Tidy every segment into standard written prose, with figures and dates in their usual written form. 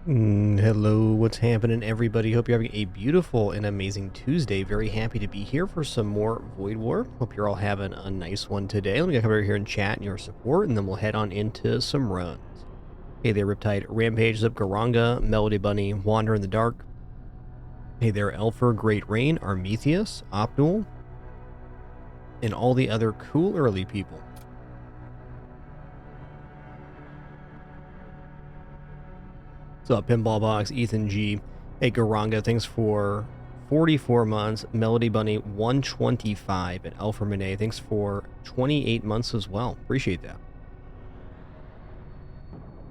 Hello, what's happening, everybody? Hope you're having a beautiful and amazing Tuesday. Very happy to be here for some more Void War. Hope you're all having a nice one today. Let me come over here and chat and your support, and then we'll head on into some runs. Hey there, Riptide, Rampage, Zip, Garanga, Melody Bunny, Wander in the Dark. Hey there, Elfer, Great Rain, Armethius, Opnul, and all the other cool early people. What's up, Pinball Box, Ethan G. Hey, Garanga, thanks for 44 months. Melody Bunny, 125. And Alpha Monet, thanks for 28 months as well. Appreciate that.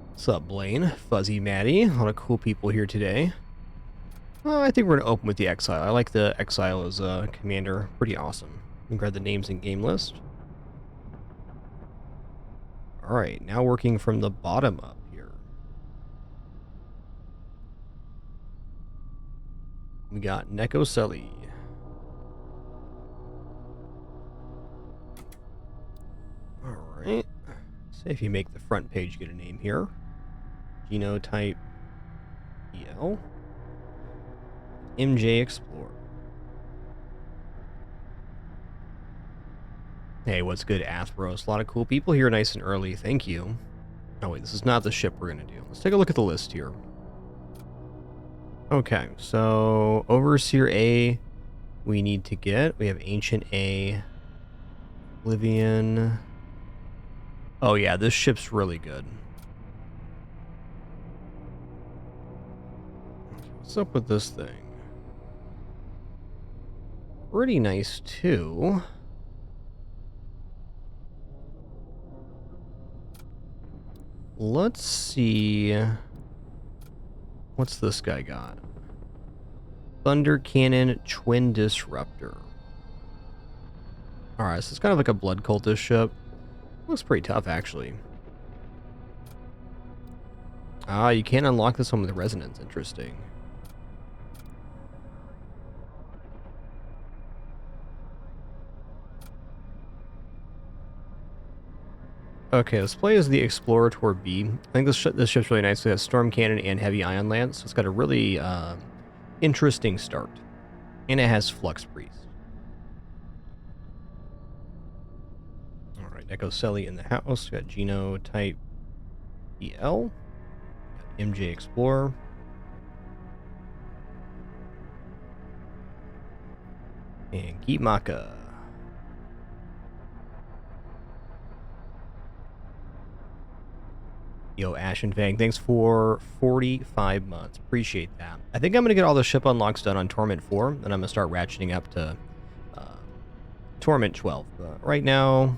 What's up, Blaine? Fuzzy Maddie. A lot of cool people here today. I think we're going to open with the Exile. I like the Exile as a commander. Pretty awesome. You can grab the names in game list. Alright, now working from the bottom up. We got Neko Sully. Alright. Say if you make the front page, get a name here. Genotype EL. MJ Explorer. Hey, what's good, Athros? A lot of cool people here nice and early. Thank you. Oh, wait, this is not the ship we're going to do. Let's take a look at the list here. Okay, so Overseer A we need to get. We have Ancient A. Oblivion. Oh yeah, this ship's really good. What's up with this thing? Pretty nice too. Let's see. What's this guy got? Thunder Cannon Twin Disruptor. Alright, so it's kind of like a blood cultist ship. Looks pretty tough, actually. Ah, you can't unlock this one with resonance. Interesting. Okay, let's play as the Explorator B. I think this ship's really nice. It has Storm Cannon and Heavy Ion Lance, so it's got a really interesting start. And it has Flux Priest. Alright, Echo Selly in the house. We got Genotype EL. Got MJ Explorer. And Gitmaka. Yo, Ashen Fang, thanks for 45 months. Appreciate that. I think I'm going to get all the ship unlocks done on Torment 4, and I'm going to start ratcheting up to Torment 12. But right now,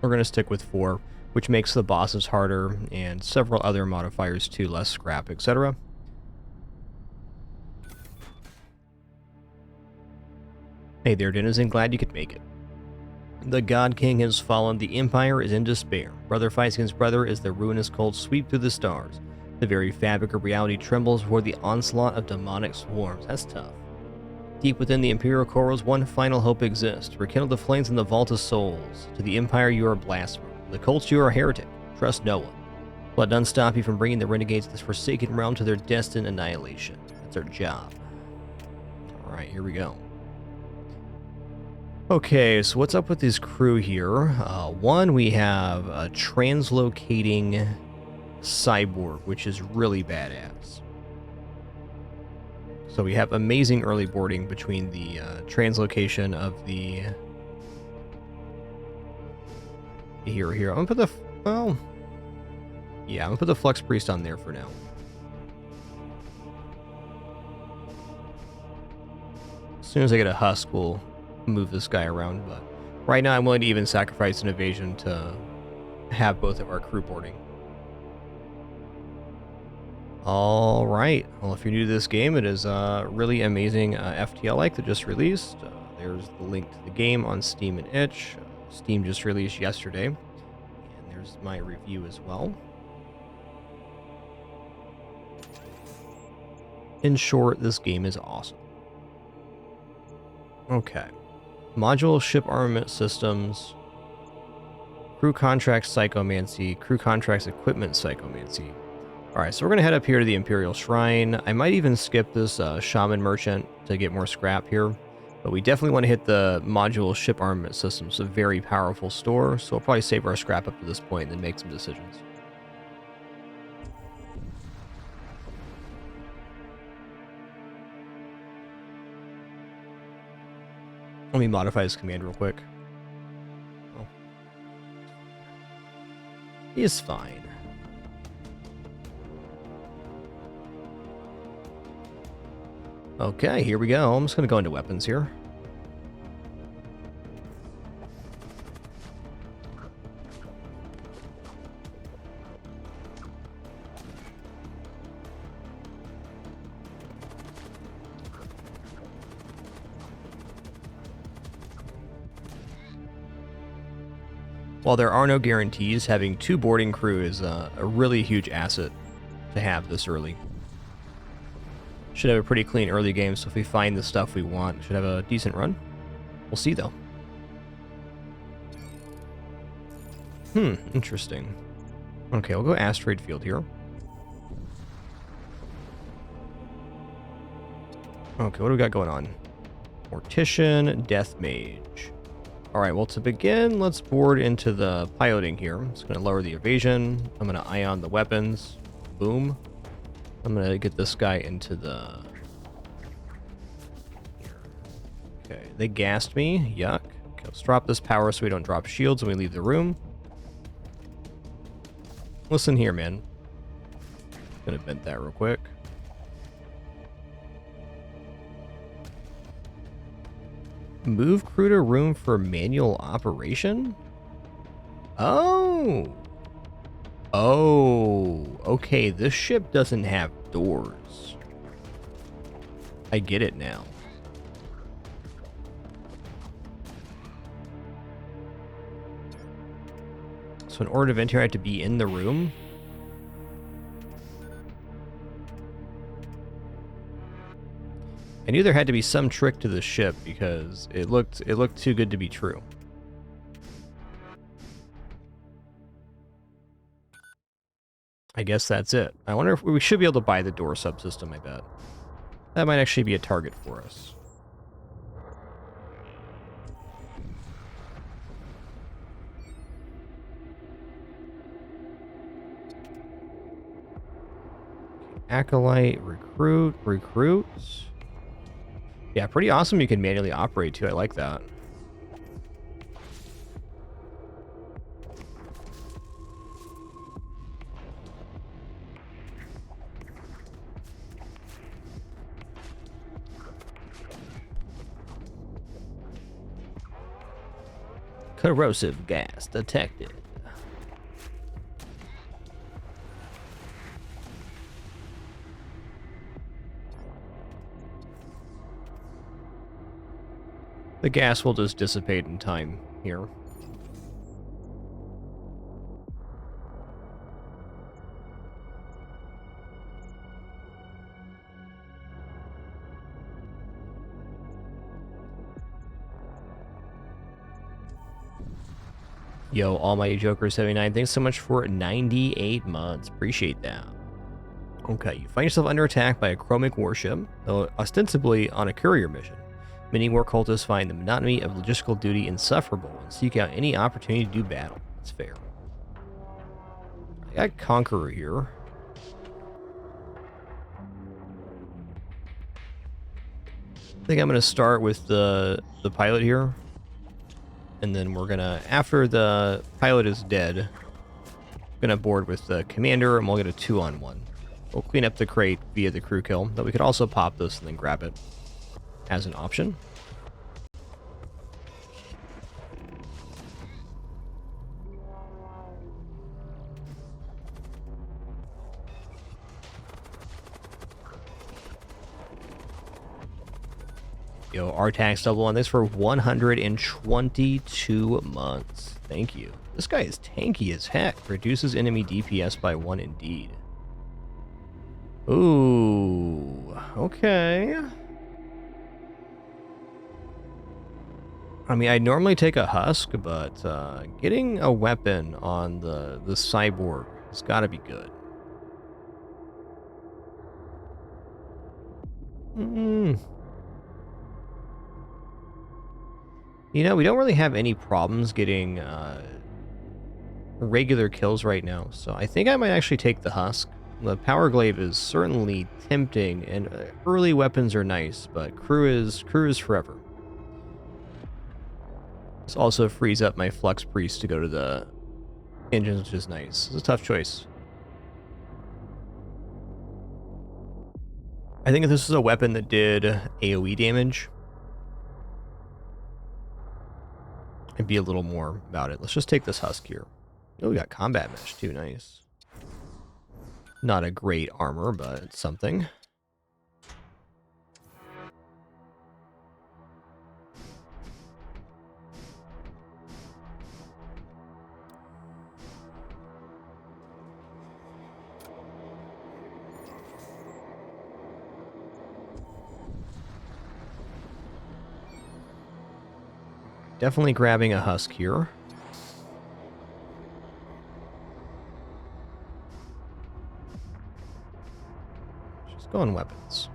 we're going to stick with 4, which makes the bosses harder, and several other modifiers too, less scrap, etc. Hey there, Denizen, glad you could make it. The God King has fallen, the Empire is in despair. Brother fights against brother as the ruinous cold sweep through the stars. The very fabric of reality trembles before the onslaught of demonic swarms. That's tough. Deep within the Imperial corals, one final hope exists. Rekindle the flames in the vault of souls. To the Empire you are a blasphemer. The cults you are a heretic. Trust no one. Let none stop you from bringing the renegades of this forsaken realm to their destined annihilation. That's our job. Alright, here we go. Okay, so what's up with this crew here? One, we have a translocating cyborg, which is really badass. So we have amazing early boarding between the translocation of the... Here. I'm gonna put the... Well... Yeah, I'm gonna put the Flux Priest on there for now. As soon as I get a husk, we'll move this guy around, but right now I'm willing to even sacrifice an evasion to have both of our crew boarding. Alright, well, if you're new to this game, it is a really amazing FTL-like that just released. There's the link to the game on Steam and Itch. Steam just released yesterday, and there's my review as well. In short, this game is awesome. Okay. Module ship armament systems, crew contracts psychomancy, crew contracts equipment psychomancy. Alright, so we're going to head up here to the Imperial Shrine. I might even skip this Shaman Merchant to get more scrap here. But we definitely want to hit the module ship armament system. It's a very powerful store, so we'll probably save our scrap up to this point and then make some decisions. Let me modify his command real quick. Oh. He is fine. Okay, here we go. I'm just going to go into weapons here. While there are no guarantees, having 2 boarding crew is a really huge asset to have this early. Should have a pretty clean early game, so if we find the stuff we want, should have a decent run. We'll see, though. Interesting. Okay, we'll go Asteroid Field here. Okay, what do we got going on? Mortician, Death Mage. Alright, well, to begin, let's board into the piloting here. It's going to lower the evasion. I'm going to ion the weapons. Boom. I'm going to get this guy into the... Okay, they gassed me. Yuck. Okay, let's drop this power so we don't drop shields when we leave the room. Listen here, man. Gonna vent that real quick. Move crew to room for manual operation? Oh! Oh, okay, this ship doesn't have doors. I get it now. So in order to vent here, I have to be in the room? I knew there had to be some trick to the ship because it looked too good to be true. I guess that's it. I wonder if we should be able to buy the door subsystem, I bet. That might actually be a target for us. Acolyte, recruits. Yeah, pretty awesome you can manually operate too. I like that. Corrosive gas detected. The gas will just dissipate in time here. Yo, Almighty Joker 79, thanks so much for 98 months. Appreciate that. Okay, you find yourself under attack by a chromic warship, though ostensibly on a courier mission. Many war cultists find the monotony of logistical duty insufferable and seek out any opportunity to do battle. That's fair. I got Conqueror here. I think I'm going to start with the pilot here. And then we're going to, after the pilot is dead, I'm going to board with the commander and we'll get a 2-on-1. We'll clean up the crate via the crew kill, but we could also pop this and then grab it as an option. Yo, RTAX double on this for 122 months. Thank you. This guy is tanky as heck. Reduces enemy DPS by 1 indeed. Ooh, okay. I mean, I normally take a husk, but getting a weapon on the cyborg has got to be good. Mm. You know, we don't really have any problems getting regular kills right now, so I think I might actually take the Husk. The Power Glaive is certainly tempting, and early weapons are nice, but crew is forever. This also frees up my Flux Priest to go to the engines, which is nice. It's a tough choice. I think if this was a weapon that did AoE damage, I'd be a little more about it. Let's just take this Husk here. Oh, we got Combat Mesh too, nice. Not a great armor, but it's something. Definitely grabbing a Husk here. Just go on weapons.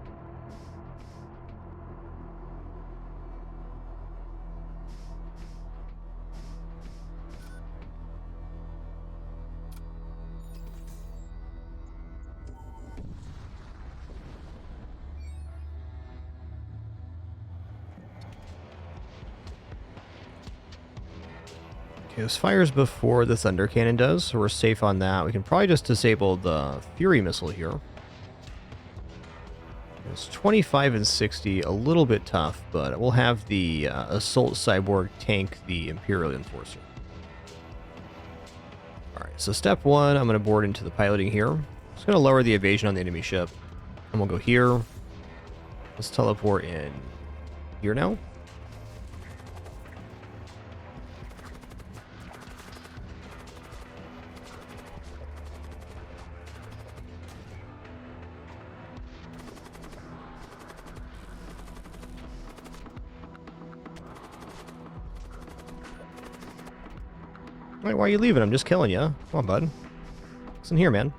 Okay, this fires before the Thunder Cannon does, so we're safe on that. We can probably just disable the Fury Missile here. It's 25 and 60, a little bit tough, but we'll have the Assault Cyborg tank the Imperial Enforcer. Alright, so step one, I'm going to board into the piloting here. Just going to lower the evasion on the enemy ship. And we'll go here. Let's teleport in here now. Wait, why are you leaving? I'm just killing you. Come on, bud. What's in here, man?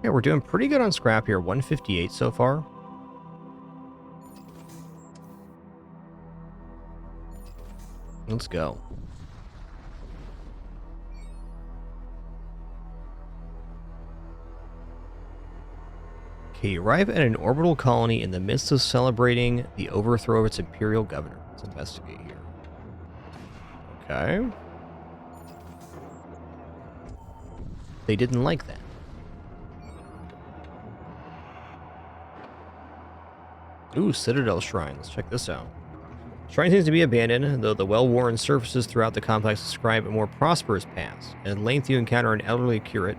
Yeah, we're doing pretty good on scrap here. 158 so far. Let's go. Okay, you arrive at an orbital colony in the midst of celebrating the overthrow of its imperial governor. Let's investigate here. Okay. They didn't like that. Ooh, Citadel Shrine. Let's check this out. Shrine seems to be abandoned, though the well-worn surfaces throughout the complex describe a more prosperous past. At length you encounter an elderly curate.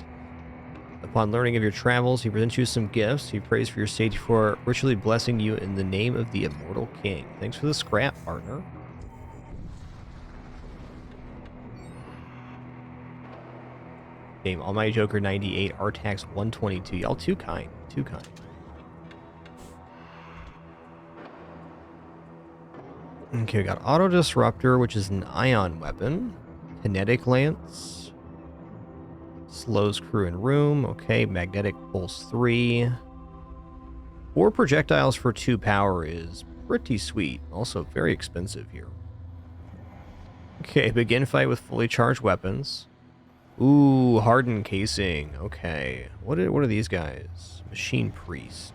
Upon learning of your travels, he presents you some gifts. He prays for your safety before ritually blessing you in the name of the immortal king. Thanks for the scrap, partner. Game Almighty Joker 98, Artax 122. Y'all too kind. Too kind. Okay, we got Auto Disruptor, which is an ion weapon. Kinetic Lance. Slows crew and room. Okay, Magnetic Pulse 3. 4 projectiles for 2 power is pretty sweet. Also very expensive here. Okay, begin fight with fully charged weapons. Ooh, hardened casing. Okay. What are these guys? Machine Priest.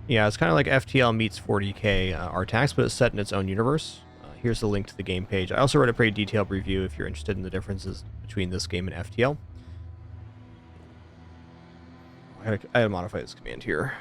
Yeah, it's kind of like FTL meets 40k Artax, but it's set in its own universe. Here's the link to the game page. I also wrote a pretty detailed review if you're interested in the differences between this game and FTL. I gotta modify this command here.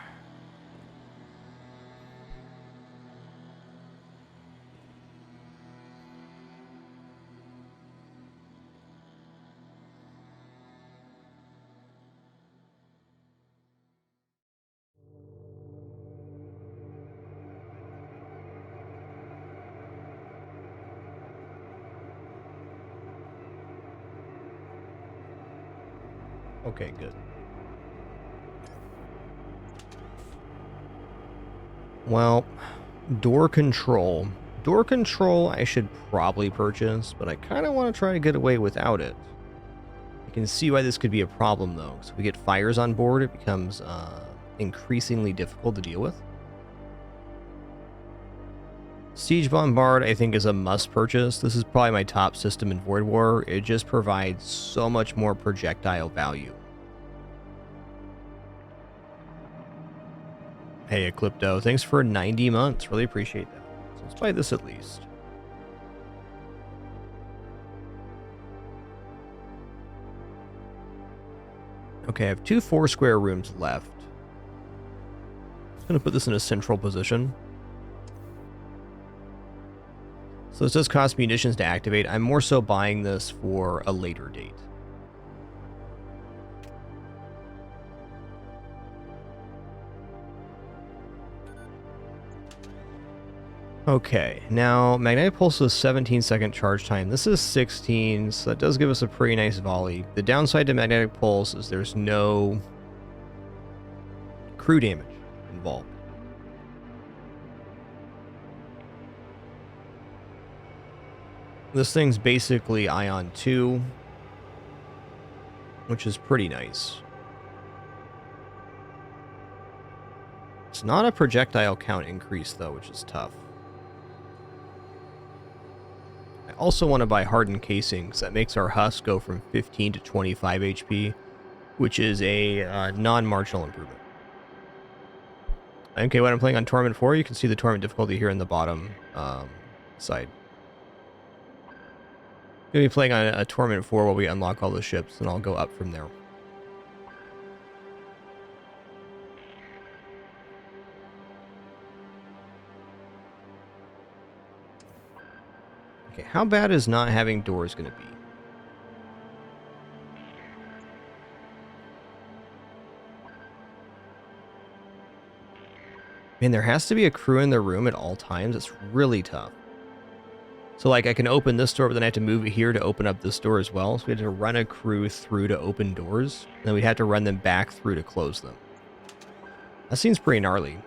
Okay, good. Well, door control. Door control I should probably purchase, but I kind of want to try to get away without it. I can see why this could be a problem, though. So if we get fires on board, it becomes increasingly difficult to deal with. Siege Bombard, I think, is a must purchase. This is probably my top system in Void War. It just provides so much more projectile value. Hey, Eclipto, thanks for 90 months. Really appreciate that. So let's buy this at least. Okay, I have 2 4-square rooms left. I'm going to put this in a central position. So this does cost munitions to activate. I'm more so buying this for a later date. Okay, now Magnetic Pulse is 17-second charge time. This is 16, so that does give us a pretty nice volley. The downside to Magnetic Pulse is there's no crew damage involved. This thing's basically Ion 2, which is pretty nice. It's not a projectile count increase, though, which is tough. I also want to buy hardened casings. That makes our husk go from 15 to 25 HP, which is a non-marginal improvement. Okay, when I'm playing on Torment 4, you can see the Torment difficulty here in the bottom side. I'm going to be playing on a Torment 4 while we unlock all the ships, and I'll go up from there. Okay, how bad is not having doors going to be? Man, there has to be a crew in the room at all times. It's really tough. So, like, I can open this door, but then I have to move it here to open up this door as well. So we have to run a crew through to open doors. And then we have to run them back through to close them. That seems pretty gnarly.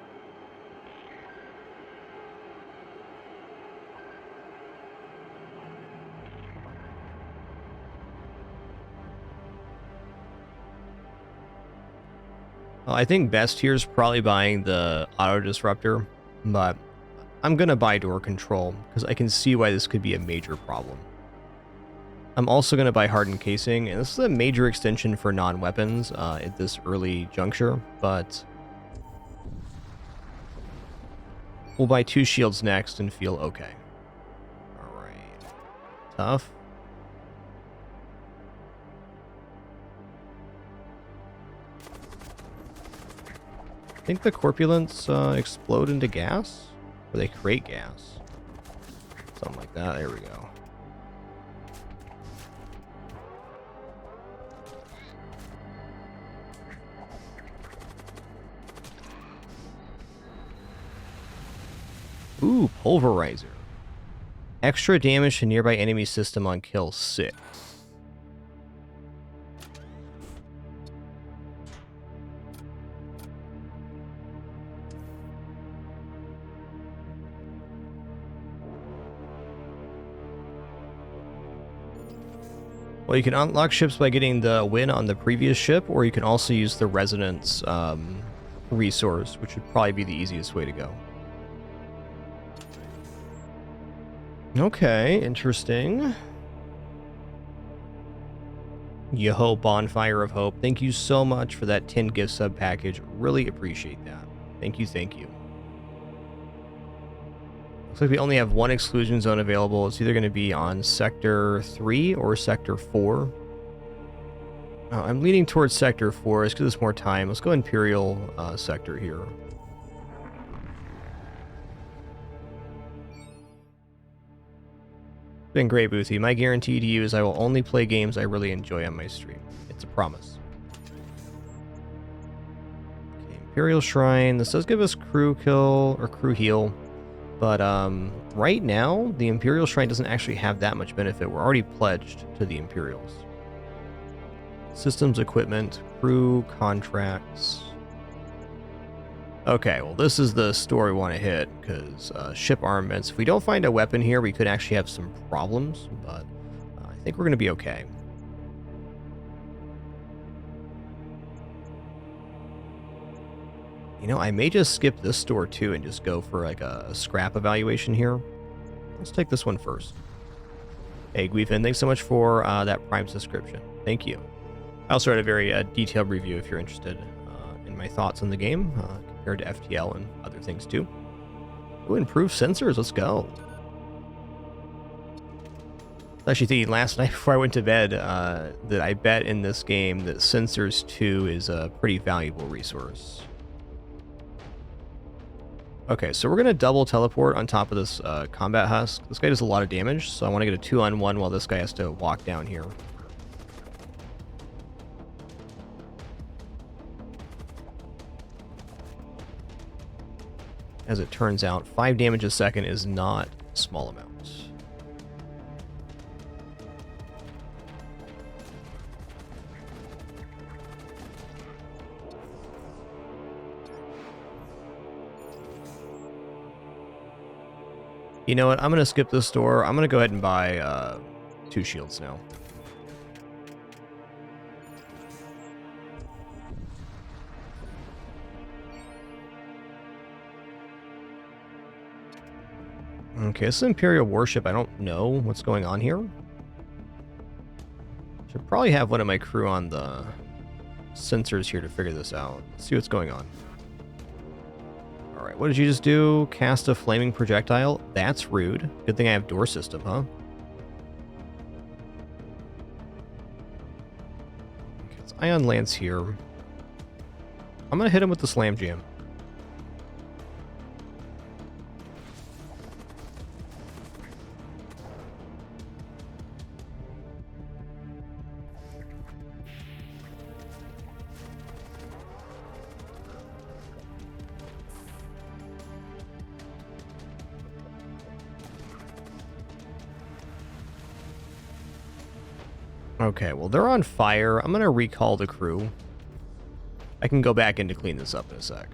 Well, I think best here is probably buying the auto disruptor, but I'm going to buy door control because I can see why this could be a major problem. I'm also going to buy hardened casing, and this is a major extension for non-weapons at this early juncture, but we'll buy 2 shields next and feel okay. Alright. Tough. I think the corpulents explode into gas? Or they create gas. Something like that. There we go. Ooh, pulverizer. Extra damage to nearby enemy system on kill 6. Well, you can unlock ships by getting the win on the previous ship, or you can also use the resonance resource, which would probably be the easiest way to go. Okay, interesting. Yo, Bonfire of Hope. Thank you so much for that 10 gift sub package. Really appreciate that. Thank you, thank you. Looks like we only have 1 exclusion zone available. It's either going to be on Sector 3 or Sector 4. I'm leaning towards Sector 4 just because it's more time. Let's go Imperial Sector here. It's been great, Boothie. My guarantee to you is I will only play games I really enjoy on my stream. It's a promise. Okay, Imperial Shrine. This does give us crew kill or crew heal. But right now, the Imperial Shrine doesn't actually have that much benefit. We're already pledged to the Imperials. Systems, equipment, crew, contracts. Okay, well, this is the store we want to hit, because ship armaments. If we don't find a weapon here, we could actually have some problems, but I think we're going to be okay. You know, I may just skip this store, too, and just go for, like, a scrap evaluation here. Let's take this one first. Hey, Guifin, thanks so much for that Prime subscription. Thank you. I also had a very detailed review if you're interested in my thoughts on the game compared to FTL and other things too. Ooh, improved sensors. Let's go. I was actually thinking last night before I went to bed that I bet in this game that Sensors 2 is a pretty valuable resource. Okay, so we're going to double teleport on top of this combat husk. This guy does a lot of damage, so I want to get a 2-on-1 while this guy has to walk down here. As it turns out, 5 damage a second is not a small amount. You know what? I'm going to skip this door. I'm going to go ahead and buy 2 shields now. Okay, this is Imperial Warship. I don't know what's going on here. Should probably have one of my crew on the sensors here to figure this out. Let's see what's going on. Alright, what did you just do? Cast a flaming projectile? That's rude. Good thing I have door system, huh? Okay, it's Ion Lance here. I'm gonna hit him with the Slam Jam. Okay, well, they're on fire. I'm going to recall the crew. I can go back in to clean this up in a sec.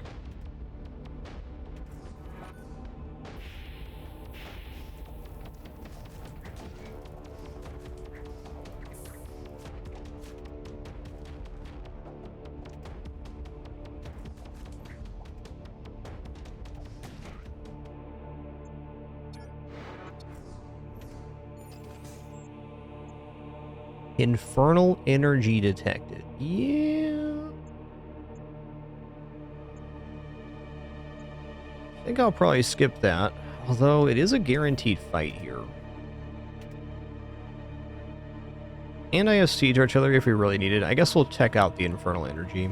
Infernal energy detected. Yeah. I think I'll probably skip that. Although it is a guaranteed fight here. And I have siege artillery if we really need it. I guess we'll check out the infernal energy.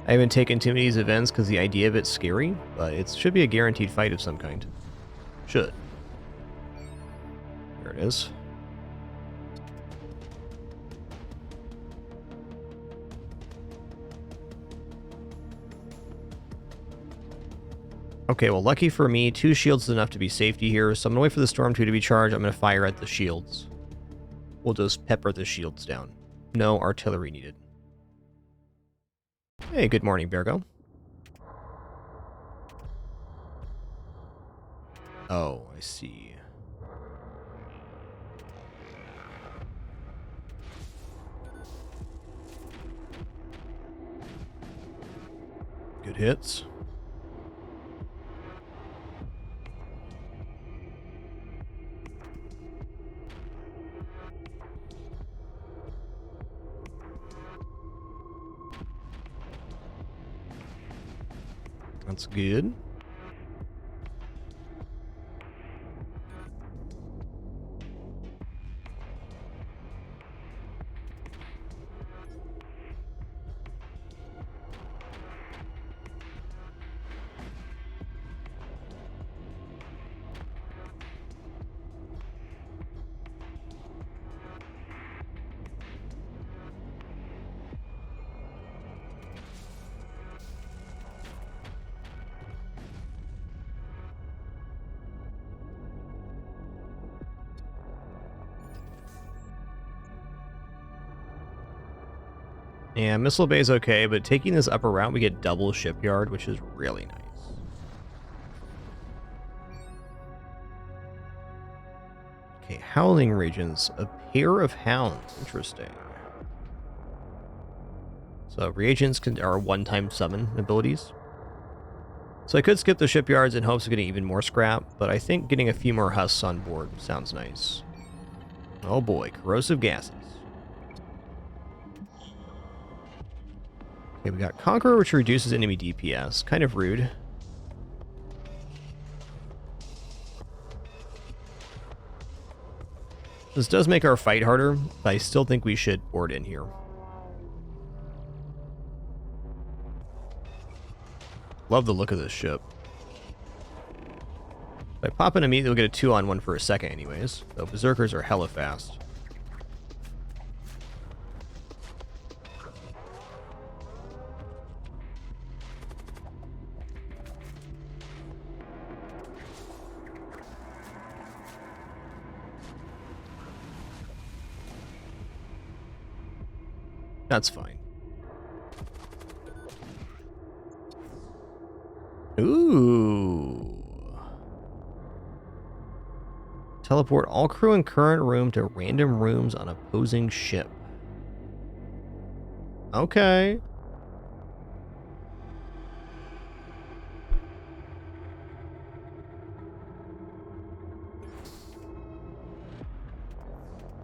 I haven't taken too many of these events because the idea of it's scary, but it should be a guaranteed fight of some kind. Should. There it is. Okay, well, lucky for me, 2 shields is enough to be safety here, so I'm going to wait for the Storm 2 to be charged. I'm going to fire at the shields. We'll just pepper the shields down. No artillery needed. Hey, good morning, Bergo. Oh, I see. Good hits. That's good. Yeah, Missile Bay is okay, but taking this upper route, we get double shipyard, which is really nice. Okay, Howling Regions. A pair of hounds. Interesting. So reagents are one-time summon abilities. So I could skip the shipyards in hopes of getting even more scrap, but I think getting a few more husks on board sounds nice. Oh boy, corrosive gases. Okay, we got Conqueror, which reduces enemy DPS. Kind of rude. This does make our fight harder, but I still think we should board in here. Love the look of this ship. If I pop in immediately, we'll get a 2-on-1 for a second anyways. Though Berserkers are hella fast. That's fine. Ooh. Teleport all crew in current room to random rooms on opposing ship. Okay.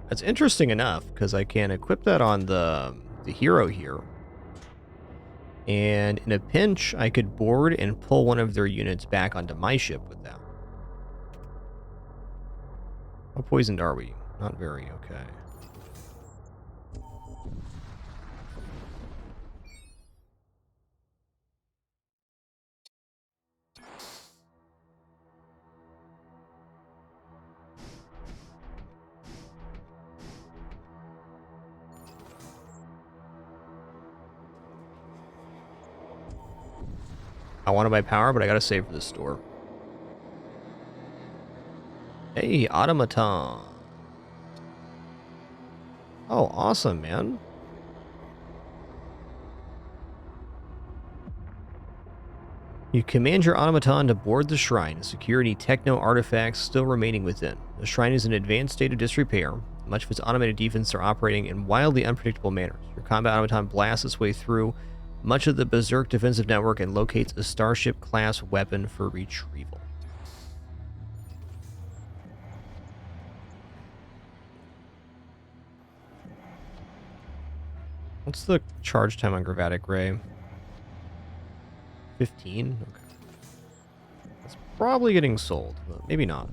That's interesting enough, because I can equip that on the hero here. And in a pinch, I could board and pull one of their units back onto my ship with that. How poisoned are we? Not very, okay. I want to buy power, but I gotta save for this store. Hey, automaton. Oh, awesome, man. You command your automaton to board the shrine and secure any techno artifacts still remaining within. The shrine is in an advanced state of disrepair. Much of its automated defenses are operating in wildly unpredictable manners. Your combat automaton blasts its way through much of the Berserk defensive network and locates a Starship-class weapon for retrieval. What's the charge time on Gravatic Ray? 15? Okay. It's probably getting sold, but maybe not.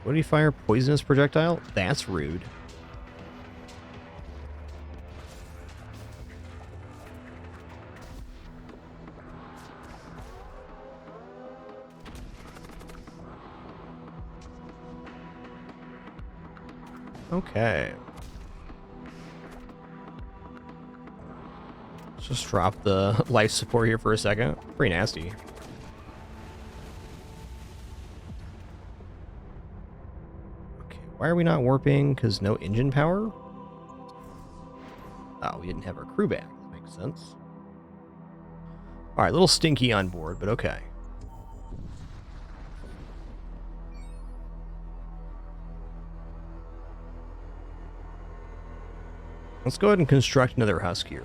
What did he fire? Poisonous projectile? That's rude. Okay. Let's just drop the life support here for a second. Pretty nasty. Okay, why are we not warping? Because no engine power? Oh, we didn't have our crew back. That makes sense. Alright, a little stinky on board, but okay. Let's go ahead and construct another husk here.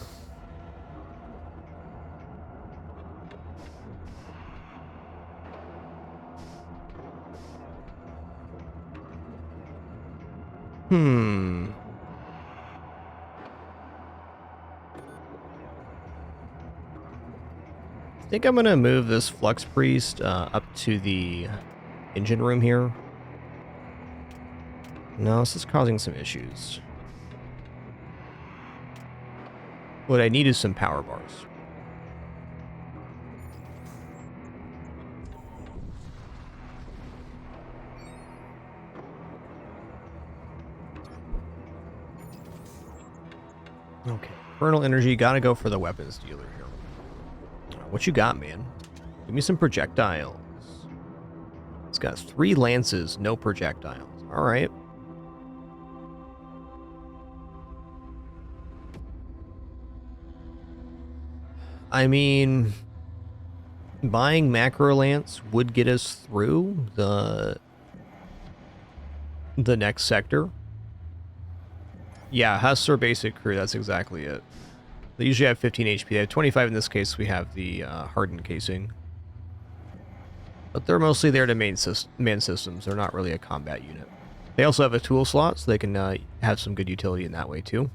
I think I'm going to move this Flux Priest up to the engine room here. No, this is causing some issues. What I need is some power bars. Okay. Infernal Energy, gotta go for the weapons dealer here. What you got, man? Give me some projectiles. It's got 3 lances, no projectiles. Alright. I mean, buying Macro Lance would get us through the next sector. Yeah, Hussar basic crew, that's exactly it. They usually have 15 HP. They have 25 in this case. We have the hardened casing. But they're mostly there to man systems. They're not really a combat unit. They also have a tool slot, so they can have some good utility in that way too.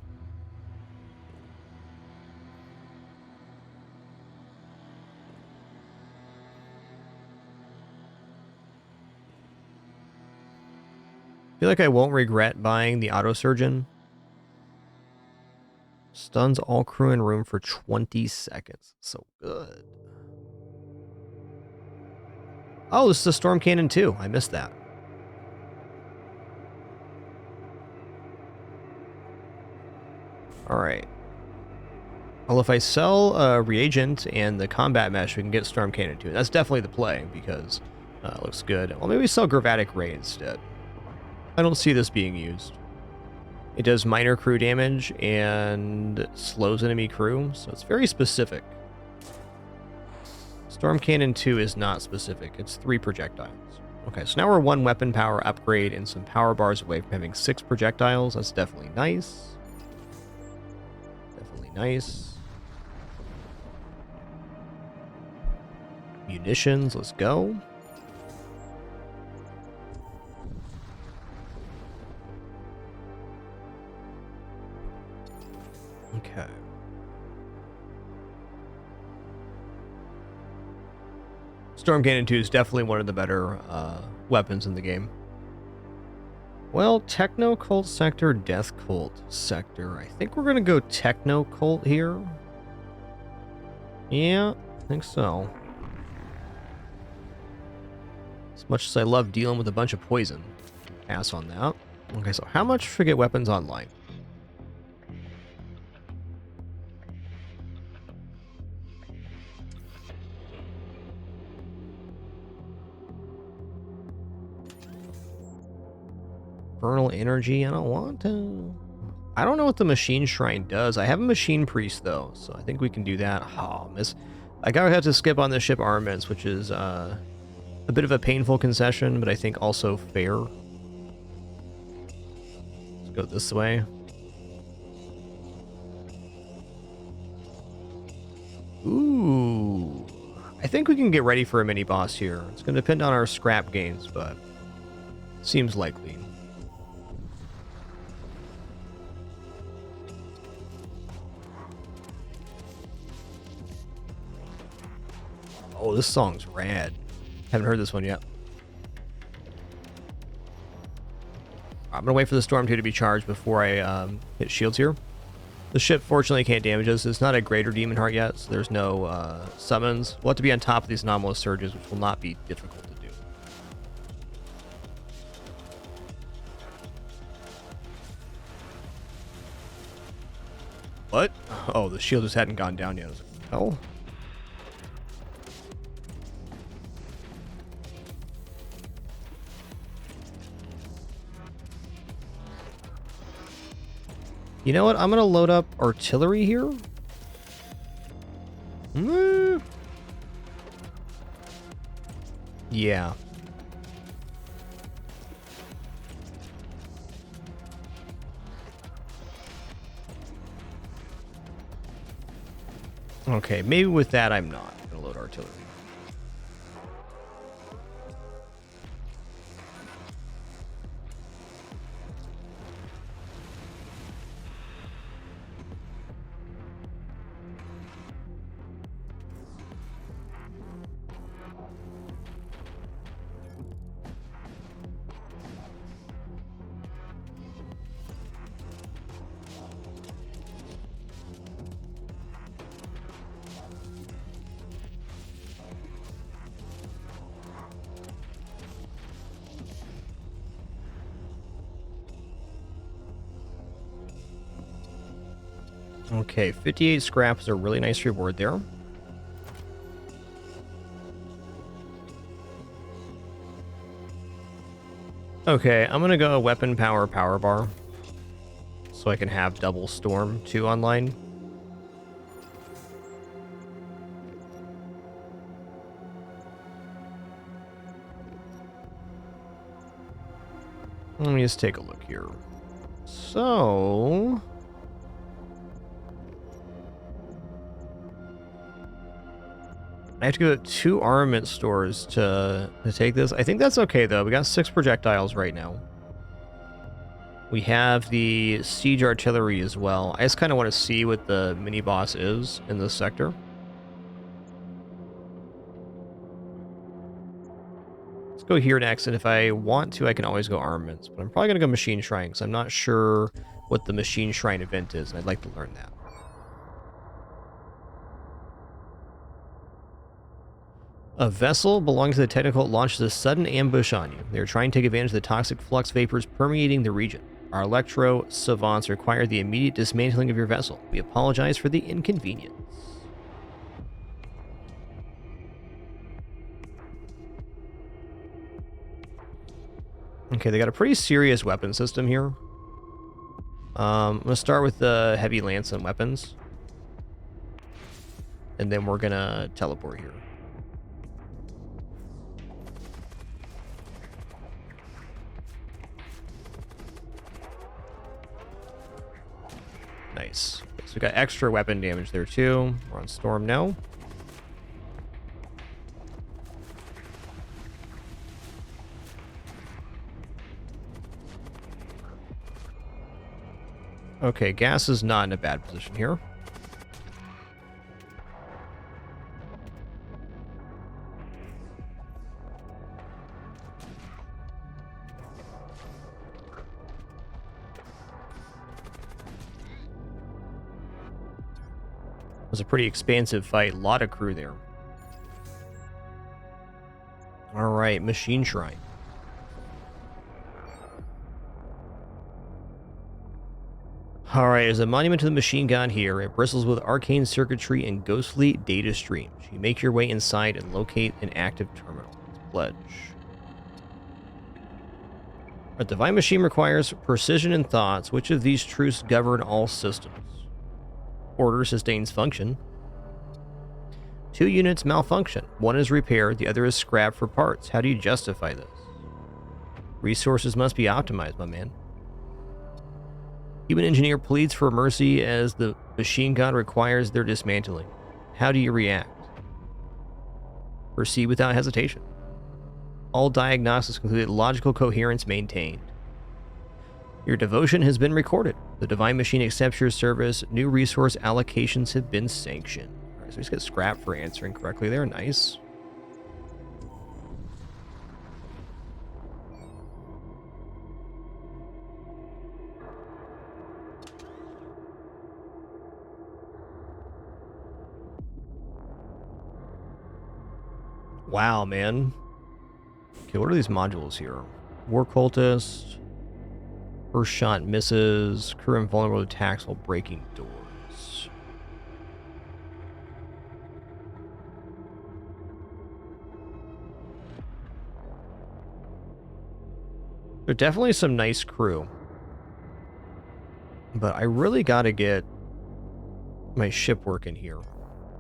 I feel like I won't regret buying the auto surgeon. Stuns all crew in room for 20 seconds. So good. Oh, this is a storm cannon too. I missed that. Alright. Well, if I sell a reagent and the combat mesh, we can get storm cannon too. That's definitely the play because it looks good. Well, maybe we sell Gravatic Ray instead. I don't see this being used. It does minor crew damage and slows enemy crew, so it's very specific. Storm Cannon 2 is not specific. It's 3 projectiles. Okay, so now we're 1 weapon power upgrade and some power bars away from having 6 projectiles. That's definitely nice. Definitely nice. Munitions, let's go. Okay. Storm Cannon 2 is definitely one of the better weapons in the game. Well, Techno Cult Sector, Death Cult Sector. I think we're going to go Techno Cult here. Yeah, I think so. As much as I love dealing with a bunch of poison. Pass on that. Okay, so how much for get weapons online? Infernal Energy, I don't want to. I don't know what the Machine Shrine does. I have a Machine Priest, though, so I think we can do that. Oh, miss. I gotta have to skip on the ship armaments, which is a bit of a painful concession, but I think also fair. Let's go this way. Ooh. I think we can get ready for a mini-boss here. It's going to depend on our scrap gains, but seems likely. Oh, this song's rad. Haven't heard this one yet. I'm going to wait for the Storm 2 to be charged before I hit shields here. The ship fortunately can't damage us. It's not a greater Demon Heart yet, so there's no summons. We'll have to be on top of these anomalous surges, which will not be difficult to do. What? Oh, the shield just hadn't gone down yet. I was like, hell? You know what? I'm going to load up artillery here. Yeah. Okay, maybe with that I'm not going to load artillery. Okay, 58 scrap is a really nice reward there. Okay, I'm gonna go weapon power bar so I can have double storm 2 online. Let me just take a look here. So I have to go to 2 armament stores to take this. I think that's okay though. We got 6 projectiles right now. We have the siege artillery as well. I just kind of want to see what the mini boss is in this sector. Let's go here next, and if I want to, I can always go armaments. But I'm probably going to go machine shrine, because I'm not sure what the machine shrine event is, and I'd like to learn that. A vessel belonging to the Technical launches a sudden ambush on you. They are trying to take advantage of the toxic flux vapors permeating the region. Our electro savants require the immediate dismantling of your vessel. We apologize for the inconvenience. Okay, they got a pretty serious weapon system here. I'm going to start with the heavy lance and weapons. And then we're going to teleport here. Nice. Okay, so we got extra weapon damage there too. We're on storm now. Okay, gas is not in a bad position here. It was a pretty expansive fight. A lot of crew there. All right, machine shrine. Alright, there's a monument to the machine god here. It bristles with arcane circuitry and ghostly data streams. You make your way inside and locate an active terminal. Pledge. A divine machine requires precision and thoughts. Which of these truths govern all systems? Order sustains function. 2 units malfunction. 1 is repaired, the other is scrapped for parts. How do you justify this? Resources must be optimized, my man. Human engineer pleads for mercy as the machine god requires their dismantling. How do you react? Proceed without hesitation. All diagnostics concluded logical coherence maintained. Your devotion has been recorded. The divine machine accepts your service. New resource allocations have been sanctioned. All right, so we just get scrapped for answering correctly there. Nice. Wow, man. Okay, what are these modules here? War Cultist. First shot misses. Crew invulnerable to attacks while breaking doors. There's definitely some nice crew. But I really gotta get my ship working here.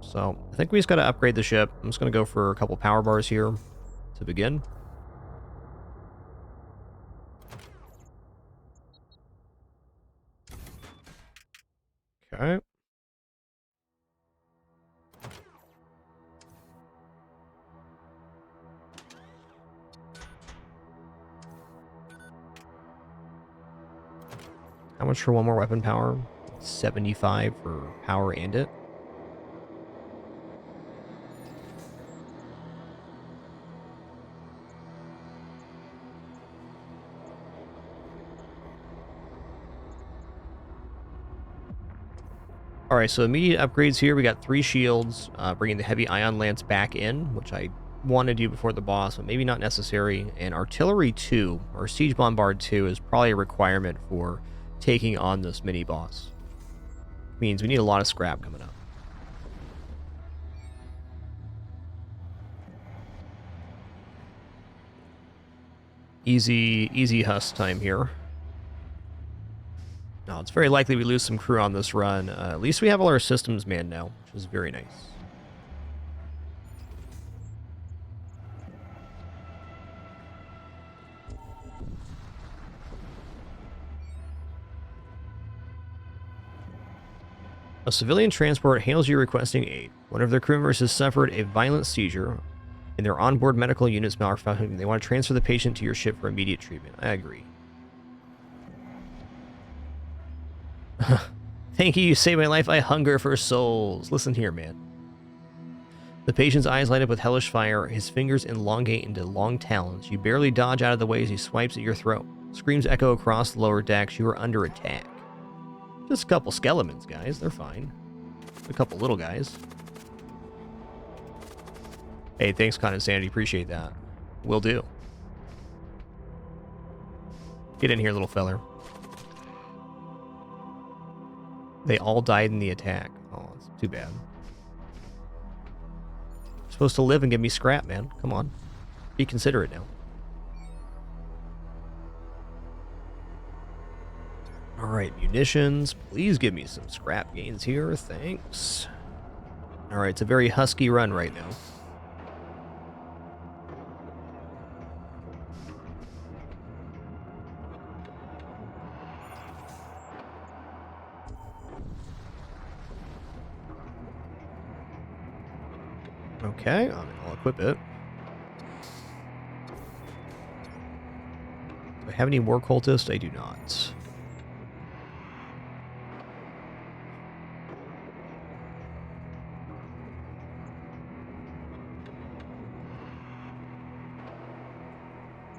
So I think we just got to upgrade the ship. I'm just going to go for a couple power bars here to begin. Okay. How much for one more weapon power? 75 for power and it. Alright, so immediate upgrades here. We got 3 shields, bringing the heavy ion lance back in, which I want to do before the boss, but maybe not necessary. And artillery 2, or siege bombard 2, is probably a requirement for taking on this mini boss. Means we need a lot of scrap coming up. Easy husk time here. No, it's very likely we lose some crew on this run. At least we have all our systems manned now, which is very nice. A civilian transport hails you requesting aid. One of their crew members has suffered a violent seizure, and their onboard medical units malfunctioning. They want to transfer the patient to your ship for immediate treatment. I agree. Thank you, you saved my life. I hunger for souls. Listen here, man. The patient's eyes light up with hellish fire. His fingers elongate into long talons. You barely dodge out of the way as he swipes at your throat. Screams echo across the lower decks. You are under attack. Just a couple skeletons, guys. They're fine. A couple little guys. Hey, thanks, Con Insanity. Appreciate that. Will do. Get in here, little feller. They all died in the attack. Oh, it's too bad. You're supposed to live and give me scrap, man. Come on. Be considerate now. Alright, munitions. Please give me some scrap gains here. Thanks. Alright, it's a very husky run right now. Okay, I'll equip it. Do I have any war cultists? I do not.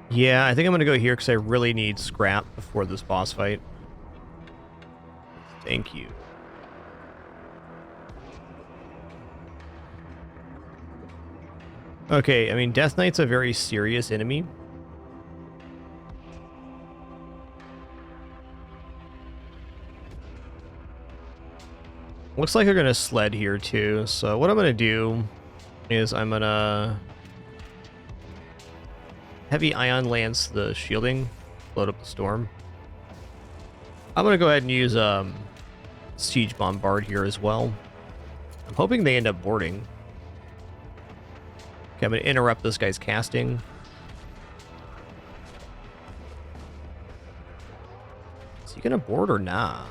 Yeah, I think I'm going to go here because I really need scrap before this boss fight. Thank you. Okay, I mean, Death Knight's a very serious enemy. Looks like they're going to sled here too, so what I'm going to do is I'm going to Heavy Ion Lance the shielding, load up the storm. I'm going to go ahead and use Siege Bombard here as well. I'm hoping they end up boarding. Okay, I'm going to interrupt this guy's casting. Is he going to board or not?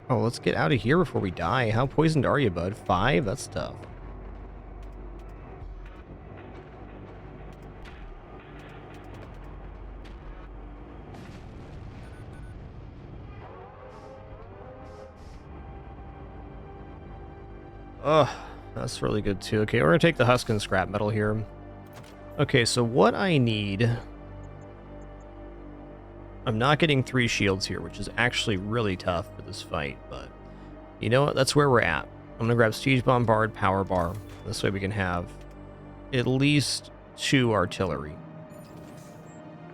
Oh, let's get out of here before we die. How poisoned are you, bud? 5? That's tough. Ugh, that's really good too. Okay, we're gonna take the husk and scrap metal here. Okay, so what I need... I'm not getting 3 shields here, which is actually really tough for this fight, but you know what? That's where we're at. I'm going to grab Siege Bombard, Power Bar. This way we can have at least 2 artillery.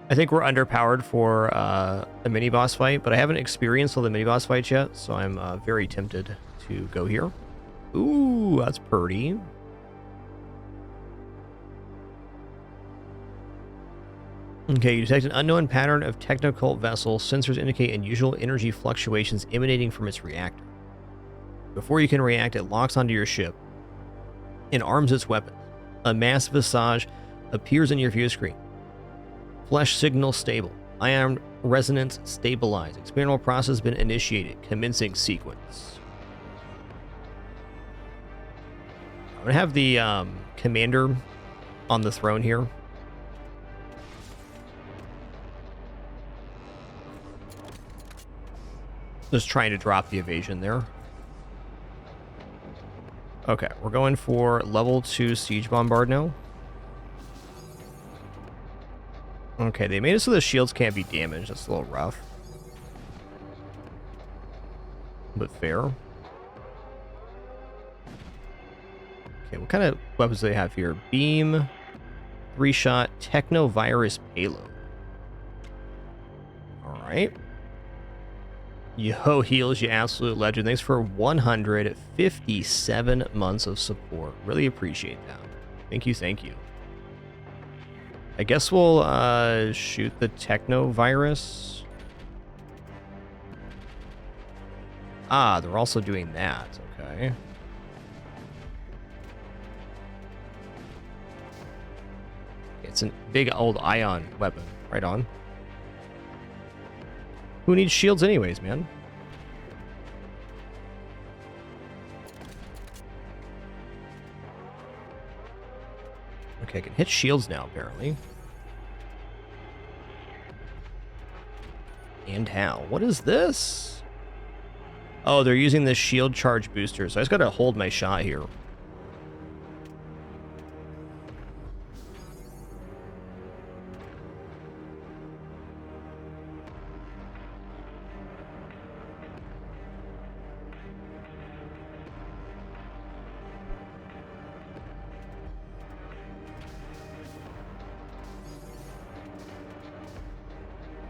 I think we're underpowered for the mini-boss fight, but I haven't experienced all the mini-boss fights yet, so I'm very tempted to go here. Ooh, that's pretty. Okay, you detect an unknown pattern of technocult vessels. Sensors indicate unusual energy fluctuations emanating from its reactor. Before you can react, it locks onto your ship and arms its weapons. A massive visage appears in your view screen. Flesh signal stable. Ion resonance stabilized. Experimental process has been initiated. Commencing sequence. I'm going to have the commander on the throne here. Just trying to drop the evasion there. Okay, we're going for level 2 Siege Bombard now. Okay, they made it so the shields can't be damaged. That's a little rough. But fair. Okay, what kind of weapons do they have here? Beam, 3-shot, Technovirus payload. Alright. Yo, Heals, you absolute legend. Thanks for 157 months of support. Really appreciate that. Thank you, thank you. I guess we'll shoot the Technovirus. Ah, they're also doing that. Okay. It's a big old ion weapon. Right on. Who needs shields anyways, man? Okay, I can hit shields now, apparently. And how? What is this? Oh, they're using the shield charge booster, so I just gotta hold my shot here.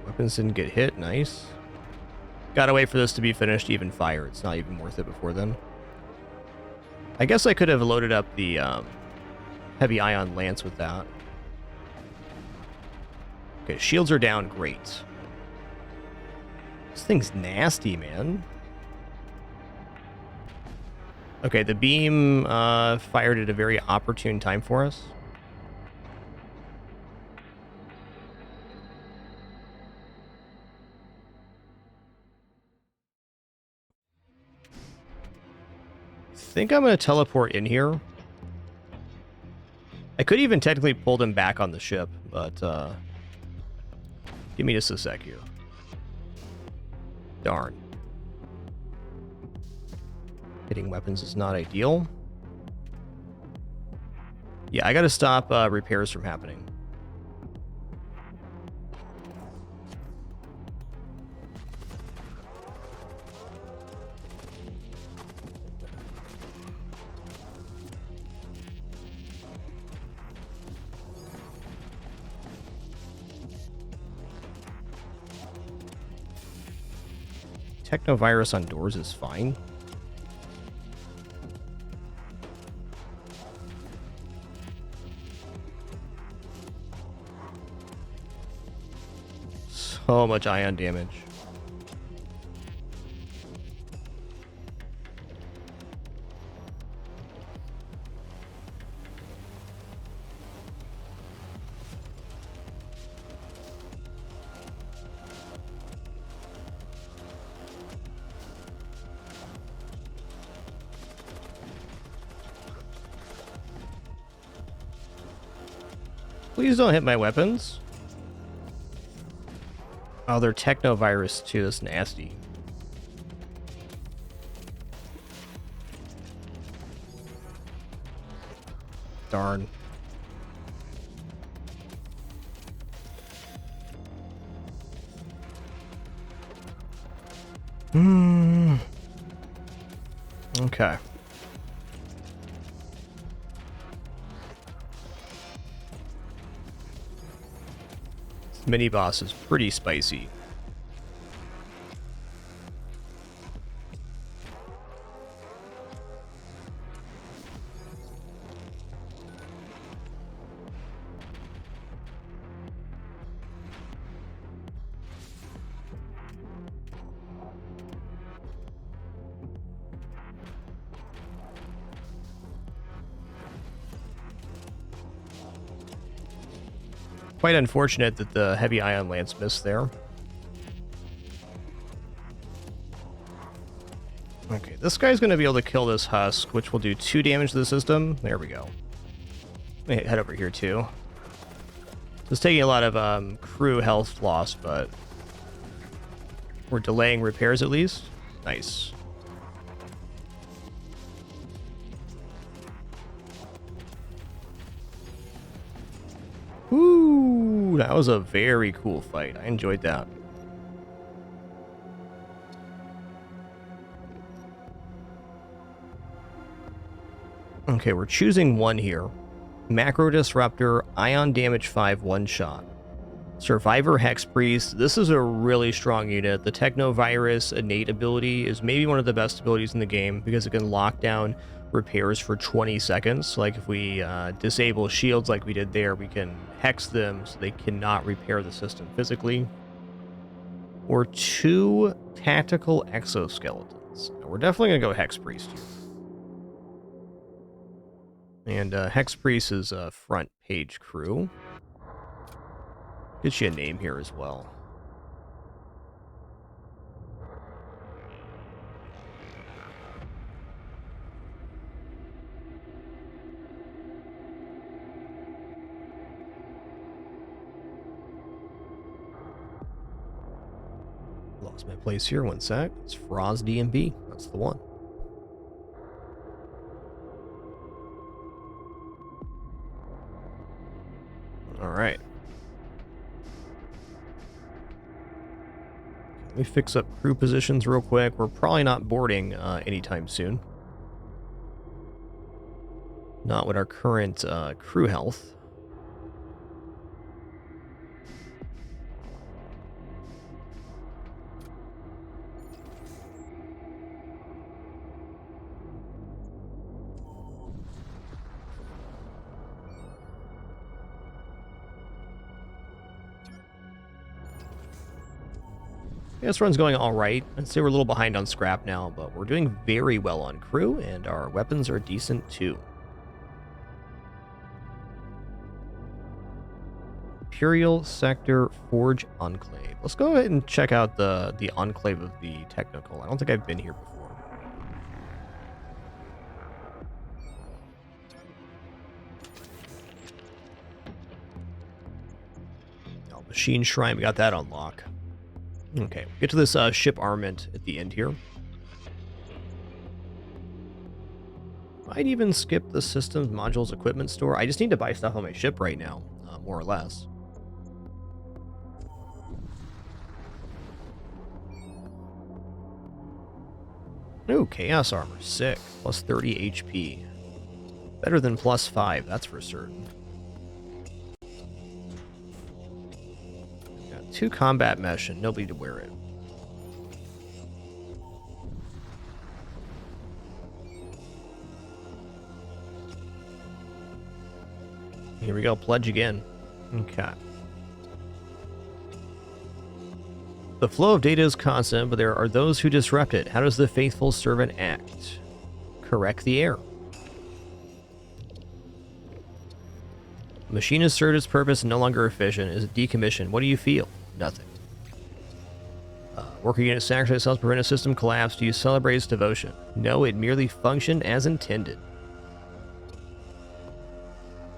Weapons didn't get hit. Nice. Gotta wait for this to be finished to even fire. It's not even worth it before then. I guess I could have loaded up the heavy ion lance with that. Okay, shields are down. Great. This thing's nasty, man. Okay, the beam fired at a very opportune time for us. I think I'm going to teleport in here. I could even technically pull them back on the ship, but give me just a sec here. Darn. Hitting weapons is not ideal. Yeah, I got to stop repairs from happening. Technovirus on doors is fine. So much ion damage. Please don't hit my weapons. Oh, they're Technovirus too. That's nasty. Darn. Okay. This mini boss is pretty spicy. Quite unfortunate that the heavy ion lance missed there. Okay, this guy's going to be able to kill this husk, which will do 2 damage to the system. There we go. Let me head over here too. It's taking a lot of crew health loss, but we're delaying repairs at least. Nice. Ooh, that was a very cool fight. I enjoyed that. Okay, we're choosing one here. Macro Disruptor, Ion Damage 5 one-shot. Survivor Hex Priest. This is a really strong unit. The Technovirus innate ability is maybe one of the best abilities in the game because it can lock down repairs for 20 seconds. Like if we disable shields like we did there, we can hex them so they cannot repair the system physically. Or 2 Tactical Exoskeletons. Now, we're definitely going to go Hex Priest here. And Hex Priest is a front page crew. Get you a name here as well. Lost my place here, one sec. It's Froz DMB. That's the one. Alright. Let me fix up crew positions real quick. We're probably not boarding anytime soon. Not with our current crew health. This run's going all right. I'd say we're a little behind on scrap now, but we're doing very well on crew, and our weapons are decent too. Imperial Sector Forge Enclave. Let's go ahead and check out the Enclave of the Technical. I don't think I've been here before. Oh, Machine Shrine, we got that on lock. Okay, we'll get to this ship armament at the end here. Might even skip the systems modules equipment store. I just need to buy stuff on my ship right now, more or less. Ooh, Chaos Armor, sick. Plus 30 HP. Better than plus 5, that's for certain. Got 2 combat mesh and nobody to wear it. Here we go, pledge again. Okay. The flow of data is constant, but there are those who disrupt it. How does the faithful servant act? Correct the error. The machine has served its purpose and no longer efficient. Is it decommissioned? What do you feel? Nothing. Worker unit sacrifice cells prevent a system collapse. Do you celebrate its devotion? No, it merely functioned as intended.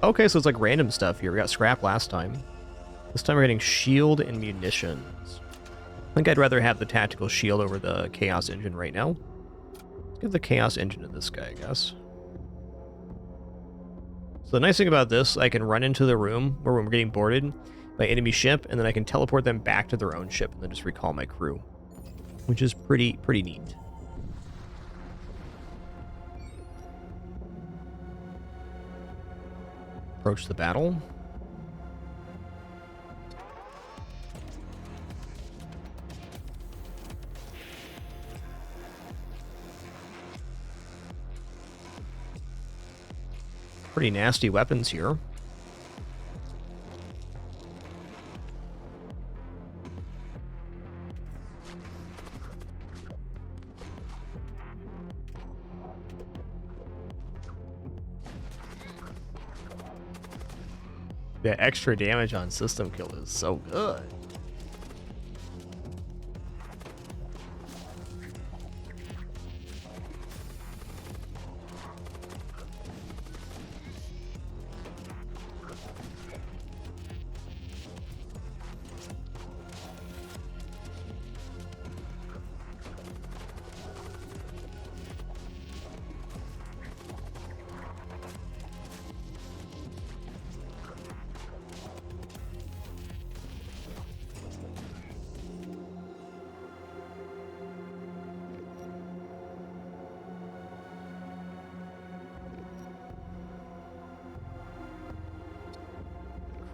Okay, so it's like random stuff here. We got scrap last time. This time we're getting shield and munitions. I think I'd rather have the tactical shield over the Chaos Engine right now. Let's give the Chaos Engine to this guy, I guess. So the nice thing about this, I can run into the room where we're getting boarded by enemy ship, and then I can teleport them back to their own ship and then just recall my crew, which is pretty neat. Approach the battle. Pretty nasty weapons here. The extra damage on system kill is so good.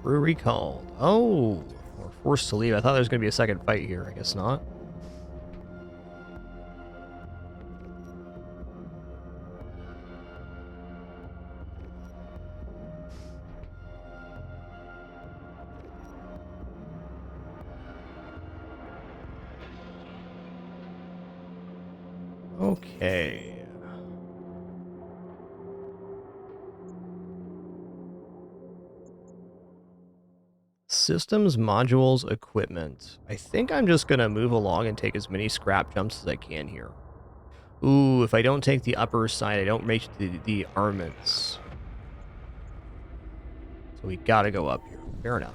Crew recalled. Oh, we're forced to leave. I thought there was going to be a second fight here. I guess not. Okay. Systems, modules, equipment. I think I'm just going to move along and take as many scrap jumps as I can here. Ooh, if I don't take the upper side, I don't reach the armaments. So we gotta go up here. Fair enough.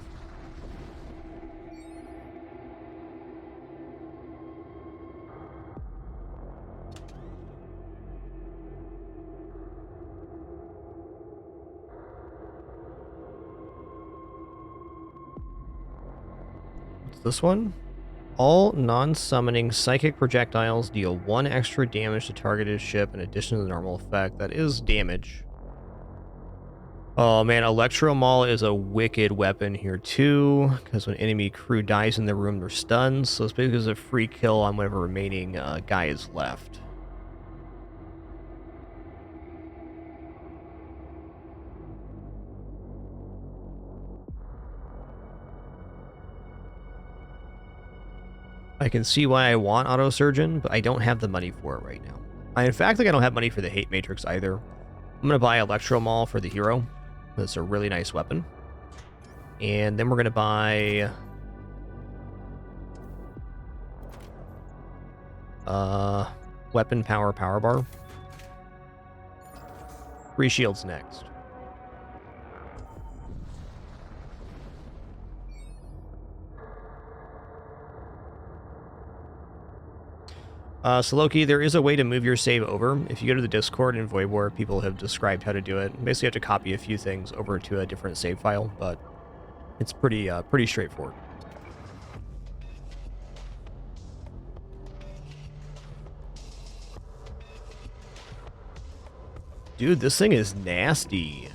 What's this one? All non-summoning psychic projectiles deal 1 extra damage to targeted ship in addition to the normal effect. That is damage. Oh man, Electro Maul is a wicked weapon here too, because when enemy crew dies in the room, they're stunned, so it's basically a free kill on whatever remaining guy is left. I can see why I want Auto Surgeon, but I don't have the money for it right now. In fact, I don't have money for the Hate Matrix either. I'm going to buy Electro Maul for the hero. That's a really nice weapon. And then we're going to buy... Weapon Power Power Bar. 3 shields next. So Loki, there is a way to move your save over. If you go to the Discord in Void War, people have described how to do it. Basically, you have to copy a few things over to a different save file, but it's pretty straightforward. Dude, this thing is nasty.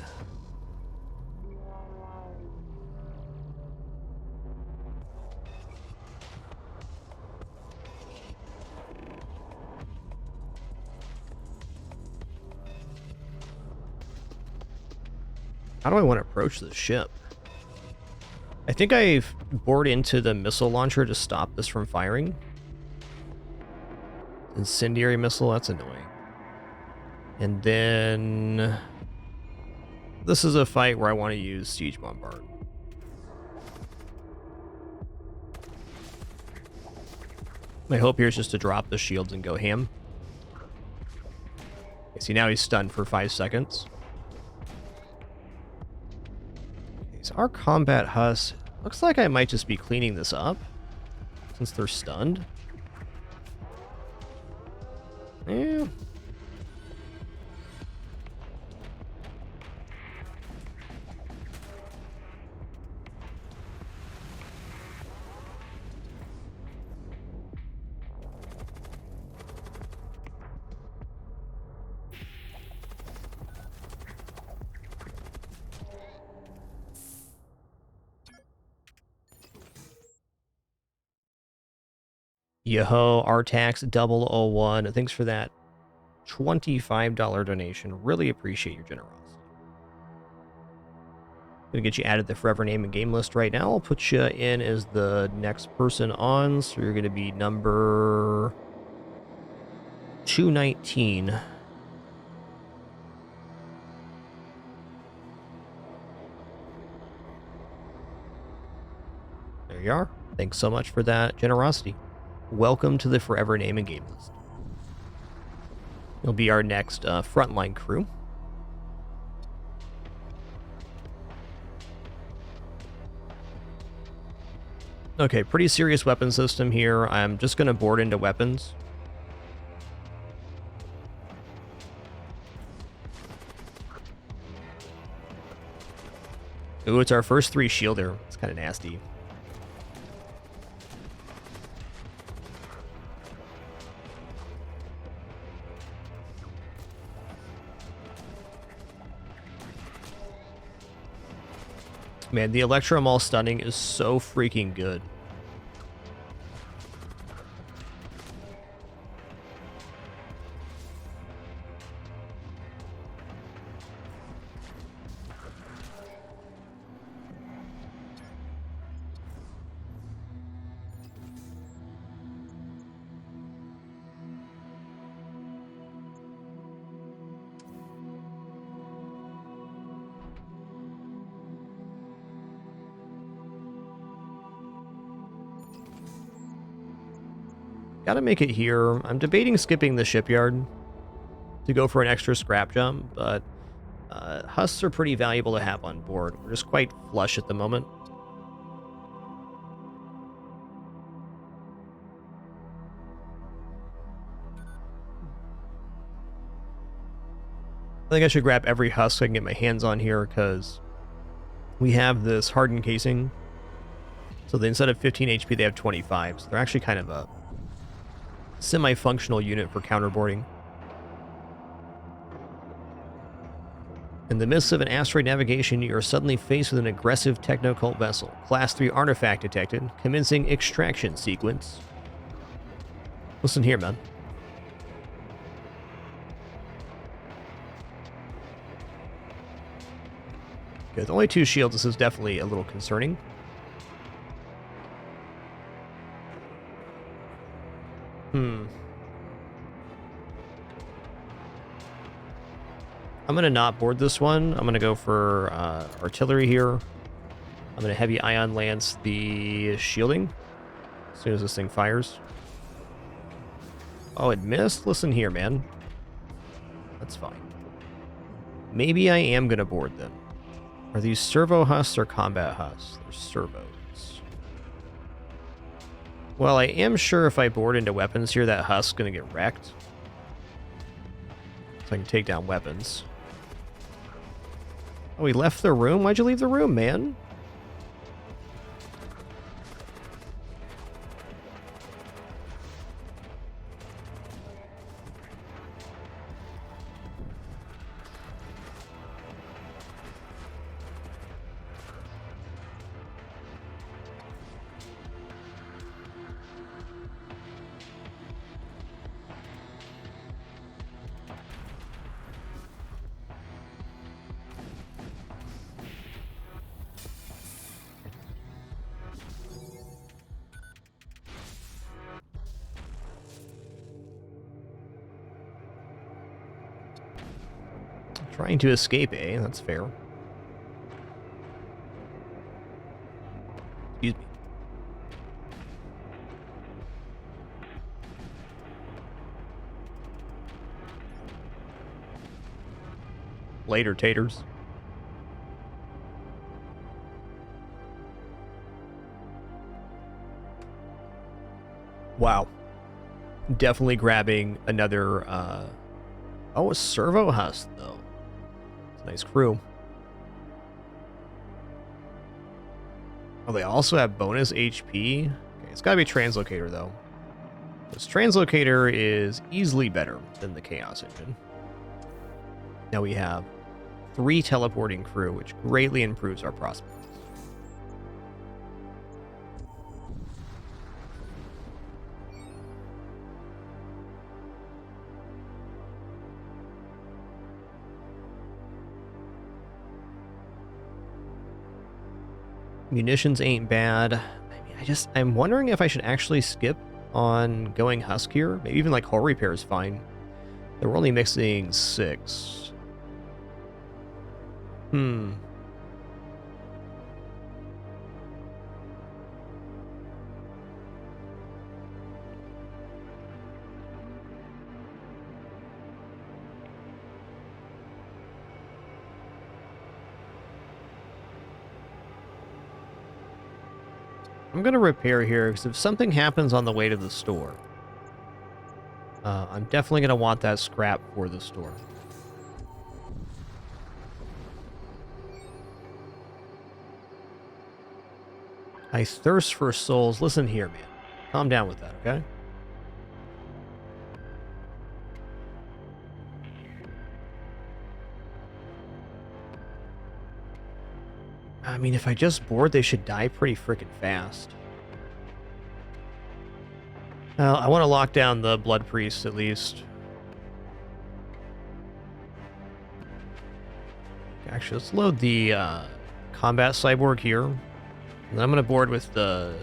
How do I want to approach the ship? I think I've bored into the missile launcher to stop this from firing. Incendiary missile, that's annoying. And then... this is a fight where I want to use Siege Bombard. My hope here is just to drop the shields and go ham. Okay, see, now he's stunned for 5 seconds. Okay, so our combat Huss... looks like I might just be cleaning this up, since they're stunned. Yeah. Yoho, Artax 001. Thanks for that $25 donation. Really appreciate your generosity. Gonna get you added to the Forever Name and Game list right now. I'll put you in as the next person on, so you're gonna be number 219. There you are. Thanks so much for that generosity. Welcome to the Forever Name and Game list. You'll be our next frontline crew. Okay, pretty serious weapon system here. I'm just going to board into weapons. Ooh, it's our first 3 shielder. It's kind of nasty. Man, the Electromall stunning is so freaking good. Gotta make it here. I'm debating skipping the shipyard to go for an extra scrap jump, but husks are pretty valuable to have on board. We're just quite flush at the moment. I think I should grab every husk I can get my hands on here, because we have this hardened casing. So instead of 15 HP, they have 25. So they're actually kind of a semi-functional unit for counterboarding. In the midst of an asteroid navigation, you are suddenly faced with an aggressive techno-cult vessel. Class 3 artifact detected. Commencing extraction sequence. Listen here, man. Okay, with only 2 shields, this is definitely a little concerning. I'm going to not board this one. I'm going to go for artillery here. I'm going to heavy ion lance the shielding as soon as this thing fires. Oh, it missed? Listen here, man. That's fine. Maybe I am going to board them. Are these servo husks or combat husks? They're servos. Well, I am sure if I board into weapons here, that husk's going to get wrecked. So I can take down weapons. Oh, he left the room? Why'd you leave the room, man? Trying to escape, eh? That's fair. Excuse me. Later, taters. Wow. Definitely grabbing another, oh, a servo husk, though. It's a nice crew. Oh, they also have bonus HP? Okay, it's gotta be Translocator, though. This Translocator is easily better than the Chaos Engine. Now we have 3 teleporting crew, which greatly improves our prospects. Munitions ain't bad. I mean, I'm wondering if I should actually skip on going husk here. Maybe even like hull repair is fine. We're only mixing 6. I'm going to repair here, because if something happens on the way to the store, I'm definitely going to want that scrap for the store. I thirst for souls. Listen here, man. Calm down with that, okay? I mean, if I just board, they should die pretty freaking fast. Well, I want to lock down the Blood Priest at least. Actually, let's load the Combat Cyborg here. And then I'm going to board with the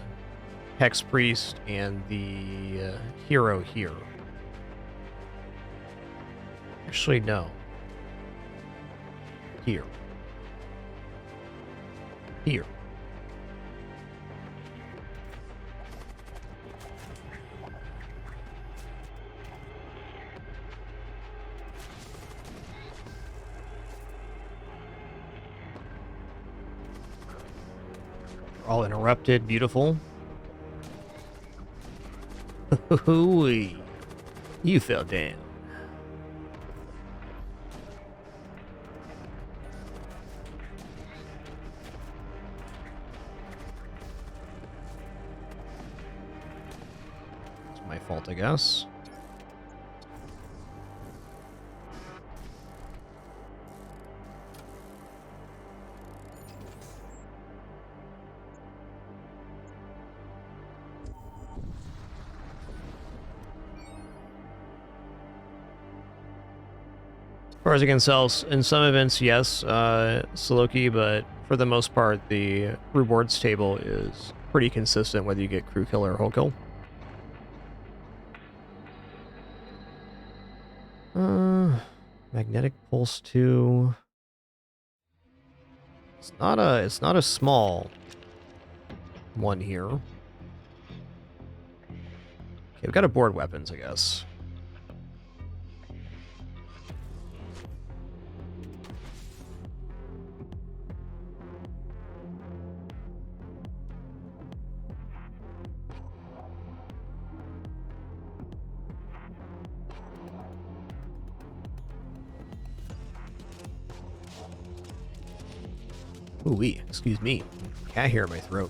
Hex Priest and the Hero here. Actually, no. Here. Here. All interrupted. Beautiful. Hoo-wee. You fell down. It's my fault, I guess. As far as I can tell, in some events, yes, Saloki, but for the most part, the rewards table is pretty consistent whether you get crew kill or whole kill. Magnetic Pulse 2. It's not a small one here. Okay, we've got to board weapons, I guess. Ooh-wee, excuse me. Cat hair in my throat.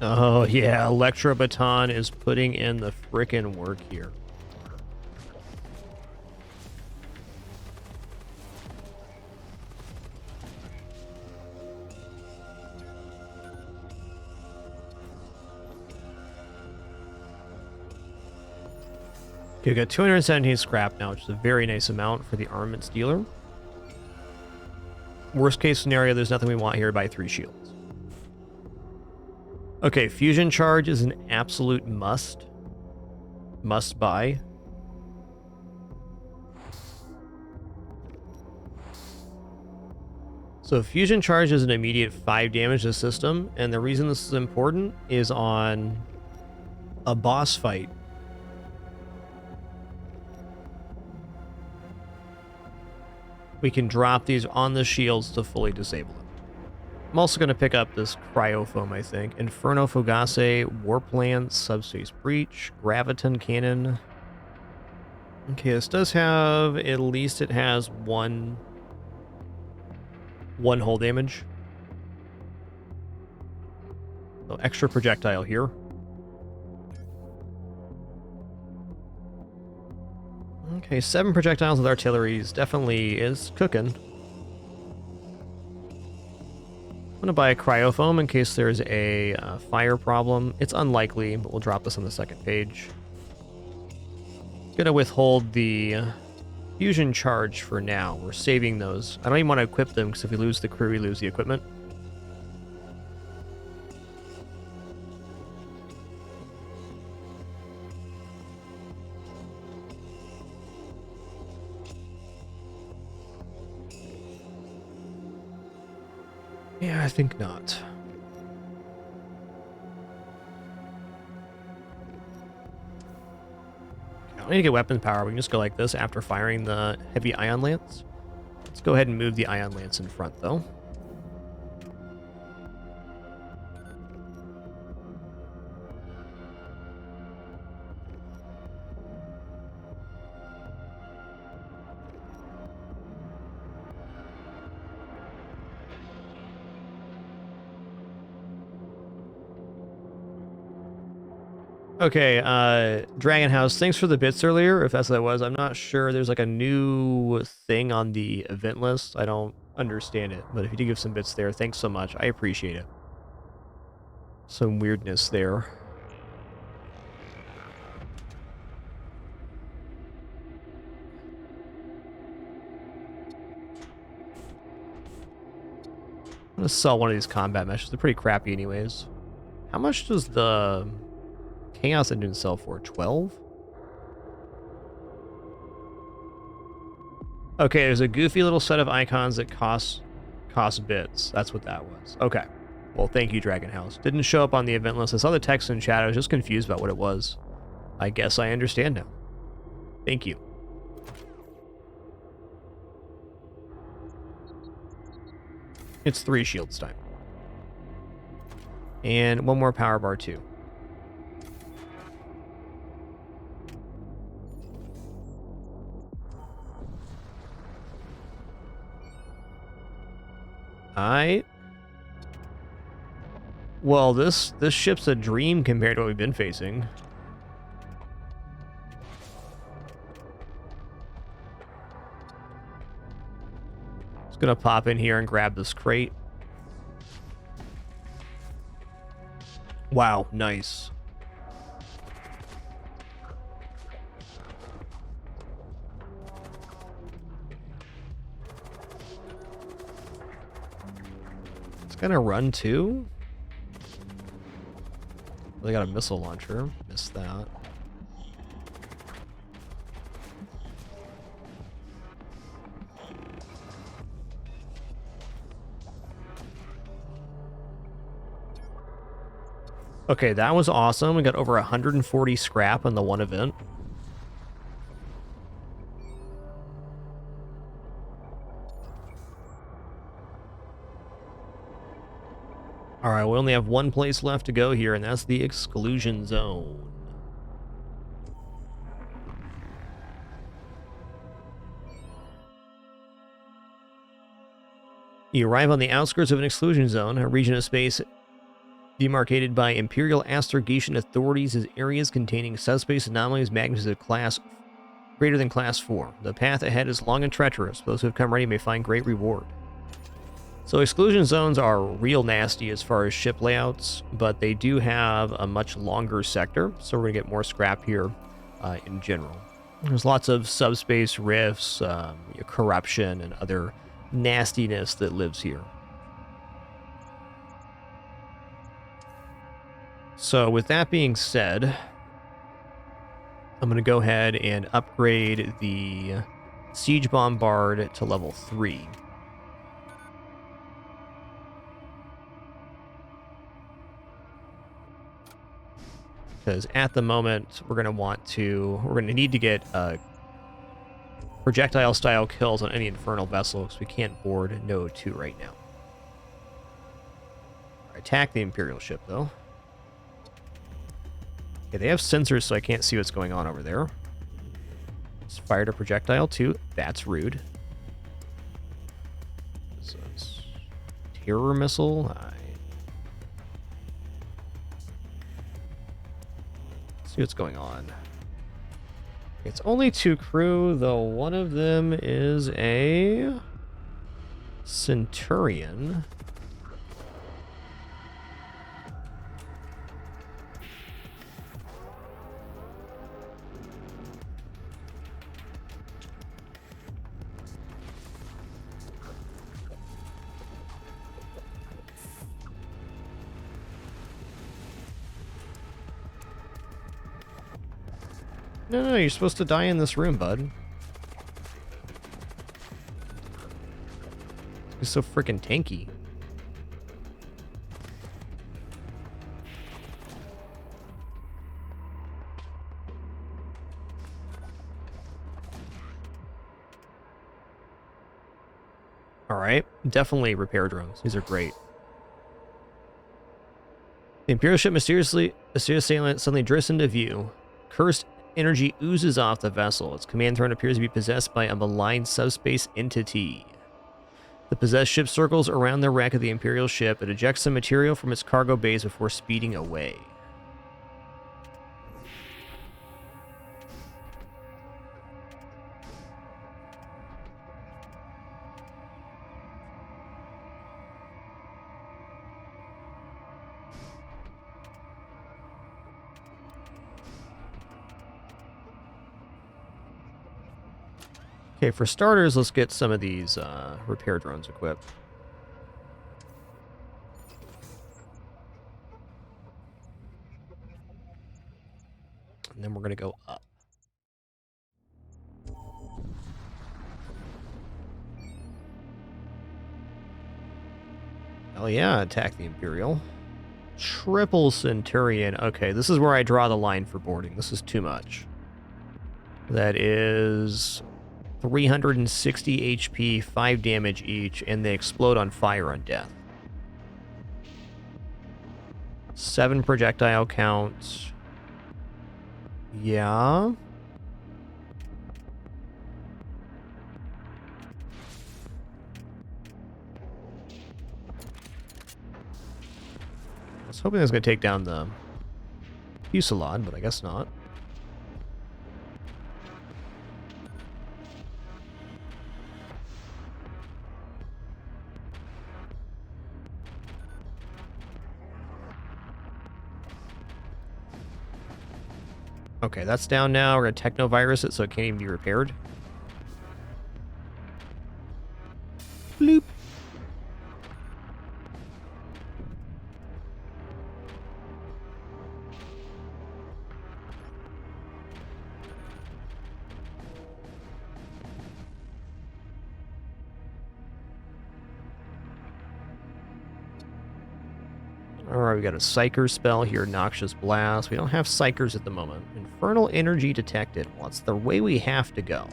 Oh, yeah, Electro Baton is putting in the frickin' work here. Okay, we got 217 scrap now, which is a very nice amount for the armaments dealer. Worst case scenario, there's nothing we want here. Buy 3 shields. Okay, Fusion Charge is an absolute must. Must buy. So Fusion Charge is an immediate 5 damage to the system, and the reason this is important is on a boss fight. We can drop these on the shields to fully disable them. I'm also going to pick up this Cryofoam, I think. Inferno Fugace, Warp Lance, Subspace Breach, Graviton Cannon. Okay, this does have, at least it has one hull damage. So extra projectile here. Okay, 7 projectiles with artillery definitely is cooking. I'm going to buy a Cryofoam in case there's a fire problem. It's unlikely, but we'll drop this on the second page. Going to withhold the Fusion Charge for now. We're saving those. I don't even want to equip them because if we lose the crew, we lose the equipment. Yeah, I think not. I don't need to get weapon power. We can just go like this after firing the heavy ion lance. Let's go ahead and move the ion lance in front, though. Okay, Dragon House, thanks for the bits earlier, if that's what it was. I'm not sure. There's like a new thing on the event list. I don't understand it, but if you do give some bits there, thanks so much. I appreciate it. Some weirdness there. I'm gonna sell one of these combat meshes. They're pretty crappy anyways. How much does the Chaos Engine sell for? 12? Okay, there's a goofy little set of icons that cost bits. That's what that was. Okay. Well, thank you, Dragon House. Didn't show up on the event list. I saw the text in chat. I was just confused about what it was. I guess I understand now. Thank you. It's 3 shields time. And one more power bar too. Well, this ship's a dream compared to what we've been facing. Just gonna pop in here and grab this crate. Wow, nice. It's gonna run too? They got a missile launcher. Missed that. Okay, that was awesome. We got over 140 scrap on the one event. Alright, we only have one place left to go here, and that's the exclusion zone. You arrive on the outskirts of an exclusion zone, a region of space demarcated by Imperial astrogation authorities as areas containing subspace anomalies magnitudes of class greater than class 4. The path ahead is long and treacherous. Those who have come ready may find great reward. So exclusion zones are real nasty as far as ship layouts, but they do have a much longer sector, so we're going to get more scrap here in general. There's lots of subspace rifts, corruption, and other nastiness that lives here. So with that being said, I'm going to go ahead and upgrade the Siege Bombard to level 3. Because at the moment, we're going to need to get projectile style kills on any infernal vessel, because we can't board No 2 right now. Attack the Imperial ship, though. Okay, they have sensors, so I can't see what's going on over there. Let's fire a projectile, too. That's rude. This is terror missile. See what's going on. It's only 2 crew, though one of them is a Centurion. No, you're supposed to die in this room, bud. It's so freaking tanky. Alright, definitely repair drones. These are great. The Imperial ship mysterious assailant suddenly drifts into view. Cursed energy oozes off the vessel. Its command throne appears to be possessed by a malign subspace entity. The possessed ship circles around the wreck of the Imperial ship and ejects some material from its cargo bays before speeding away. Okay, for starters, let's get some of these repair drones equipped. And then we're going to go up. Oh yeah, attack the Imperial. Triple Centurion. Okay, this is where I draw the line for boarding. This is too much. That is 360 HP, 5 damage each, and they explode on fire on death. 7 projectile count. Yeah. I was hoping it was going to take down the Fusillade, but I guess not. Okay, that's down now. We're going to technovirus it so it can't even be repaired. Bloop. Alright, we got a Psyker spell here, Noxious Blast. We don't have Psykers at the moment. Infernal Energy detected. Well, it's the way we have to go.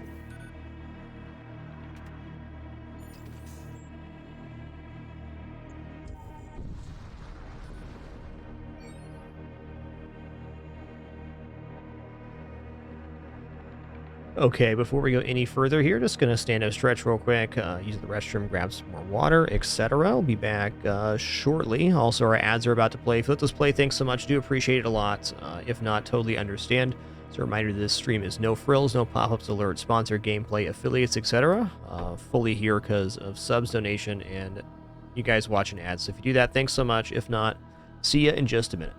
Okay, before we go any further here, just going to stand up, stretch real quick, use the restroom, grab some more water, etc. I'll be back shortly. Also, our ads are about to play. If you let this play, thanks so much. Do appreciate it a lot. If not, totally understand. As a reminder, this stream is no frills, no pop-ups, alerts, sponsored gameplay, affiliates, etc. Fully here because of subs, donation, and you guys watching ads. So if you do that, thanks so much. If not, see ya in just a minute.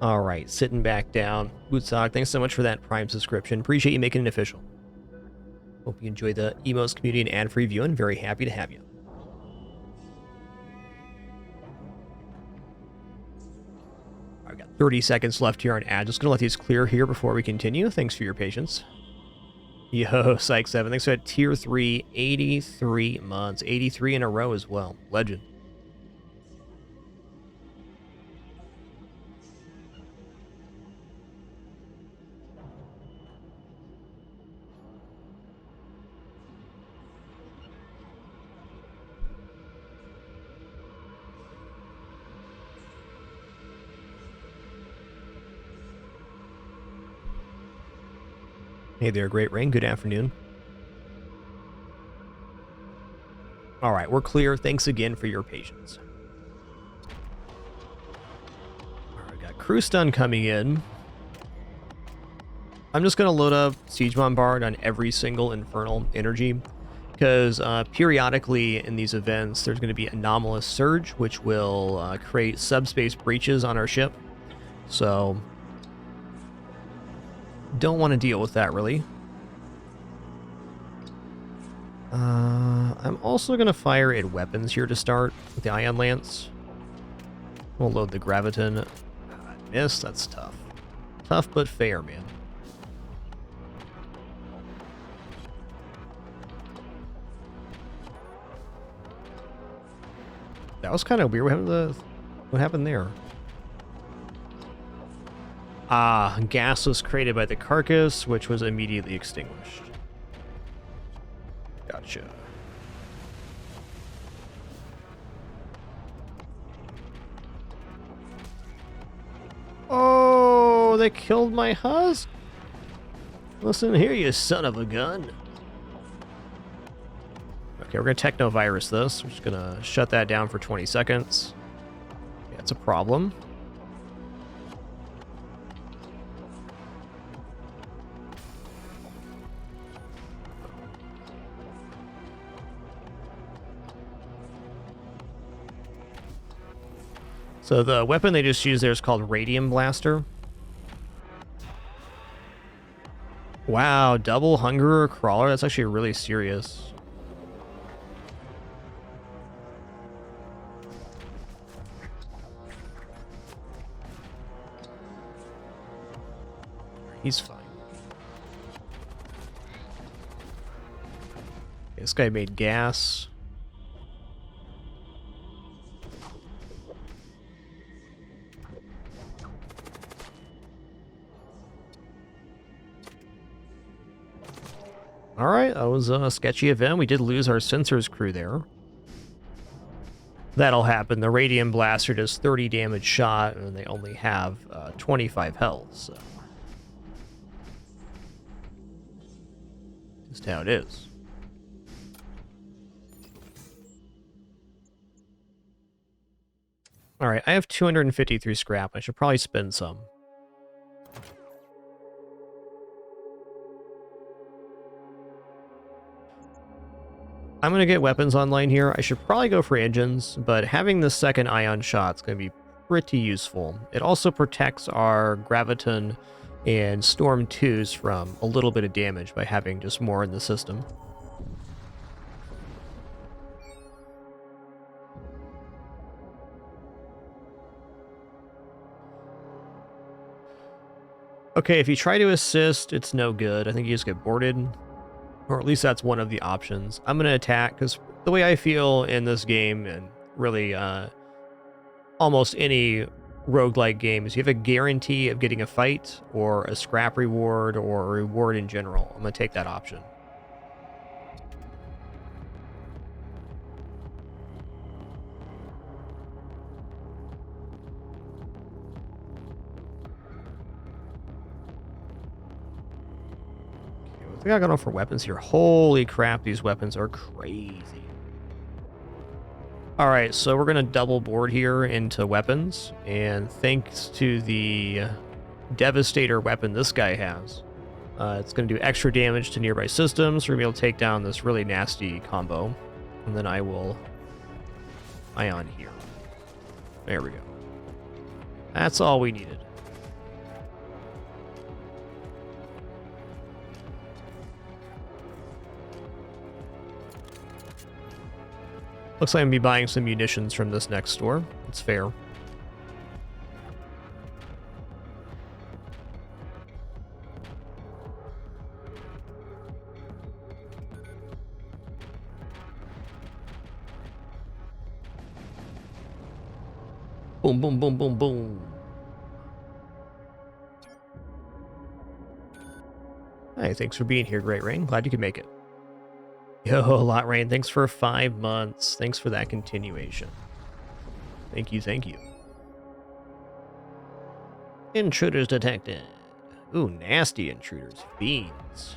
All right, sitting back down. Bootsog, thanks so much for that Prime subscription. Appreciate you making it official. Hope you enjoy the Emos community and ad-free viewing. Very happy to have you. I've got 30 seconds left here on ad. Just gonna let these clear here before we continue. Thanks for your patience. Yo, Psych7, thanks for that tier 3, 83 months. 83 in a row as well. Legend. Hey there, Great Rain. Good afternoon. All right, we're clear. Thanks again for your patience. All right, we got Crew Stun coming in. I'm just going to load up Siege Bombard on every single Infernal Energy, because periodically in these events, there's going to be Anomalous Surge, which will create subspace breaches on our ship. So, don't want to deal with that, really. I'm also going to fire at weapons here to start with the Ion Lance. We'll load the Graviton. Miss, that's tough. Tough but fair, man. That was kind of weird. What happened there? Ah, gas was created by the carcass, which was immediately extinguished. Gotcha. Oh, they killed my husk? Listen here, you son of a gun. Okay, we're gonna Technovirus this. We're just gonna shut that down for 20 seconds. Yeah, it's a problem. So the weapon they just used there is called Radium Blaster. Wow, double Hungerer Crawler? That's actually really serious. He's fine. Okay, this guy made gas. Alright, that was a sketchy event. We did lose our sensors crew there. That'll happen. The Radium Blaster does 30 damage shot, and they only have 25 health, so... just how it is. Alright, I have 253 scrap. I should probably spend some. I'm going to get weapons online here. I should probably go for engines, but having the second ion shot's going to be pretty useful. It also protects our Graviton and Storm 2s from a little bit of damage by having just more in the system. Okay, if you try to assist, it's no good. I think you just get boarded. Or at least that's one of the options. I'm going to attack, because the way I feel in this game, and really almost any roguelike game, is you have a guarantee of getting a fight, or a scrap reward, or a reward in general. I'm going to take that option. We got going for weapons here. Holy crap, these weapons are crazy. Alright, so we're going to double board here into weapons, and thanks to the Devastator weapon this guy has, it's going to do extra damage to nearby systems. We're going to be able to take down this really nasty combo, and then I will ion here. There we go. That's all we needed. Looks like I'm going to be buying some munitions from this next store. It's fair. Boom, boom, boom, boom, boom. Hey, thanks for being here, Great Rain. Glad you could make it. Yo, Lot Rain, thanks for 5 months. Thanks for that continuation. Thank you, thank you. Intruders detected. Ooh, nasty intruders. Fiends.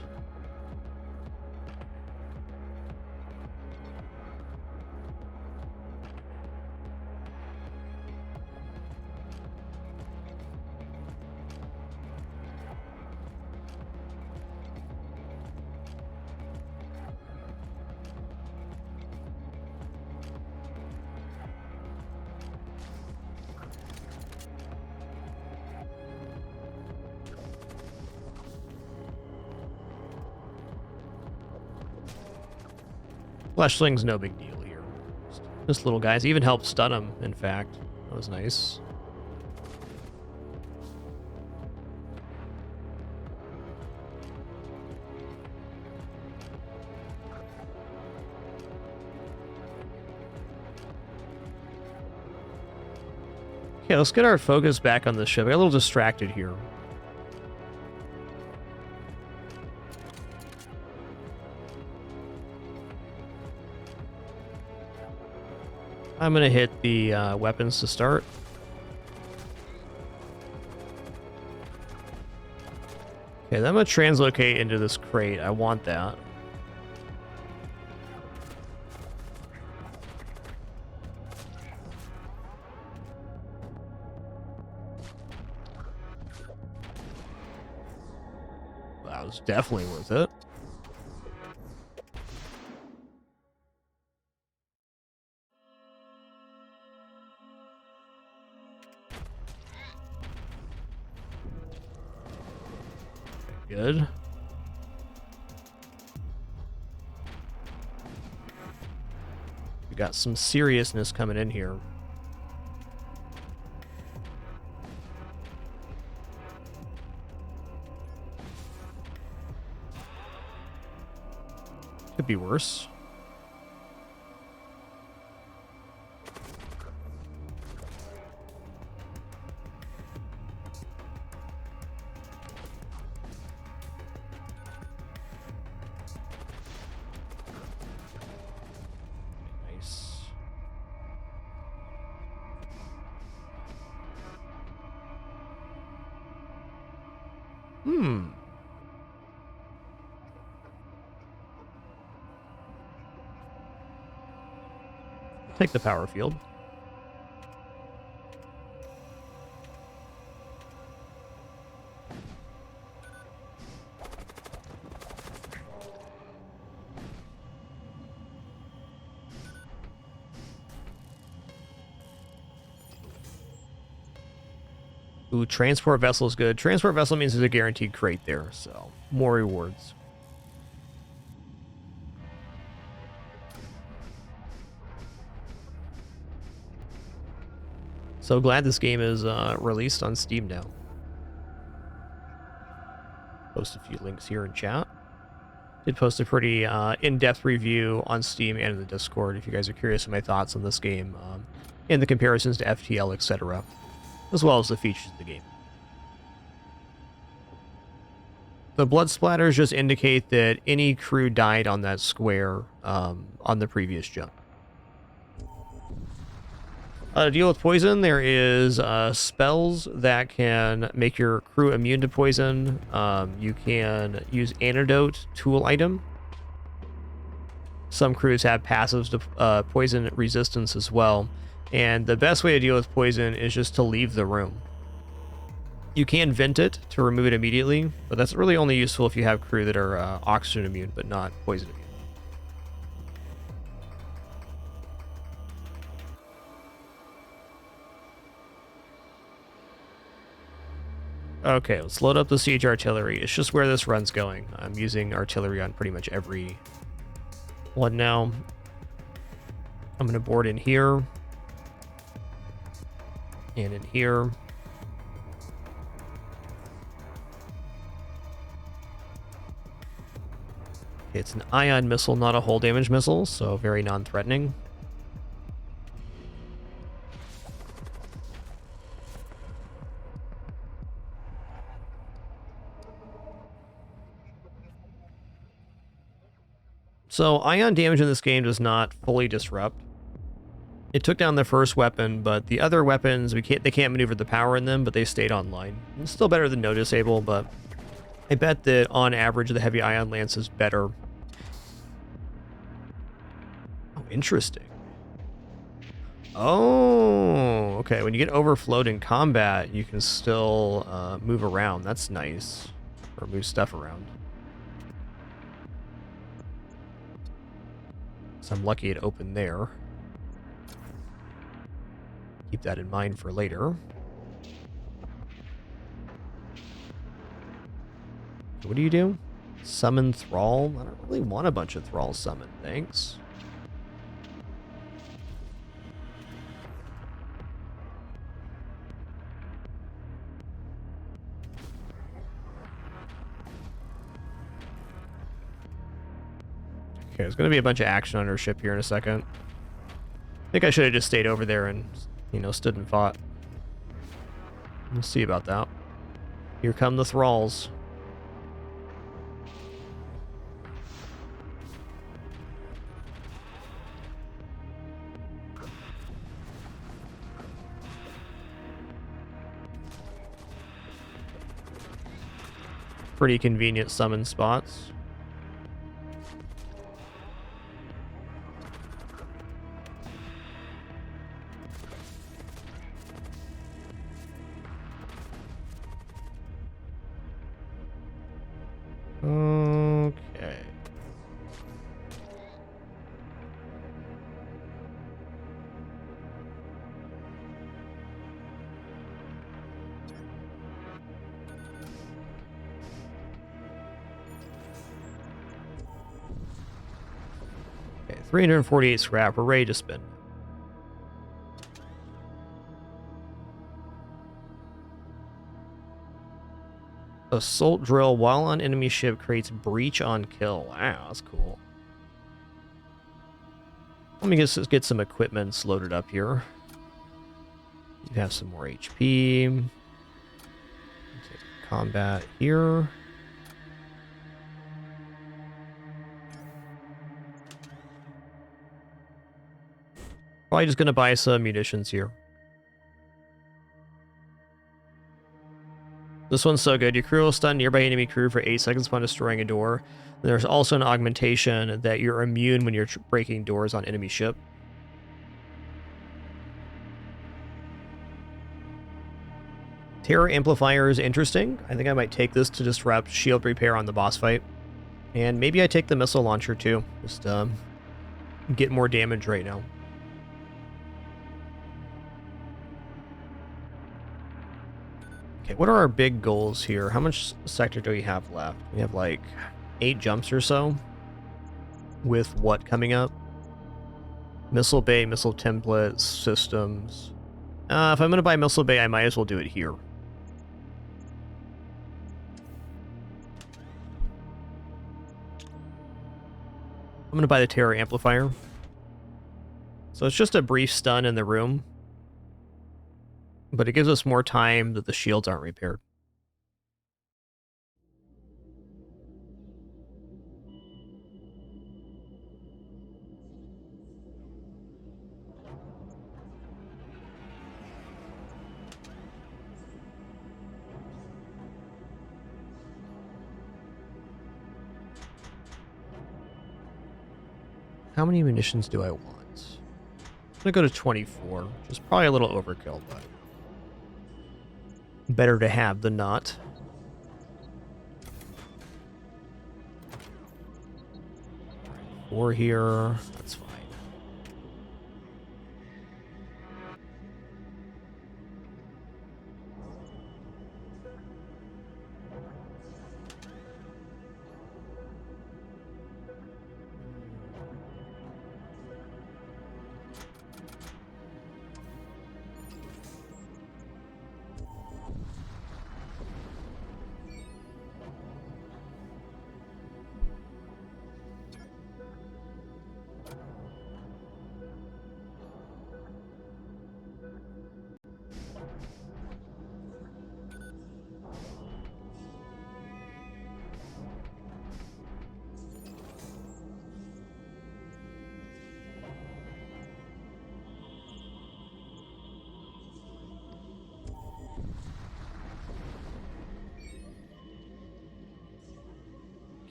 Fleshling's no big deal here. Just little guys. Even helped stun him, in fact. That was nice. Okay, let's get our focus back on the ship. I got a little distracted here. I'm going to hit the weapons to start. Okay, then I'm going to translocate into this crate. I want that. That was definitely worth it. Good. We got some seriousness coming in here. Could be worse. Take the power field. Ooh, transport vessel is good. Transport vessel means there's a guaranteed crate there, so more rewards. So glad this game is released on Steam now. Post a few links here in chat. Did post a pretty in-depth review on Steam and in the Discord if you guys are curious of my thoughts on this game and the comparisons to FTL, etc., as well as the features of the game. The blood splatters just indicate that any crew died on that square on the previous jump. To deal with poison, there is spells that can make your crew immune to poison. You can use antidote tool item. Some crews have passives to poison resistance as well. And the best way to deal with poison is just to leave the room. You can vent it to remove it immediately, but that's really only useful if you have crew that are oxygen immune, but not poison immune. Okay, let's load up the siege artillery. It's just where this run's going. I'm using artillery on pretty much every one now. I'm going to board in here. And in here. It's an ion missile, not a hull damage missile, so very non-threatening. So ion damage in this game does not fully disrupt. It took down the first weapon, but the other weapons, they can't maneuver the power in them, but they stayed online. It's still better than no disable, but I bet that on average the heavy ion lance is better. Oh, interesting. Oh, okay. When you get overflowed in combat, you can still move around. That's nice. Or move stuff around. So I'm lucky it opened there. Keep that in mind for later. What do you do? Summon Thrall? I don't really want a bunch of Thralls summoned, thanks. Okay, there's going to be a bunch of action on her ship here in a second. I think I should have just stayed over there and, stood and fought. We'll see about that. Here come the Thralls. Pretty convenient summon spots. Okay. Okay, 348 scrap. We're ready to spin. Assault drill while on enemy ship creates breach on kill. Wow, that's cool. Let me just get some equipments loaded up here. You have some more HP. Combat here. Probably just gonna buy some munitions here. This one's so good. Your crew will stun nearby enemy crew for 8 seconds upon destroying a door. There's also an augmentation that you're immune when you're breaking doors on enemy ship. Terror Amplifier is interesting. I think I might take this to disrupt shield repair on the boss fight. And maybe I take the missile launcher too. Just get more damage right now. Okay, what are our big goals here? How much sector do we have left? We have like 8 jumps or so. With what coming up? Missile Bay, missile templates, systems. If I'm going to buy Missile Bay, I might as well do it here. I'm going to buy the Terror Amplifier. So it's just a brief stun in the room. But it gives us more time that the shields aren't repaired. How many munitions do I want? I'm going to go to 24, which is probably a little overkill, but better to have than not. Four here, that's fine.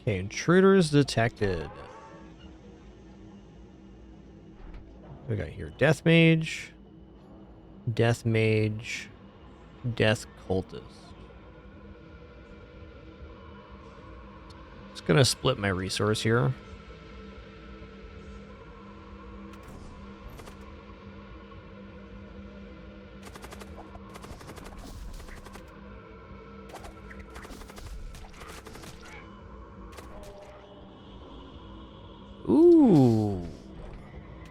Okay, intruders detected. We got here Death Mage, Death Mage, Death Cultist. Just gonna split my resource here. Ooh.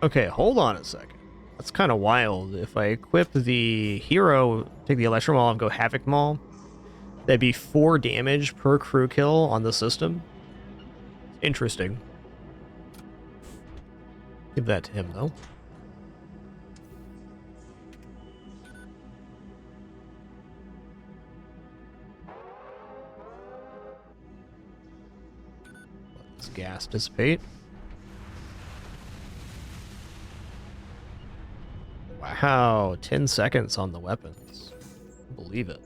Okay, hold on a second. That's kind of wild. If I equip the hero, take the Electro Maul and go Havoc Maul, that'd be 4 damage per crew kill on the system. Interesting. Give that to him, though. Let this gas dissipate. Wow, 10 seconds on the weapons. Believe it.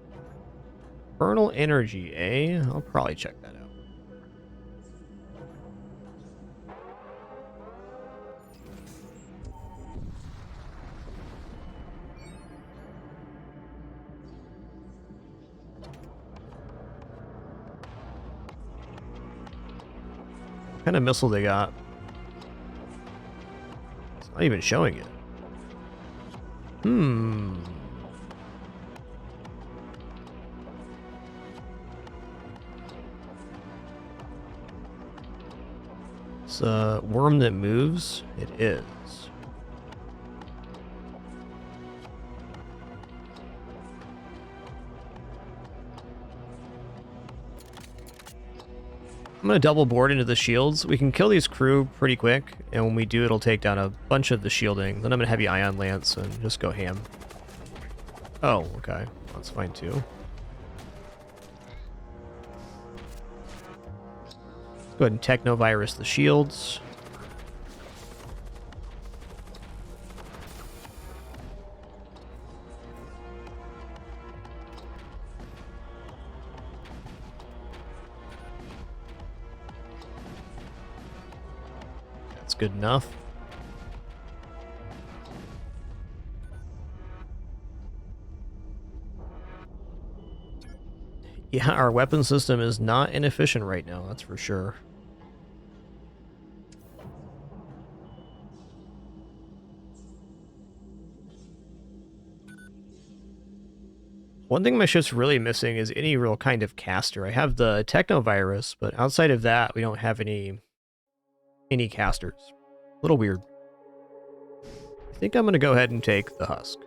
Infernal Energy, eh? I'll probably check that out. What kind of missile they got? It's not even showing it. It's a worm that moves. It is. I'm going to double board into the shields. We can kill these crew pretty quick, and when we do, it'll take down a bunch of the shielding. Then I'm going to heavy ion lance and just go ham. Oh, okay. That's fine too. Let's go ahead and Technovirus the shields. That's good enough. Yeah, our weapon system is not inefficient right now, that's for sure. One thing my ship's really missing is any real kind of caster. I have the Technovirus, but outside of that, we don't have any casters. A little weird. I think I'm going to go ahead and take the Husk.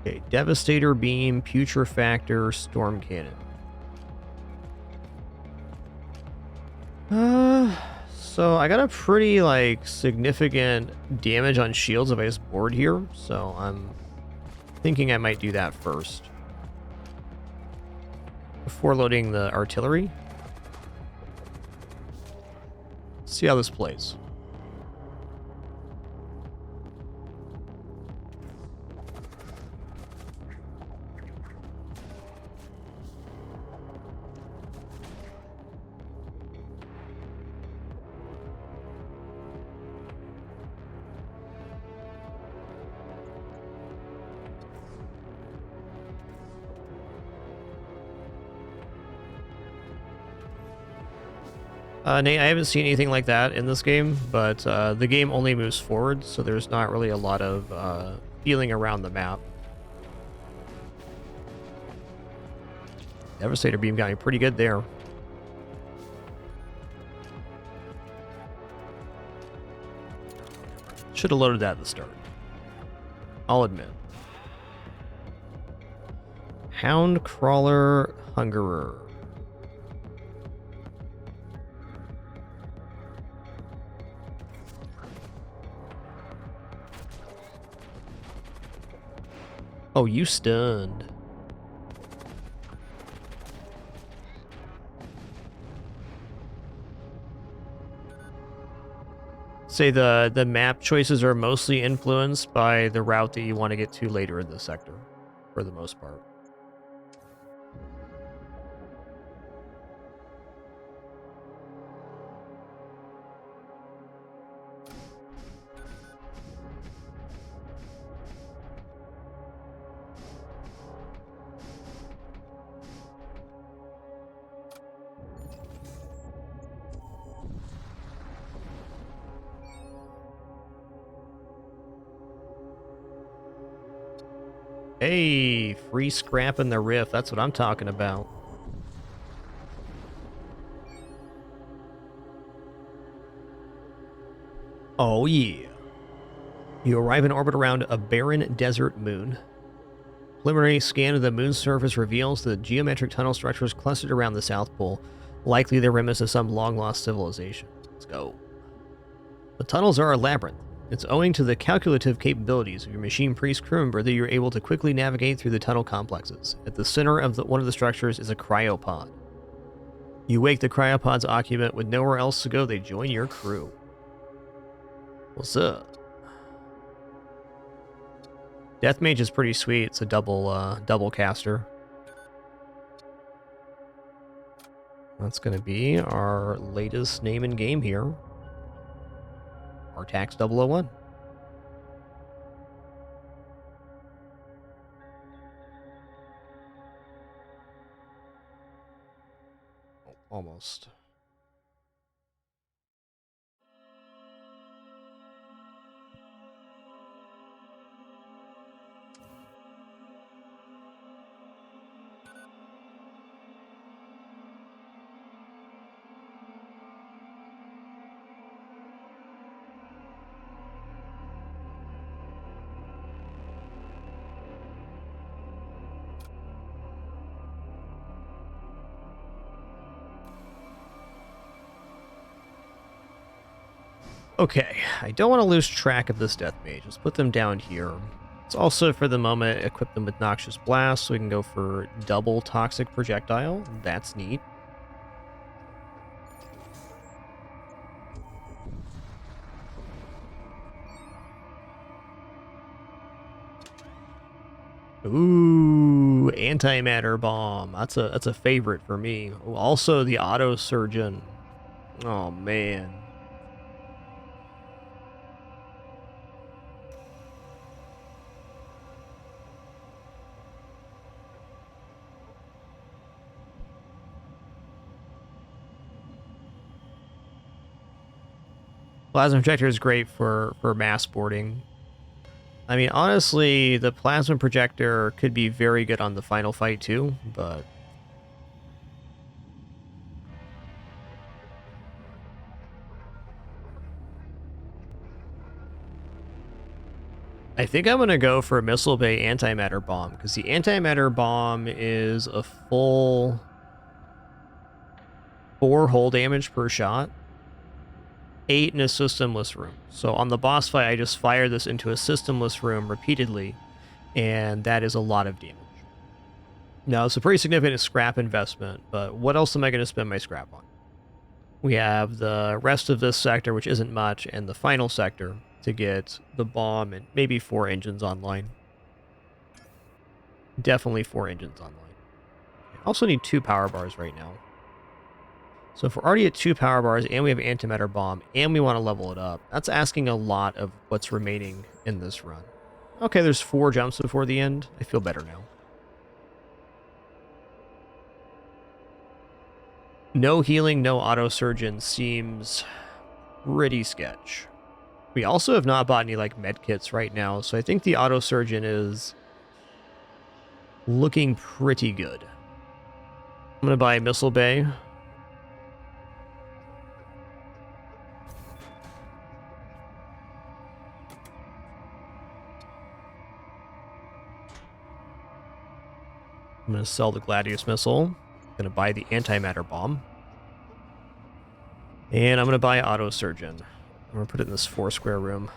Okay, Devastator Beam, Putrefactor, Storm Cannon. So I got a pretty, like, significant damage on shields if I just board here, so I'm thinking I might do that first. Before loading the artillery. See how this plays. Nate, I haven't seen anything like that in this game, but the game only moves forward, so there's not really a lot of feeling around the map. Devastator Beam got me pretty good there. Should have loaded that at the start. I'll admit. Hound Crawler Hungerer. Oh, you stunned. Say the map choices are mostly influenced by the route that you want to get to later in the sector, for the most part. Hey, free scrap in the rift. That's what I'm talking about. Oh, yeah. You arrive in orbit around a barren desert moon. Preliminary scan of the moon's surface reveals the geometric tunnel structures clustered around the South Pole, likely the remnants of some long-lost civilization. Let's go. The tunnels are a labyrinth. It's owing to the calculative capabilities of your machine priest crew member that you're able to quickly navigate through the tunnel complexes. At the center of one of the structures is a cryopod. You wake the cryopod's occupant with nowhere else to go. They join your crew. What's up? Deathmage is pretty sweet. It's a double caster. That's going to be our latest name in game here. Artax 001. Oh, almost. Okay, I don't want to lose track of this death mage. Let's put them down here. Let's also, for the moment, equip them with Noxious Blast so we can go for double Toxic Projectile. That's neat. Ooh, Antimatter Bomb. That's a favorite for me. Ooh, also the Auto Surgeon. Oh man. Plasma Projector is great for mass boarding. I mean, honestly, the Plasma Projector could be very good on the final fight too, but I think I'm going to go for a Missile Bay Antimatter Bomb, because the Antimatter Bomb is a full 4 hull damage per shot, 8 in a systemless room. So on the boss fight, I just fire this into a systemless room repeatedly, and that is a lot of damage. Now, it's a pretty significant scrap investment, but what else am I going to spend my scrap on? We have the rest of this sector, which isn't much, and the final sector to get the bomb and maybe 4 engines online. Definitely 4 engines online. I also need 2 power bars right now. So if we're already at 2 power bars and we have Antimatter Bomb and we want to level it up, that's asking a lot of what's remaining in this run. Okay, there's 4 jumps before the end. I feel better now. No healing, no auto surgeon seems pretty sketch. We also have not bought any like med kits right now, so I think the auto surgeon is looking pretty good. I'm gonna buy Missile Bay. I'm gonna sell the Gladius Missile. I'm gonna buy the Antimatter Bomb. And I'm gonna buy Auto Surgeon. I'm gonna put it in this 4 square room.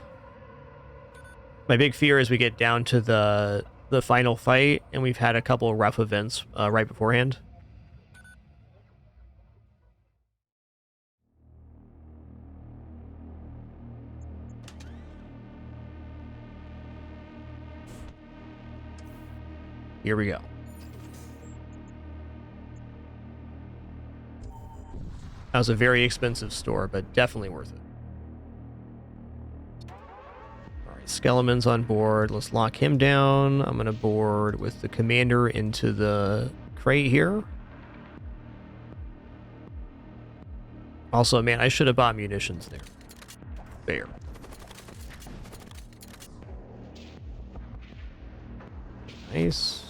My big fear is we get down to the the final fight, and we've had a couple of rough events right beforehand. Here we go. That was a very expensive store, but definitely worth it. Alright, Skeleman's on board. Let's lock him down. I'm going to board with the commander into the crate here. Also, man, I should have bought munitions there. There. Nice.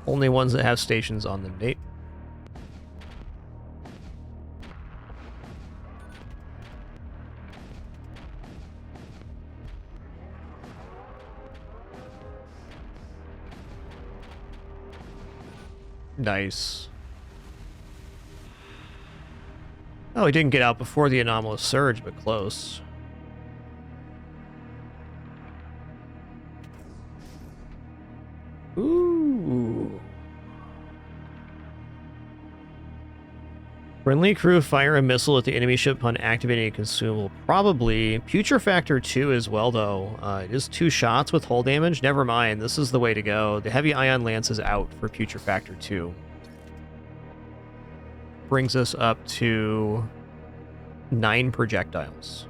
Only ones that have stations on them, Nate. Nice. Oh, he didn't get out before the anomalous surge, but close. Ooh. Friendly crew fire a missile at the enemy ship upon activating a consumable. Probably. Putrefactor 2 as well, though. It is 2 shots with hull damage. Never mind. This is the way to go. The Heavy Ion Lance is out for Putrefactor 2. Brings us up to 9 projectiles.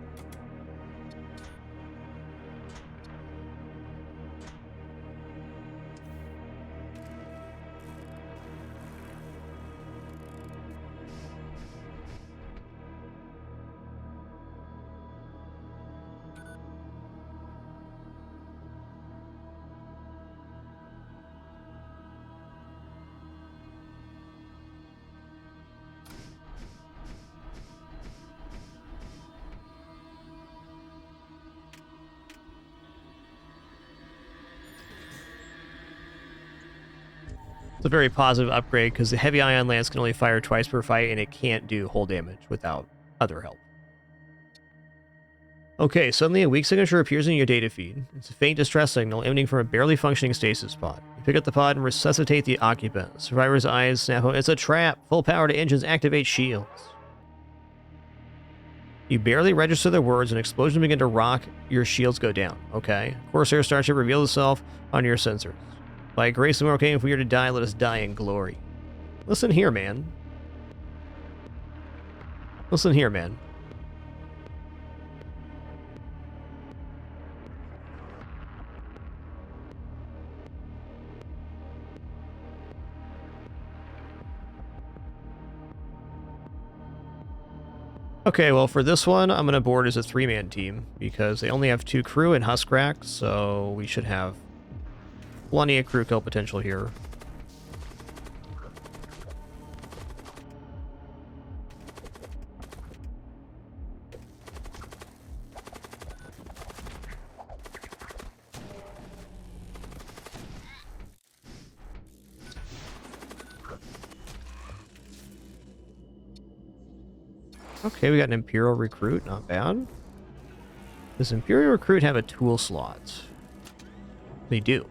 It's a very positive upgrade because the Heavy Ion Lance can only fire twice per fight and it can't do hull damage without other help. Okay, suddenly a weak signature appears in your data feed. It's a faint distress signal emanating from a barely functioning stasis pod. You pick up the pod and resuscitate the occupant. The survivor's eyes snap out. It's a trap! Full power to engines, activate shields. You barely register the words, and explosions begin to rock, your shields go down. Okay. Corsair Starship reveals itself on your sensors. By grace and okay, if we are to die, let us die in glory. Listen here, man. Listen here, man. Okay, well, for this one, I'm going to board as a 3-man team, because they only have 2 crew and Huskrak, so we should have plenty of crew kill potential here. Okay, we got an Imperial Recruit, not bad. Does Imperial Recruit have a tool slot? They do.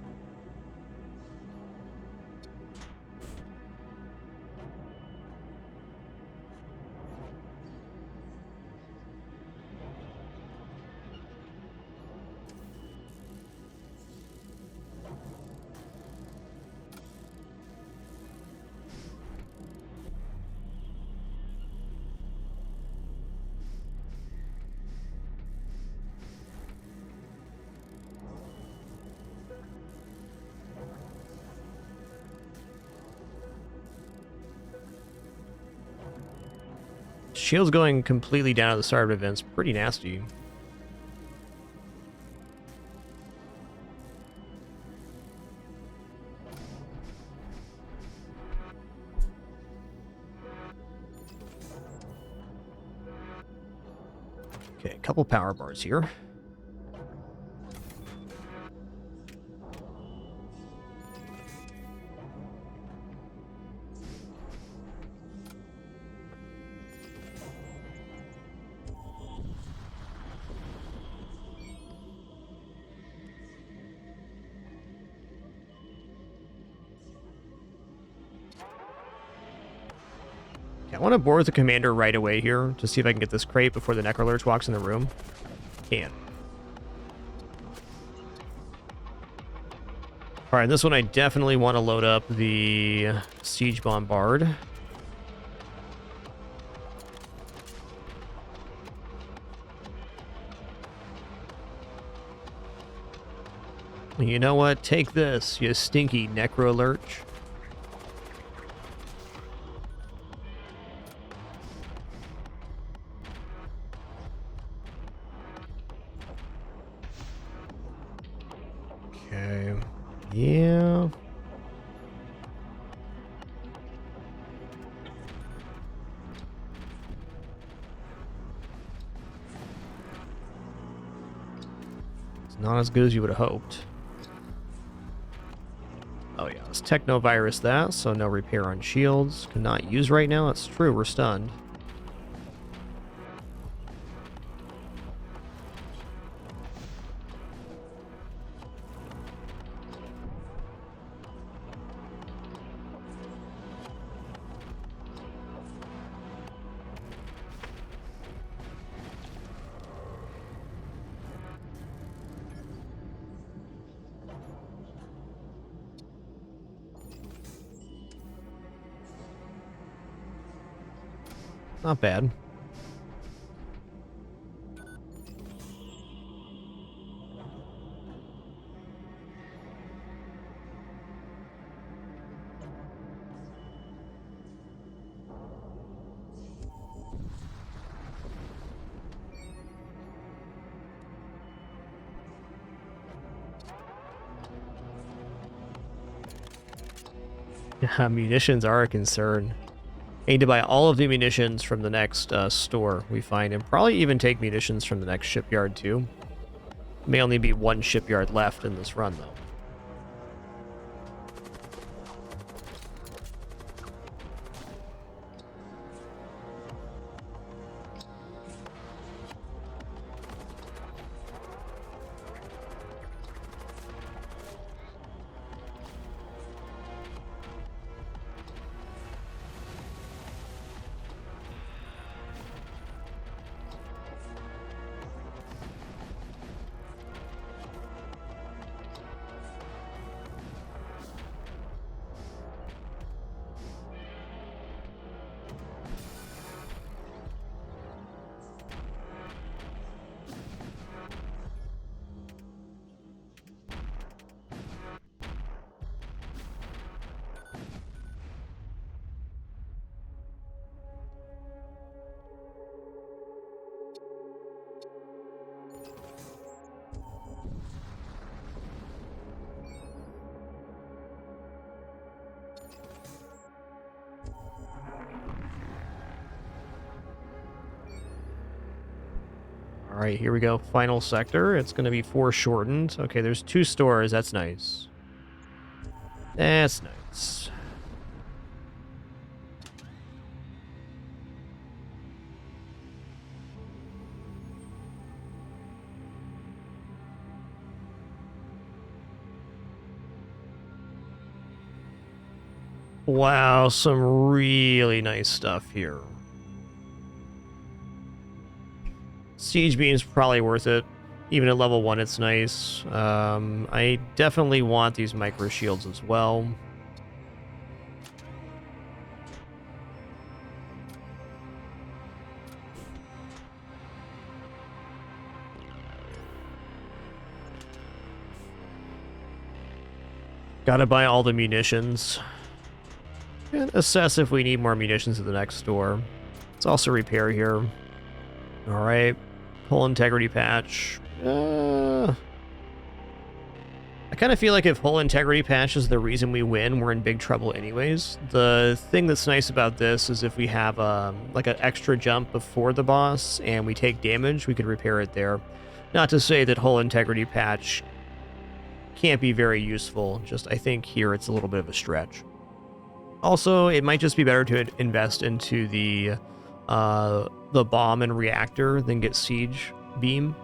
Shield's going completely down at the start of events. Pretty nasty. Okay, a couple power bars here. Yeah, I want to board the commander right away here to see if I can get this crate before the Necrolurch walks in the room. Can. All right, this one I definitely want to load up the Siege Bombard. You know what? Take this, you stinky Necrolurch. Okay. Yeah. It's not as good as you would have hoped. Oh yeah, let's Technovirus that, so no repair on shields. Cannot use right now, that's true, we're stunned. Not bad. Munitions are a concern. I need to buy all of the munitions from the next store we find, and probably even take munitions from the next shipyard too. May only be one shipyard left in this run though. All right, here we go. Final sector. It's going to be foreshortened. Okay, there's 2 stores. That's nice. That's nice. Wow, some really nice stuff here. Siege Beam's probably worth it. Even at level 1, it's nice. I definitely want these micro shields as well. Gotta buy all the munitions. And assess if we need more munitions at the next store. Let's also repair here. Alright. Hull integrity patch. I kind of feel like if hull integrity patch is the reason we win, we're in big trouble anyways. The thing that's nice about this is if we have like an extra jump before the boss and we take damage, we could repair it there. Not to say that hull integrity patch can't be very useful, just I think here it's a little bit of a stretch. Also, it might just be better to invest into the bomb and reactor than get siege beam.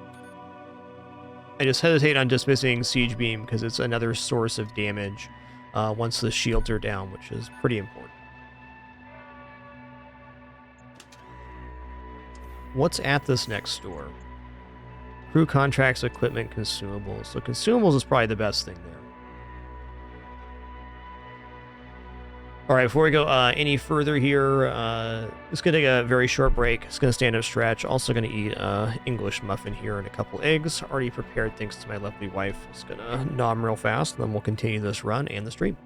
I just hesitate on dismissing siege beam because it's another source of damage once the shields are down, which is pretty important. what's at this next store? Crew contracts, equipment, consumables. So consumables is probably the best thing there. All right, before we go any further here, just going to take a very short break. It's going to stand up stretch. Also going to eat English muffin here and a couple eggs. Already prepared thanks to my lovely wife. Just going to nom real fast, and then we'll continue this run and the stream.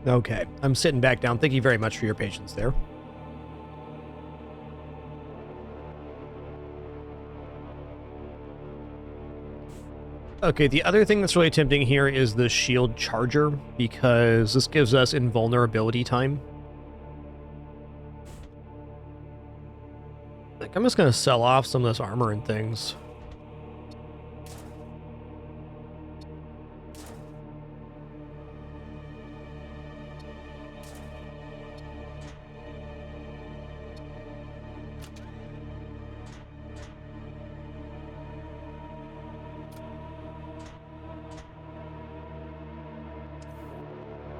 Okay, I'm sitting back down. Thank you very much for your patience there. Okay, the other thing that's really tempting here is the shield charger, because this gives us invulnerability time. Like, I'm just gonna sell off some of this armor and things.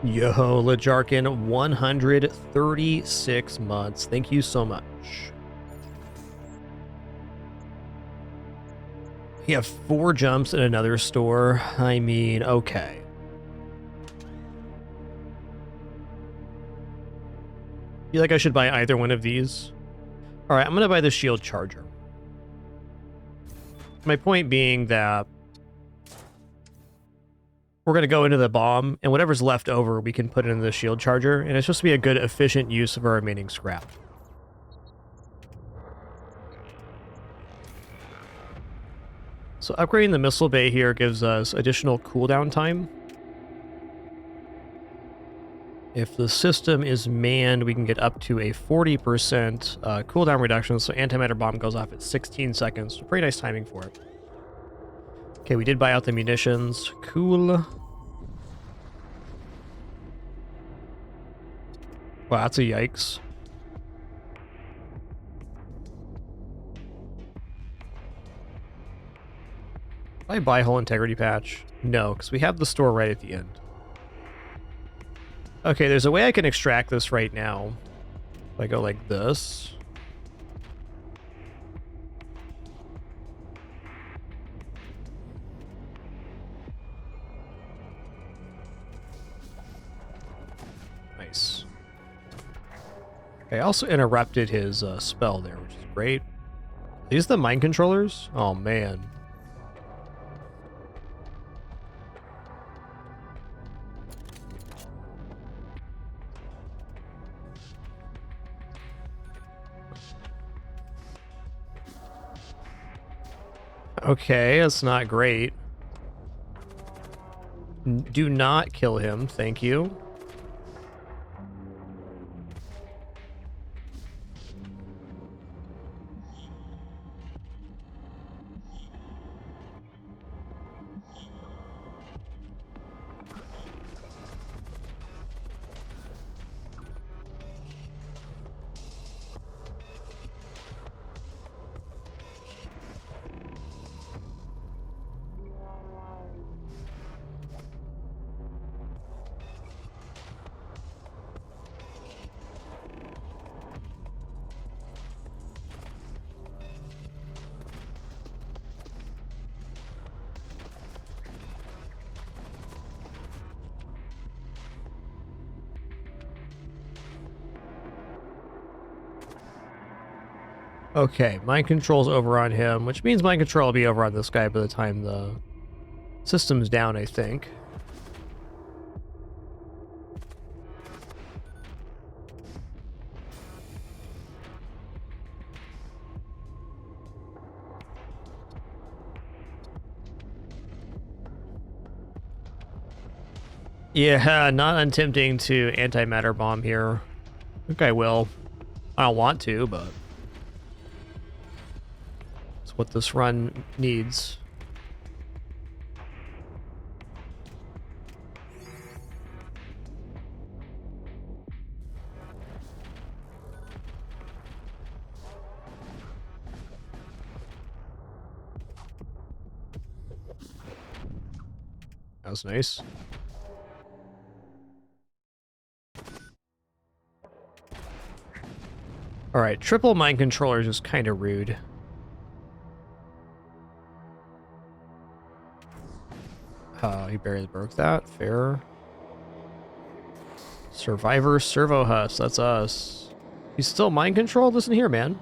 Yo, Lajarkin, 136 months. Thank you so much. You have 4 jumps in another store. I mean, okay. Feel like I should buy either one of these. All right, I'm gonna buy the shield charger. My point being that we're going to go into the bomb, and whatever's left over, we can put it into the shield charger, and it's supposed to be a good, efficient use of our remaining scrap. So upgrading the missile bay here gives us additional cooldown time. If the system is manned, we can get up to a 40% cooldown reduction, so antimatter bomb goes off at 16 seconds. So pretty nice timing for it. Okay, we did buy out the munitions. Cool. Wow, that's a yikes. Did I buy whole integrity patch? No, because we have the store right at the end. Okay, there's a way I can extract this right now. If I go like this. Nice. I also interrupted his spell there, which is great. Are these the mind controllers? Oh, man. Okay, that's not great. Do not kill him, thank you. Okay, mind control's over on him, which means mind control will be over on this guy by the time the system's down, I think. Yeah, not untempting to antimatter bomb here. I think I will. I don't want to, but it's what this run needs. That was nice. Alright, triple mind controller is just kind of rude. He barely broke that. Fair. Survivor Servo Husk, that's us. He's still mind controlled? Listen here, man.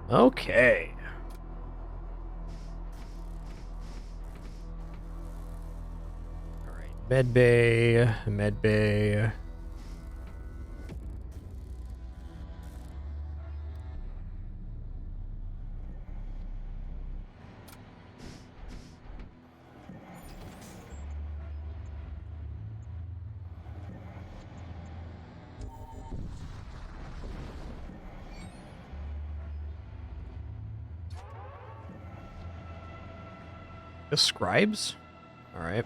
Okay. All right. Medbay, medbay. The scribes? All right.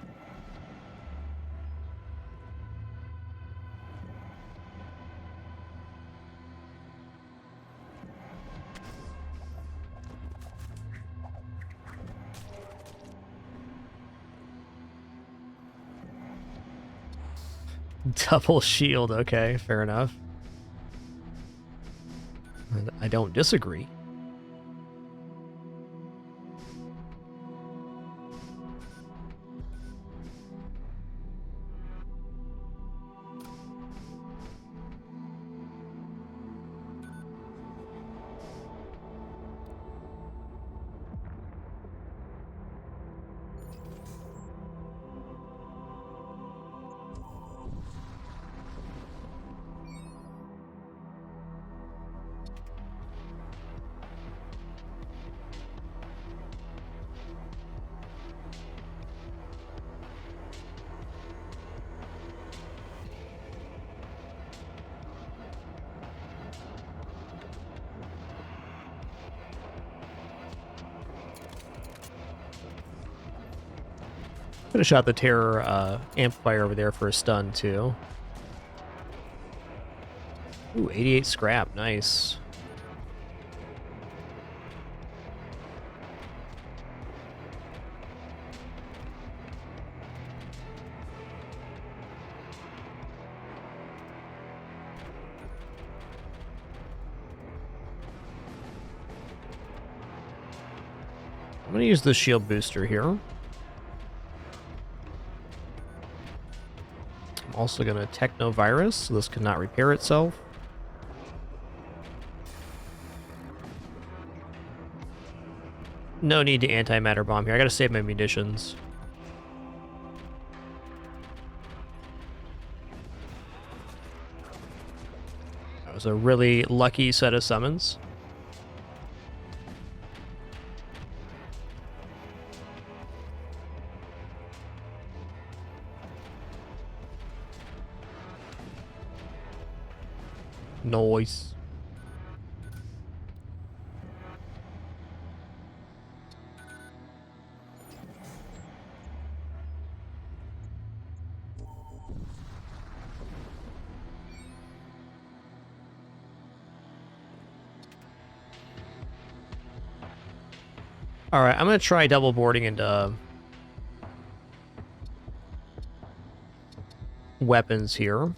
Double shield. Okay, fair enough. I don't disagree. Could have shot the terror amplifier over there for a stun too. Ooh, 88 scrap, nice. I'm gonna use the shield booster here. I'm also gonna Technovirus, so this cannot repair itself. No need to antimatter bomb here. I gotta save my munitions. That was a really lucky set of summons. Nice. All right, I'm gonna try double boarding into weapons here. Okay,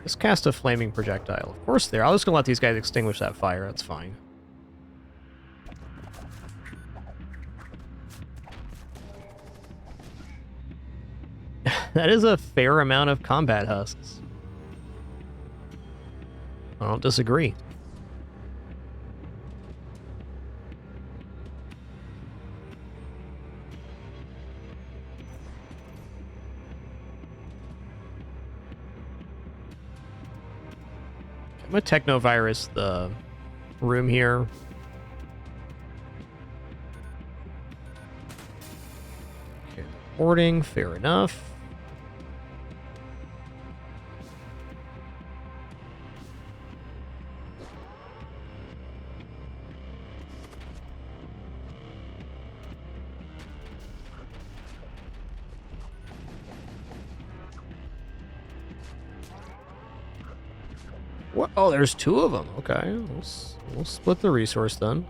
let's cast a flaming projectile. Of course, there. I was gonna let these guys extinguish that fire. That's fine. That is a fair amount of combat husks. I don't disagree. I'm gonna Technovirus the room here. Okay, boarding, fair enough. What? Oh, there's two of them. Okay, we'll split the resource then.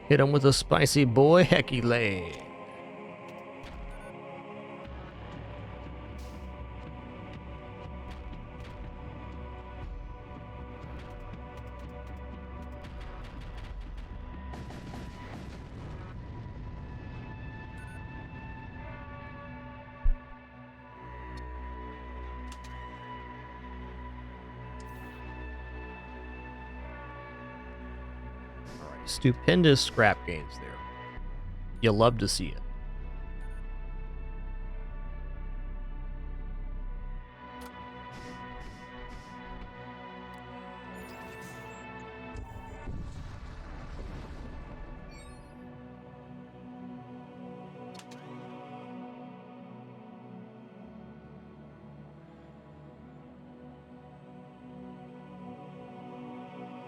Hit him with a spicy boy hecky leg. Stupendous scrap gains there. You love to see it.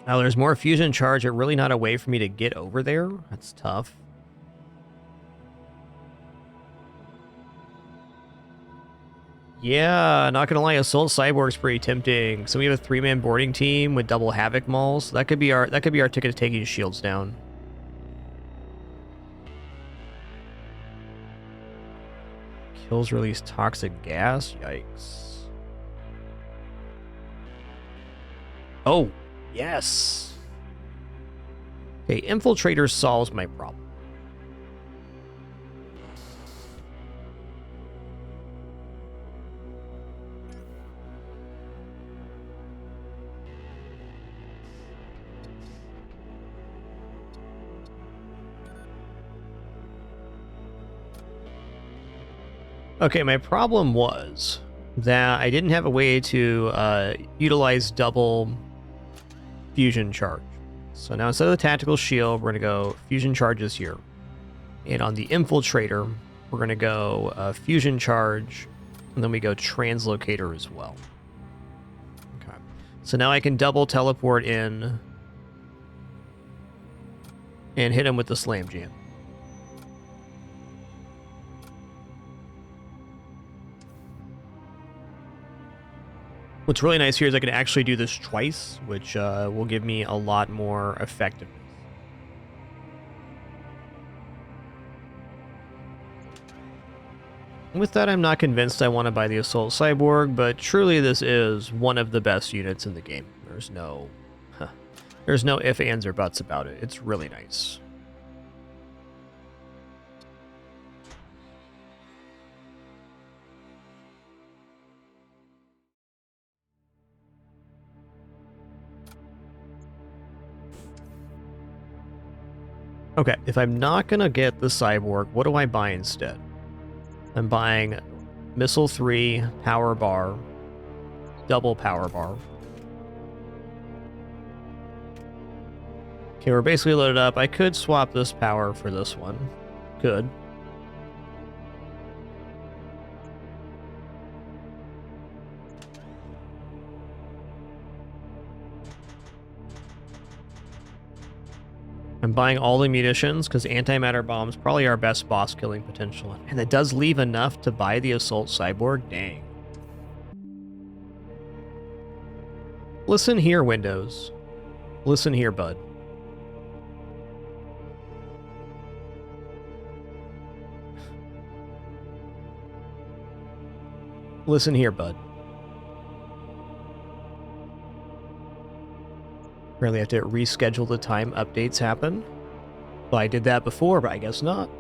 Now there's more fusion charge, but really not a way for me to get over there. That's tough. Yeah, not gonna lie, Assault Cyborg's pretty tempting. So we have a 3-man boarding team with double Havoc Mauls. That could be our ticket to taking shields down. Kills release toxic gas. Yikes. Oh, yes. Okay, Infiltrator solves my problem. Okay, my problem was that I didn't have a way to utilize double fusion charge. So now instead of the tactical shield, we're going to go fusion charges here. And on the infiltrator, we're going to go fusion charge, and then we go translocator as well. Okay. So now I can double teleport in and hit him with the slam jam. What's really nice here is I can actually do this twice, which will give me a lot more effectiveness. With that, I'm not convinced I want to buy the Assault Cyborg, but truly this is one of the best units in the game. There's no ifs, ands, or buts about it. It's really nice. Okay, if I'm not going to get the Cyborg, what do I buy instead? I'm buying Missile 3, Power Bar, Double Power Bar. Okay, we're basically loaded up. I could swap this power for this one. Could. I'm buying all the munitions because antimatter bomb's probably our best boss killing potential. And it does leave enough to buy the Assault Cyborg. Dang. Listen here, Windows. Listen here, bud. Listen here, bud. Really have to reschedule the time updates happen. Well, I did that before, but I guess not.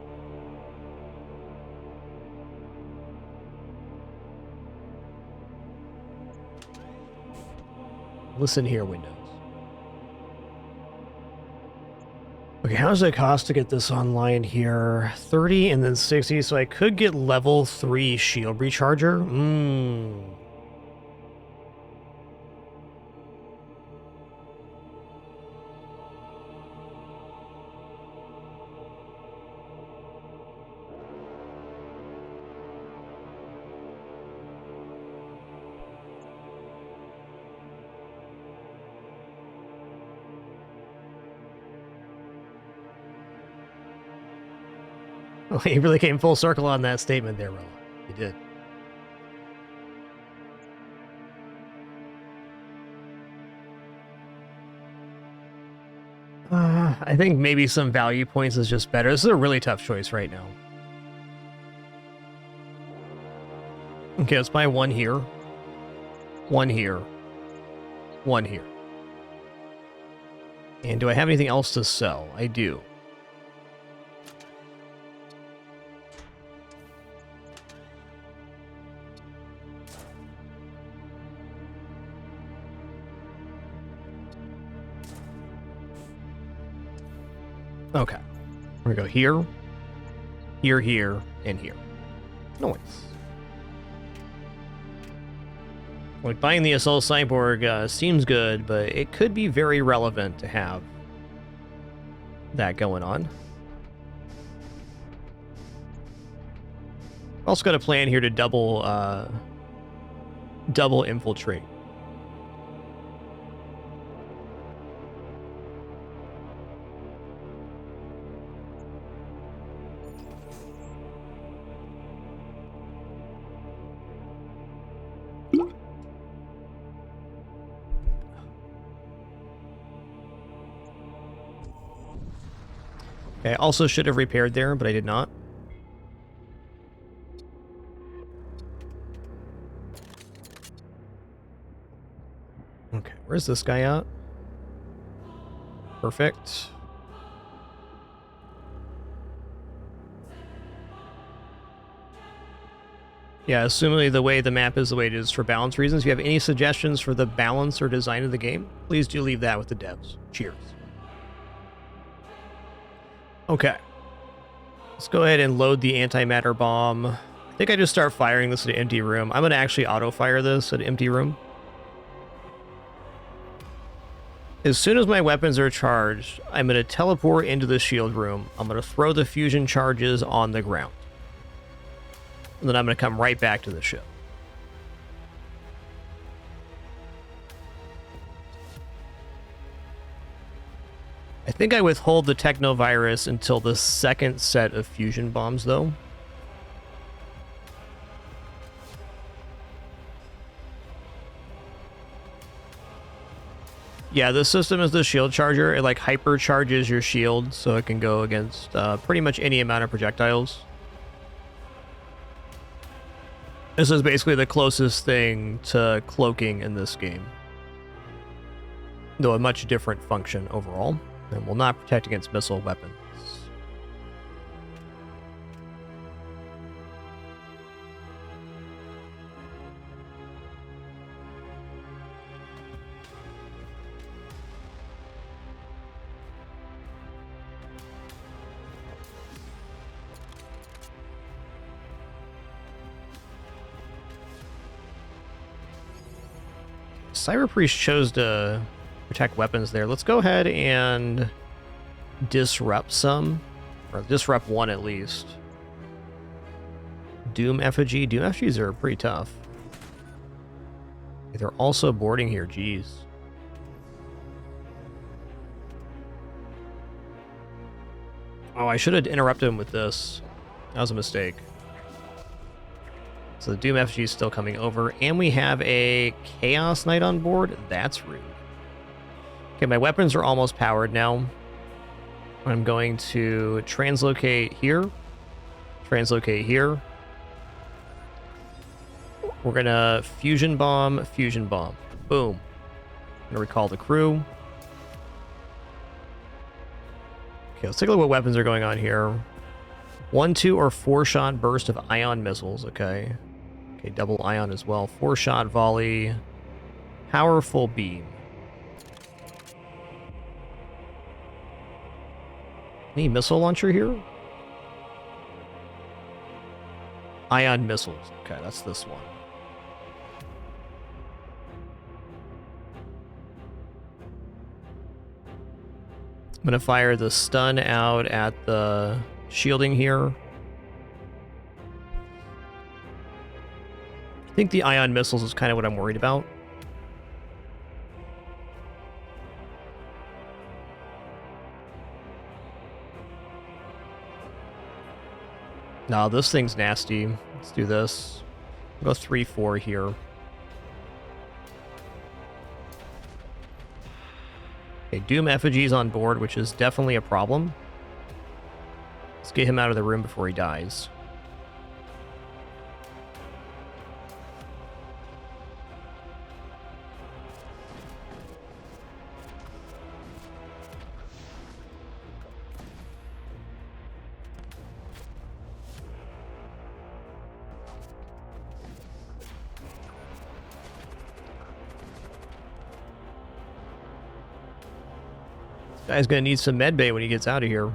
Listen here, Windows. Okay, how does it cost to get this online here? 30 and then 60, so I could get level 3 shield recharger. Well, he really came full circle on that statement there, Rilla. He did. I think maybe some value points is just better. This is a really tough choice right now. Okay, let's buy one here. One here. One here. And do I have anything else to sell? I do. Okay. We're gonna go here, here, here, and here. Nice. Like, buying the Assault Cyborg seems good, but it could be very relevant to have that going on. Also got a plan here to double infiltrate. Okay, I also should have repaired there, but I did not. Okay, where's this guy at? Perfect. Yeah, assuming the way the map is the way it is for balance reasons, if you have any suggestions for the balance or design of the game, please do leave that with the devs. Cheers. Okay. Let's go ahead and load the antimatter bomb. I think I just start firing this at an empty room. I'm going to actually auto-fire this at an empty room. As soon as my weapons are charged, I'm going to teleport into the shield room. I'm going to throw the fusion charges on the ground. And then I'm going to come right back to the ship. I think I withhold the Technovirus until the second set of fusion bombs, though. Yeah, this system is the shield charger. It like hypercharges your shield so it can go against pretty much any amount of projectiles. This is basically the closest thing to cloaking in this game, though a much different function overall, and will not protect against missile weapons. Cyber Priest chose to protect weapons there. Let's go ahead and disrupt some, or disrupt one at least. Doom Effigy. Doom Effigies are pretty tough. They're also boarding here, jeez. Oh, I should have interrupted him with this. That was a mistake. So the Doom Effigy is still coming over, and we have a Chaos Knight on board. That's rude. Okay, my weapons are almost powered now. I'm going to translocate here. Translocate here. We're gonna fusion bomb, fusion bomb. Boom. I'm gonna recall the crew. Okay, let's take a look at what weapons are going on here. 1, 2, or 4-shot burst of ion missiles. Okay. Okay, double ion as well. 4-shot volley. Powerful beam. Any missile launcher here? Ion missiles. Okay, that's this one. I'm going to fire the stun out at the shielding here. I think the ion missiles is kind of what I'm worried about. No, this thing's nasty. Let's do this. We'll go 3-4 here. Okay, Doom Effigy's on board, which is definitely a problem. Let's get him out of the room before he dies. Guy's gonna need some med bay when he gets out of here.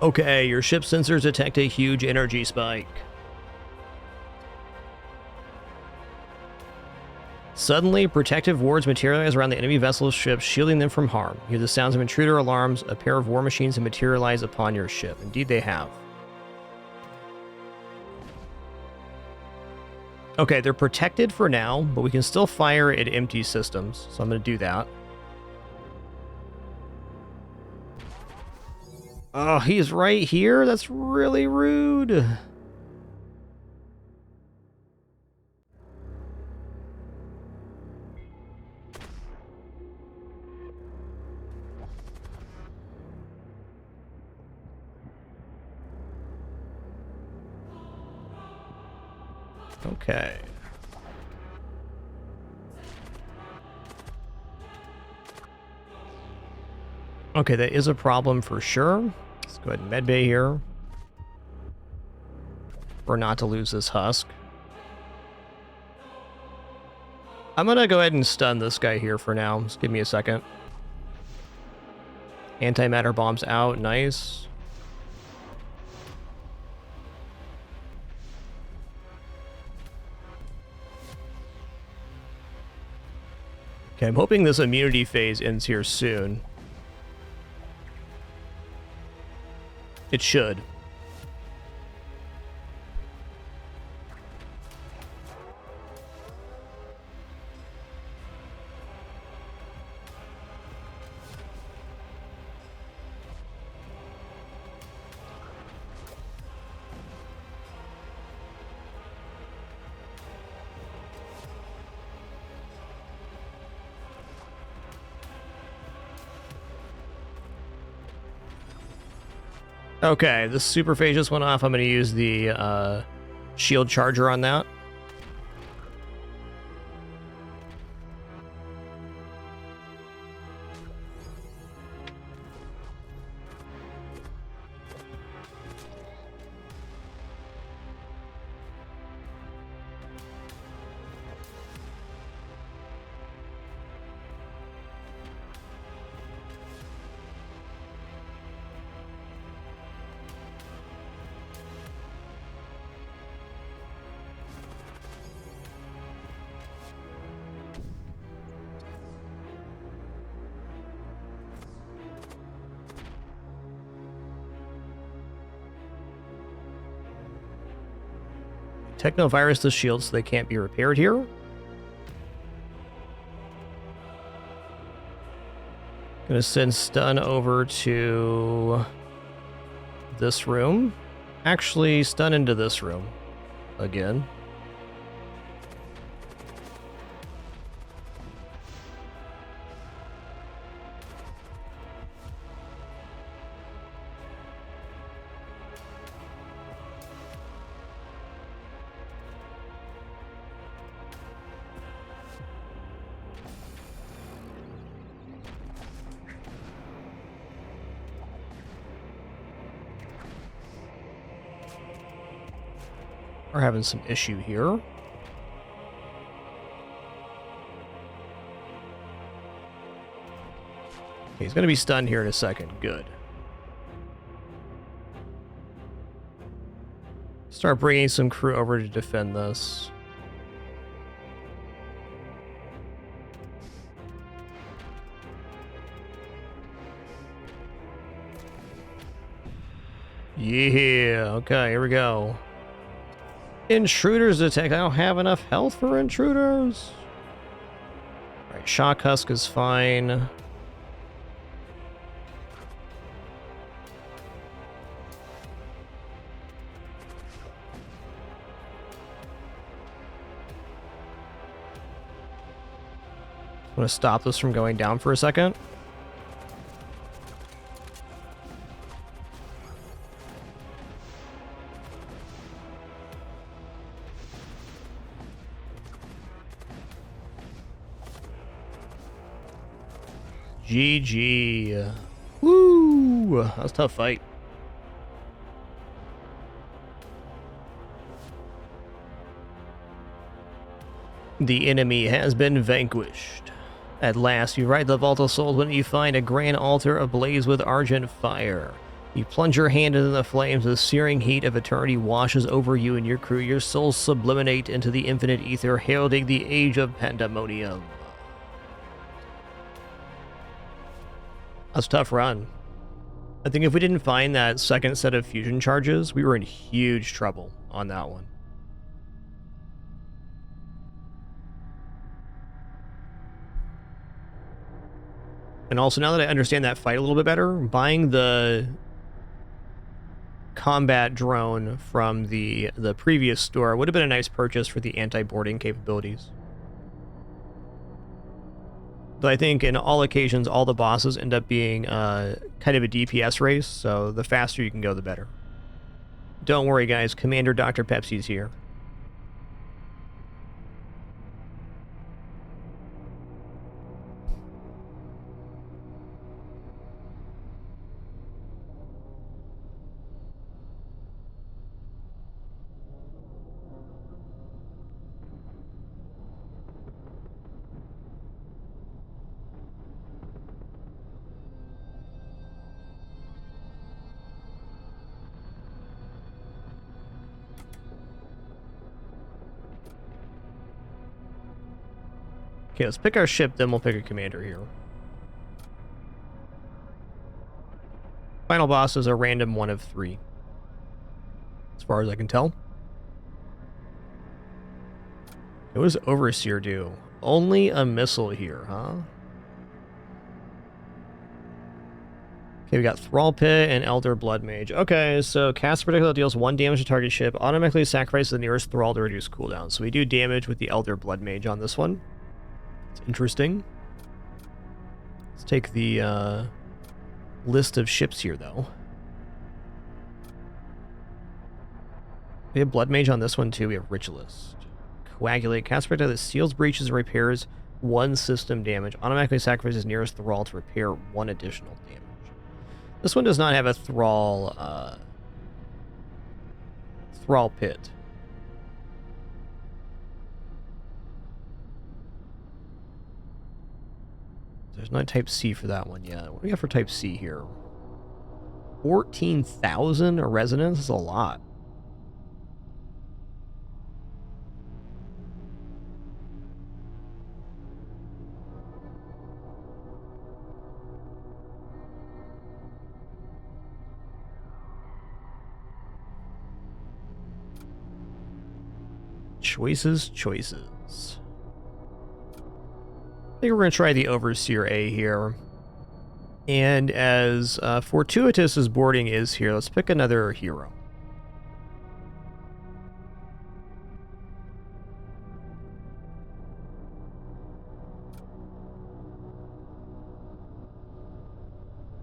Okay, your ship sensors detect a huge energy spike. Suddenly, protective wards materialize around the enemy vessel's ship, shielding them from harm. You hear the sounds of intruder alarms. A pair of war machines have materialized upon your ship. Indeed, they have. Okay, they're protected for now, but we can still fire at empty systems, so I'm going to do that. Oh, he's right here? That's really rude. Okay. Okay, that is a problem for sure. Let's go ahead and medbay here. Or not to lose this husk. I'm gonna go ahead and stun this guy here for now. Just give me a second. Antimatter bombs out. Nice. Okay, I'm hoping this immunity phase ends here soon. It should. Okay, the super phase just went off. I'm going to use the shield charger on that. Technovirus the shield so they can't be repaired here. Gonna send stun over to this room. Actually, stun into this room again. We're having some issue here. Okay, he's going to be stunned here in a second. Good. Start bringing some crew over to defend this. Yeah, okay, here we go. Intruders detect. I don't have enough health for intruders. Alright, shock husk is fine. I'm gonna stop this from going down for a second. GG. Woo! That was a tough fight. The enemy has been vanquished. At last, you ride the Vault of Souls when you find a grand altar ablaze with argent fire. You plunge your hand into the flames, the searing heat of eternity washes over you and your crew. Your souls subliminate into the infinite ether, heralding the age of pandemonium. That's a tough run. I think if we didn't find that second set of fusion charges, we were in huge trouble on that one. And also, now that I understand that fight a little bit better, buying the combat drone from the previous store would have been a nice purchase for the anti-boarding capabilities. But I think in all occasions, all the bosses end up being kind of a DPS race, so the faster you can go, the better. Don't worry, guys. Commander Dr. Pepsi's here. Okay, let's pick our ship, then we'll pick a commander here. Final boss is a random one of 3. As far as I can tell. What does Overseer do? Only a missile here, huh? Okay, we got Thrall Pit and Elder Blood Mage. Okay, so cast projectile deals 1 damage to target ship, automatically sacrifices the nearest Thrall to reduce cooldown. So we do damage with the Elder Blood Mage on this one. It's interesting. Let's take the list of ships here, though. We have Blood Mage on this one, too. We have Ritualist. Coagulate. Cast projectile that seals breaches and repairs 1 system damage. Automatically sacrifices nearest Thrall to repair 1 additional damage. This one does not have a Thrall Pit. There's no Type C for that one yet. What do we have for Type C here? 14,000 a resonance is a lot. Choices. I think we're going to try the Overseer A here. And as fortuitous as boarding is here, let's pick another hero.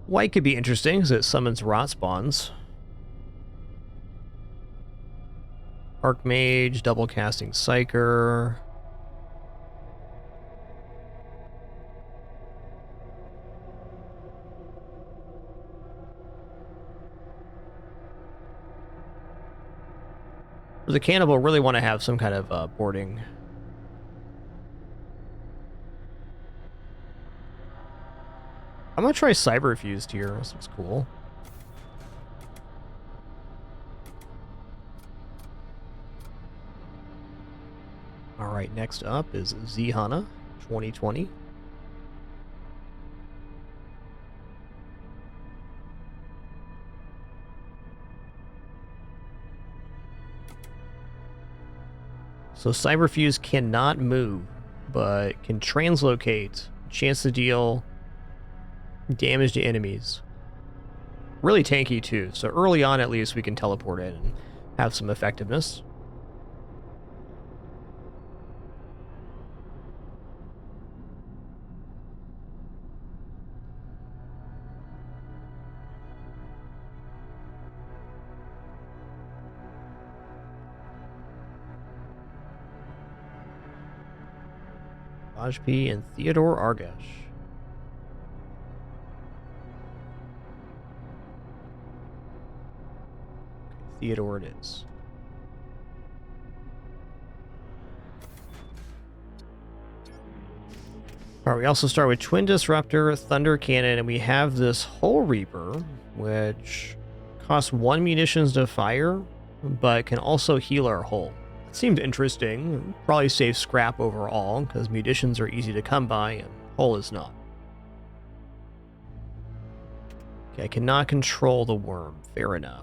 White could be interesting because it summons rot spawns. Archmage, double casting Psyker. Does a cannibal really want to have some kind of boarding? I'm going to try Cyberfused here. This looks cool. Alright, next up is Zihana 2020. So Cyberfuse cannot move, but can translocate, chance to deal damage to enemies. Really tanky too, so early on at least we can teleport in and have some effectiveness. Ajpi and Theodore Argash. Theodore it is. Alright, we also start with Twin Disruptor, Thunder Cannon, and we have this Hull Reaper, which costs 1 munitions to fire, but can also heal our hull. It seemed interesting. Probably save scrap overall, because munitions are easy to come by, and hull is not. Okay, I cannot control the worm. Fair enough.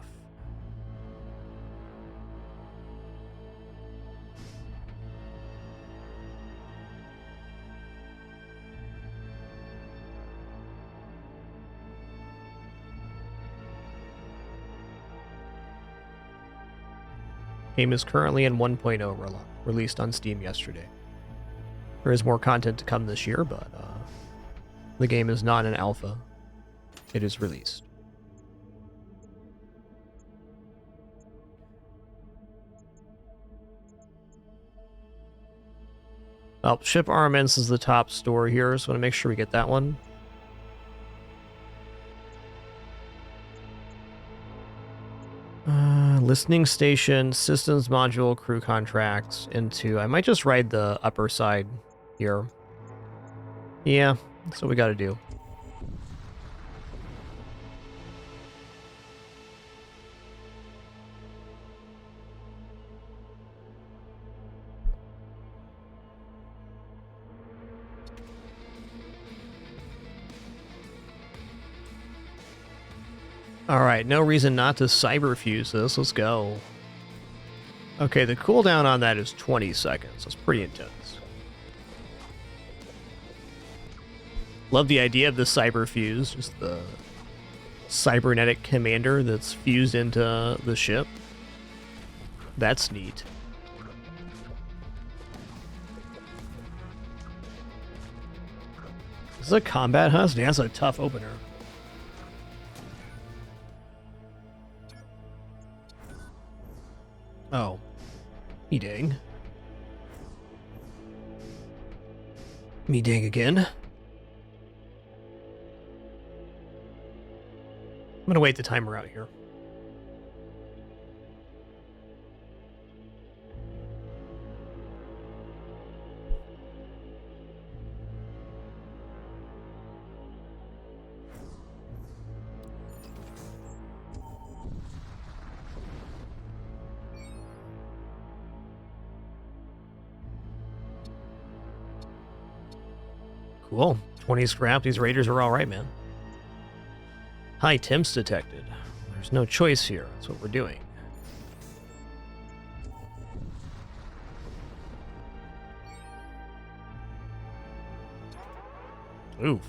Game is currently in 1.0 released on Steam yesterday. There is more content to come this year, but the game is not an alpha. It is released. Well, ship armaments is the top store here, so I want to make sure we get that one. Listening station, systems module, crew contracts, into... I might just ride the upper side here. Yeah, that's what we gotta do. Alright, no reason not to cyberfuse this. Let's go. Okay, the cooldown on that is 20 seconds. That's pretty intense. Love the idea of the cyberfuse, just the cybernetic commander that's fused into the ship. That's neat. This is a combat husk? Yeah, that's a tough opener. Oh. Me dang. Me dang again. I'm gonna wait the timer out here. Cool. 20 scrap. These raiders are alright, man. High temps detected. There's no choice here. That's what we're doing. Oof.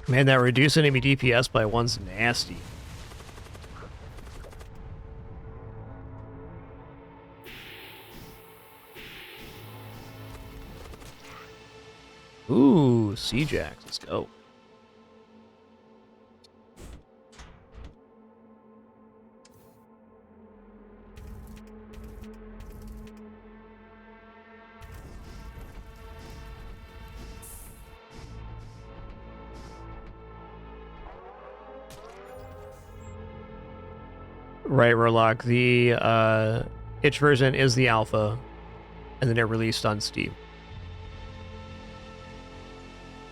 Man, that reduced enemy DPS by 1's nasty. Ooh, Seajax, let's go. Right, Rorlock. The itch version is the alpha, and then it released on Steam.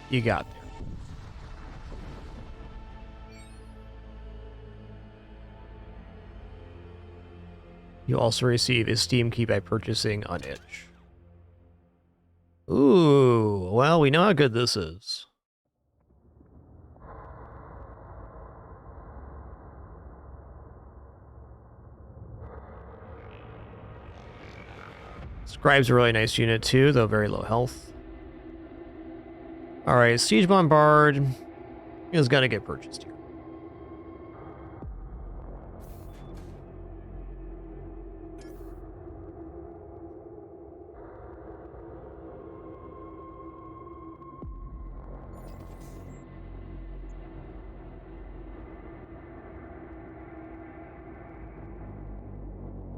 You got there. You also receive a Steam key by purchasing on itch. Ooh, well, we know how good this is. Scribe's a really nice unit too, though very low health. Alright, Siege Bombard is gonna get purchased here.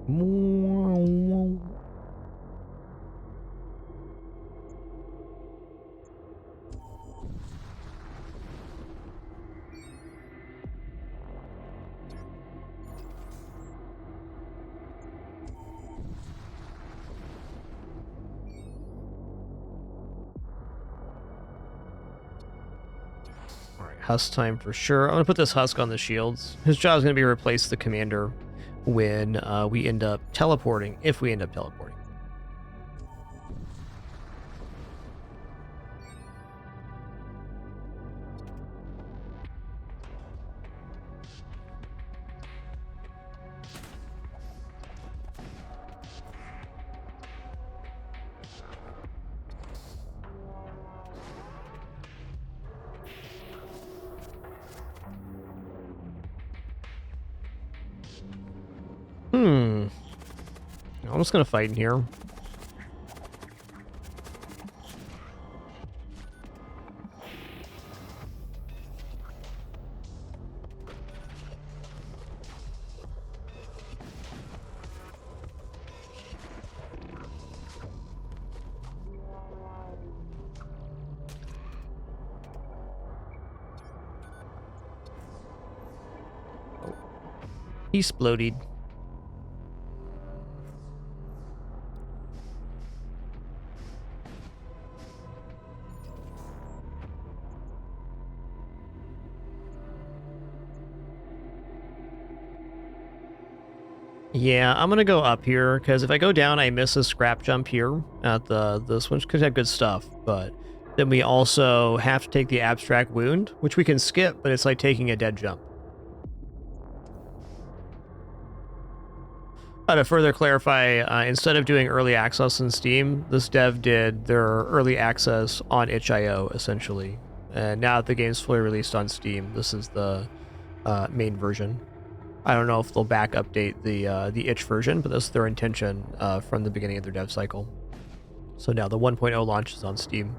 Husk time for sure. I'm going to put this Husk on the shields. His job is going to be to replace the commander when we end up teleporting, if we end up teleporting. I'm just going to fight in here. He exploded. Yeah, I'm gonna go up here, because if I go down, I miss a scrap jump here at the switch. Could have good stuff, but then we also have to take the abstract wound, which we can skip, but it's like taking a dead jump. To further clarify, instead of doing early access in Steam, this dev did their early access on itch.io, essentially. And now that the game's fully released on Steam, this is the main version. I don't know if they'll back update the itch version, but that's their intention from the beginning of their dev cycle. So now the 1.0 launches on Steam.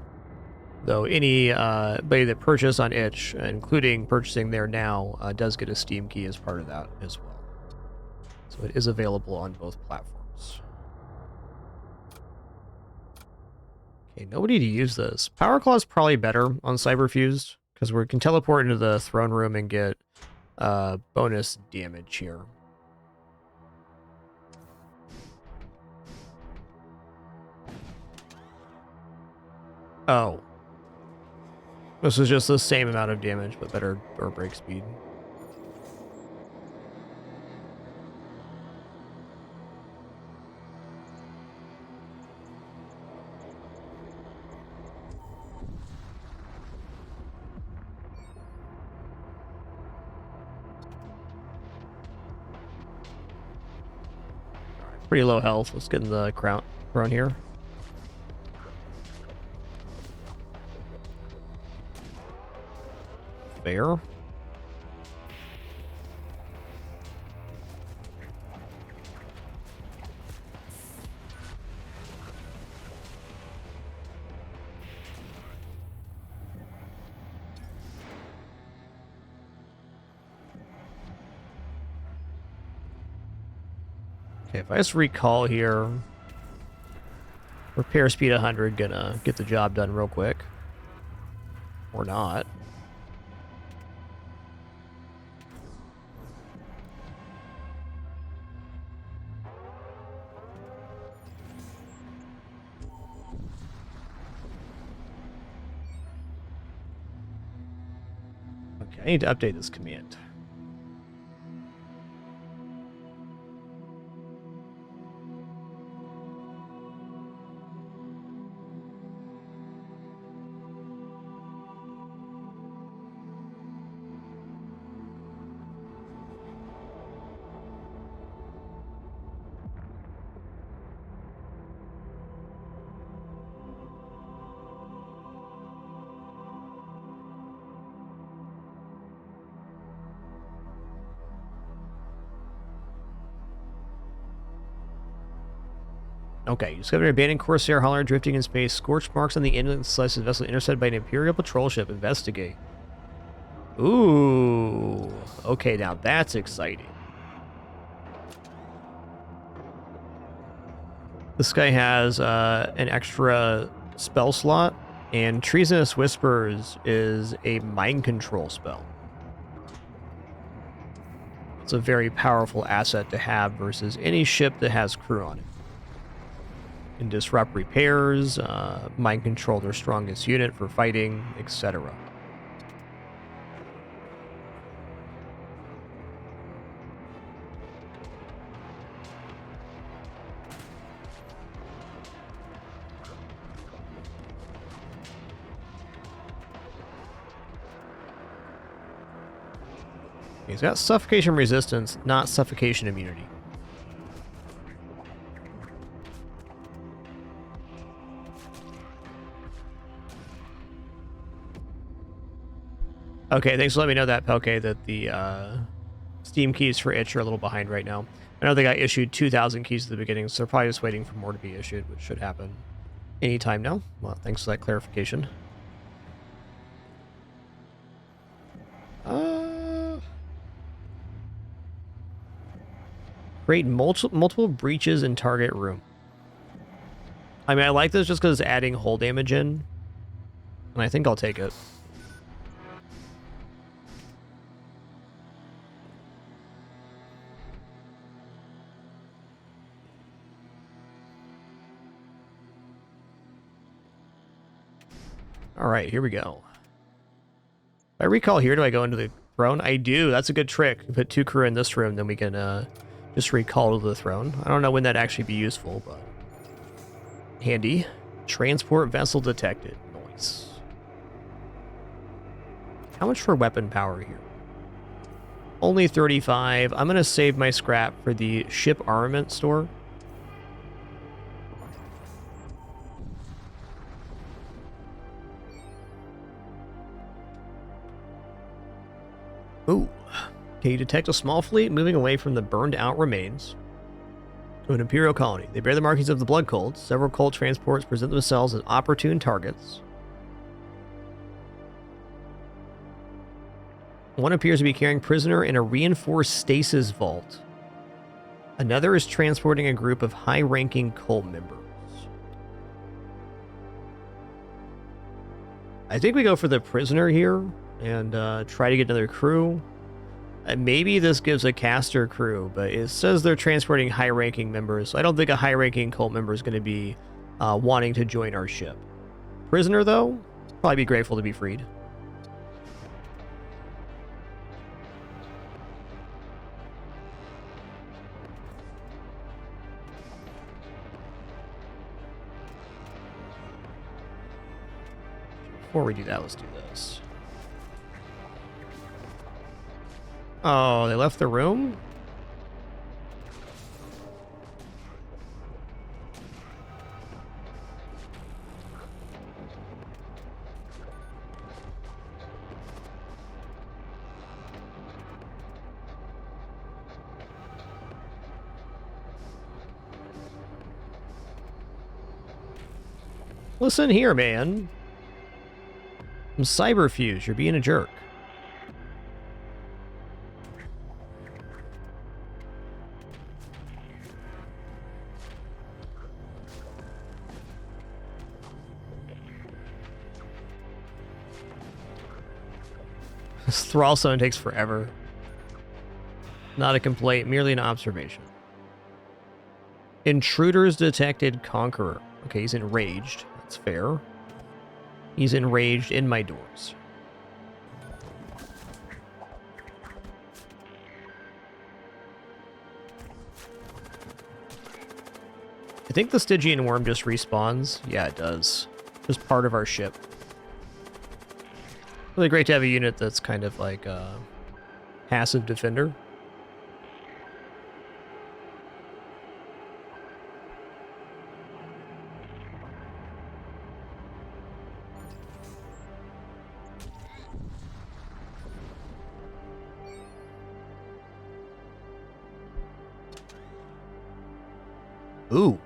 Though anybody that purchased on itch, including purchasing there now, does get a Steam key as part of that as well. So it is available on both platforms. Okay, nobody to use this. Power Claw is probably better on Cyberfused, because we can teleport into the throne room and get bonus damage here. Oh. This is just the same amount of damage, but better door break speed. Pretty low health. Let's get in the crown here. Fair. Okay, if I just recall here, repair speed 100, gonna get the job done real quick. Or not. Okay, I need to update this command. Okay, you discovered an abandoned Corsair hauler drifting in space. Scorch marks on the end of the slice vessel intercepted by an Imperial patrol ship. Investigate. Ooh. Okay, now that's exciting. This guy has an extra spell slot, and Treasonous Whispers is a mind control spell. It's a very powerful asset to have versus any ship that has crew on it. Can disrupt repairs, mind control their strongest unit for fighting, etc. He's got suffocation resistance, not suffocation immunity. Okay, thanks for letting me know that, Pelke, that the Steam keys for itch are a little behind right now. I know they got issued 2,000 keys at the beginning, so they're probably just waiting for more to be issued, which should happen anytime now. Well, thanks for that clarification. Create multiple breaches in target room. I mean, I like this just because it's adding hull damage in, and I think I'll take it. All right, here we go. If I recall here, do I go into the throne? I do. That's a good trick. Put 2 crew in this room, then we can just recall to the throne. I don't know when that'd actually be useful, but handy. Transport vessel detected. Nice. How much for weapon power here? Only 35. I'm going to save my scrap for the ship armament store. Ooh. Can you detect a small fleet moving away from the burned out remains to an Imperial colony? They bear the markings of the Blood Cult. Several cult transports present themselves as opportune targets. One appears to be carrying prisoner in a reinforced stasis vault. Another is transporting a group of high-ranking cult members. I think we go for the prisoner here and try to get another crew. Maybe this gives a caster crew, but it says they're transporting high-ranking members. So I don't think a high-ranking cult member is going to be wanting to join our ship. Prisoner, though, probably be grateful to be freed. Before we do that, let's do this. Oh, they left the room? Listen here, man. I'm Cyberfuse, you're being a jerk. This Thrall Summon takes forever. Not a complaint, merely an observation. Intruders detected Conqueror. Okay, he's enraged. That's fair. He's enraged in my doors. I think the Stygian Worm just respawns. Yeah, it does. Just part of our ship. Really great to have a unit that's kind of like a passive defender. Ooh.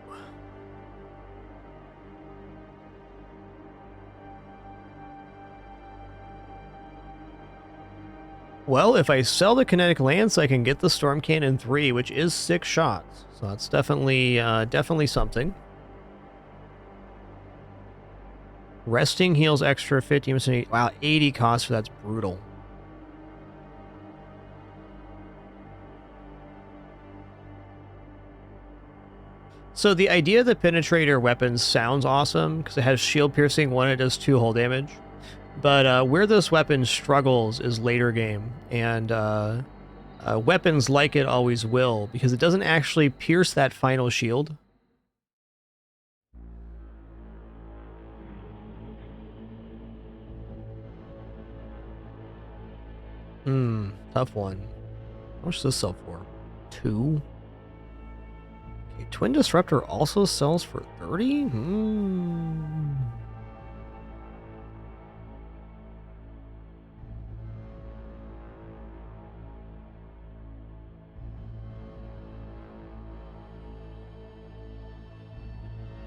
Well, if I sell the Kinetic Lance, I can get the Storm Cannon 3, which is 6 shots. So that's definitely definitely something. Resting heals extra 50%. Wow, 80 cost for that's brutal. So the idea of the penetrator weapons sounds awesome because it has shield piercing. One, it does 2 hull damage. But where this weapon struggles is later game, and weapons like it always will, because it doesn't actually pierce that final shield. Tough one. How much does this sell for? 2? Okay, Twin Disruptor also sells for 30?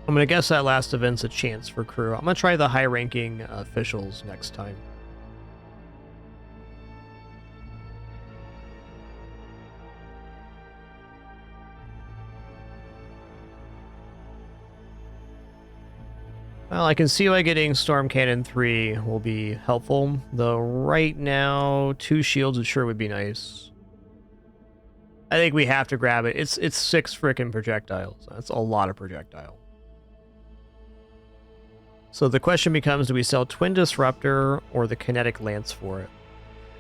I'm going to guess that last event's a chance for crew. I'm going to try the high-ranking officials next time. Well, I can see why getting Storm Cannon 3 will be helpful, though right now 2 shields sure would be nice. I think we have to grab it. It's 6 frickin' projectiles. That's a lot of projectile. So the question becomes, do we sell Twin Disruptor or the Kinetic Lance for it?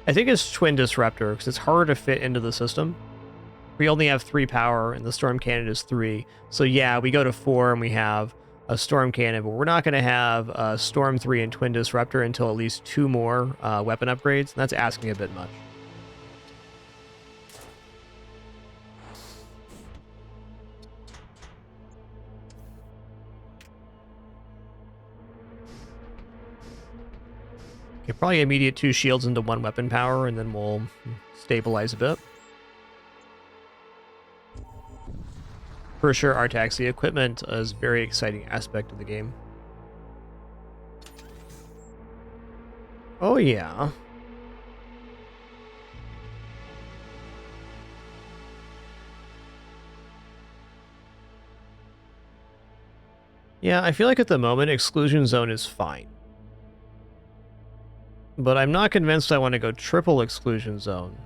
I think it's Twin Disruptor because it's harder to fit into the system. We only have 3 power and the Storm Cannon is 3. So yeah, we go to 4 and we have a Storm Cannon, but we're not going to have Storm 3 and Twin Disruptor until at least 2 more weapon upgrades, and that's asking a bit much. Okay, probably immediate 2 shields into 1 weapon power, and then we'll stabilize a bit. For sure, Artaxi equipment is a very exciting aspect of the game. Oh yeah. Yeah, I feel like at the moment, Exclusion Zone is fine. But I'm not convinced I want to go triple Exclusion Zone.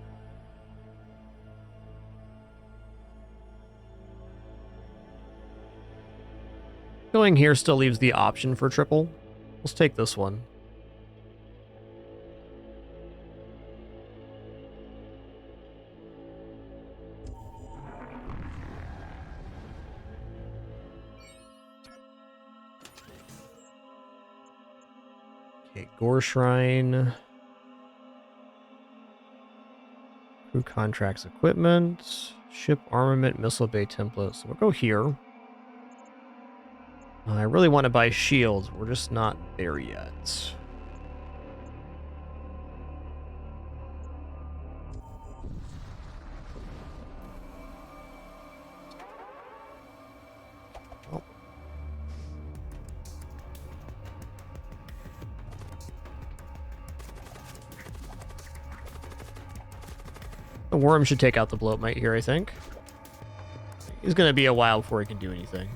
Going here still leaves the option for triple. Let's take this one. Okay, Gore Shrine. Crew contracts equipment. Ship armament, missile bay template. So we'll go here. I really want to buy shields. We're just not there yet. Oh. The worm should take out the bloatmite here, I think. He's going to be a while before he can do anything.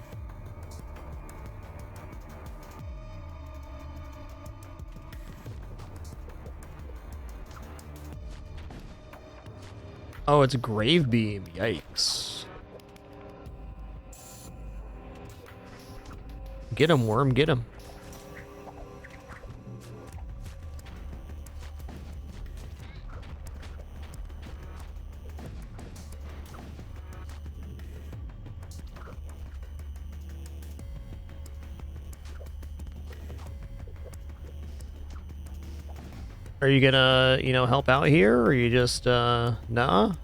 Oh, it's a Grave Beam. Yikes. Get him, worm, get him. Are you gonna, help out here, or are you just, nah?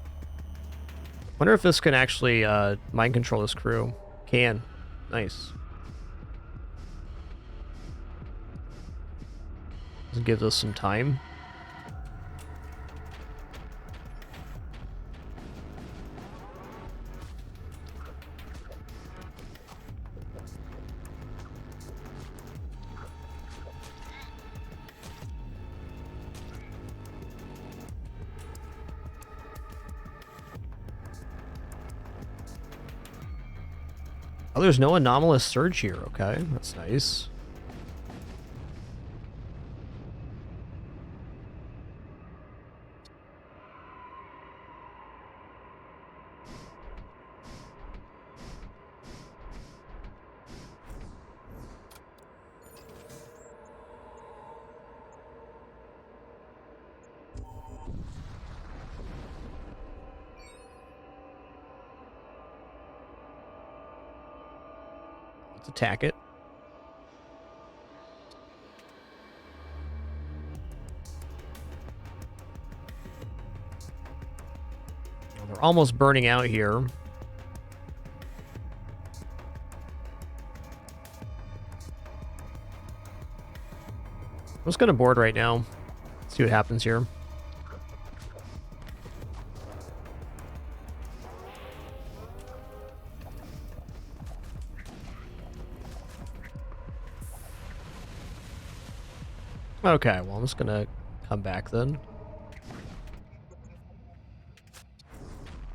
Wonder if this can actually, mind control this crew. Can. Nice. This gives us some time. Oh, there's no anomalous surge here. Okay, that's nice. Let's attack it. Well, they're almost burning out here. I'm just going to board right now. See what happens here. Okay, well, I'm just gonna come back then.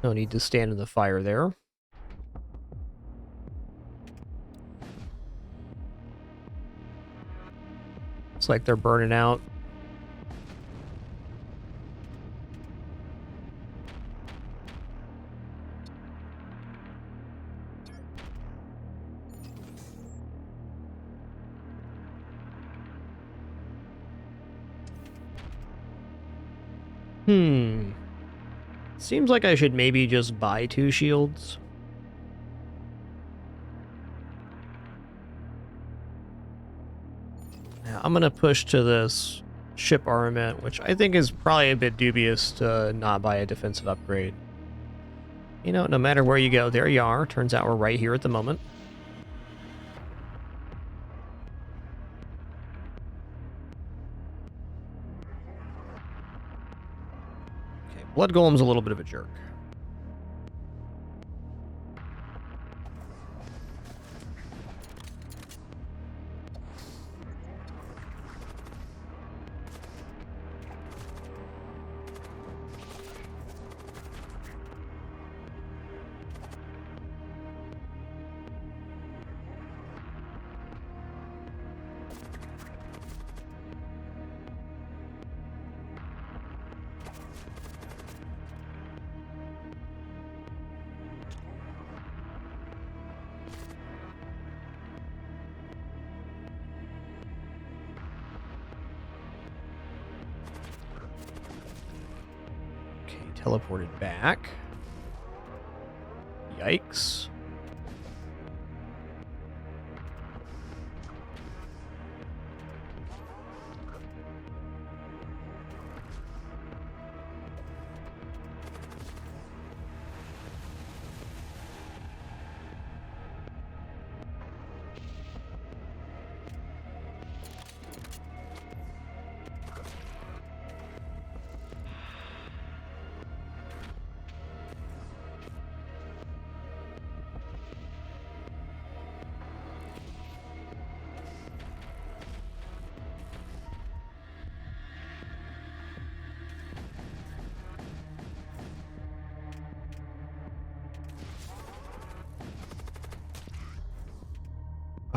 No need to stand in the fire there. Looks like they're burning out. Seems like I should maybe just buy 2 shields. Yeah, I'm gonna push to this ship armament, which I think is probably a bit dubious to not buy a defensive upgrade. You know, no matter where you go, there you are. Turns out we're right here at the moment. Blood Golem's a little bit of a jerk. Teleported back. Yikes.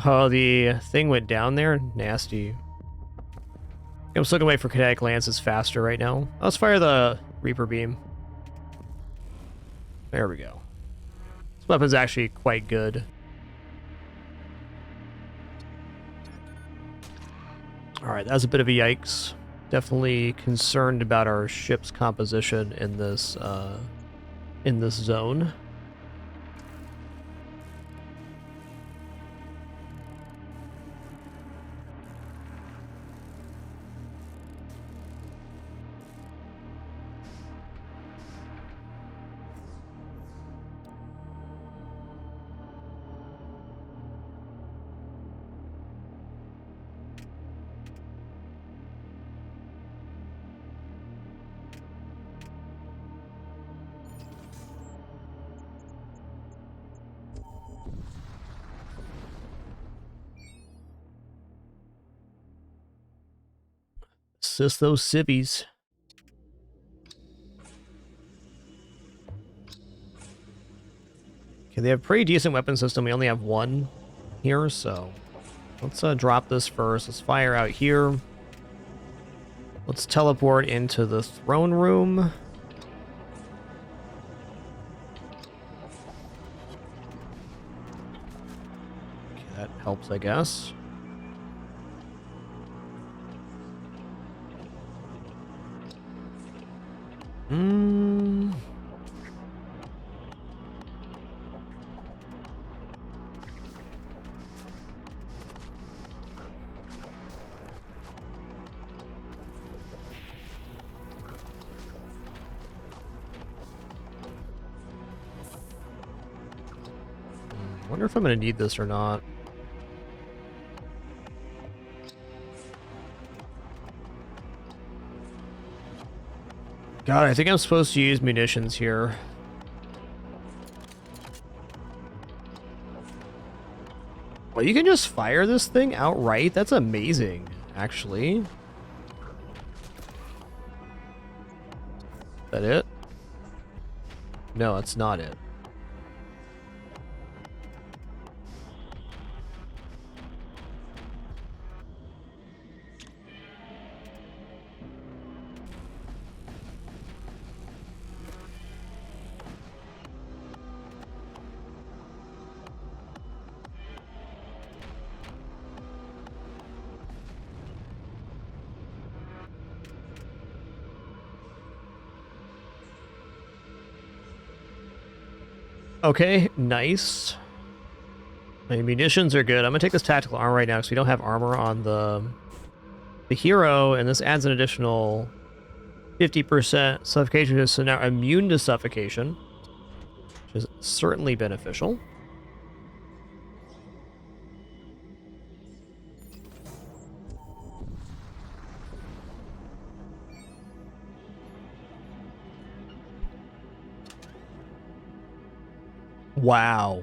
Oh, the thing went down there? Nasty. I'm just looking away for kinetic lances faster right now. Let's fire the Reaper Beam. There we go. This weapon's actually quite good. Alright, that was a bit of a yikes. Definitely concerned about our ship's composition in this zone. Assist those civvies. Okay, they have a pretty decent weapon system. We only have 1 here, so let's drop this first. Let's fire out here. Let's teleport into the throne room. Okay, that helps, I guess. I wonder if I'm going to need this or not. God, I think I'm supposed to use munitions here. Well, you can just fire this thing outright? That's amazing, actually. Is that it? No, it's not it. Okay, nice. My munitions are good. I'm gonna take this tactical armor right now because we don't have armor on the hero, and this adds an additional 50% suffocation, so now immune to suffocation, which is certainly beneficial. Wow.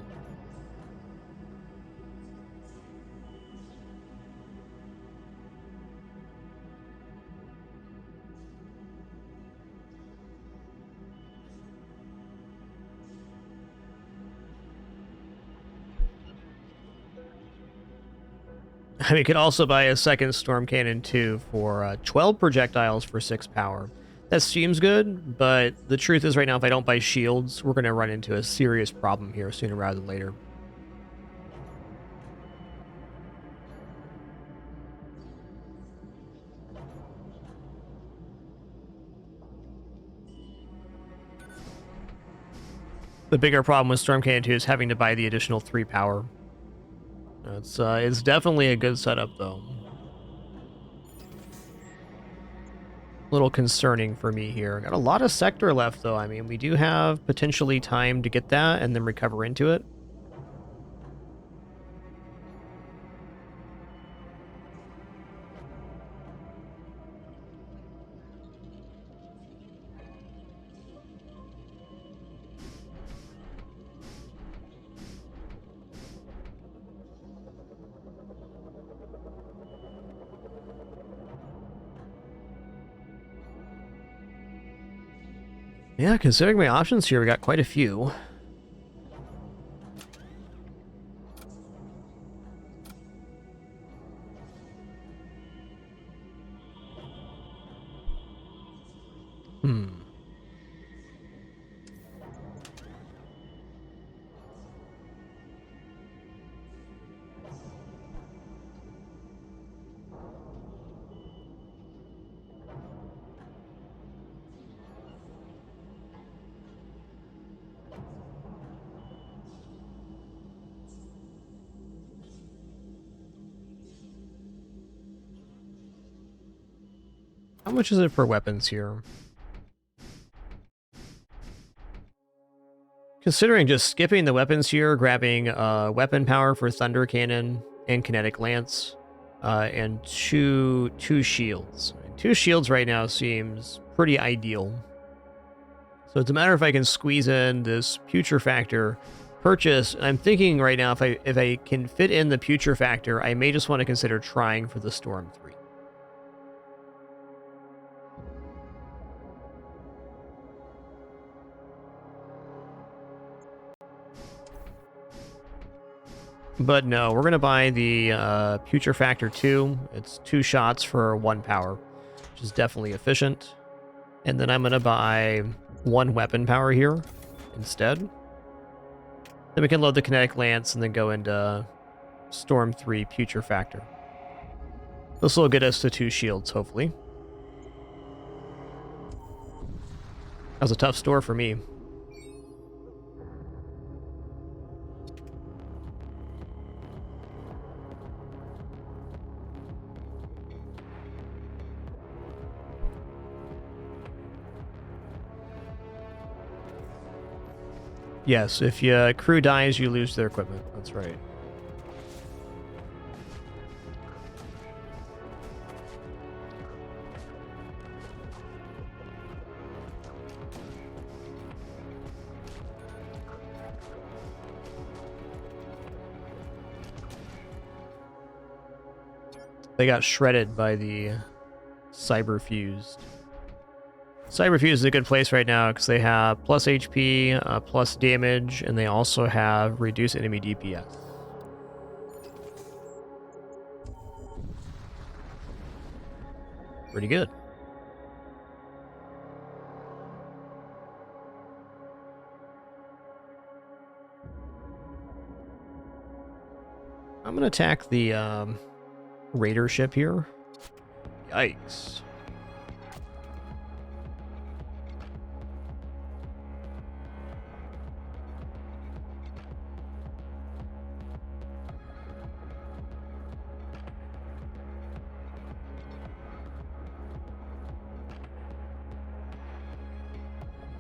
I mean, you could also buy a second Storm Cannon too for 12 projectiles for 6 power. That seems good, but the truth is right now if I don't buy shields, we're going to run into a serious problem here sooner rather than later. The bigger problem with Storm Cannon 2 is having to buy the additional 3 power. It's definitely a good setup, though. A little concerning for me here. Got a lot of sector left, though. I mean, we do have potentially time to get that and then recover into it. Yeah, considering my options here, we got quite a few. How much is it for weapons here? Considering just skipping the weapons here, grabbing weapon power for Thunder Cannon and Kinetic Lance, and two shields. 2 shields right now seems pretty ideal. So it's a matter if I can squeeze in this Putrefactor purchase. I'm thinking right now if I can fit in the Putrefactor, I may just want to consider trying for the Storm 3. But no, we're going to buy the Putrefactor 2. It's 2 shots for 1 power, which is definitely efficient. And then I'm going to buy 1 weapon power here instead. Then we can load the Kinetic Lance and then go into Storm 3 Putrefactor. This will get us to 2 shields, hopefully. That was a tough store for me. Yes, if your crew dies, you lose their equipment. That's right. They got shredded by the Cyberfused. Cyberfused is a good place right now because they have plus HP, plus damage, and they also have reduced enemy DPS. Pretty good. I'm going to attack the raider ship here. Yikes.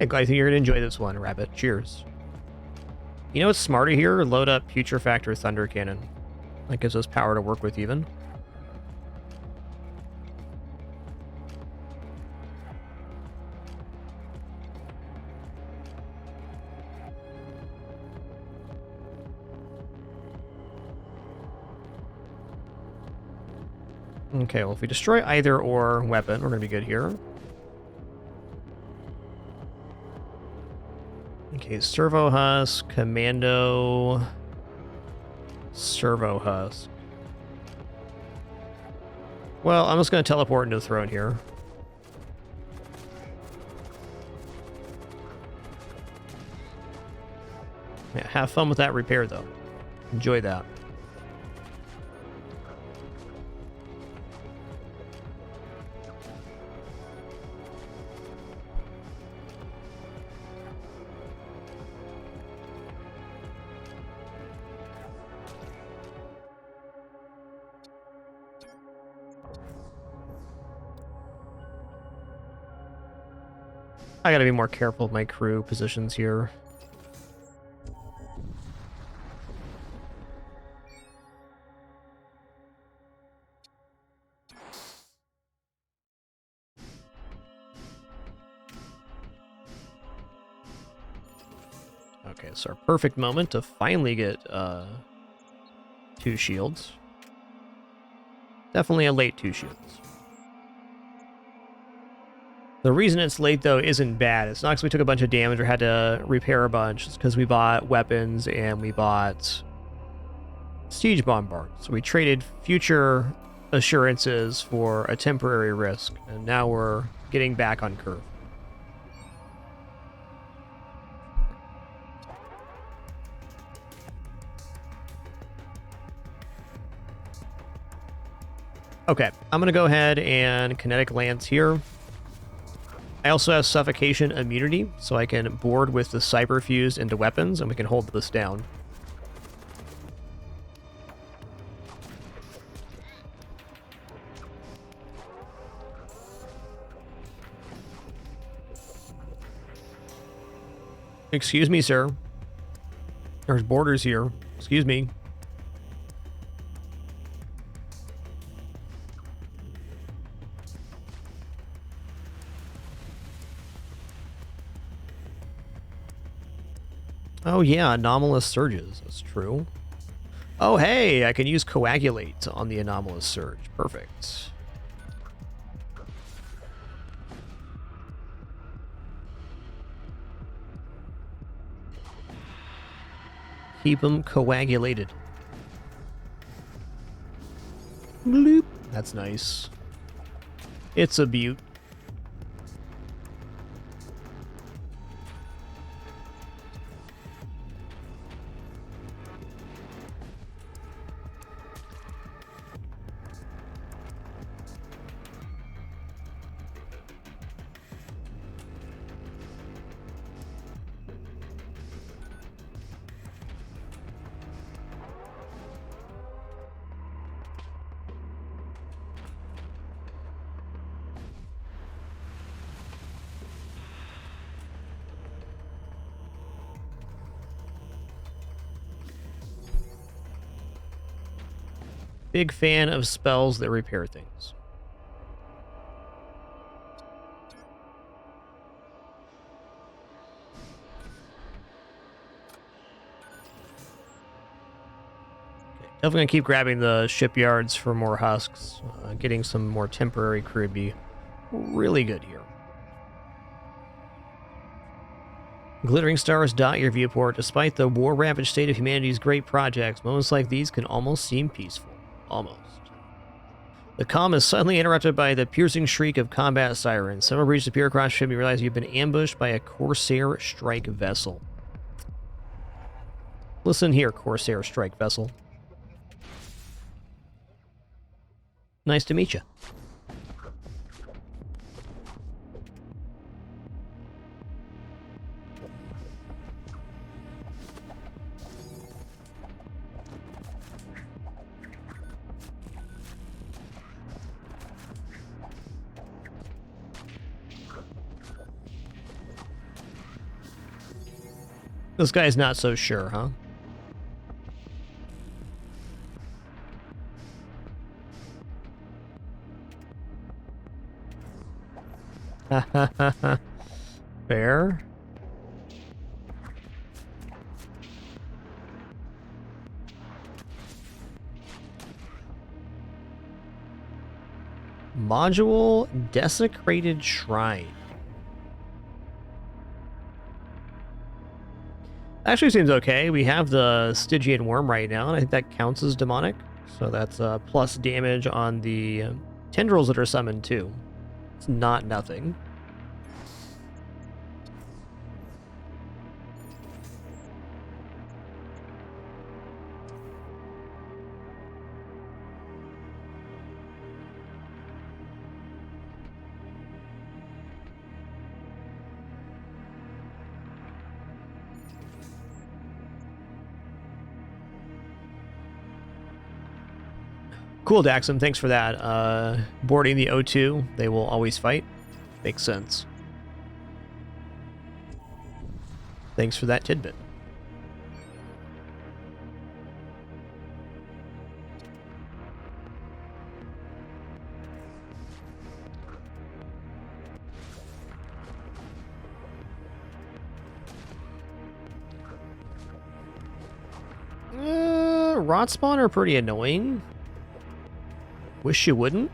I think you're going to enjoy this one, Rabbit. Cheers. You know what's smarter here? Load up Putrefactor Thunder Cannon. That gives us power to work with even. Okay, well, if we destroy either or weapon, we're going to be good here. Okay, Servo Husk, Commando, Servo Husk. Well, I'm just going to teleport into the throne here. Yeah, have fun with that repair, though. Enjoy that. I gotta be more careful with my crew positions here. Okay, so our perfect moment to finally get 2 shields. Definitely a late 2 shields. The reason it's late, though, isn't bad. It's not because we took a bunch of damage or had to repair a bunch. It's because we bought weapons and we bought siege bombards. So we traded future assurances for a temporary risk, and now we're getting back on curve. Okay, I'm going to go ahead and kinetic lance here. I also have suffocation immunity, so I can board with the Cyberfused into weapons, and we can hold this down. Excuse me, sir. There's borders here. Excuse me. Oh yeah, anomalous surges. That's true. Oh hey, I can use coagulate on the anomalous surge. Perfect. Keep them coagulated. Bloop. That's nice. It's a beaut. Big fan of spells that repair things. Definitely gonna keep grabbing the shipyards for more husks. Getting some more temporary crew would be really good here. Glittering stars dot your viewport. Despite the war-ravaged state of humanity's great projects, moments like these can almost seem peaceful. Almost. The calm is suddenly interrupted by the piercing shriek of combat sirens. Several breaches appear across the ship. You realize you've been ambushed by a Corsair strike vessel. Listen here, Corsair strike vessel. Nice to meet you. This guy's not so sure, huh? Fair. Module Desecrated Shrine. Actually seems okay. We have the Stygian Worm right now, and I think that counts as demonic. So that's plus damage on the tendrils that are summoned too. It's not nothing. Cool, Daxon. Thanks for that. Boarding the O2, they will always fight. Makes sense. Thanks for that tidbit. Rot spawn are pretty annoying. Wish you wouldn't.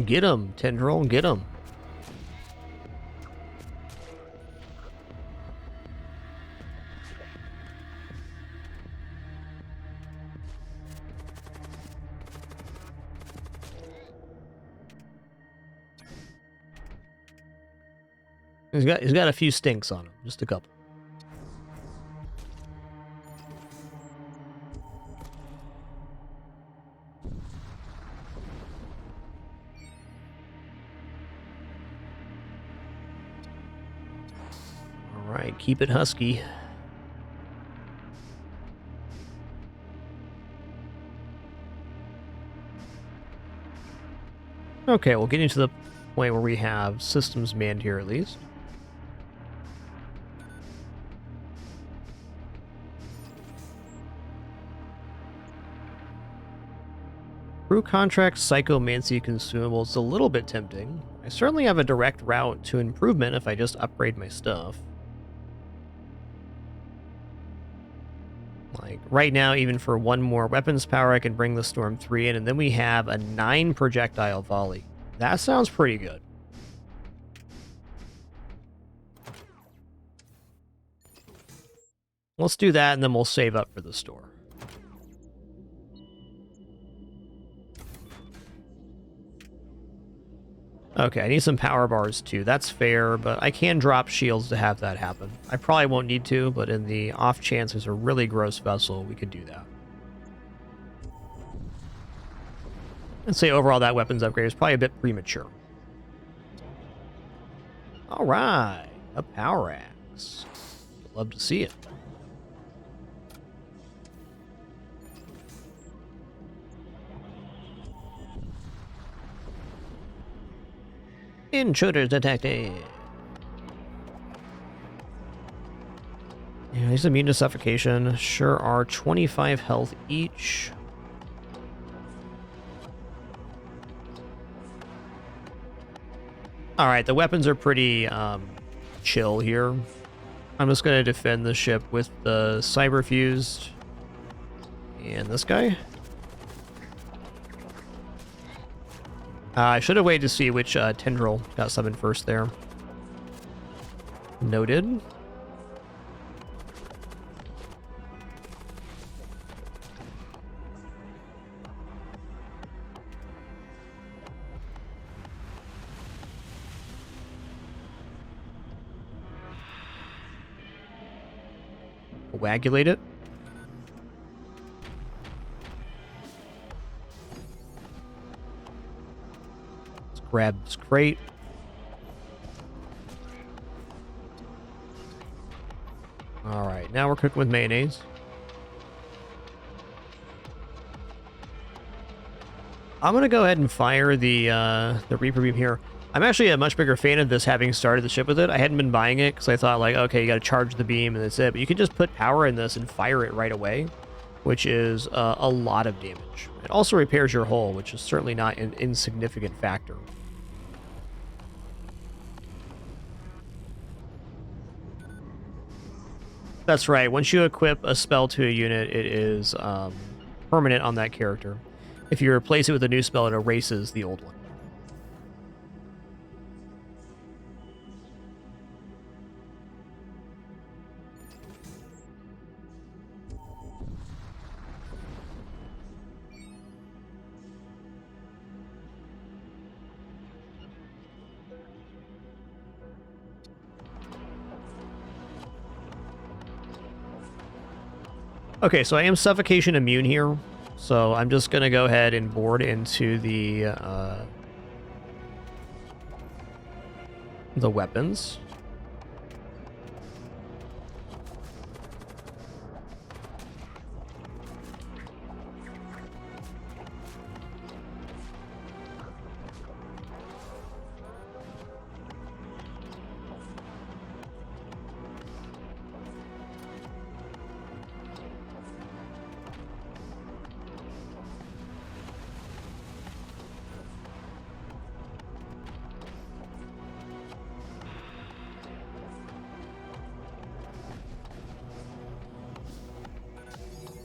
Get him, Tendril, get him. He's got a few stinks on him, just a couple. All right, keep it husky. Okay, we'll get into the point where we have systems manned here at least. Crew contract psychomancy consumables, a little bit tempting. I certainly have a direct route to improvement if I just upgrade my stuff. Like, right now, even for one more weapons power, I can bring the Storm 3 in, and then we have a 9 projectile volley. That sounds pretty good. Let's do that, and then we'll save up for the store. Okay, I need some power bars too. That's fair, but I can drop shields to have that happen. I probably won't need to, but in the off chance there's a really gross vessel, we could do that. I'd say overall that weapons upgrade is probably a bit premature. All right, a power axe. Love to see it. Intruders detected. Yeah, he's immune to suffocation. Sure are 25 health each. Alright, the weapons are pretty chill here. I'm just going to defend the ship with the cyber fused. And this guy. I should have waited to see which tendril got summoned first there. Noted. Coagulate it. Let's grab this crate. Alright, now we're cooking with mayonnaise. I'm going to go ahead and fire the Reaper Beam here. I'm actually a much bigger fan of this, having started the ship with it. I hadn't been buying it because I thought, like, okay, you got to charge the beam and that's it. But you can just put power in this and fire it right away, which is a lot of damage. It also repairs your hull, which is certainly not an insignificant factor. That's right. Once you equip a spell to a unit, it is permanent on that character. If you replace it with a new spell, it erases the old one. Okay, so I am suffocation immune here, so I'm just going to go ahead and board into the weapons.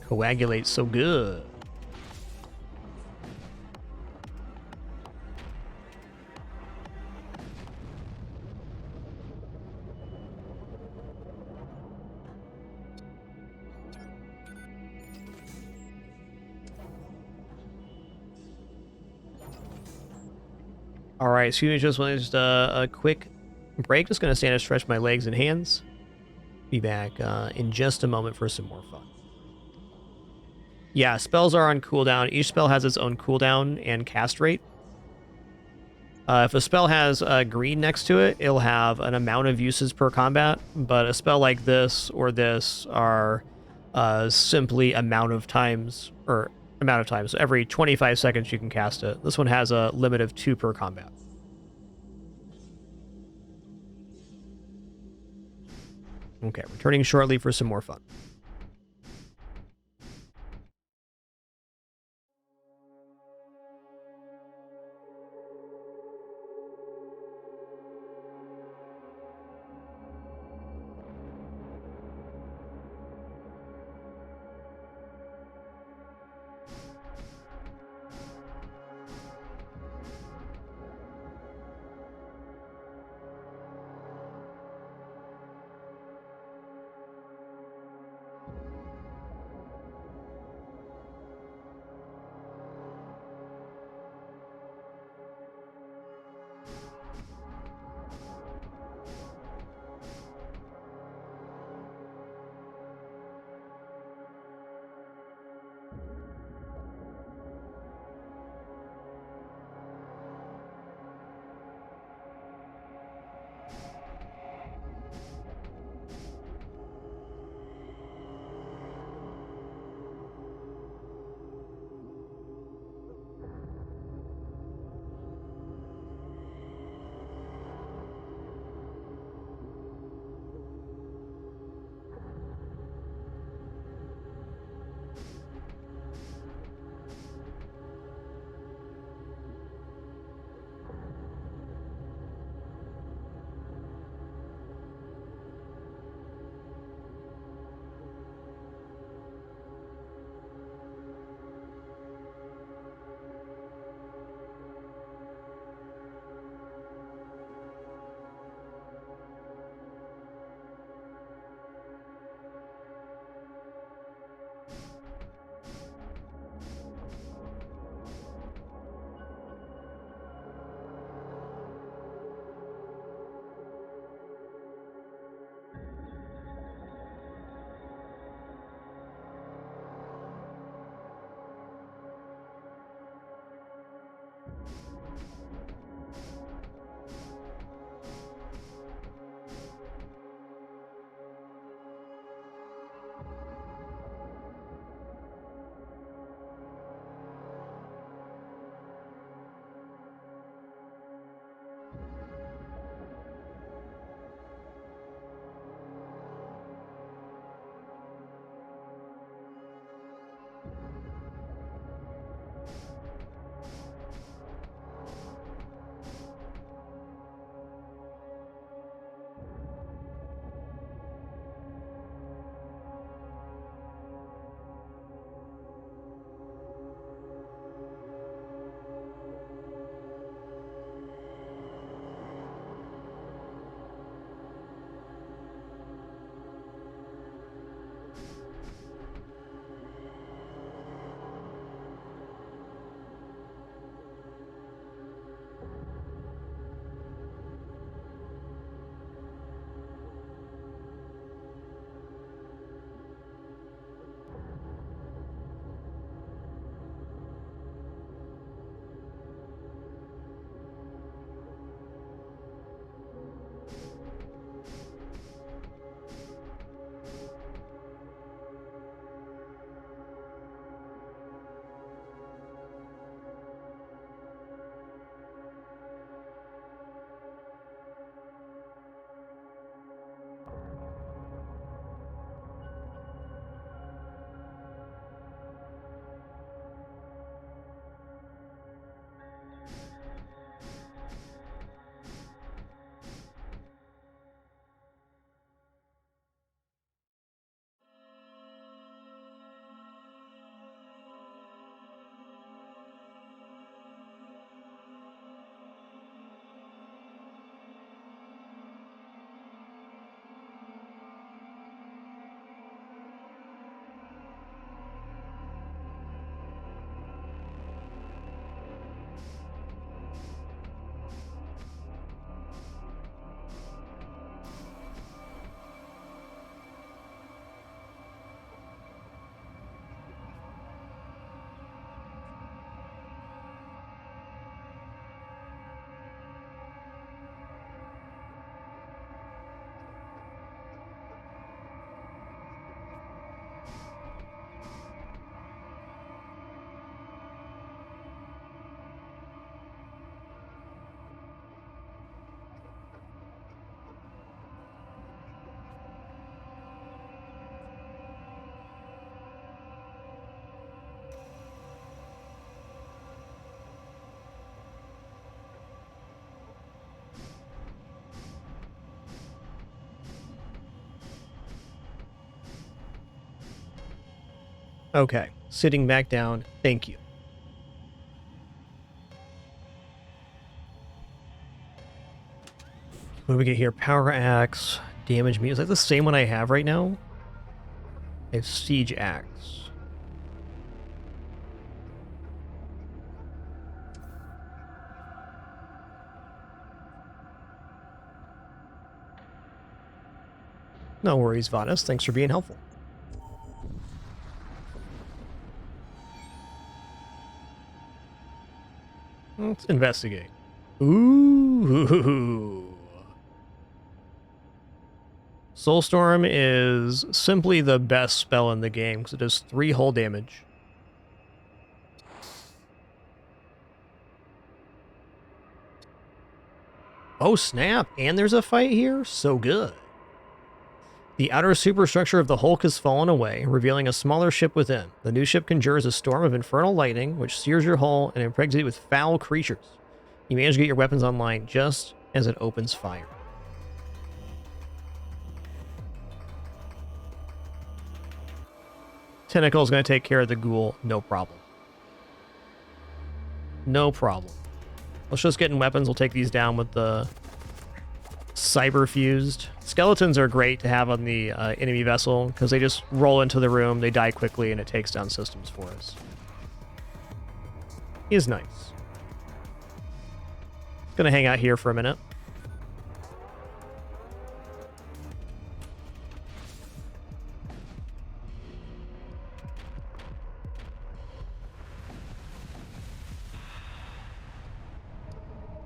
Coagulate so good. All right, excuse me, just a quick break. Just gonna stand and stretch my legs and hands. Be back in just a moment for some more fun. Yeah, spells are on cooldown. Each spell has its own cooldown and cast rate. If a spell has green next to it, it'll have an amount of uses per combat, but a spell like this or this are simply amount of times. So every 25 seconds you can cast it. This one has a limit of 2 per combat. Okay, returning shortly for some more fun. Okay, sitting back down. Thank you. What do we get here? Power axe, damage me. Is that the same one I have right now? I have siege axe. No worries, Vadas. Thanks for being helpful. Let's investigate. Ooh. Soulstorm is simply the best spell in the game because it does 3 whole damage. Oh snap, and there's a fight here? So good. The outer superstructure of the Hulk has fallen away, revealing a smaller ship within. The new ship conjures a storm of infernal lightning, which sears your hull and impregnates it with foul creatures. You manage to get your weapons online just as it opens fire. Tentacle is going to take care of the ghoul, no problem. No problem. Let's just get in weapons. We'll take these down with the cyber fused. Skeletons are great to have on the enemy vessel because they just roll into the room, they die quickly, and it takes down systems for us. Is nice. Gonna hang out here for a minute.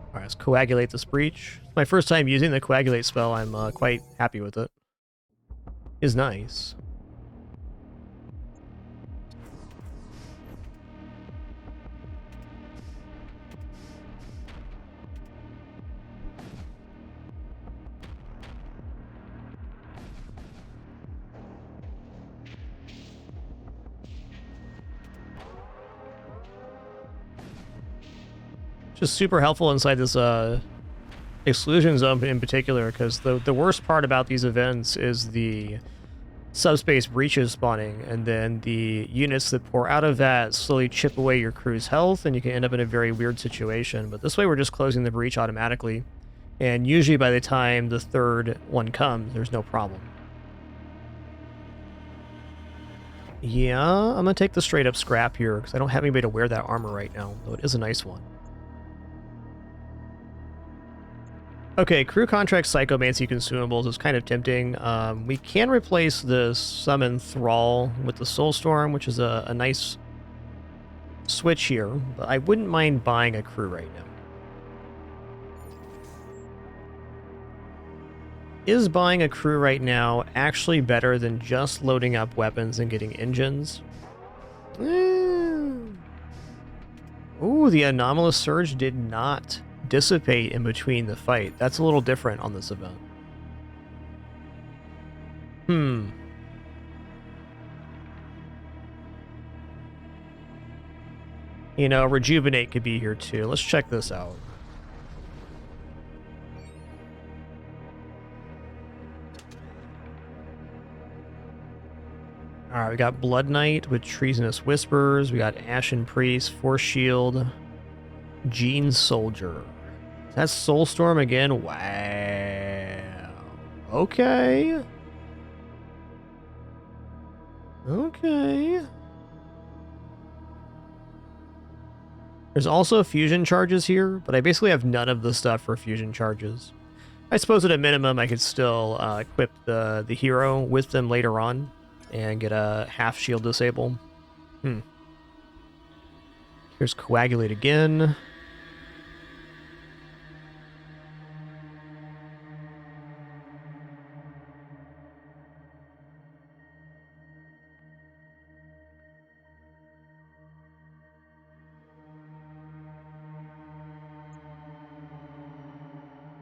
Alright, let's coagulate this breach. It's my first time using the coagulate spell. I'm quite happy with it. Is nice. Just super helpful inside this exclusion zone in particular, because the worst part about these events is the subspace breaches spawning, and then the units that pour out of that slowly chip away your crew's health, and you can end up in a very weird situation. But this way we're just closing the breach automatically, and usually by the time the third one comes, there's no problem. Yeah, I'm gonna take the straight up scrap here, because I don't have anybody to wear that armor right now, though it is a nice one. Okay, crew contract psychomancy consumables is kind of tempting. We can replace the summon thrall with the soulstorm, which is a nice switch here, but I wouldn't mind buying a crew right now. Is buying a crew right now actually better than just loading up weapons and getting engines? Ooh, the anomalous surge did not dissipate in between the fight. That's a little different on this event. You know, rejuvenate could be here too. Let's check this out. Alright, we got Blood Knight with Treasonous Whispers. We got Ashen Priest, Force Shield, Gene Soldier. That's Soulstorm again? Wow. Okay. Okay. There's also fusion charges here, but I basically have none of the stuff for fusion charges. I suppose at a minimum I could still equip the hero with them later on and get a half shield disable. Here's Coagulate again.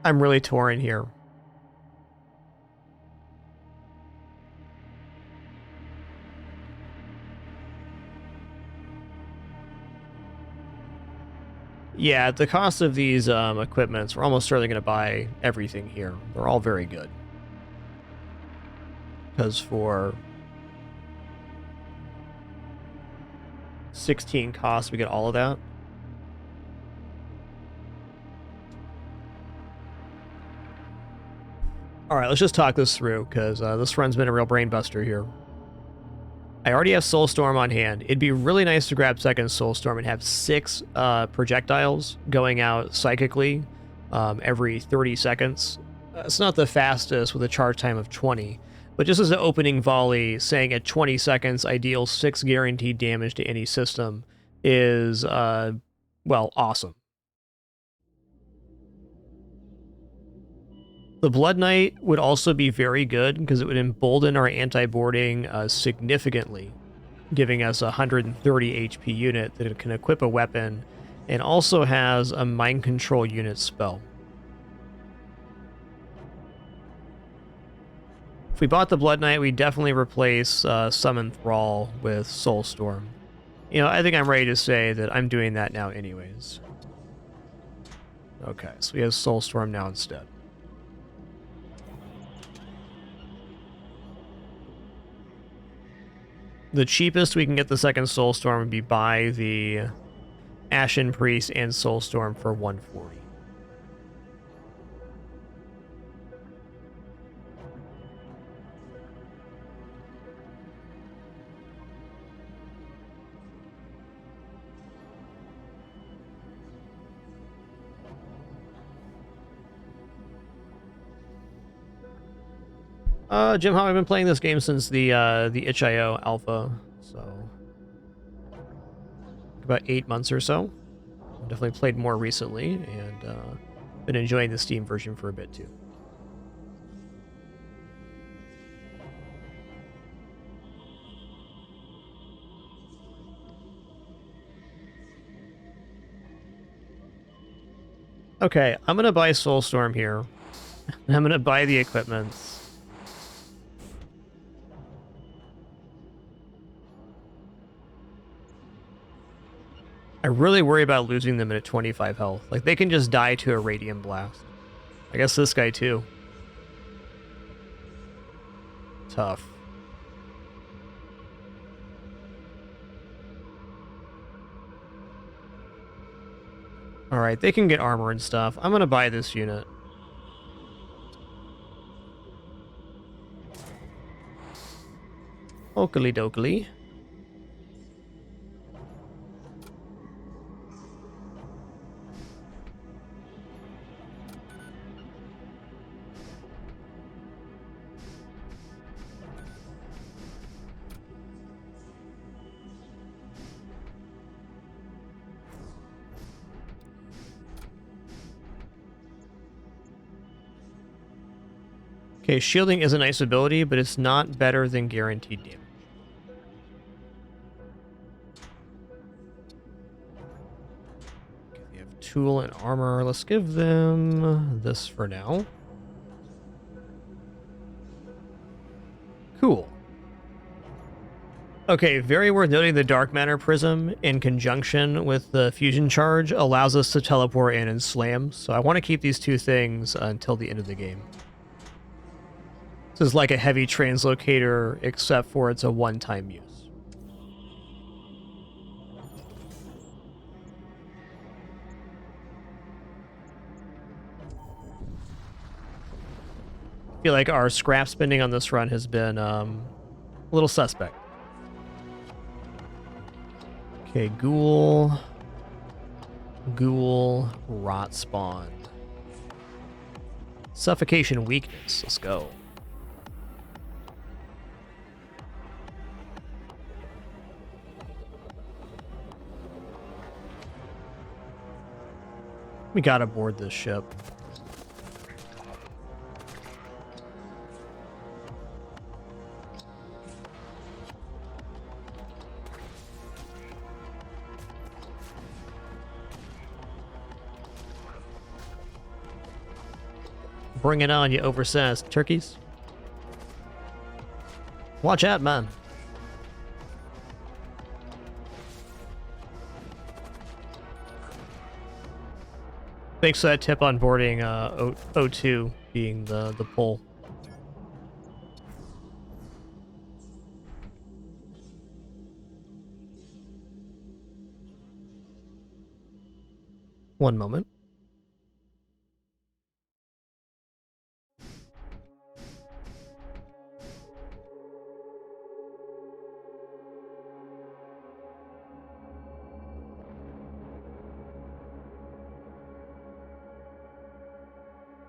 I'm really torn here. Yeah, at the cost of these equipments, we're almost certainly going to buy everything here. They're all very good. Because for 16 costs, we get all of that. All right, let's just talk this through, because this run's been a real brain buster here. I already have Soulstorm on hand. It'd be really nice to grab second Soulstorm and have 6 projectiles going out psychically every 30 seconds. It's not the fastest with a charge time of 20, but just as an opening volley, saying at 20 seconds I deal 6 guaranteed damage to any system is, well, awesome. The Blood Knight would also be very good because it would embolden our anti-boarding significantly, giving us a 130 HP unit that can equip a weapon and also has a mind control unit spell. If we bought the Blood Knight, we'd definitely replace Summon Thrall with Soulstorm. You know, I think I'm ready to say that I'm doing that now anyways. Okay, so we have Soulstorm now instead. The cheapest we can get the second Soulstorm would be buy the Ashen Priest and Soulstorm for 140. Jim, how I've been playing this game since the itch.io alpha, so about 8 months or so. I've definitely played more recently, and been enjoying the Steam version for a bit too. Okay, I'm gonna buy Soulstorm here. I'm gonna buy the equipments. I really worry about losing them at 25 health. Like, they can just die to a Radiant Blast. I guess this guy too. Tough. Alright, they can get armor and stuff. I'm gonna buy this unit. Oakley dokley. Okay, shielding is a nice ability, but it's not better than guaranteed damage. Okay, they have tool and armor. Let's give them this for now. Cool. Okay, very worth noting the Dark Matter Prism in conjunction with the Fusion Charge allows us to teleport in and slam, so I want to keep these two things until the end of the game. This is like a heavy translocator, except for it's a one-time use. I feel like our scrap spending on this run has been a little suspect. Okay, Ghoul, Rot Spawn. Suffocation Weakness, let's go. We gotta board this ship. Bring it on, you oversized turkeys. Watch out, man. Thanks for that tip on boarding O2 being the pull. One moment.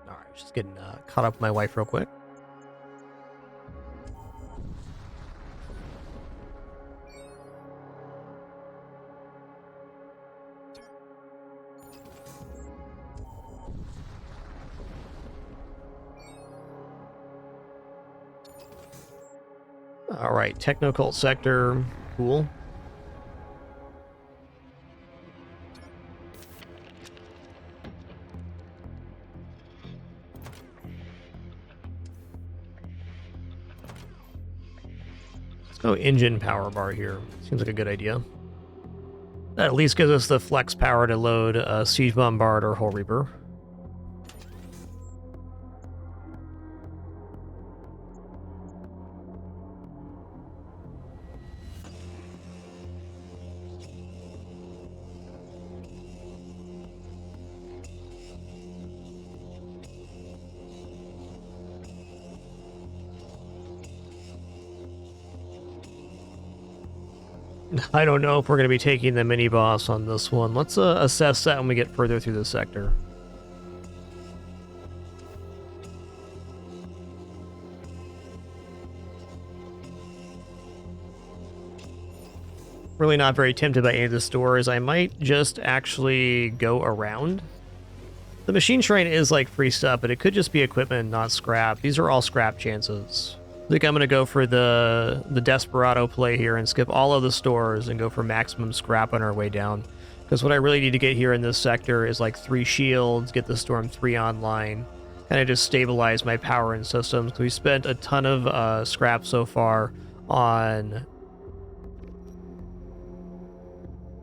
All right, just getting caught up with my wife real quick. All right, Technocult sector, cool. Let's go engine power bar here. Seems like a good idea. That at least gives us the flex power to load Siege Bombard or Hull Reaper. I don't know if we're going to be taking the mini-boss on this one. Let's assess that when we get further through the sector. Really not very tempted by any of the stores. I might just actually go around. The machine shrine is like free stuff, but it could just be equipment, not scrap. These are all scrap chances. I think I'm going to go for the Desperado play here and skip all of the stores and go for maximum scrap on our way down. Because what I really need to get here in this sector is like 3 shields, get the Storm 3 online, kind of just stabilize my power and systems. We spent a ton of scrap so far on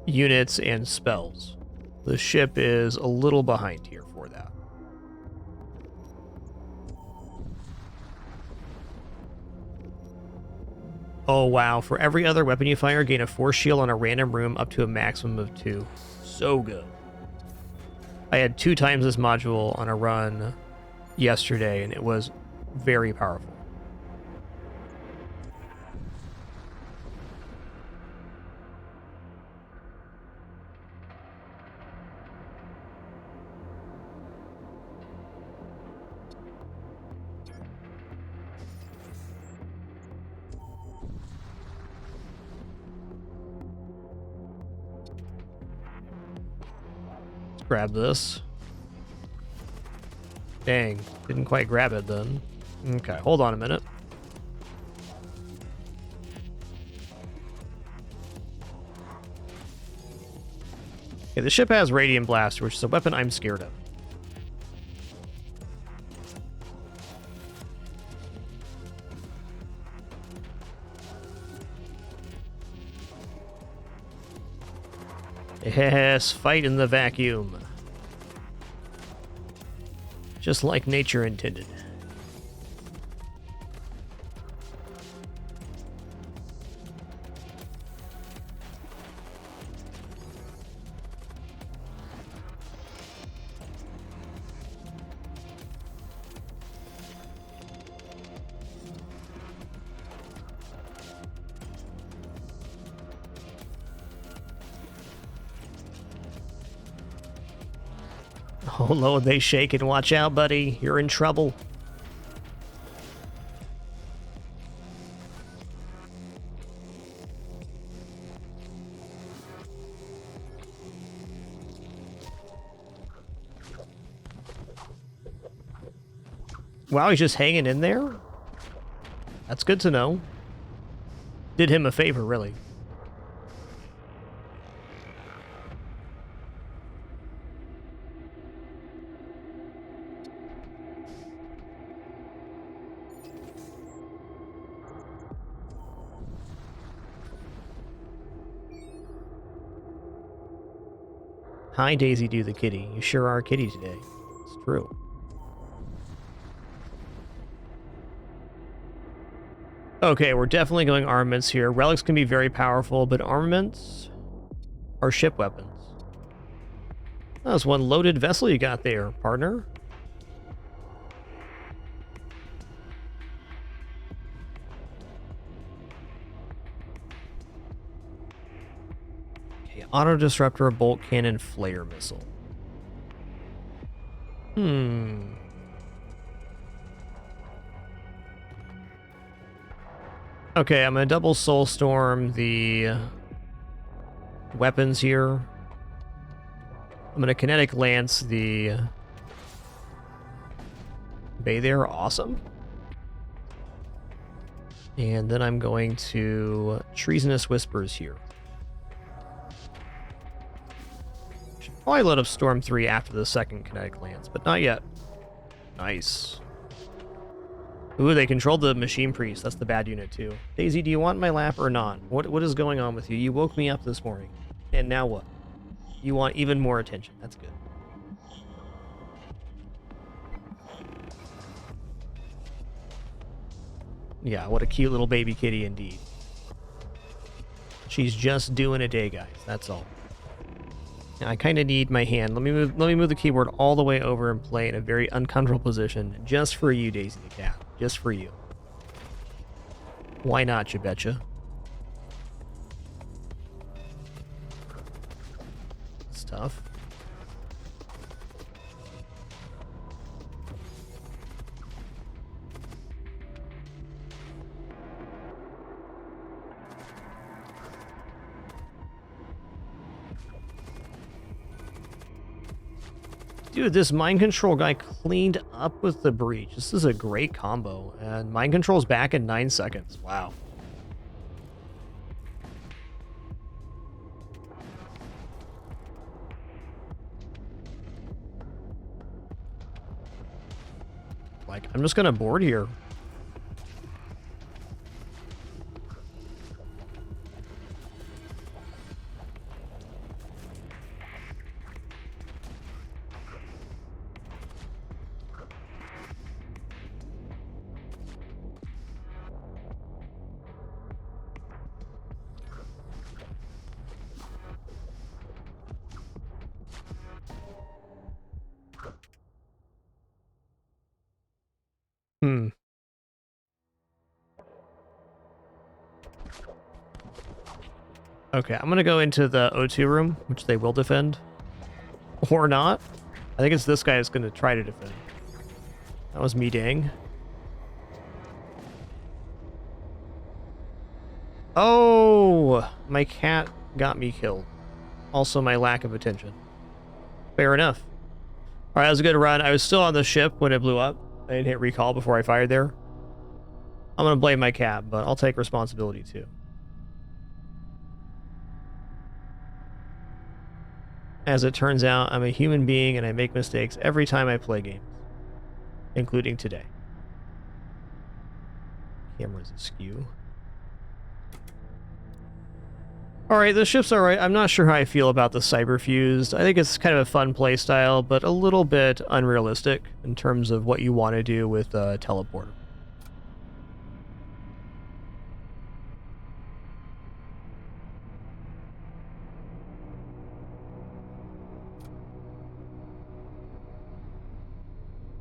units and spells. The ship is a little behind here for that. Oh wow, for every other weapon you fire, gain a force shield on a random room up to a maximum of 2. So good. I had 2 times this module on a run yesterday, and it was very powerful. Grab this. Dang, didn't quite grab it then. Okay, hold on a minute. Okay, the ship has Radiant Blaster, which is a weapon I'm scared of. Yes, fight in the vacuum. Just like nature intended. Oh, Lord, they shake and watch out, buddy. You're in trouble. Wow, he's just hanging in there? That's good to know. Did him a favor, really. Hi, Daisy Do the Kitty. You sure are a kitty today. It's true. Okay, we're definitely going armaments here. Relics can be very powerful, but armaments are ship weapons. That was one loaded vessel you got there, partner. Okay, auto disruptor, bolt cannon, flare missile. Okay, I'm gonna double soulstorm the weapons here. I'm gonna kinetic lance the bay there. Awesome. And then I'm going to treasonous whispers here. Should probably load up Storm 3 after the second kinetic lance, but not yet. Nice. Ooh, they controlled the machine priest. That's the bad unit too. Daisy, do you want my lap or not? What is going on with you? You woke me up this morning. And now what? You want even more attention. That's good. Yeah, what a cute little baby kitty indeed. She's just doing a day, guys. That's all. Now, I kind of need my hand. Let me move the keyboard all the way over and play in a very uncomfortable position just for you, Daisy the cat. Just for you. Why not, you betcha? It's tough. Dude, this mind control guy cleaned up with the breach. This is a great combo. And mind control's back in 9 seconds. Wow. Like, I'm just gonna board here. Okay, I'm gonna go into the O2 room, which they will defend. Or not. I think it's this guy that's gonna try to defend. That was me dang. Oh! My cat got me killed. Also my lack of attention. Fair enough. Alright, that was a good run. I was still on the ship when it blew up. I didn't hit recall before I fired there. I'm gonna blame my cat, but I'll take responsibility too. As it turns out, I'm a human being and I make mistakes every time I play games. Including today. Camera's askew. Alright, the ship's alright. I'm not sure how I feel about the Cyberfused. I think it's kind of a fun playstyle, but a little bit unrealistic in terms of what you want to do with a teleporter.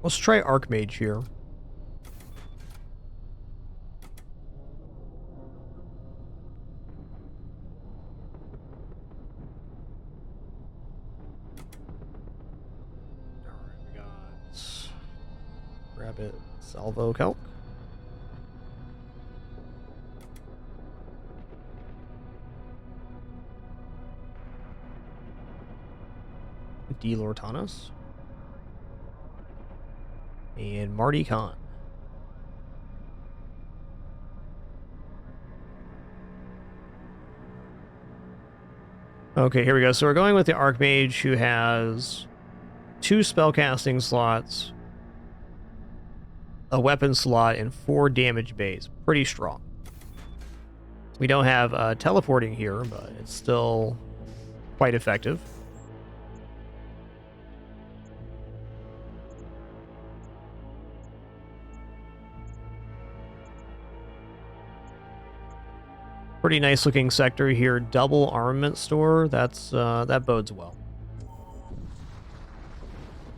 Let's try Archmage here. Alright, we got Rabbit Salvo Calc. D. Lortanos. And Marty Khan. Okay, here we go. So we're going with the Archmage, who has 2 spellcasting slots, a weapon slot, and 4 damage bays. Pretty strong. We don't have teleporting here, but it's still quite effective. Pretty nice looking sector here. Double armament store. That's that bodes well.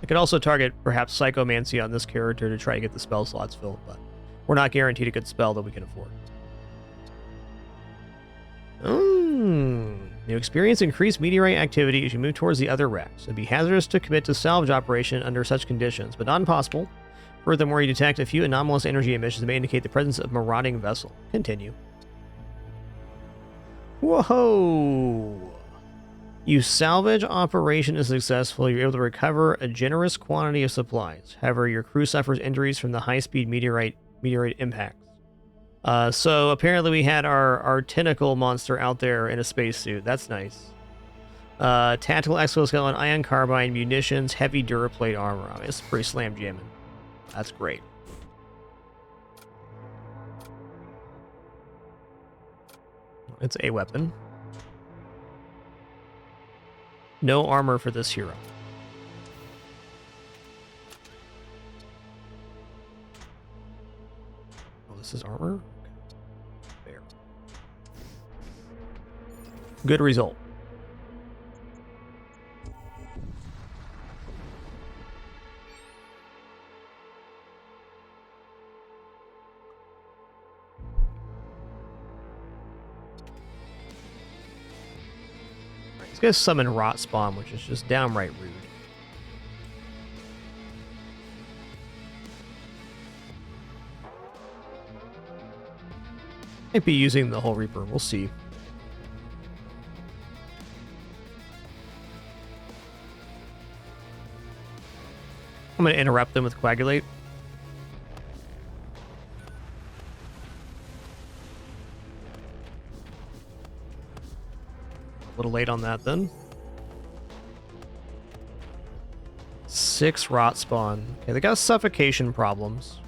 I could also target perhaps Psychomancy on this character to try to get the spell slots filled, but we're not guaranteed a good spell that we can afford. You experience increased meteorite activity as you move towards the other wrecks. It'd be hazardous to commit to salvage operation under such conditions, but not impossible. Furthermore, you detect a few anomalous energy emissions that may indicate the presence of marauding vessel. Continue. Whoa! You salvage operation is successful. You're able to recover a generous quantity of supplies. However, your crew suffers injuries from the high-speed meteorite impacts. So apparently we had our tentacle monster out there in a spacesuit. That's nice. Tactical exoskeleton, ion carbine, munitions, heavy duraplate armor. I mean, it's pretty slam jamming. That's great. It's a weapon. No armor for this hero. Oh, this is armor? There. Good result. Let's go summon Rot Spawn, which is just downright rude. Might be using the Hull Reaper. We'll see. I'm going to interrupt them with Coagulate. A little late on that then. 6 Rot Spawn. Okay, they got suffocation problems.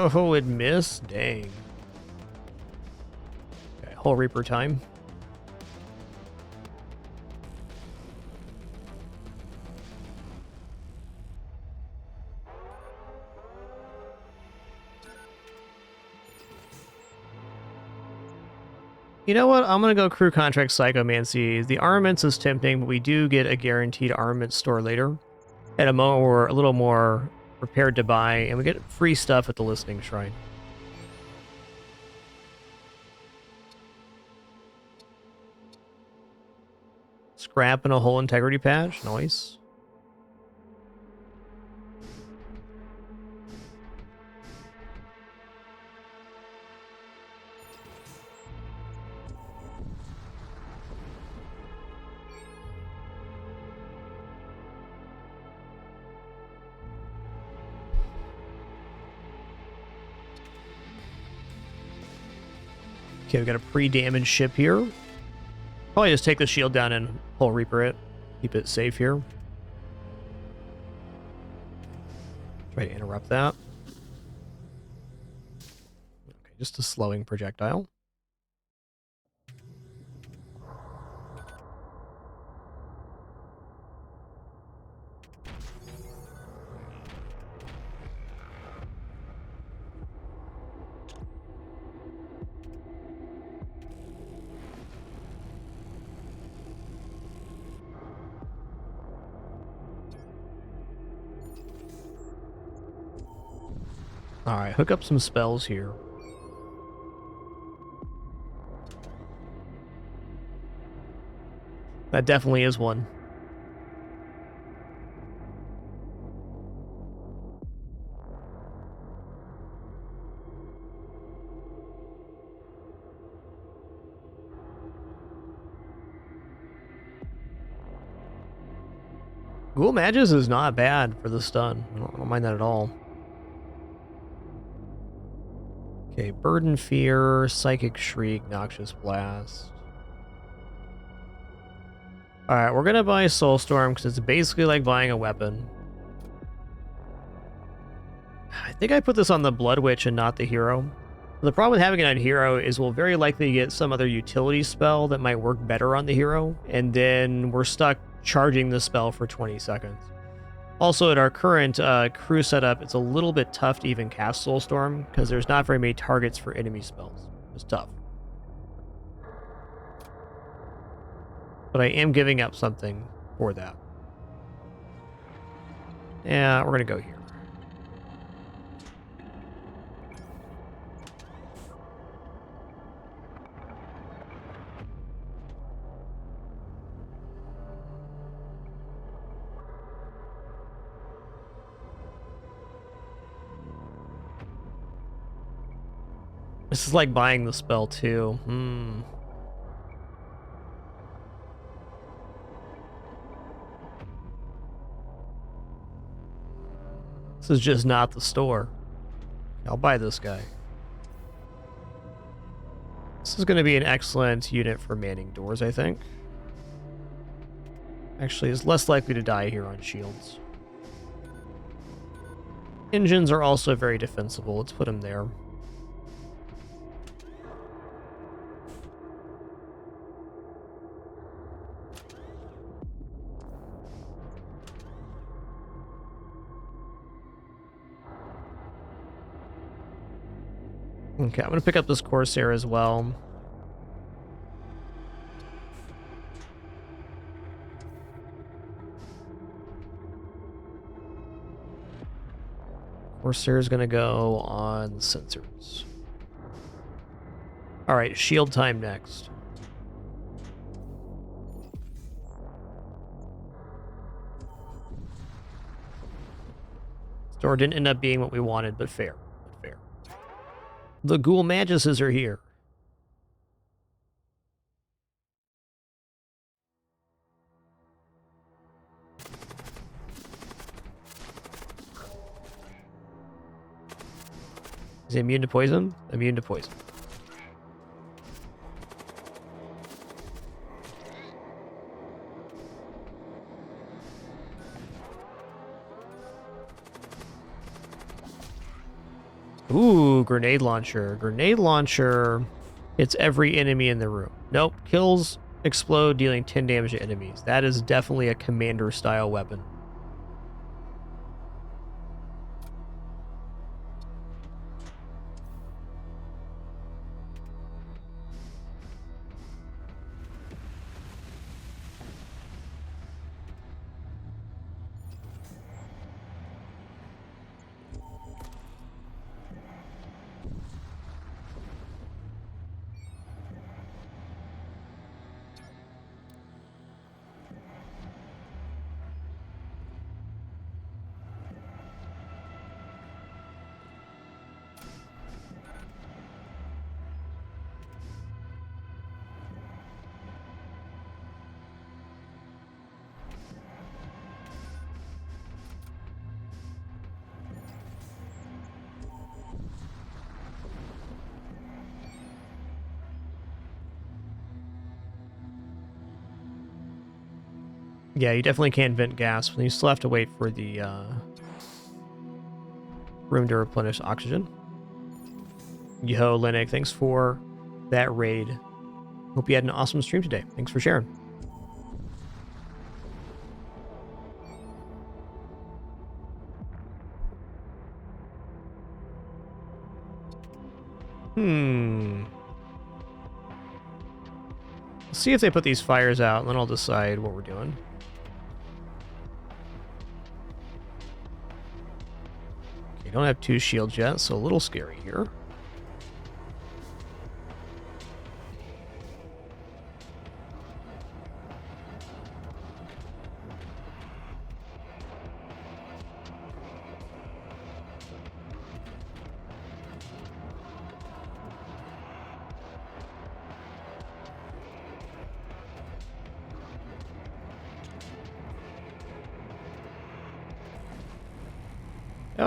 Oh, it missed? Dang. Okay, Hull Reaper time. You know what? I'm going to go crew contract Psychomancy. The armaments is tempting, but we do get a guaranteed armament store later. At a moment where we're a little more prepared to buy, and we get free stuff at the Listening Shrine. Scrap and a Hull Integrity Patch. Nice. Okay, we got a pre-damaged ship here. Probably just take the shield down and Hull Reaper it. Keep it safe here. Try to interrupt that. Okay, just a slowing projectile. Alright, hook up some spells here. That definitely is one. Ghoul Magus is not bad for the stun. I don't mind that at all. Okay, Burden Fear, Psychic Shriek, Noxious Blast. Alright, we're gonna buy Soulstorm because it's basically like buying a weapon. I think I put this on the Blood Witch and not the hero. The problem with having it on hero is we'll very likely get some other utility spell that might work better on the hero, and then we're stuck charging the spell for 20 seconds. Also, at our current crew setup, it's a little bit tough to even cast Soulstorm because there's not very many targets for enemy spells. It's tough. But I am giving up something for that. Yeah, we're going to go here. This is like buying the spell too. This is just not the store. I'll buy this guy. This is going to be an excellent unit for manning doors, I think. Actually, is less likely to die here on shields. Engines are also very defensible. Let's put them there. Okay, I'm going to pick up this Corsair as well. Corsair is going to go on the sensors. Alright, shield time next. Store didn't end up being what we wanted, but fair. The Ghoul Maguses are here. Is he immune to poison? Immune to poison. Ooh, grenade launcher. Grenade launcher hits every enemy in the room. Nope. Kills, explode, dealing 10 damage to enemies. That is definitely a commander-style weapon. Yeah, you definitely can't vent gas, but you still have to wait for the room to replenish oxygen. Yo, Linux, thanks for that raid. Hope you had an awesome stream today. Thanks for sharing. Let's see if they put these fires out, and then I'll decide what we're doing. Okay, don't have 2 shields yet, so a little scary here.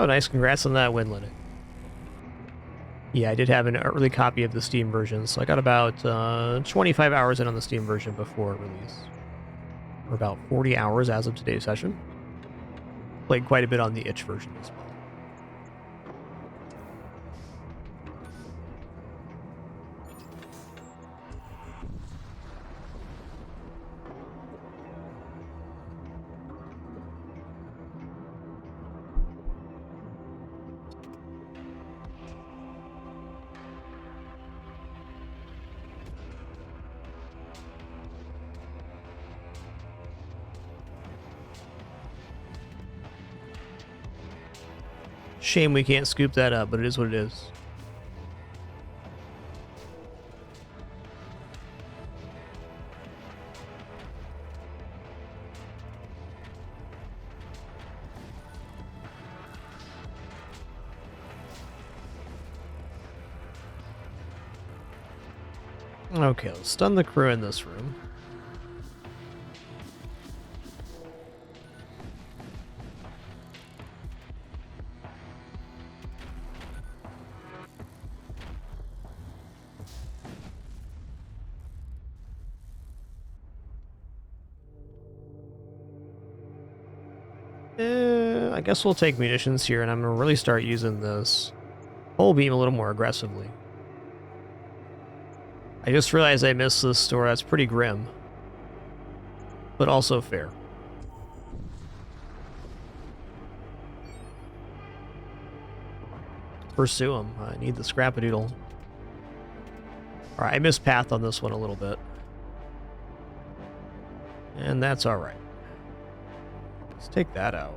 Oh, nice. Congrats on that win, Linux. Yeah, I did have an early copy of the Steam version, so I got about 25 hours in on the Steam version before it released. Or about 40 hours as of today's session. Played quite a bit on the itch version as well. Shame we can't scoop that up, but it is what it is. Okay, let's stun the crew in this room. I guess we'll take munitions here, and I'm going to really start using this pole beam a little more aggressively. I just realized I missed this store. That's pretty grim, but also fair. Pursue him. I need the scrapadoodle. Alright, I missed path on this one a little bit. And that's alright. Let's take that out.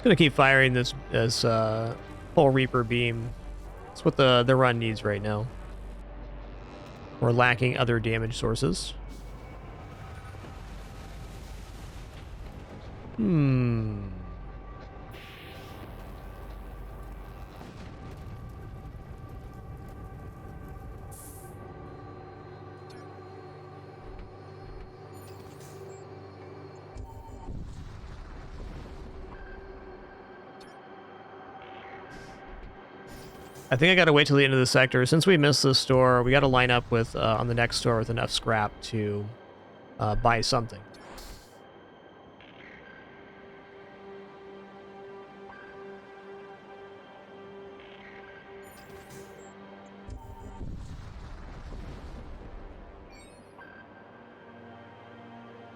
Gonna keep firing this as Pole Reaper beam. That's what the run needs right now. We're lacking other damage sources. I think I gotta wait till the end of the sector. Since we missed this store, we gotta line up with on the next store with enough scrap to buy something.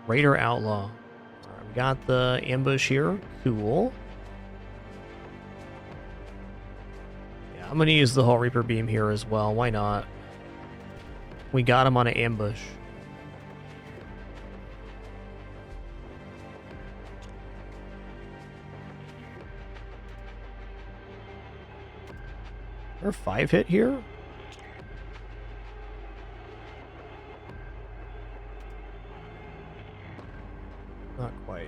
Raider Outlaw. All right, we got the ambush here. Cool. Yeah, I'm gonna use the Hull Reaper beam here as well. Why not? We got him on an ambush. Is there a 5-hit here? Not quite.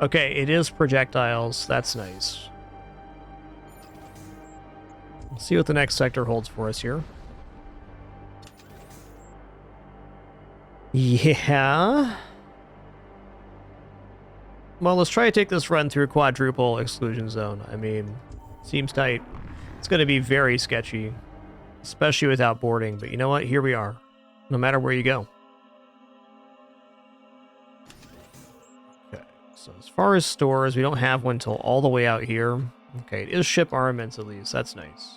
Okay, it is projectiles. That's nice. Let's see what the next sector holds for us here. Yeah. Well, let's try to take this run through quadruple exclusion zone. I mean, seems tight. It's going to be very sketchy, especially without boarding. But you know what? Here we are. No matter where you go. So as far as stores, we don't have one till all the way out here. Okay, it is ship armaments at least. That's nice.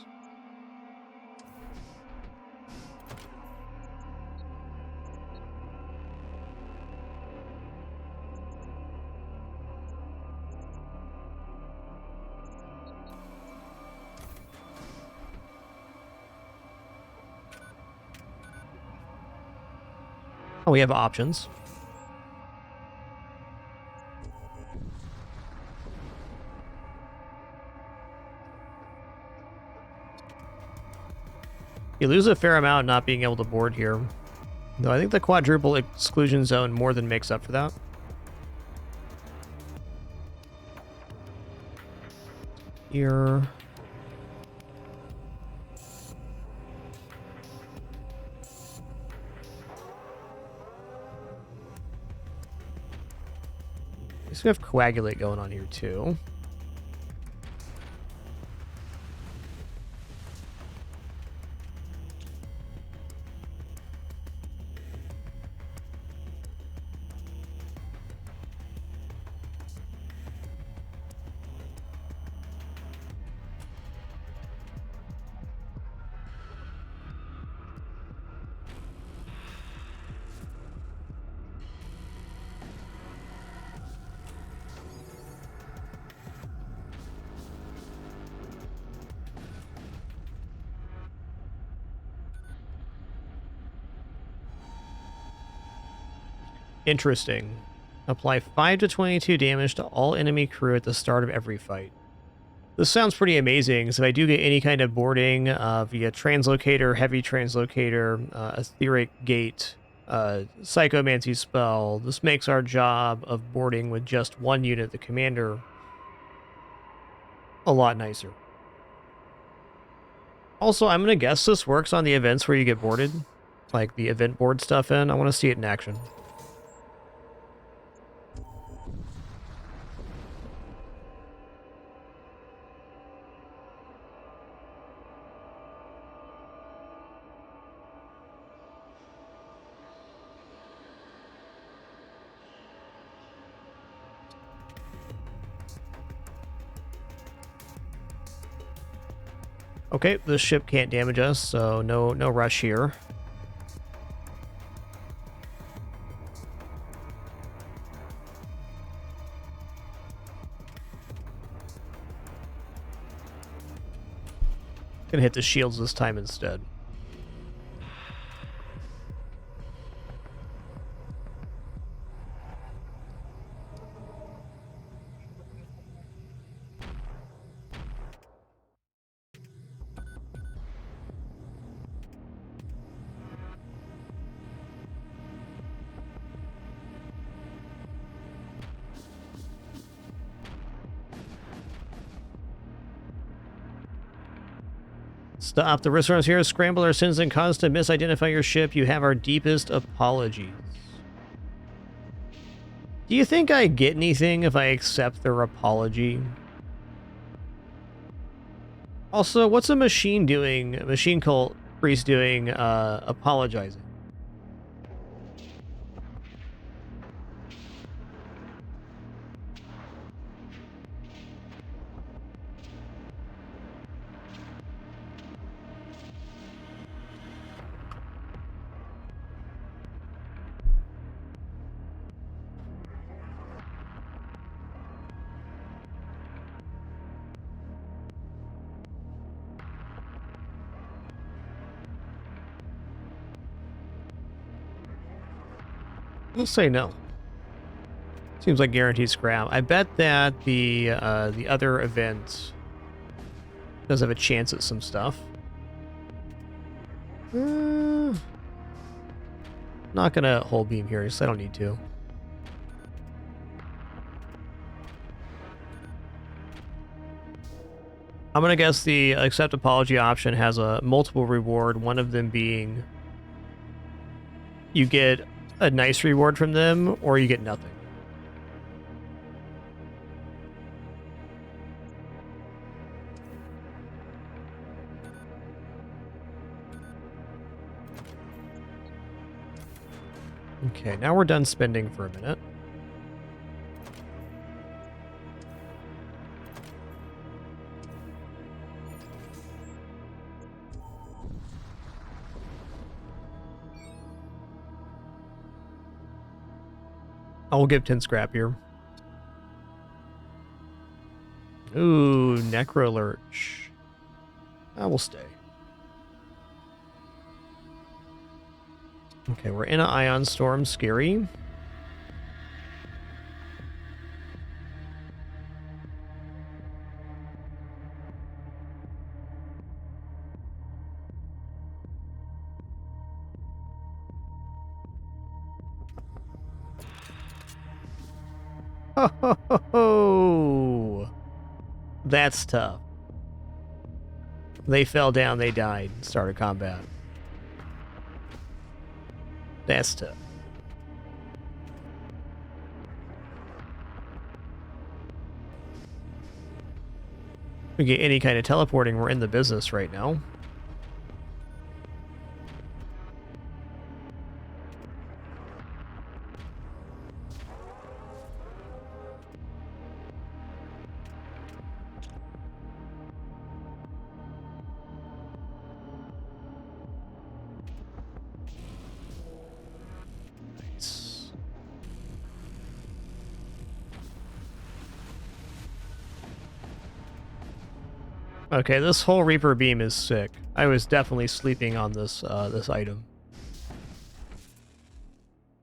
Oh, we have options. You lose a fair amount not being able to board here. Though I think the quadruple exclusion zone more than makes up for that. Here. I guess we have coagulate going on here too. Interesting. Apply 5 to 22 damage to all enemy crew at the start of every fight. This sounds pretty amazing. So if I do get any kind of boarding via translocator, heavy translocator, etheric gate, psychomancy spell, this makes our job of boarding with just one unit, the commander, a lot nicer. Also, I'm going to guess this works on the events where you get boarded, like the event board stuff in. I want to see it in action. Okay, this ship can't damage us, so no rush here. Gonna hit the shields this time instead. Stop. The risk runners here. Scramble our sins and cause to misidentify your ship. You have our deepest apologies. Do you think I get anything if I accept their apology? Also, what's a machine doing? A machine cult priest doing apologizing? We'll say no. Seems like guaranteed scrap. I bet that the other event does have a chance at some stuff. Not gonna hold beam here, because I don't need to. I'm gonna guess the accept apology option has a multiple reward, one of them being you get a nice reward from them, or you get nothing. Okay, now we're done spending for a minute. I will give 10 scrap here. Ooh, Necrolurch. I will stay. Okay, we're in an Ion Storm. Scary. Ho, ho, ho, ho. That's tough. They fell down, they died, started combat. That's tough. We get any kind of teleporting, we're in the business right now. Okay, this whole Reaper Beam is sick. I was definitely sleeping on this this item.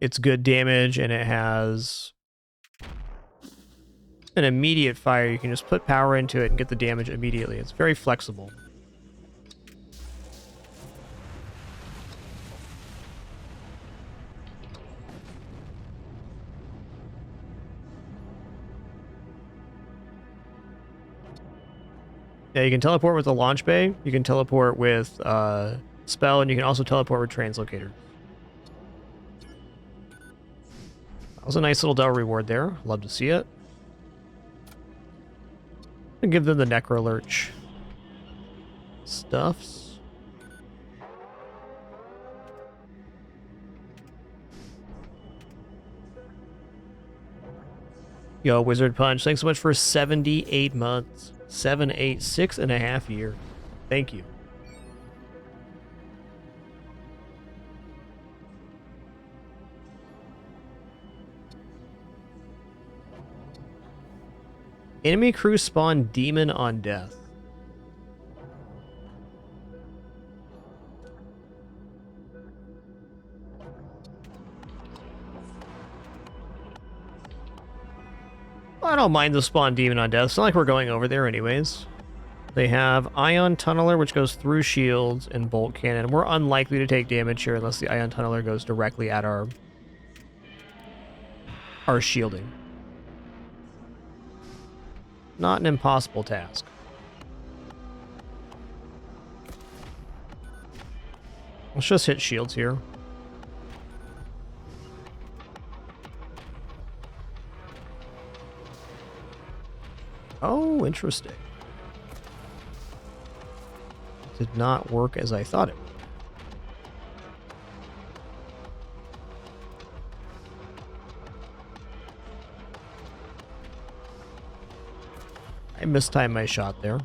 It's good damage, and it has an immediate fire. You can just put power into it and get the damage immediately. It's very flexible. Yeah, you can teleport with the launch bay. You can teleport with spell, and you can also teleport with translocator. That was a nice little Dell reward there. Love to see it. And give them the Necrolurch stuffs. Yo, Wizard Punch, thanks so much for 78 months. 7, 8, 6.5 years. Thank you. Enemy crew spawn demon on death. I don't mind the spawn demon on death. It's not like we're going over there anyways. They have Ion Tunneler, which goes through shields, and Bolt Cannon. We're unlikely to take damage here unless the Ion Tunneler goes directly at our shielding. Not an impossible task. Let's just hit shields here. Oh, interesting. Did not work as I thought it would. I mistimed my shot there.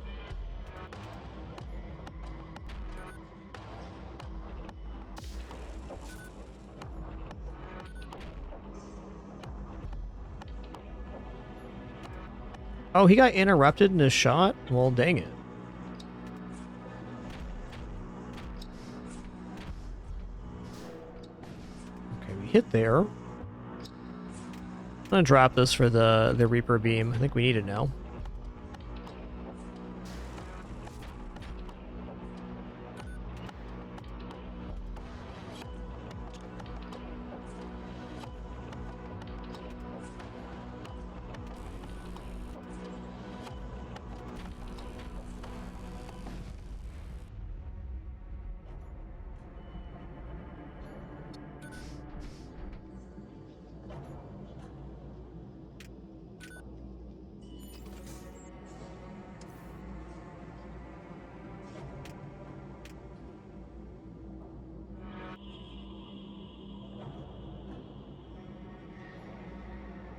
Oh, he got interrupted in his shot? Well, dang it. Okay, we hit there. I'm gonna drop this for the Reaper Beam. I think we need it now.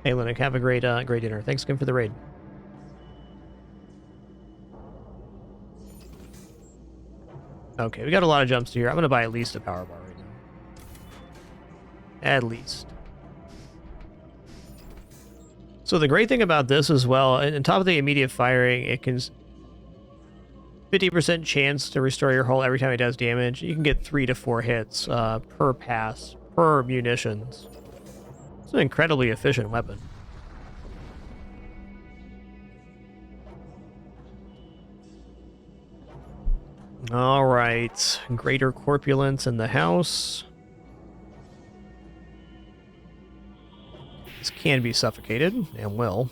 Hey, Linux, have a great dinner. Thanks again for the raid. Okay, we got a lot of jumps here. I'm gonna buy at least a power bar right now. At least. So the great thing about this as well, on top of the immediate firing, it can 50% chance to restore your hull every time it does damage. You can get 3 to 4 hits per pass, per munitions. It's an incredibly efficient weapon. Alright, greater corpulence in the house. This can be suffocated, and will.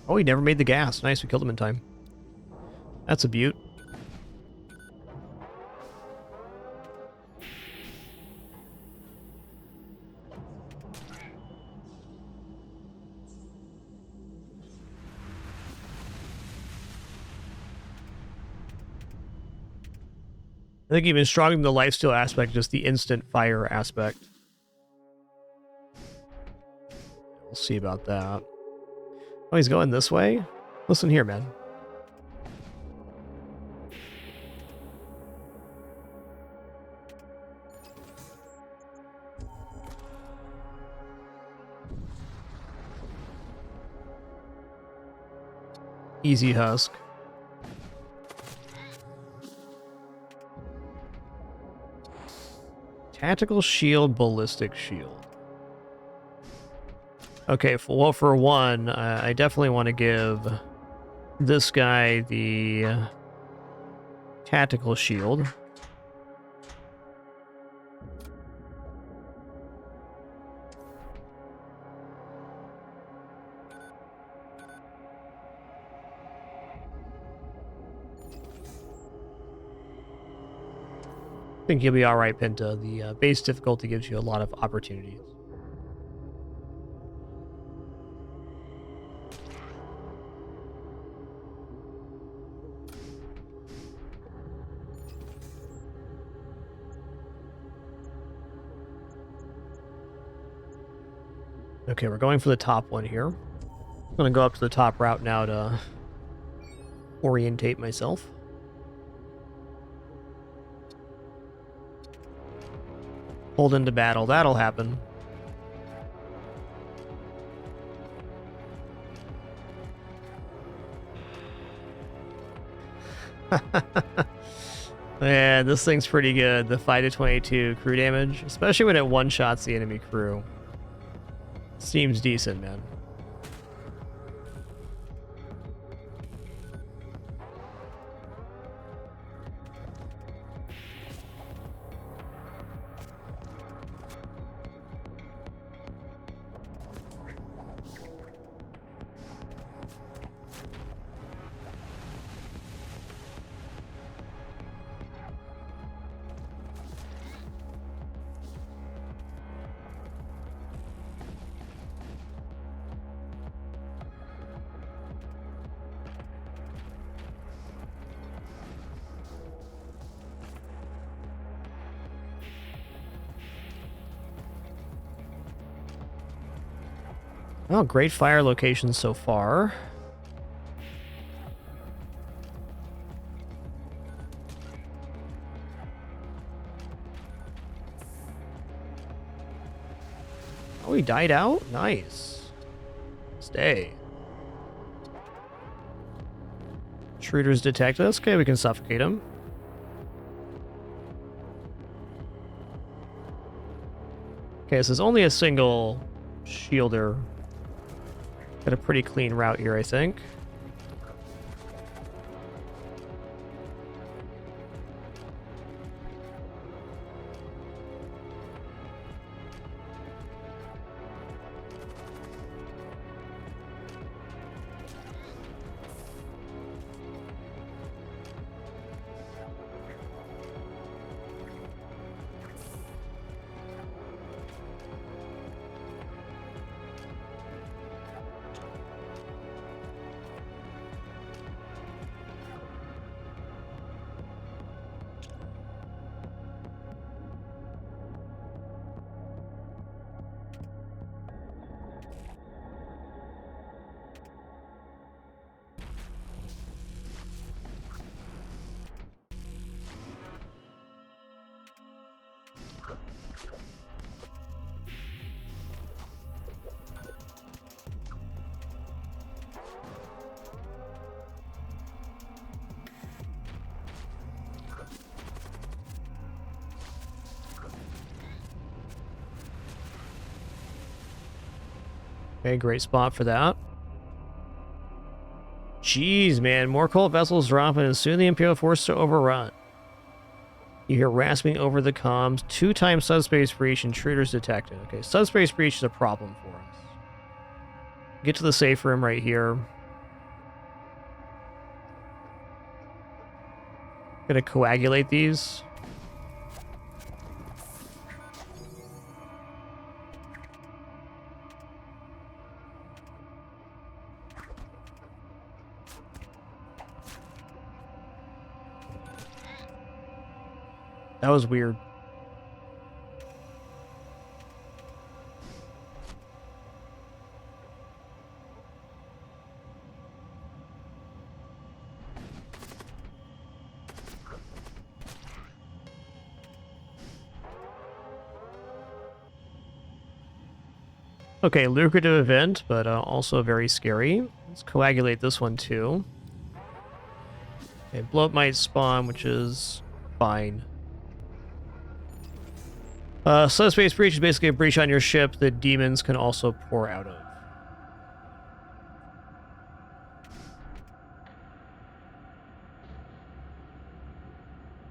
Oh, he never made the gas. Nice, we killed him in time. That's a beaut. I think even stronger than the lifesteal aspect, just the instant fire aspect. We'll see about that. Oh, he's going this way? Listen here, man. Easy husk. Tactical shield, ballistic shield. Okay, well, for one, I definitely want to give this guy the tactical shield. I think you'll be alright, Penta. The base difficulty gives you a lot of opportunities. Okay, we're going for the top one here. I'm going to go up to the top route now to orientate myself. Hold into battle. That'll happen. Man, this thing's pretty good. The 5 to 22 crew damage, especially when it one-shots the enemy crew. Seems decent, man. Oh, great fire locations so far. Oh, he died out? Nice. Stay. Intruders detect us. Okay, we can suffocate him. Okay, this is only a single shielder. Got a pretty clean route here, I think. Okay, great spot for that. Jeez, man, more cult vessels dropping and soon the Imperial force to overrun. You hear rasping over the comms. 2 times subspace breach, intruders detected. Okay, subspace breach is a problem for us. Get to the safe room right here. Gonna coagulate these. That was weird. Okay, lucrative event, but also very scary. Let's coagulate this one too. Okay, blow up might spawn, which is fine. Subspace breach is basically a breach on your ship that demons can also pour out of.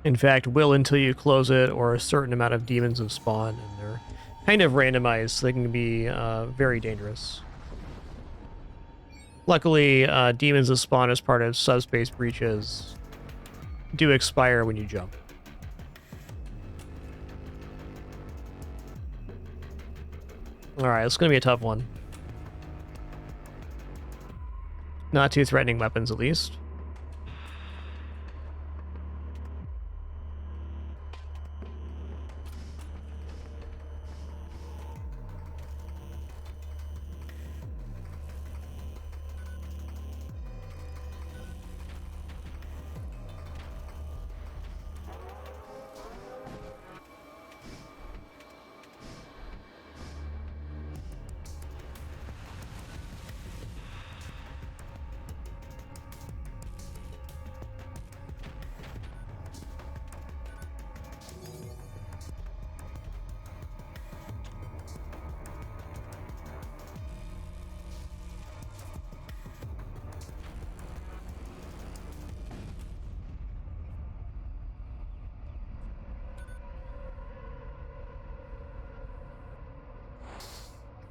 In fact, will until you close it, or a certain amount of demons have spawned, and they're kind of randomized, so they can be very dangerous. Luckily, demons that spawn as part of subspace breaches do expire when you jump. Alright, it's going to be a tough one. Not too threatening weapons, at least.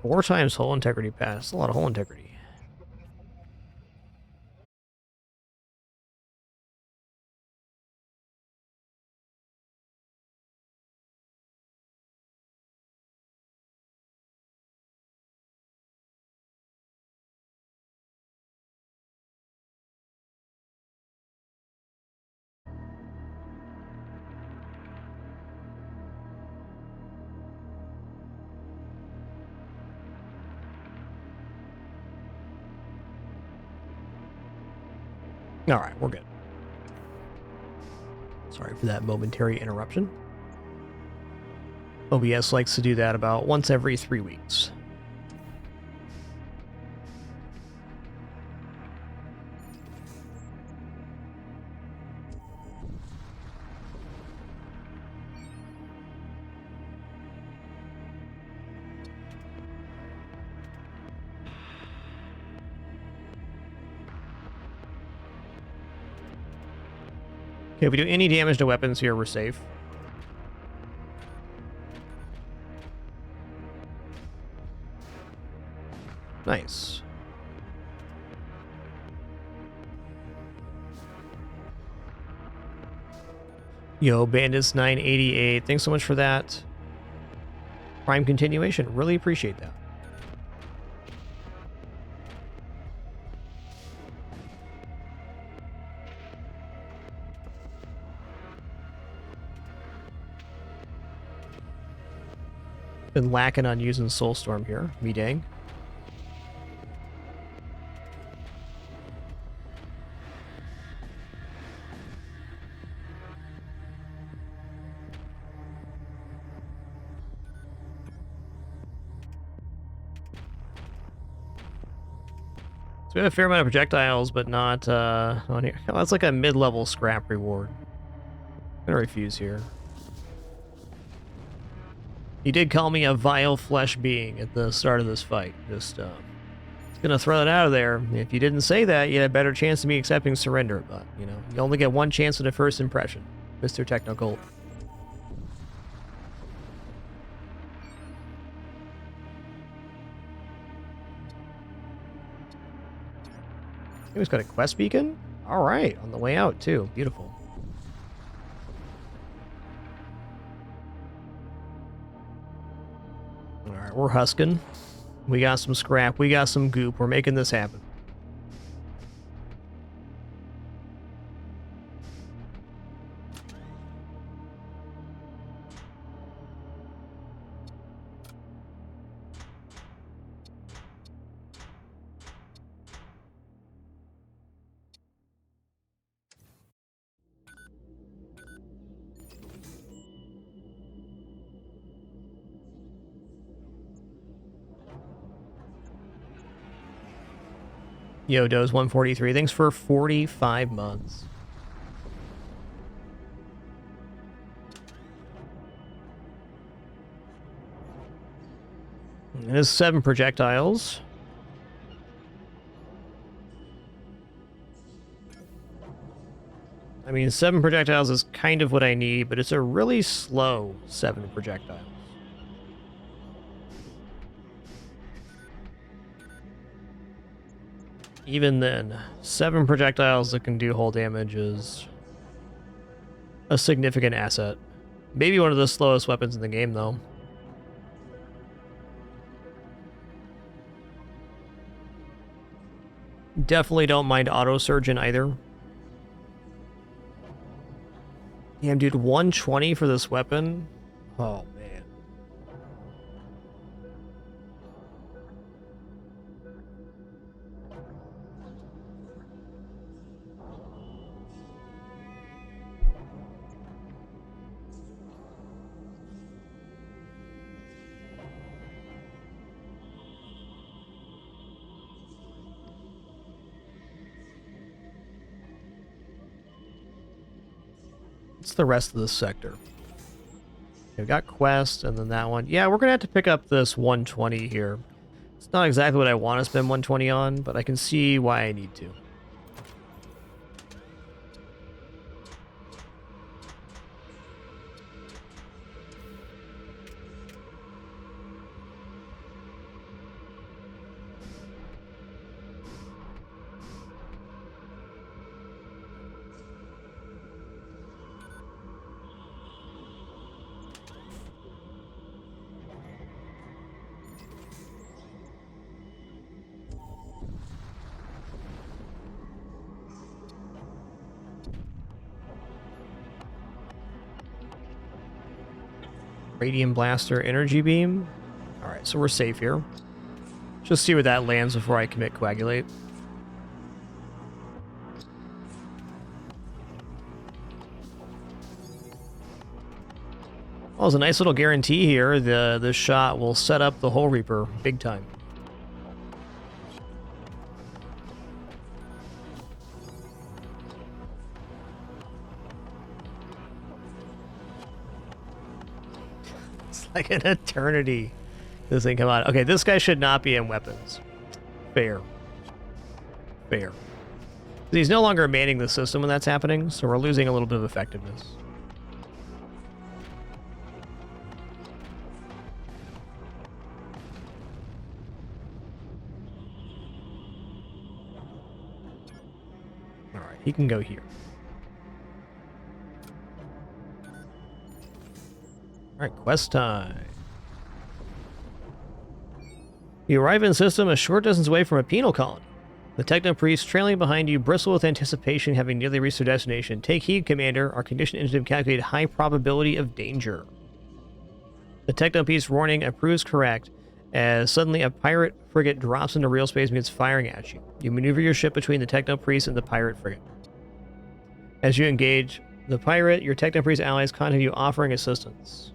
Four times hull integrity pass. A lot of hull integrity. Alright, we're good. Sorry for that momentary interruption. OBS likes to do that about once every 3 weeks. Okay, if we do any damage to weapons here, we're safe. Nice. Yo, Bandits 988, thanks so much for that. Prime continuation, really appreciate that. Been lacking on using Soulstorm here, me dang. So we have a fair amount of projectiles, but not on here. Oh, that's like a mid-level scrap reward. I'm gonna refuse here. He did call me a vile flesh being at the start of this fight. Just gonna throw it out of there. If you didn't say that, you had a better chance of me accepting surrender. But, you know, you only get one chance at a first impression, Mr. Technogold. He's got a quest beacon? Alright, on the way out, too. Beautiful. Alright, we're husking. We got some scrap. We got some goop. We're making this happen. Yo, Doze 143. Thanks for 45 months. It is 7 projectiles. I mean, 7 projectiles is kind of what I need, but it's a really slow 7 projectiles. Even then, 7 projectiles that can do hull damage is a significant asset. Maybe one of the slowest weapons in the game, though. Definitely don't mind auto surgeon either. Damn, dude, 120 for this weapon? Oh, man. What's the rest of this sector? We've got quest and then that one. Yeah, we're gonna have to pick up this 120 here. It's not exactly what I want to spend 120 on, but I can see why I need to. Radiant Blaster Energy Beam. Alright, so we're safe here. Just see where that lands before I commit Coagulate. Well, there's a nice little guarantee here. This shot will set up the Hull Reaper big time. Like an eternity. This thing come on. Okay, this guy should not be in weapons. Fair. Fair. He's no longer manning the system when that's happening, so we're losing a little bit of effectiveness. Alright, he can go here. Alright, quest time. You arrive in the system a short distance away from a penal colony. The Techno-Priests trailing behind you bristle with anticipation, having nearly reached their destination. Take heed, Commander. Our condition engine calculated high probability of danger. The Techno-Priest warning proves correct, as suddenly a pirate frigate drops into real space and begins firing at you. You maneuver your ship between the Techno-Priest and the pirate frigate. As you engage the pirate, your Techno-Priest allies contact you offering assistance.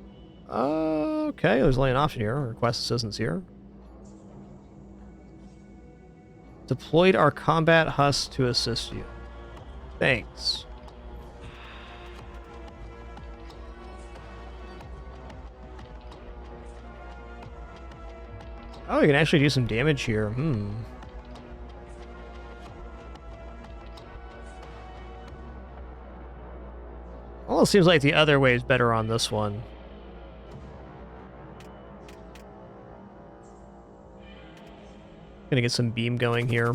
Okay, there's only an option here. Request assistance here. Deployed our combat husk to assist you. Thanks. Oh, you can actually do some damage here. Almost seems like the other way is better on this one. Gonna get some beam going here.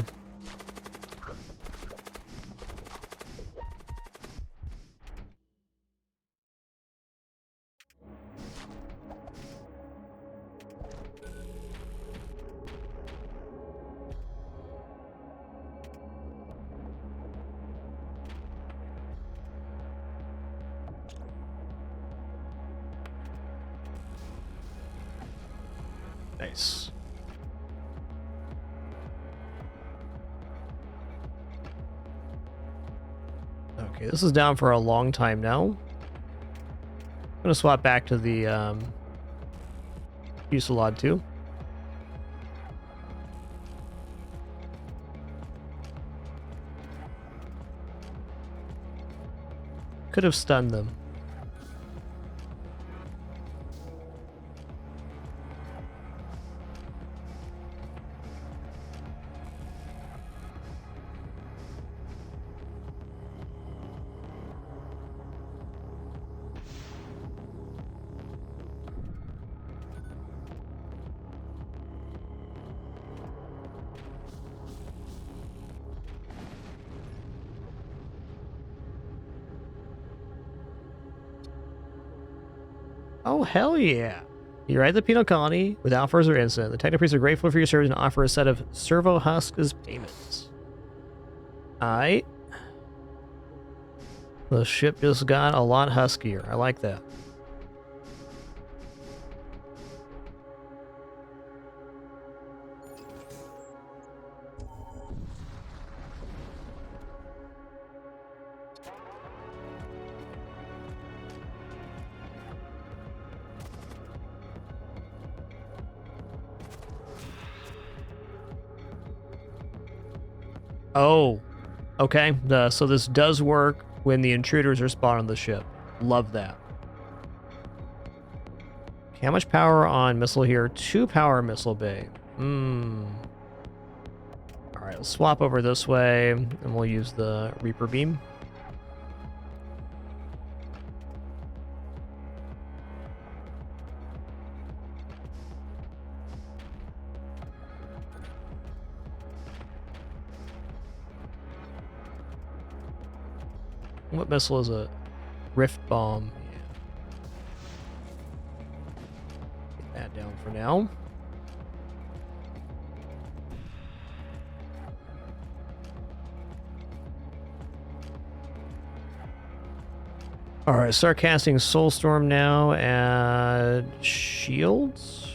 Nice. Okay, this is down for a long time now. I'm gonna swap back to the Fusillade too. Could have stunned them. Oh, hell yeah. You ride the penal colony without further incident. The Technopriests are grateful for your service and offer a set of servo husks as payments. Alright. The ship just got a lot huskier. I like that. Oh, okay. So this does work when the intruders are spawned on the ship. Love that. Okay, how much power on missile here? 2 power missile bay. Alright, let's swap over this way, and we'll use the Reaper beam. What missile is it? Rift bomb. Yeah. Get that down for now. Alright, start casting Soulstorm now. Add shields.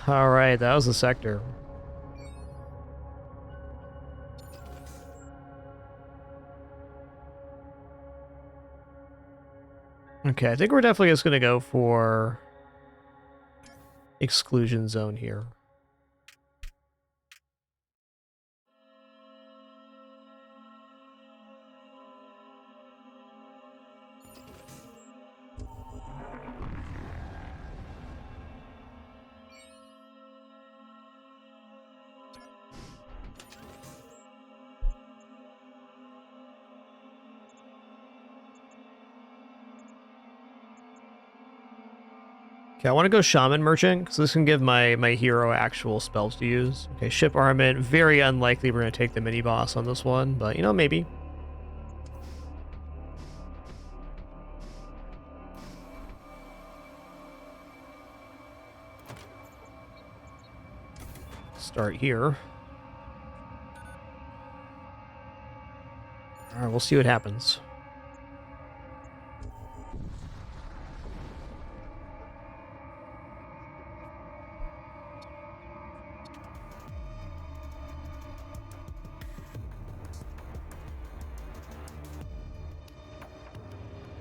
Alright, that was the sector. Okay, I think we're definitely just going to go for exclusion zone here. Okay, I want to go Shaman Merchant, because this can give my hero actual spells to use. Okay, Ship Armament, very unlikely we're going to take the mini-boss on this one, but, you know, maybe. Start here. Alright, we'll see what happens.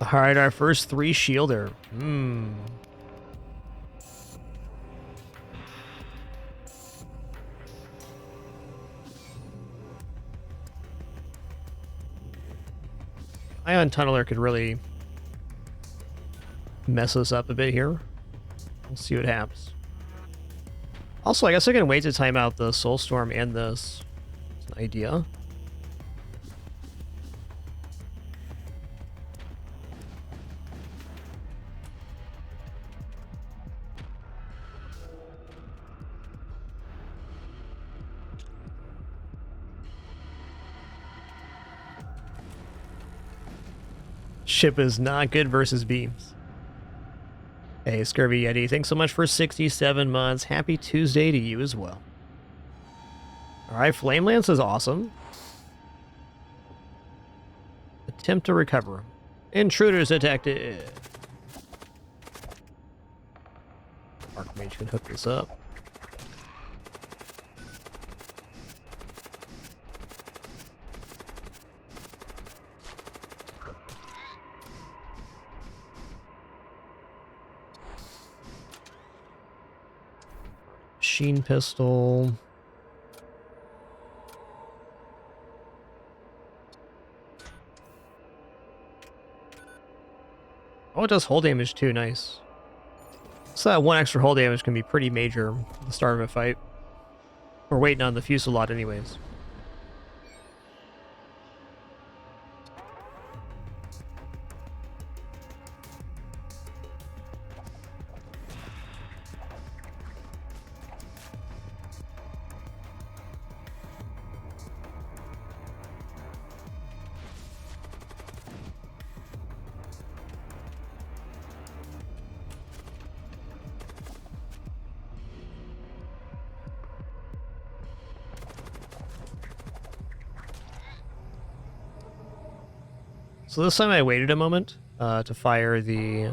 Alright, our first 3 shielder. Ion Tunneler could really mess us up a bit here. We'll see what happens. Also, I guess I can wait to time out the Soulstorm and this. It's an idea. Ship is not good versus beams. Hey, Scurvy Yeti, thanks so much for 67 months. Happy Tuesday to you as well. Alright, Flame Lance is awesome. Attempt to recover. Intruders detected. Archmage can hook this up. Machine pistol. Oh, it does hull damage too, nice. So that 1 extra hull damage can be pretty major at the start of a fight. We're waiting on the Fusillade anyways. So this time I waited a moment to fire the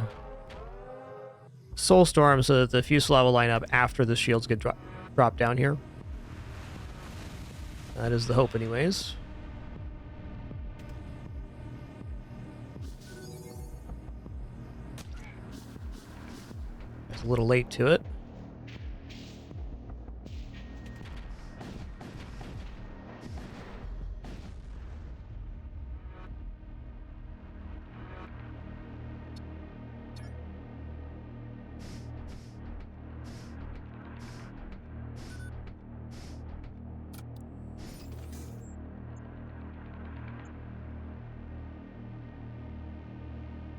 Soulstorm so that the Fusillade will line up after the shields get dropped down here. That is the hope anyways. It's a little late to it.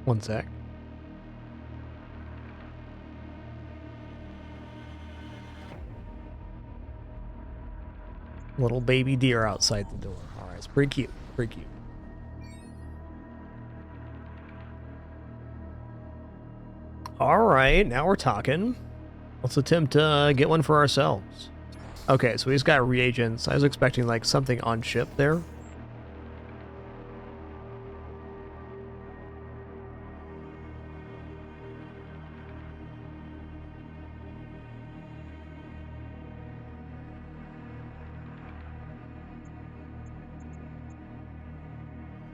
One sec. Little baby deer outside the door. Alright, it's pretty cute. Pretty cute. Alright, now we're talking. Let's attempt to get one for ourselves. Okay, so he's got reagents. I was expecting like something on ship there.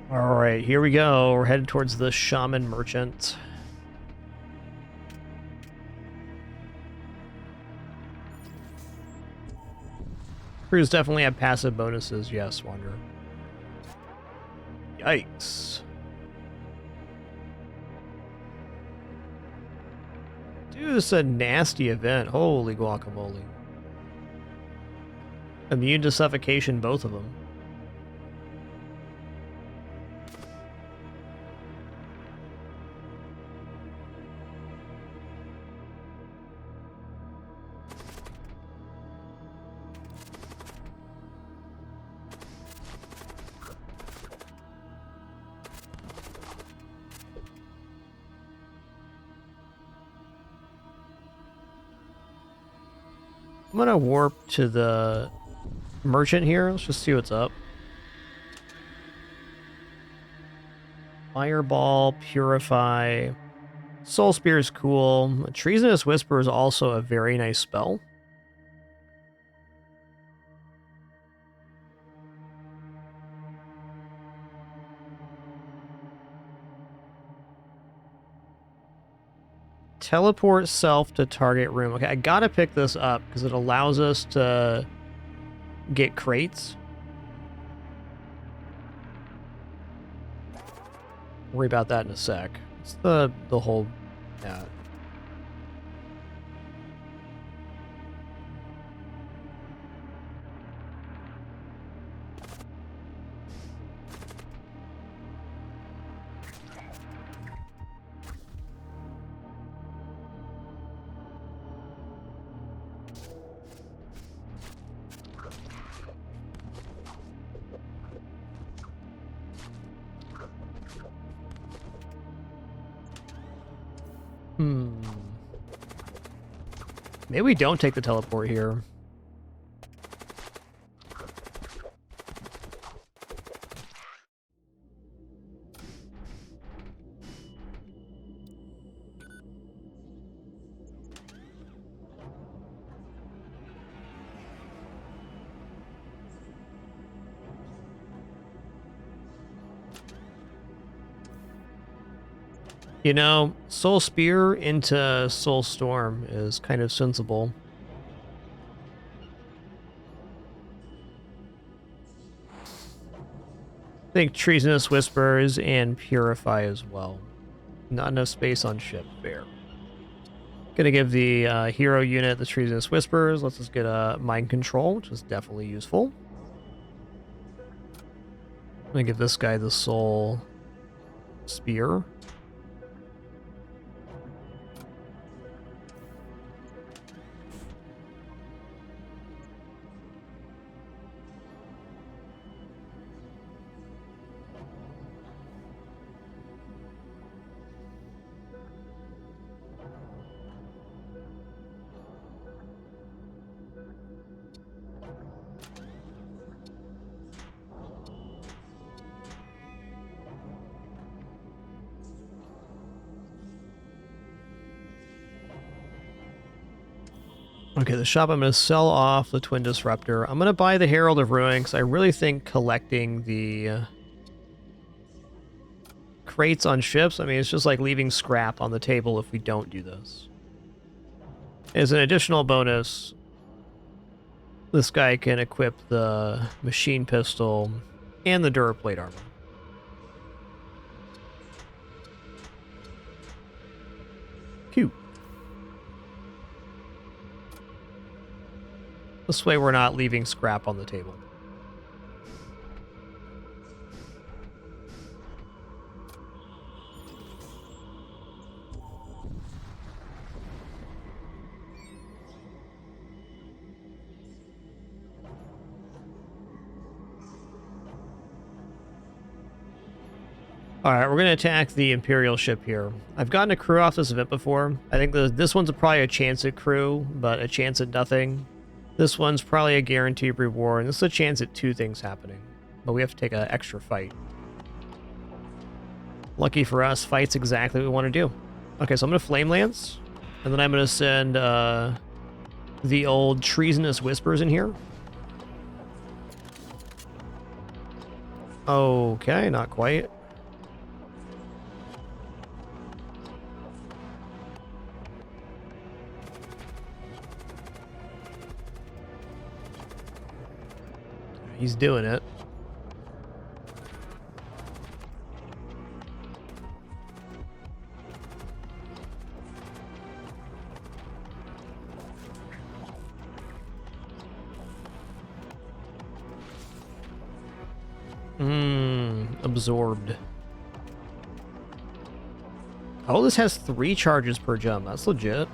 Alright, here we go. We're headed towards the Shaman Merchant. Crews definitely have passive bonuses. Yes, Wanderer. Yikes. Dude, this is a nasty event. Holy guacamole. Immune to suffocation, both of them. I'm gonna warp to the merchant here. Let's just see what's up. Fireball, Purify. Soul Spear is cool. Treasonous Whisper is also a very nice spell. Teleport self to target room. Okay, I gotta pick this up because it allows us to get crates. Worry about that in a sec. It's the whole... Yeah. Maybe we don't take the teleport here. You know, Soul Spear into Soul Storm is kind of sensible. I think Treasonous Whispers and Purify as well. Not enough space on ship. Fair. Gonna give the hero unit the Treasonous Whispers. Let's just get a Mind Control, which is definitely useful. I'm gonna give this guy the Soul Spear. Okay, the shop, I'm going to sell off the Twin Disruptor. I'm going to buy the Herald of Ruin because I really think collecting the crates on ships, I mean, it's just like leaving scrap on the table if we don't do this. As an additional bonus, this guy can equip the Machine Pistol and the Duraplate armor. Cute. This way we're not leaving scrap on the table. Alright, we're going to attack the Imperial ship here. I've gotten a crew off this event before. I think this one's probably a chance at crew, but a chance at nothing. This one's probably a guaranteed reward, and this is a chance at 2 things happening. But we have to take an extra fight. Lucky for us, fight's exactly what we want to do. Okay, so I'm going to Flame Lance, and then I'm going to send the old Treasonous Whispers in here. Okay, not quite. He's doing it. Absorbed. Oh, this has 3 charges per jump. That's legit.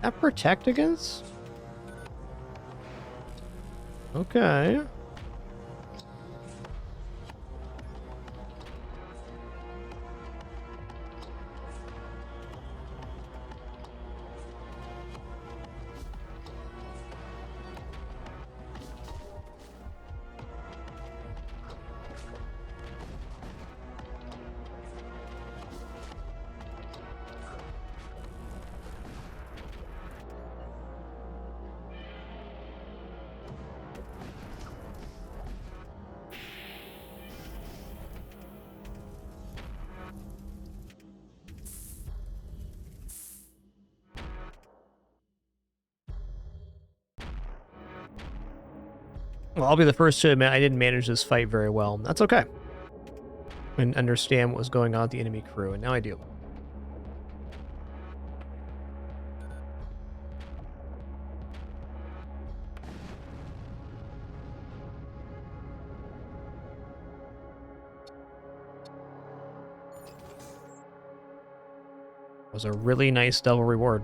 That protect against? Okay. Well, I'll be the first to admit I didn't manage this fight very well. That's okay. I didn't understand what was going on with the enemy crew, and now I do. It was a really nice double reward.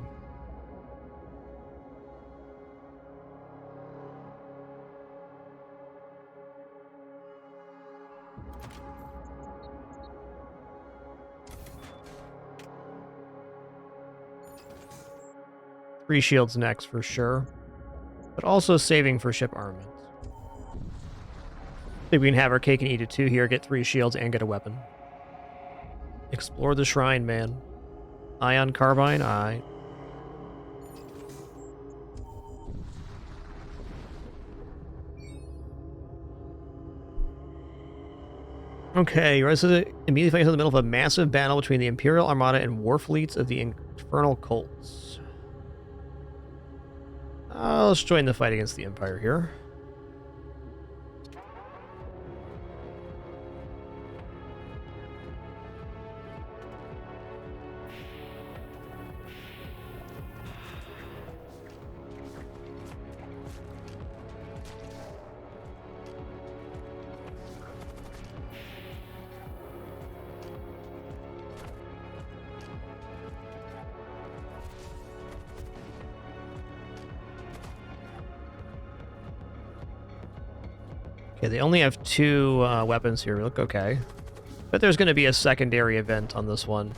Three shields next for sure, but also saving for ship armaments. I think we can have our cake and eat it too here, get 3 shields and get a weapon. Explore the shrine, man. Ion carbine, aye. Okay, you're immediately facing in the middle of a massive battle between the Imperial Armada and war fleets of the Infernal Cults. Let's join the fight against the Empire here. Okay, they only have 2 weapons here. We look okay. But there's going to be a secondary event on this one.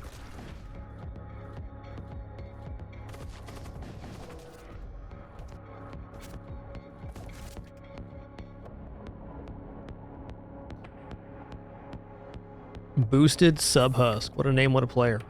Boosted Subhusk. What a name, what a player.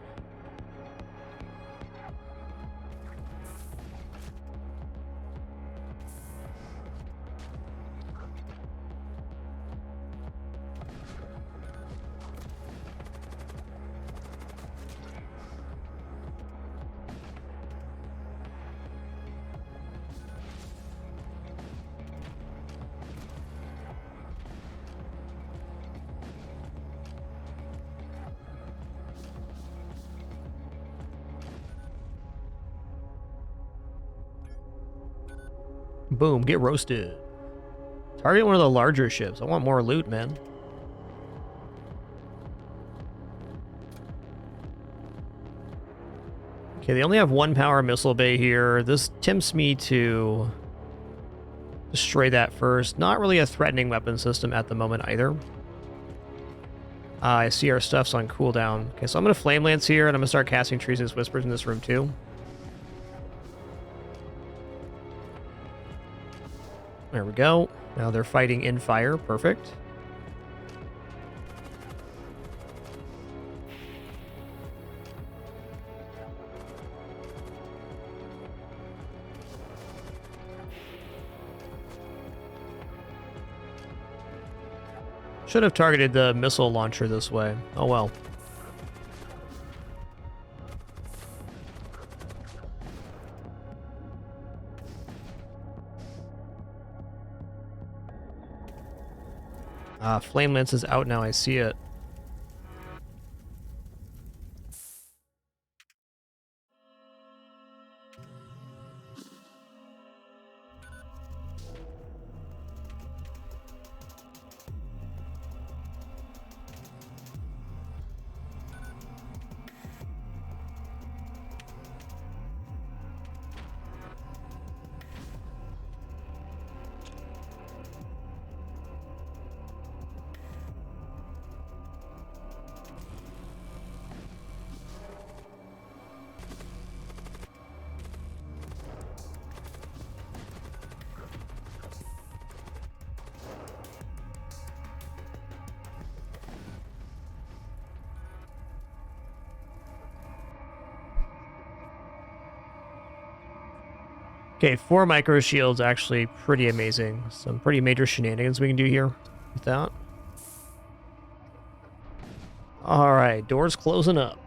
Boom, get roasted. Target one of the larger ships. I want more loot, man. Okay, they only have 1 power missile bay here. This tempts me to destroy that first. Not really a threatening weapon system at the moment either. I see our stuff's on cooldown. Okay, so I'm going to Flame Lance here, and I'm going to start casting Treasonous Whispers in this room too. There we go. Now they're fighting in fire. Perfect. Should have targeted the missile launcher this way. Oh well. Flame Lance is out now, I see it. Okay, 4 micro shields, actually pretty amazing. Some pretty major shenanigans we can do here with that. Alright, doors closing up.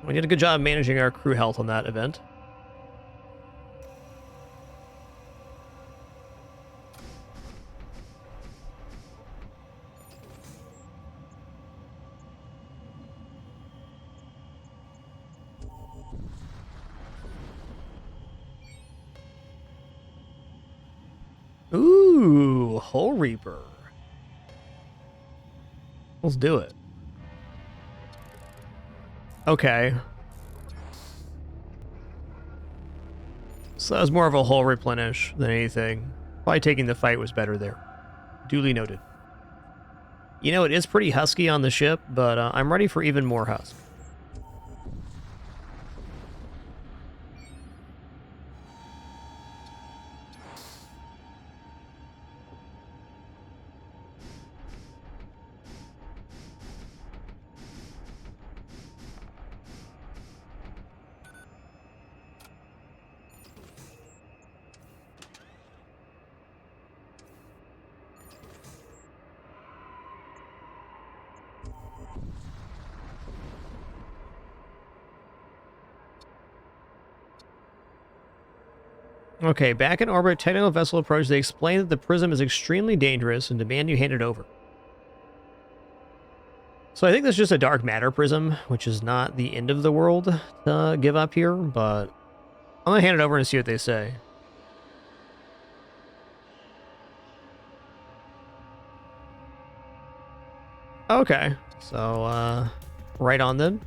We did a good job managing our crew health on that event. Ooh, Hull Reaper. Let's do it. Okay. So that was more of a hull replenish than anything. Probably taking the fight was better there. Duly noted. You know, it is pretty husky on the ship, but I'm ready for even more husk. Okay, back in orbit, technical vessel approach. They explain that the prism is extremely dangerous and demand you hand it over. So I think that's just a dark matter prism, which is not the end of the world to give up here, but I'm gonna hand it over and see what they say. Okay, so right on then.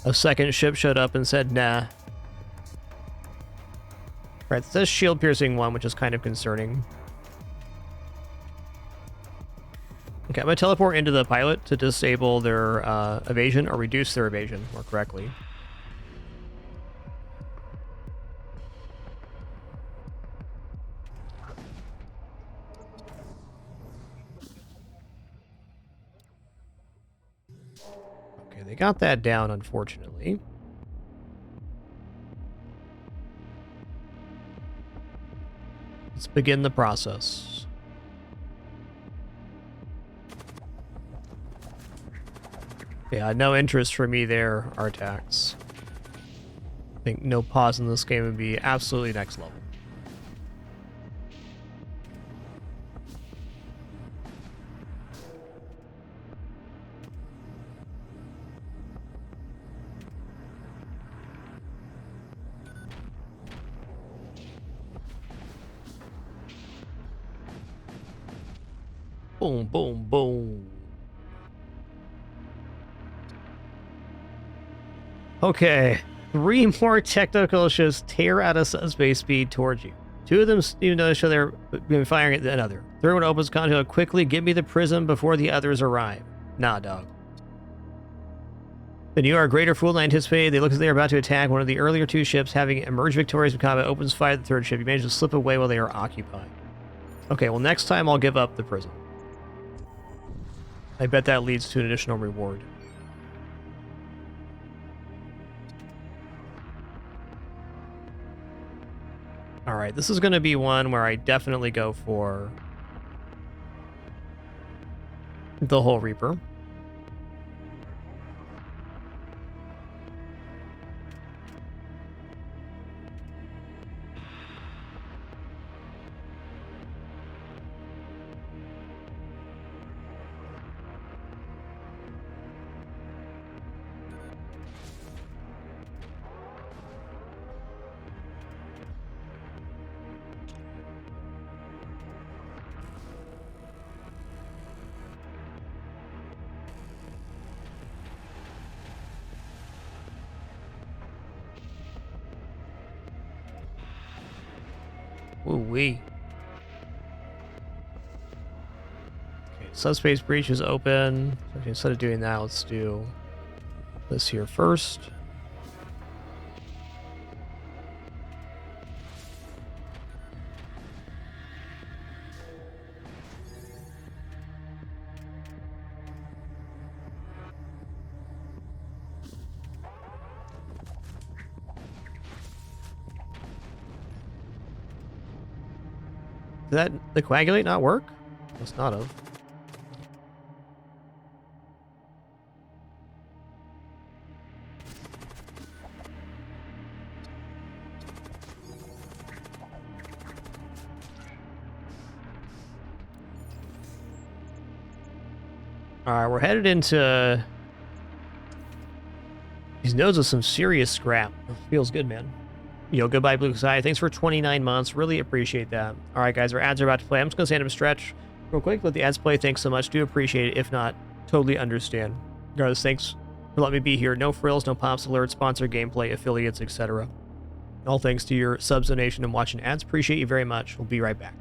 A second ship showed up and said, nah. Right, it says shield piercing 1, which is kind of concerning. Okay, I'm going to teleport into the pilot to disable their evasion, or reduce their evasion, more correctly. Okay, they got that down, unfortunately. Let's begin the process. Yeah, no interest for me there, Artax. I think no pause in this game would be absolutely next level. Boom, boom, boom. Okay, 3 more technical ships tear out of subspace speed towards you. 2 of them even notice each other been firing at another. Third one opens contact. Quickly, give me the prism before the others arrive. Nah, dog. Then you are a greater fool than anticipated. They look as they are about to attack one of the earlier 2 ships, having emerged victorious from combat. Opens fire at the 3rd ship. You manage to slip away while they are occupied. Okay, well, next time I'll give up the prism. I bet that leads to an additional reward. Alright, this is going to be one where I definitely go for the Hull Reaper. Ooh-wee. Okay, subspace breach is open. Okay, instead of doing that, let's do this here first. Did that the coagulate not work? Must not have. Alright, we're headed into these nodes with some serious scrap. Feels good, man. Yo, goodbye, Blue Sky. Thanks for 29 months. Really appreciate that. Alright, guys, our ads are about to play. I'm just going to stand up stretch real quick. Let the ads play. Thanks so much. Do appreciate it. If not, totally understand. Regardless, thanks for letting me be here. No frills, no pops, alerts, sponsor gameplay, affiliates, etc. All thanks to your subs, donation, and watching ads. Appreciate you very much. We'll be right back.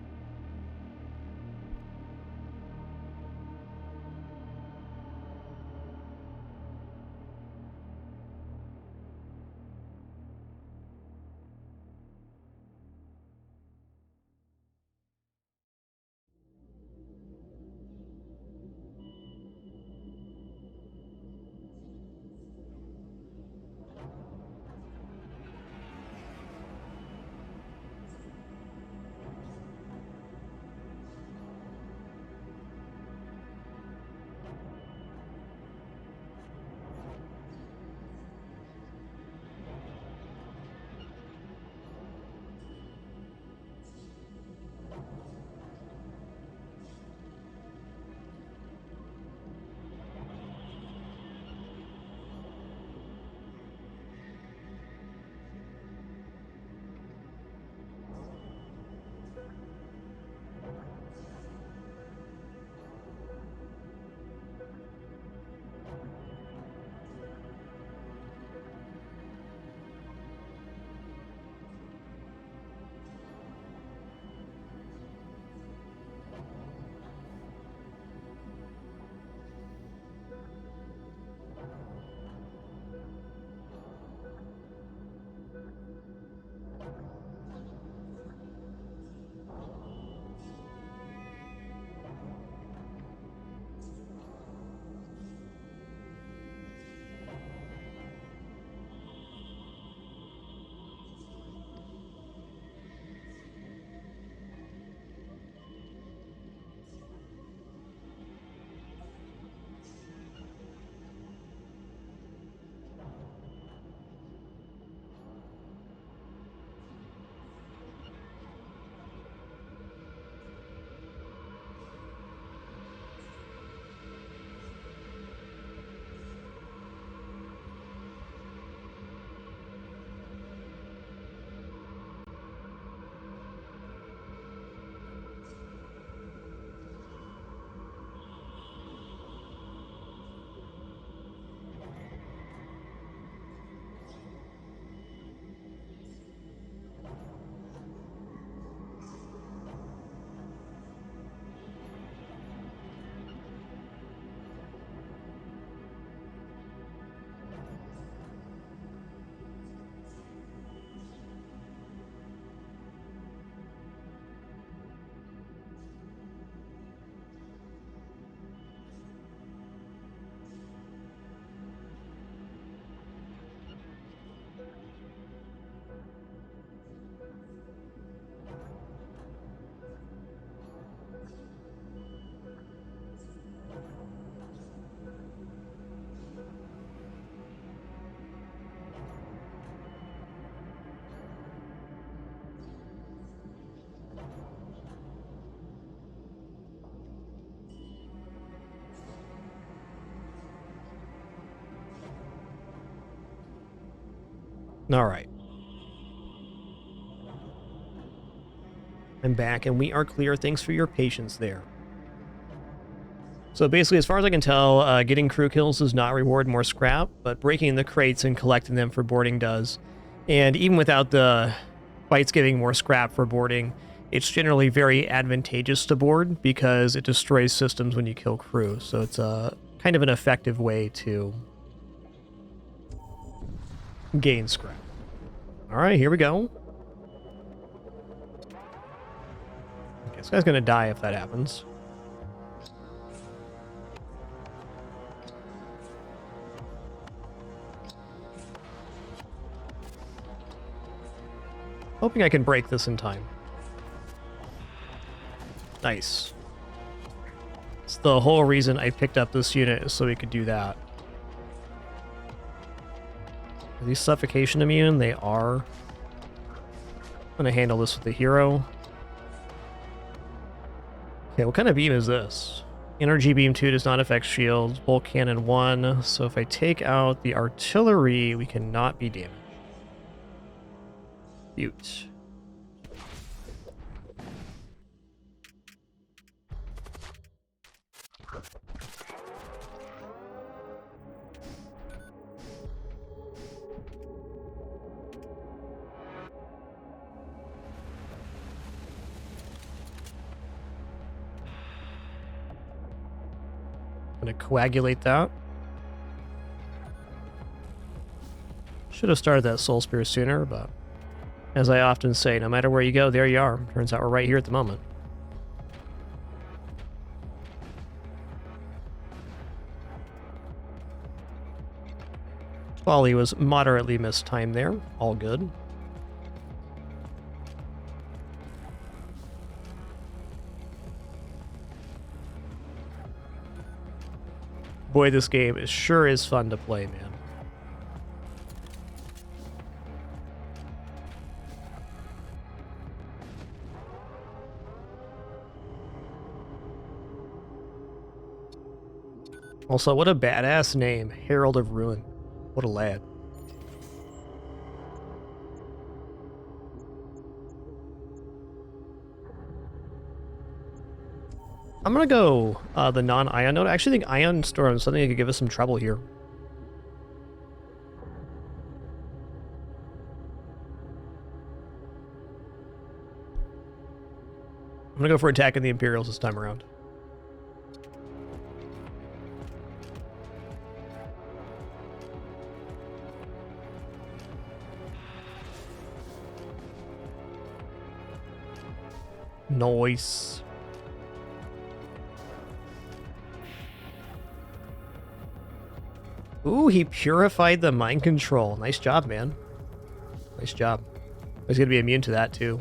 All right. I'm back, and we are clear. Thanks for your patience there. So basically, as far as I can tell, getting crew kills does not reward more scrap, but breaking the crates and collecting them for boarding does. And even without the fights giving more scrap for boarding, it's generally very advantageous to board because it destroys systems when you kill crew. So it's a kind of an effective way to gain scrap. All right, here we go. This guy's gonna die if that happens. Hoping I can break this in time. Nice. It's the whole reason I picked up this unit is so we could do that. Are these suffocation immune? They are. I'm gonna handle this with the hero. Okay, what kind of beam is this? Energy beam 2 does not affect shields. Bolt cannon 1. So if I take out the artillery, we cannot be damaged. Butte. I'm going to coagulate that. Should have started that Soul Spear sooner, but as I often say, no matter where you go, there you are. Turns out we're right here at the moment. Volley was moderately mistimed there. All good. Boy, this game sure is fun to play, man. Also, what a badass name, Herald of Ruin. What a lad. I'm gonna go the non-Ion node. I actually think Ion Storm is something that could give us some trouble here. I'm gonna go for attacking the Imperials this time around. Nice. Ooh, he purified the mind control. Nice job, man. Nice job. He's gonna be immune to that too.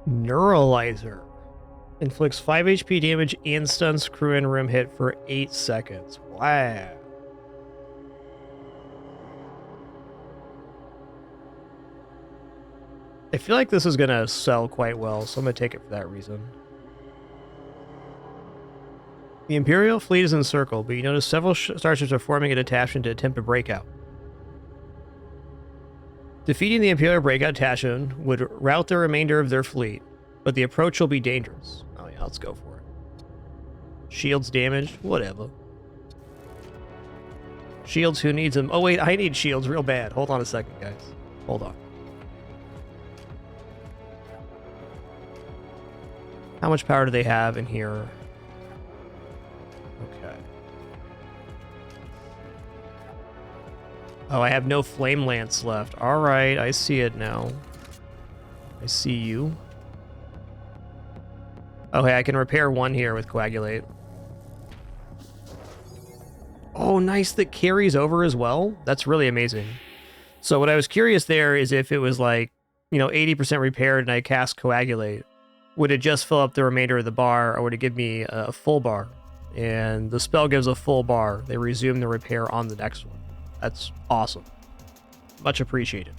Neuralizer. Inflicts 5 HP damage and stuns crew and rim hit for 8 seconds. Wow. I feel like this is going to sell quite well, so I'm going to take it for that reason. The Imperial fleet is encircled, but you notice several starships are forming a detachment to attempt a breakout. Defeating the Imperial breakout detachment would rout the remainder of their fleet, but the approach will be dangerous. Oh yeah, let's go for it. Shields damaged? Whatever. Shields, who needs them? Oh wait, I need shields real bad. Hold on a second, guys. Hold on. How much power do they have in here? Okay. Oh, I have no flame lance left. All right, I see it now. I see you. Okay, I can repair one here with Coagulate. Oh, nice, that carries over as well. That's really amazing. So what I was curious there is if it was like, you know, 80% repaired and I cast Coagulate, would it just fill up the remainder of the bar, or would it give me a full bar? And the spell gives a full bar. They resume the repair on the next one. That's awesome. Much appreciated.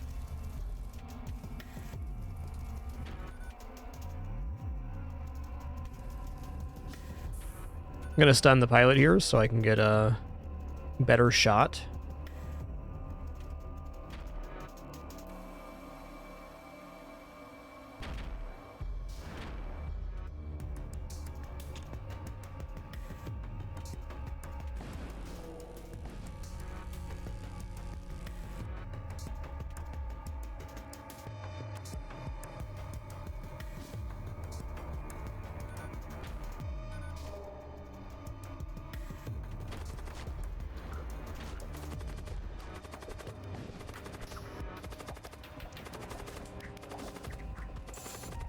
I'm going to stun the pilot here so I can get a better shot.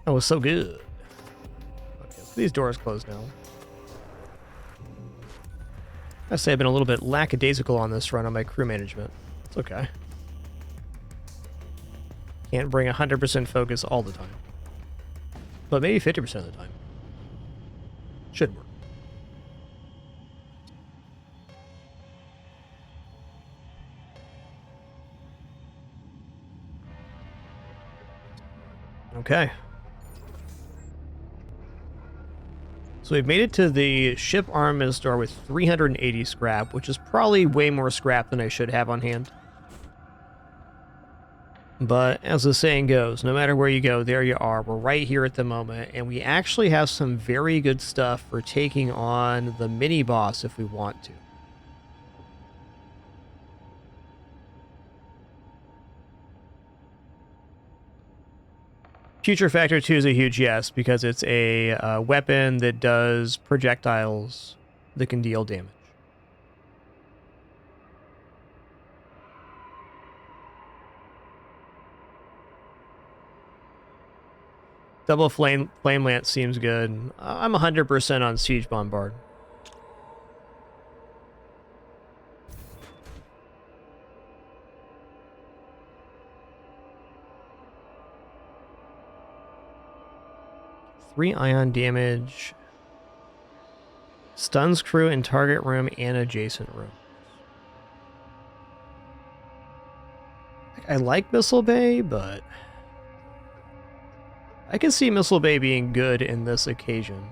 That was so good. Okay, so these doors closed now. I say I've been a little bit lackadaisical on this run on my crew management. It's okay. Can't bring 100% focus all the time. But maybe 50% of the time. Should work. Okay. So we've made it to the ship armament store with 380 scrap, which is probably way more scrap than I should have on hand. But as the saying goes, no matter where you go, there you are. We're right here at the moment, and we actually have some very good stuff for taking on the mini-boss if we want to. Future Factor 2 is a huge yes, because it's a weapon that does projectiles that can deal damage. Double flame lance seems good. I'm 100% on Siege Bombard. Three ion damage. Stuns crew in target room and adjacent room. I like Missile Bay, but I can see Missile Bay being good in this occasion.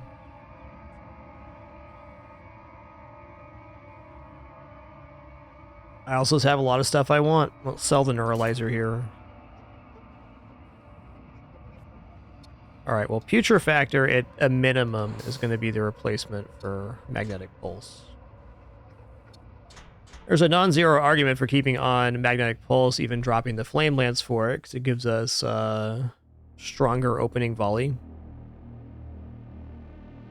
I also have a lot of stuff I want. Let's sell the Neuralizer here. Alright, well, Future Factor at a minimum is going to be the replacement for Magnetic Pulse. There's a non-zero argument for keeping on Magnetic Pulse, even dropping the Flame Lance for it, because it gives us stronger opening volley.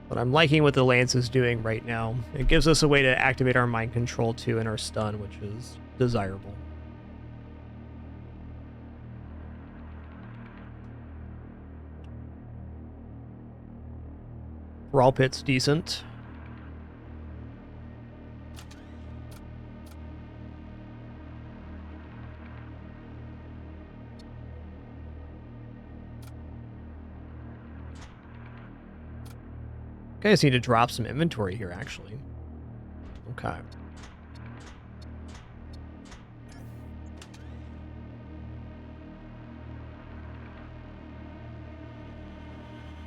But I'm liking what the Lance is doing right now. It gives us a way to activate our Mind Control too and our stun, which is desirable. Brawl Pit's decent. I just need to drop some inventory here, actually. Okay.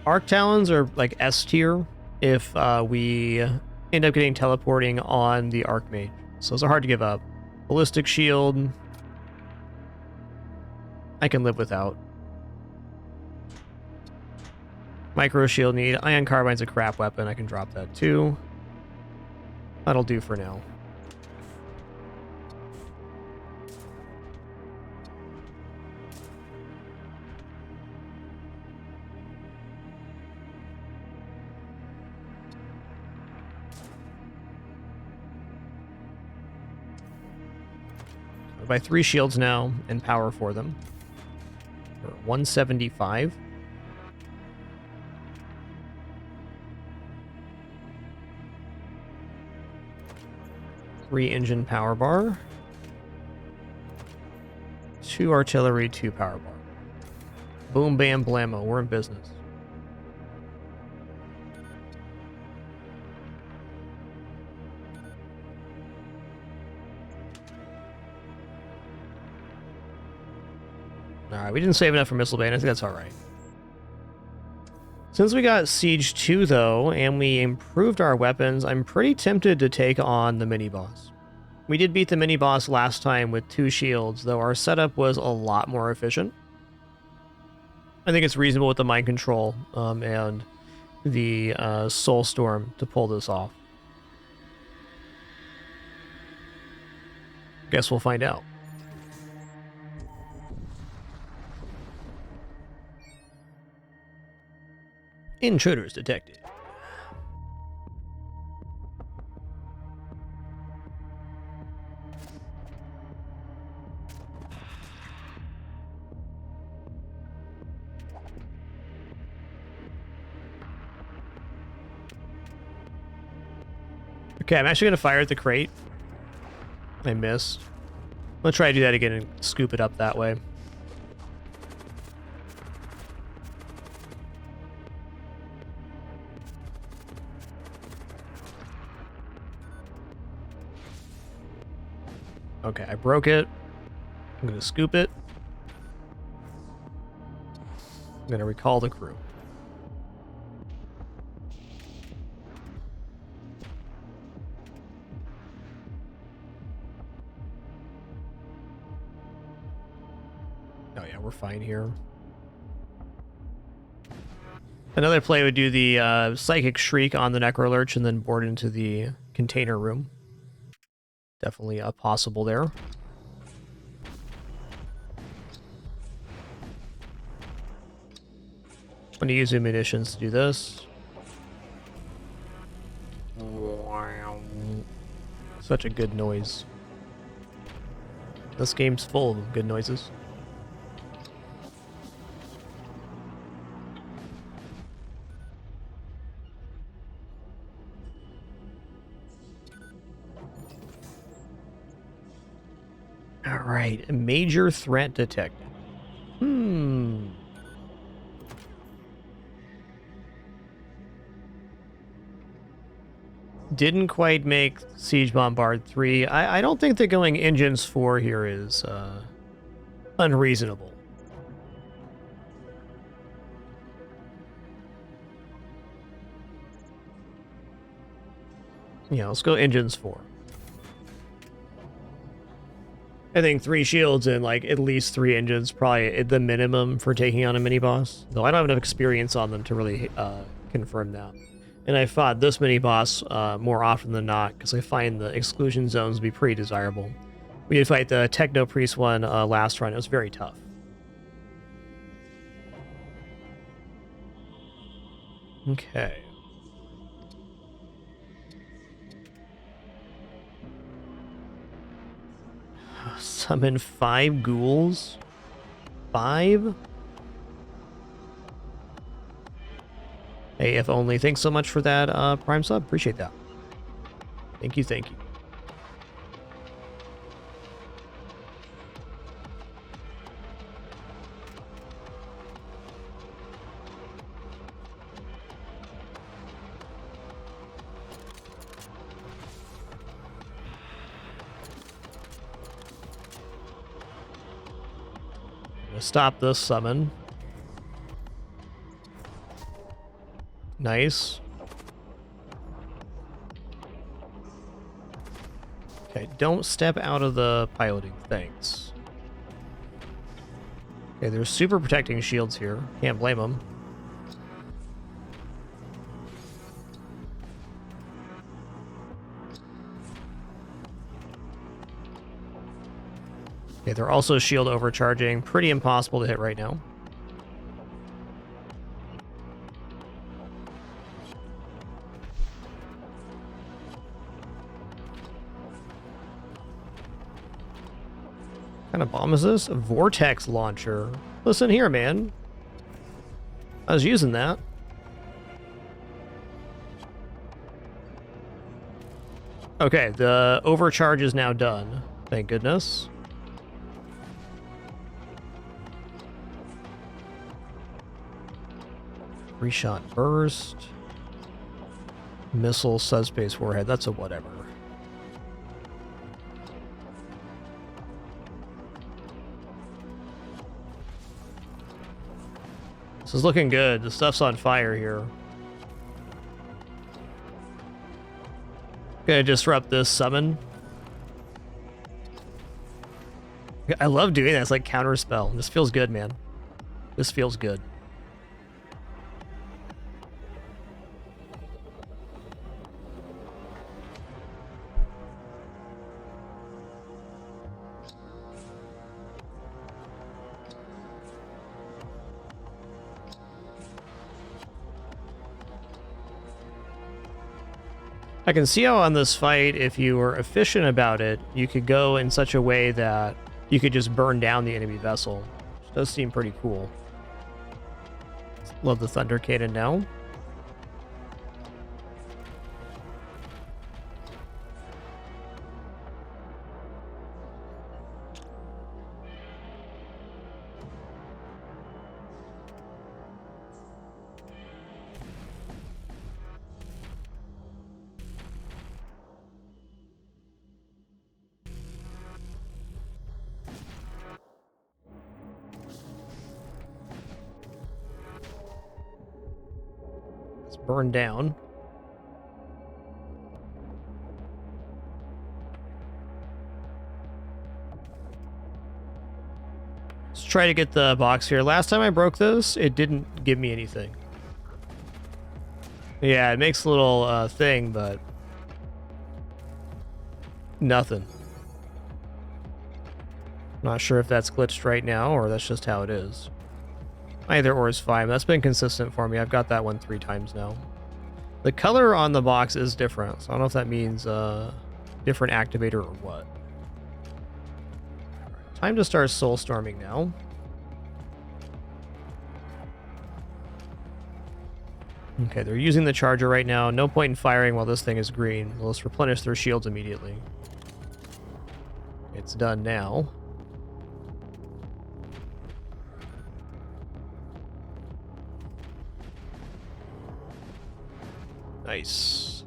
Arc Talons are like S tier if we end up getting teleporting on the Archmage. So those are hard to give up. Ballistic Shield, I can live without. Micro Shield need. Ion Carbine's a crap weapon. I can drop that too. That'll do for now. I'll buy 3 shields now and power for them. For 175. Three engine power bar. 2 artillery, 2 power bar. Boom, bam, blammo. We're in business. Alright, we didn't save enough for Missile Bay, and I think that's alright. Since we got Siege 2, though, and we improved our weapons, I'm pretty tempted to take on the mini-boss. We did beat the mini-boss last time with 2 shields, though our setup was a lot more efficient. I think it's reasonable with the Mind Control and the Soul Storm to pull this off. Guess we'll find out. Intruders detected. Okay, I'm actually going to fire at the crate. I missed. I'm going to try to do that again and scoop it up that way. Okay, I broke it. I'm going to scoop it. I'm going to recall the crew. Oh yeah, we're fine here. Another play would do the Psychic Shriek on the Necrolurch and then board into the container room. Definitely possible there. I'm going to use the munitions to do this. Such a good noise. This game's full of good noises. All right, major threat detected. Didn't quite make Siege Bombard 3. I don't think that going Engines 4 here is unreasonable. Yeah, let's go Engines 4. I think 3 shields and like at least 3 engines probably the minimum for taking on a mini boss. Though I don't have enough experience on them to really confirm that. And I fought this mini boss more often than not because I find the exclusion zones to be pretty desirable. We did fight the Techno Priest one last run. It was very tough. Okay. Summon 5 ghouls? 5? Hey, if only. Thanks so much for that Prime sub. Appreciate that. Thank you, thank you. Stop this summon. Nice. Okay, don't step out of the piloting things. Okay, there's super protecting shields here. Can't blame them. Okay, they're also shield overcharging. Pretty impossible to hit right now. What kind of bomb is this? A vortex launcher. Listen here, man. I was using that. Okay, the overcharge is now done. Thank goodness. Three-shot burst. Missile subspace warhead. That's a whatever. This is looking good. The stuff's on fire here. Gonna disrupt this summon. I love doing that. It's like counter spell. This feels good, man. This feels good. I can see how on this fight, if you were efficient about it, you could go in such a way that you could just burn down the enemy vessel. Which does seem pretty cool. Love the Thunder Cannon now. It's burned down. Let's try to get the box here. Last time I broke this, it didn't give me anything. Yeah, it makes a little thing, but nothing. Not sure if that's glitched right now or that's just how it is. Either or is fine. That's been consistent for me. I've got that one 3 times now. The color on the box is different, so I don't know if that means different activator or what. Time to start soulstorming now. Okay, they're using the charger right now. No point in firing while this thing is green. Let's replenish their shields immediately. It's done now. Nice.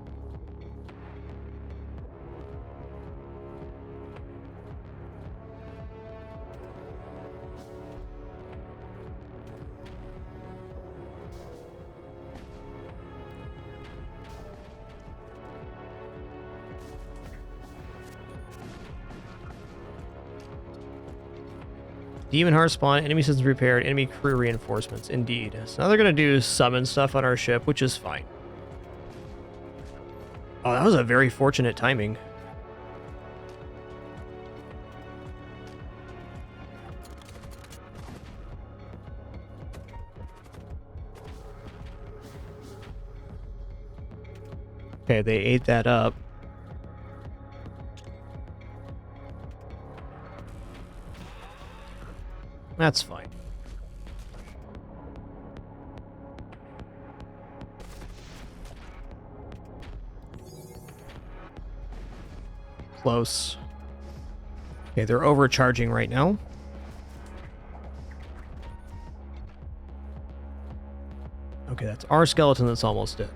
Demon Heart spawn, enemy systems repaired, enemy crew reinforcements. Indeed. So now they're going to do summon stuff on our ship, which is fine. Oh, that was a very fortunate timing. Okay, they ate that up. That's fine. Close. Okay, they're overcharging right now. Okay, that's our skeleton that's almost dead.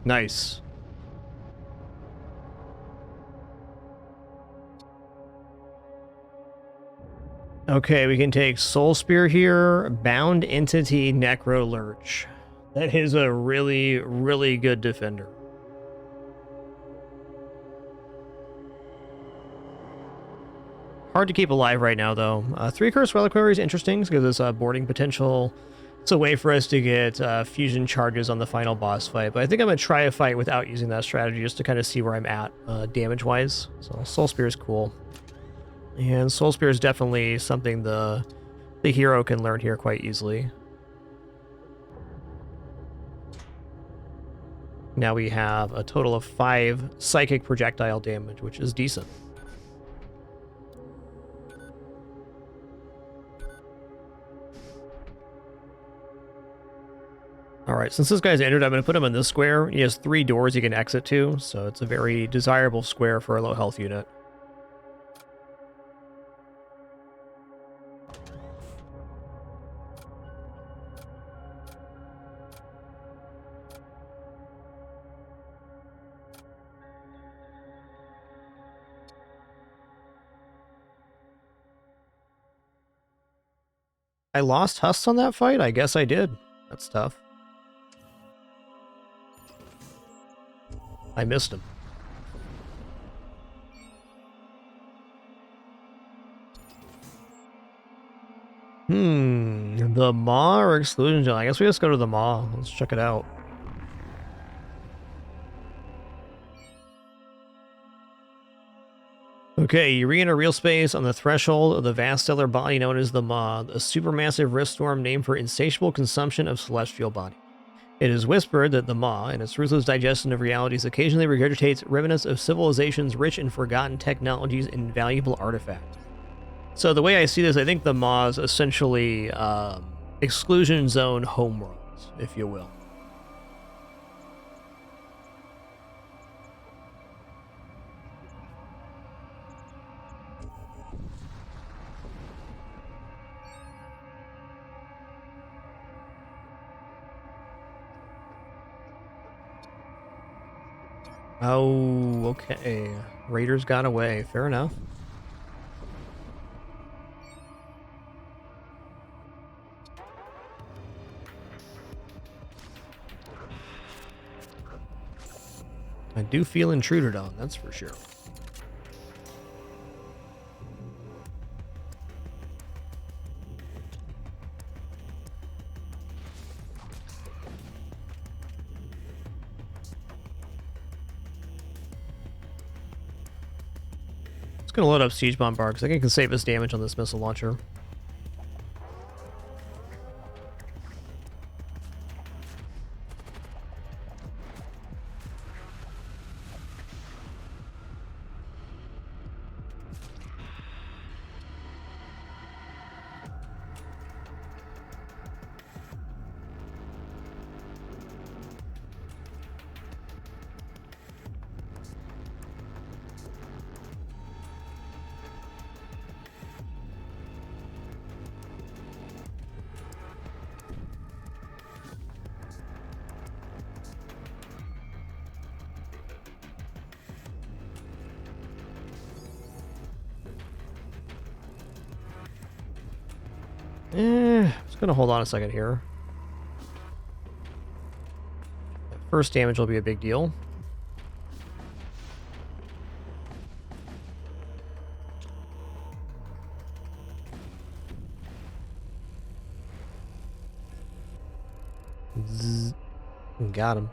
Nice. Okay, we can take Soul Spear here, Bound Entity, Necro Lurch. That is a really, really good defender. Hard to keep alive right now, though. 3 Cursed Reliquary is interesting because it's boarding potential. It's a way for us to get fusion charges on the final boss fight, but I think I'm going to try a fight without using that strategy just to kind of see where I'm at damage-wise. So Soul Spear is cool. And Soul Spear is definitely something the hero can learn here quite easily. Now we have a total of 5 psychic projectile damage, which is decent. Alright, since this guy's entered, I'm going to put him in this square. He has 3 doors he can exit to, so it's a very desirable square for a low health unit. I lost Husks on that fight? I guess I did. That's tough. I missed him. The Maw or Exclusion Zone? I guess we just go to the Maw. Let's check it out. Okay, you re-enter real space on the threshold of the vast stellar body known as the Maw, a supermassive rift storm named for insatiable consumption of celestial body. It is whispered that the Maw, in its ruthless digestion of realities, occasionally regurgitates remnants of civilizations' rich and forgotten technologies and valuable artifacts. So the way I see this, I think the Maw is essentially exclusion zone homeworlds, if you will. Oh, okay. Raiders got away. Fair enough. I do feel intruded on, that's for sure. Just gonna load up Siege Bombard because I think I can save us damage on this missile launcher. Just gonna hold on a second here. First damage will be a big deal. Zzz. Got him.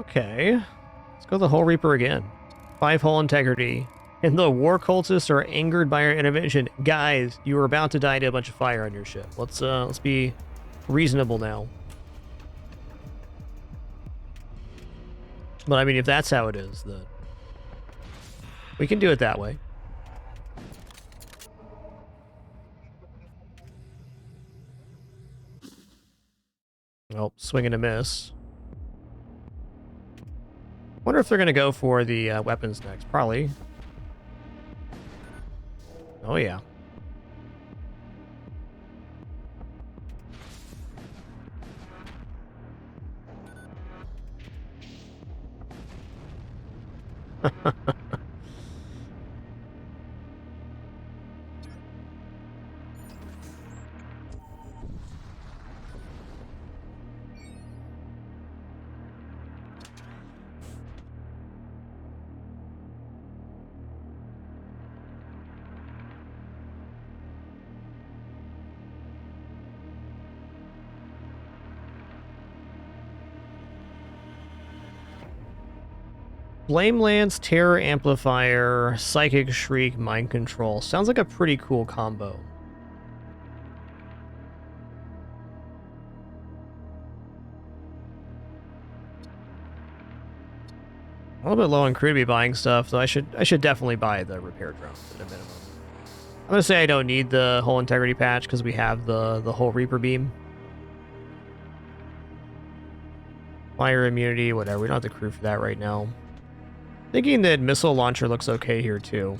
Okay, let's go the Hull Reaper again. 5 hull integrity. And the war cultists are angered by our intervention. Guys, you are about to die to a bunch of fire on your ship. Let's be reasonable now. But I mean, if that's how it is, then we can do it that way. Oh, swing and a miss. Wonder if they're going to go for the weapons next. Probably. Oh, yeah. Flame Lance, Terror Amplifier, Psychic Shriek, Mind Control. Sounds like a pretty cool combo. A little bit low on crew to be buying stuff, so I should definitely buy the repair drones at a minimum. I'm gonna say I don't need the Hull Integrity patch because we have the Hull Reaper beam. Fire immunity, whatever. We don't have the crew for that right now. Thinking that missile launcher looks okay here too.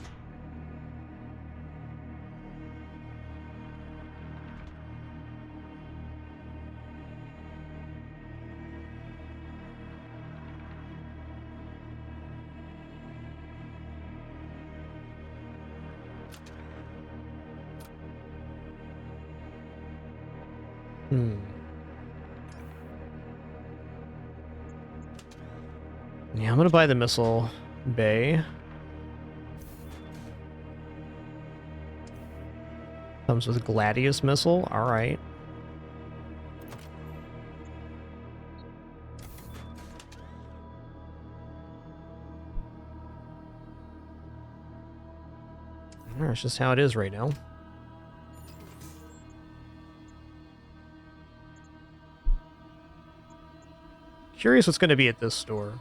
Yeah, I'm gonna buy the missile bay. Comes with Gladius missile. All right. That's just how it is right now. Curious what's going to be at this store.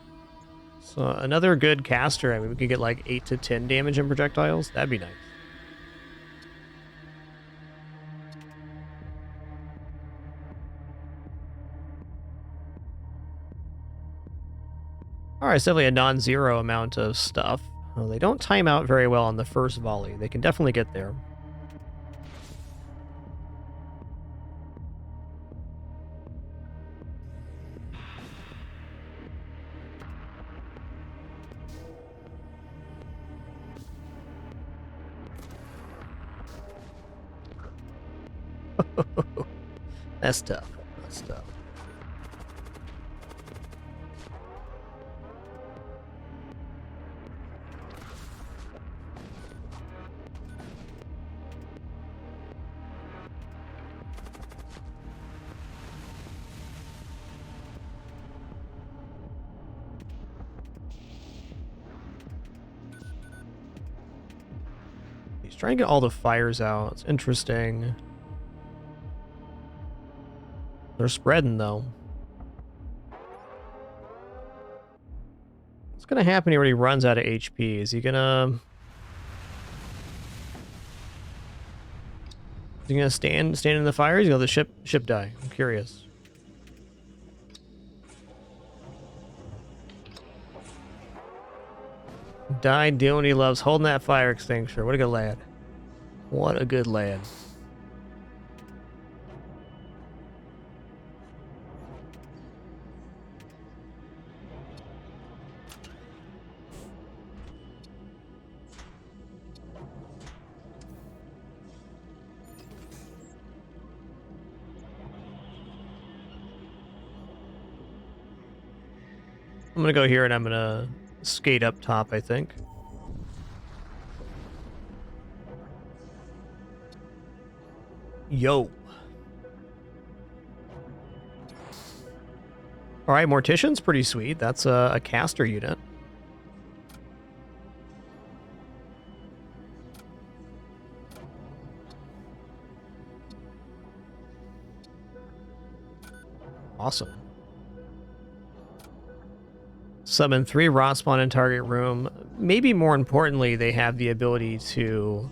So another good caster. I mean, we could get like 8 to 10 damage in projectiles. That'd be nice. Alright, it's definitely a non-zero amount of stuff. Well, they don't time out very well on the first volley. They can definitely get there. That's tough. That's tough. He's trying to get all the fires out. It's interesting. They're spreading, though. What's going to happen here when he runs out of HP? Is he going to... Is he going to stand in the fire? Is he going to let the ship die? I'm curious. Die doing what he loves, holding that fire extinguisher. What a good lad. What a good lad. I'm gonna go here and I'm gonna skate up top, I think. Yo. Alright, Mortician's pretty sweet. That's a caster unit. Awesome. Summon 3 rot spawn in target room. Maybe more importantly, they have the ability to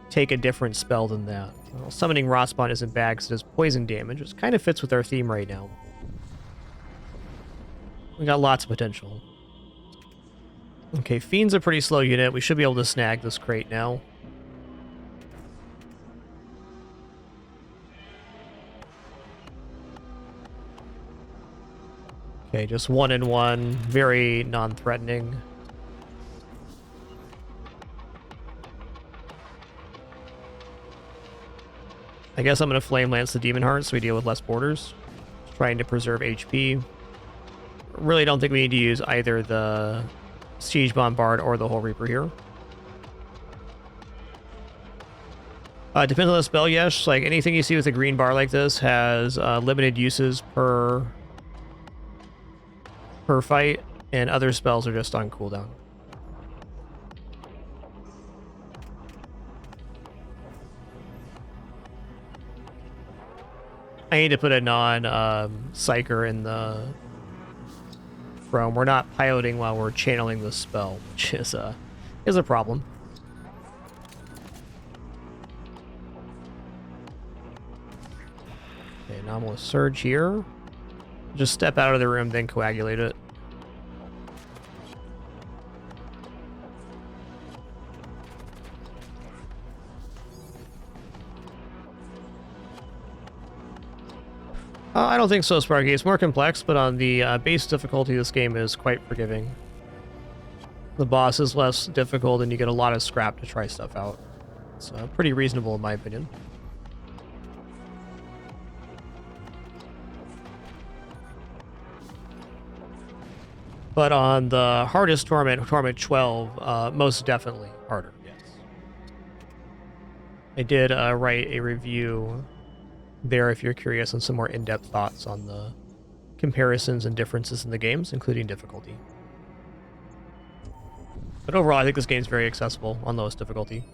take a different spell than that. Well, summoning rot spawn isn't bad because it does poison damage, which kind of fits with our theme right now. We got lots of potential. Okay, Fiend's a pretty slow unit. We should be able to snag this crate now. Okay, just 1-in-1, very non-threatening. I guess I'm going to Flame Lance the Demon Heart so we deal with less borders. Just trying to preserve HP. Really don't think we need to use either the Siege Bombard or the Whole Reaper here. Depends on the spell, yes. Like anything you see with a green bar like this has limited uses per fight, and other spells are just on cooldown. I need to put a non-psyker in the throne. We're not piloting while we're channeling the spell, which is a problem. Okay, Anomalous Surge here. Just step out of the room, then coagulate it. I don't think so, Sparky. It's more complex, but on the base difficulty, this game is quite forgiving. The boss is less difficult, and you get a lot of scrap to try stuff out. It's pretty reasonable, in my opinion. But on the hardest Torment 12, most definitely harder, yes. I did write a review there if you're curious on some more in-depth thoughts on the comparisons and differences in the games, including difficulty. But overall, I think this game's very accessible on lowest difficulty.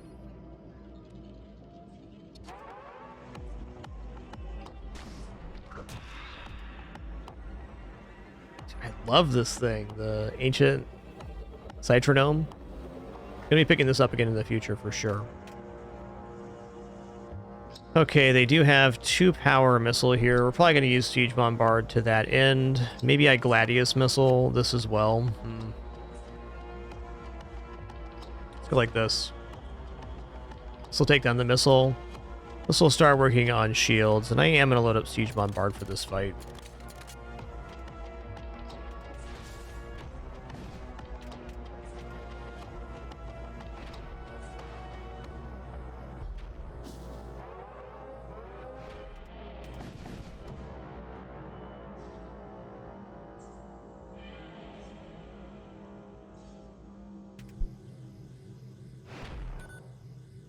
I love this thing, the Ancient Citronome. Gonna be picking this up again in the future for sure. Okay, they do have 2 power missile here. We're probably going to use Siege Bombard to that end. Maybe I Gladius missile this as well. Let's go like this. This will take down the missile. This will start working on shields, and I am going to load up Siege Bombard for this fight.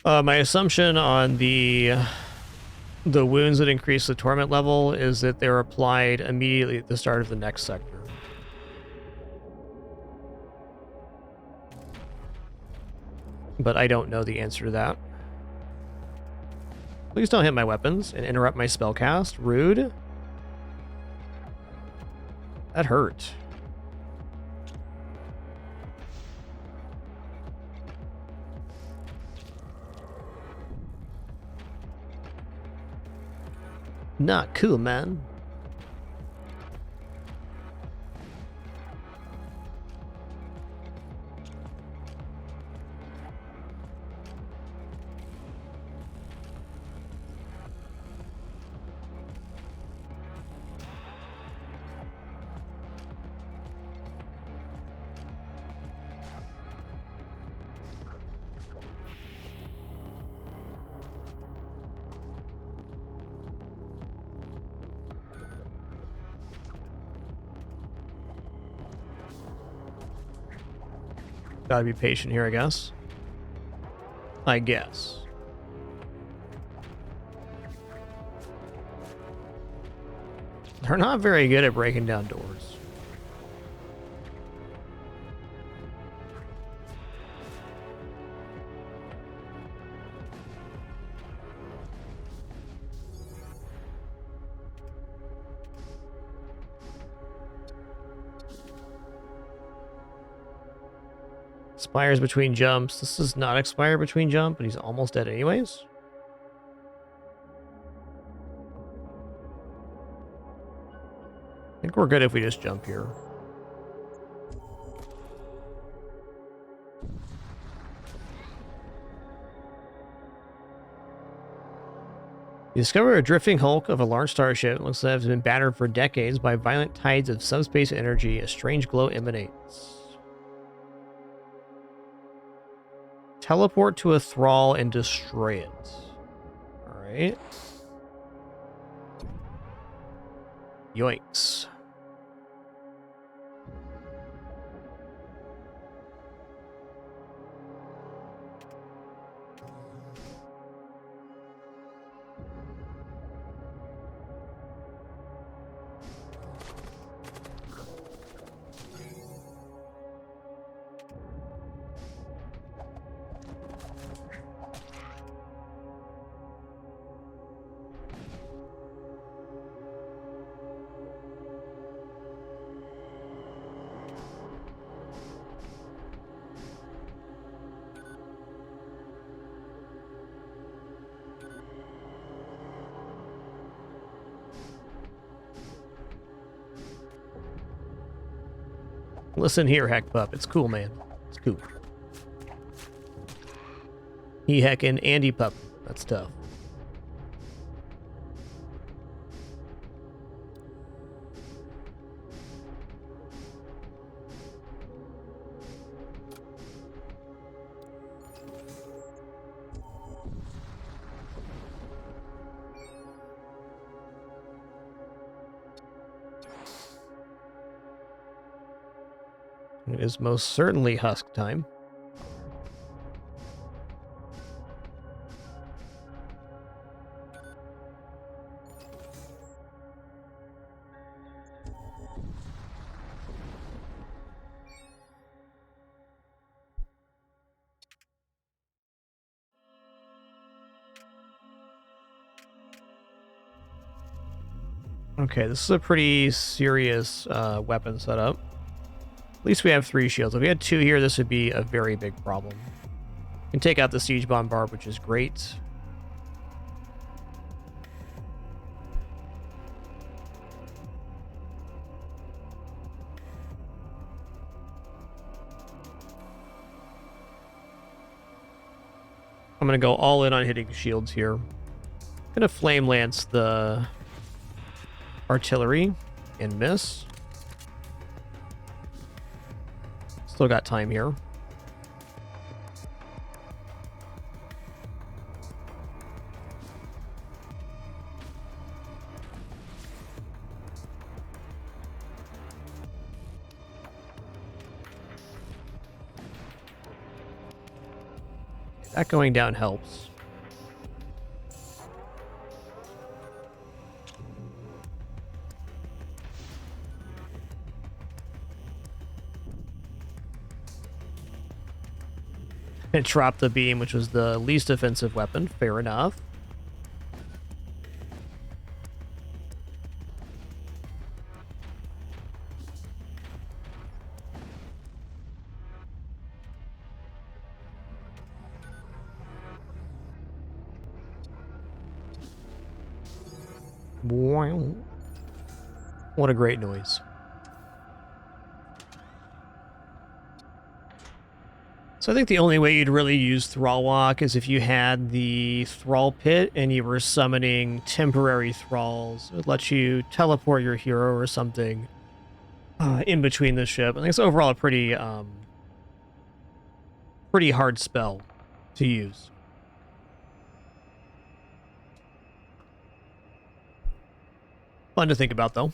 My assumption on the wounds that increase the torment level is that they're applied immediately at the start of the next sector. But I don't know the answer to that. Please don't hit my weapons and interrupt my spellcast. Rude. That hurt. Not cool, man. Gotta be patient here, I guess. They're not very good at breaking down doors. Expires between jumps. This does not expire between jump, but he's almost dead anyways. I think we're good if we just jump here. You discover a drifting hulk of a large starship. It looks like it's been battered for decades by violent tides of subspace energy. A strange glow emanates. Teleport to a thrall and destroy it. Alright. Yoinks. Listen here, Heck Pup. It's cool, man. It's cool. He heckin' Andy Pup. That's tough. It is most certainly husk time. Okay, this is a pretty serious weapon setup. At least we have 3 shields. If we had 2 here, this would be a very big problem. We can take out the Siege Bombard, which is great. I'm going to go all in on hitting shields here. I'm going to Flame Lance the artillery and miss. Still got time here. That going down helps. It dropped the beam, which was the least offensive weapon. Fair enough. Wow. What a great noise. So I think the only way you'd really use Thrall Walk is if you had the Thrall Pit and you were summoning temporary Thralls. It would let you teleport your hero or something in between the ship. I think it's overall a pretty hard spell to use. Fun to think about, though.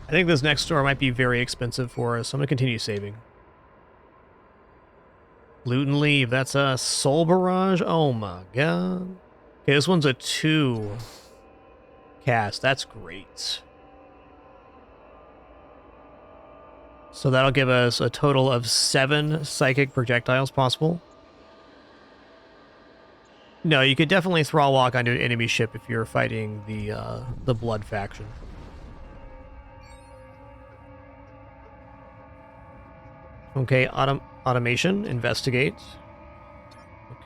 I think this next store might be very expensive for us, so I'm going to continue saving. Loot and leave. That's a Soul Barrage. Oh my god. Okay, this one's a 2 cast. That's great. So that'll give us a total of 7 psychic projectiles possible. No, you could definitely Thrall Walk onto an enemy ship if you're fighting the Blood faction. Okay, automation, investigate.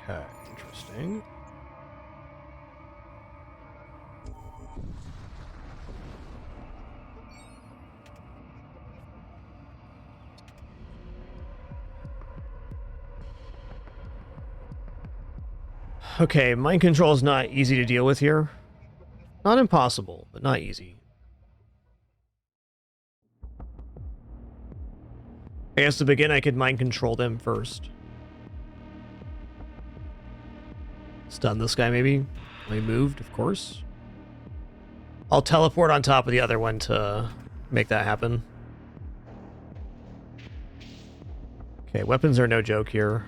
Okay, interesting. Okay, mind control is not easy to deal with here. Not impossible, but not easy. I guess to begin, I could mind control them first. Stun this guy, maybe. We moved, of course. I'll teleport on top of the other one to make that happen. Okay, weapons are no joke here.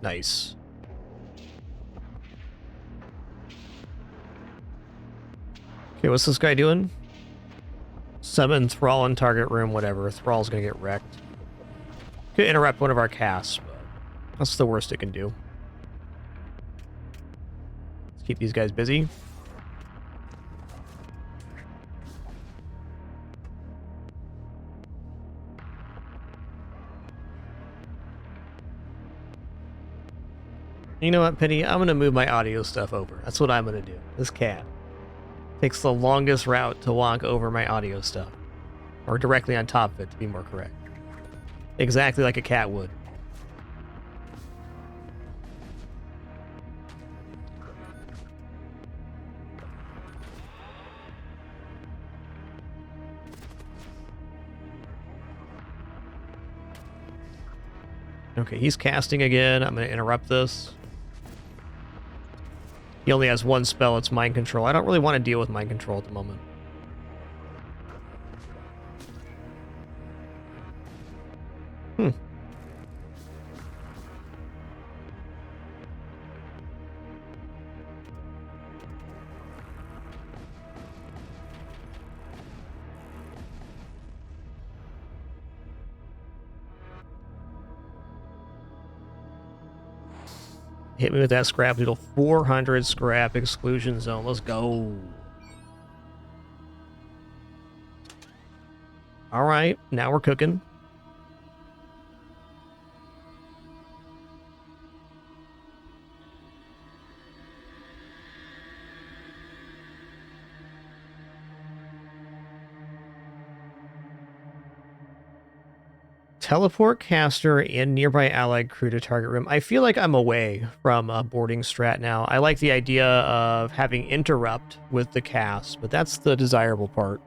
Nice. Okay, what's this guy doing? Summon Thrall in target room, whatever. Thrall's gonna get wrecked. Could interrupt one of our casts, but that's the worst it can do. Let's keep these guys busy. You know what, Penny? I'm going to move my audio stuff over. That's what I'm going to do. This cat takes the longest route to walk over my audio stuff. Or directly on top of it, to be more correct. Exactly like a cat would. Okay, he's casting again. I'm going to interrupt this. He only has one spell, it's Mind Control. I don't really want to deal with Mind Control at the moment. Hit me with that scrap needle. 400 scrap exclusion zone. Let's go. All right, now we're cooking. Teleport caster and nearby allied crew to target room. I feel like I'm away from boarding strat now. I like the idea of having interrupt with the cast, but that's the desirable part.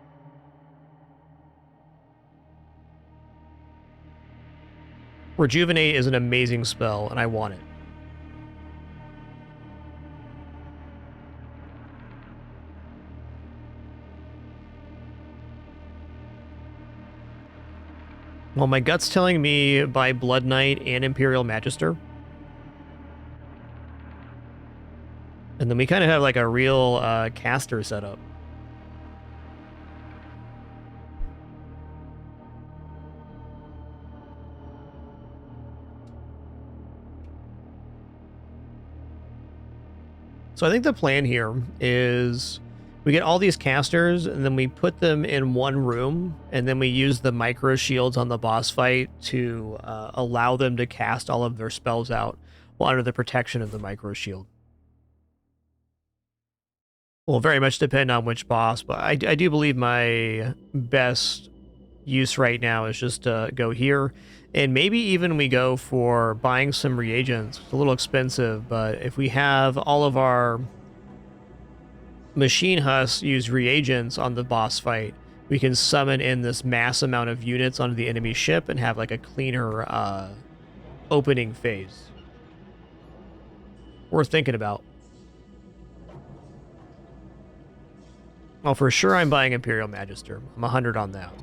Rejuvenate is an amazing spell, and I want it. Well, my gut's telling me by Blood Knight and Imperial Magister. And then we kind of have like a real caster setup. So I think the plan here is we get all these casters and then we put them in one room and then we use the micro shields on the boss fight to allow them to cast all of their spells out while under the protection of the micro shield. Will very much depend on which boss, but I do believe my best use right now is just to go here, and maybe even we go for buying some reagents. It's a little expensive, but if we have all of our machine husks use reagents on the boss fight, we can summon in this mass amount of units onto the enemy ship and have like a cleaner opening phase. Worth thinking about. Well, for sure I'm buying Imperial Magister. I'm 100 on that.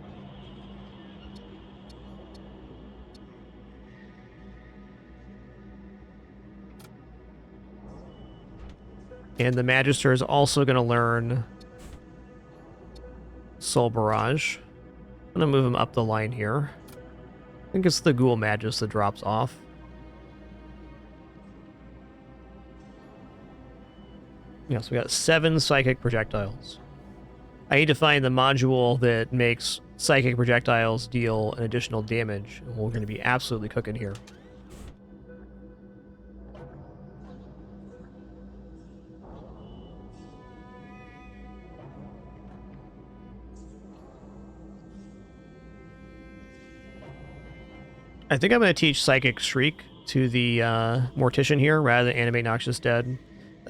And the Magister is also going to learn Soul Barrage. I'm going to move him up the line here. I think it's the Ghoul Magus that drops off. Yeah, so we got 7 Psychic Projectiles. I need to find the module that makes Psychic Projectiles deal an additional damage. And we're going to be absolutely cooking here. I think I'm going to teach Psychic Shriek to the Mortician here rather than Animate Noxious Dead.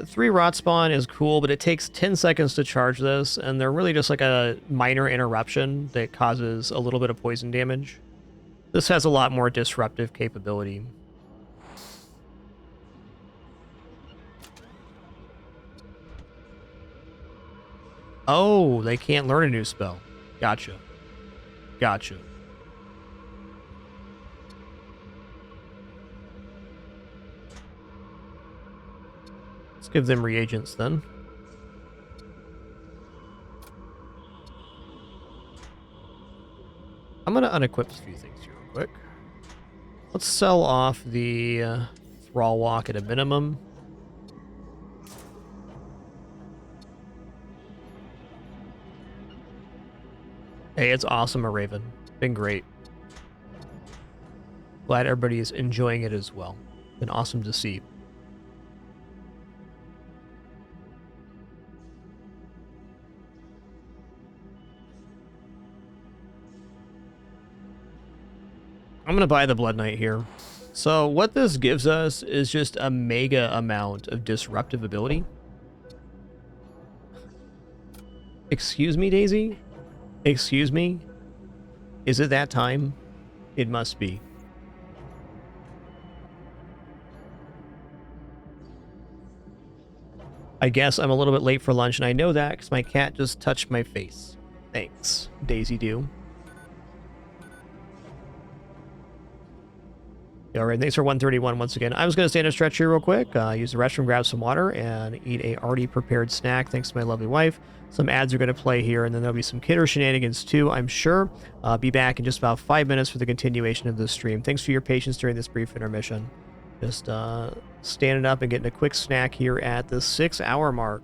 3 Rot Spawn is cool, but it takes 10 seconds to charge this, and they're really just like a minor interruption that causes a little bit of poison damage. This has a lot more disruptive capability. Oh, they can't learn a new spell. Gotcha. Gotcha. Let's give them reagents then. I'm going to unequip a few things here real quick. Let's sell off the Thrall Walk at a minimum. Hey, it's awesome, a Raven. Been great. Glad everybody is enjoying it as well. Been awesome to see. I'm going to buy the Blood Knight here. So what this gives us is just a mega amount of disruptive ability. Excuse me, Daisy? Excuse me? Is it that time? It must be. I guess I'm a little bit late for lunch, and I know that because my cat just touched my face. Thanks, Daisy Doo. Alright, thanks for 131 once again. I was going to stand and stretch here real quick, use the restroom, grab some water, and eat a already prepared snack thanks to my lovely wife. Some ads are going to play here, and then there'll be some kidder shenanigans too, I'm sure. Be back in just about 5 minutes for the continuation of this stream. Thanks for your patience during this brief intermission. Just standing up and getting a quick snack here at the 6-hour mark.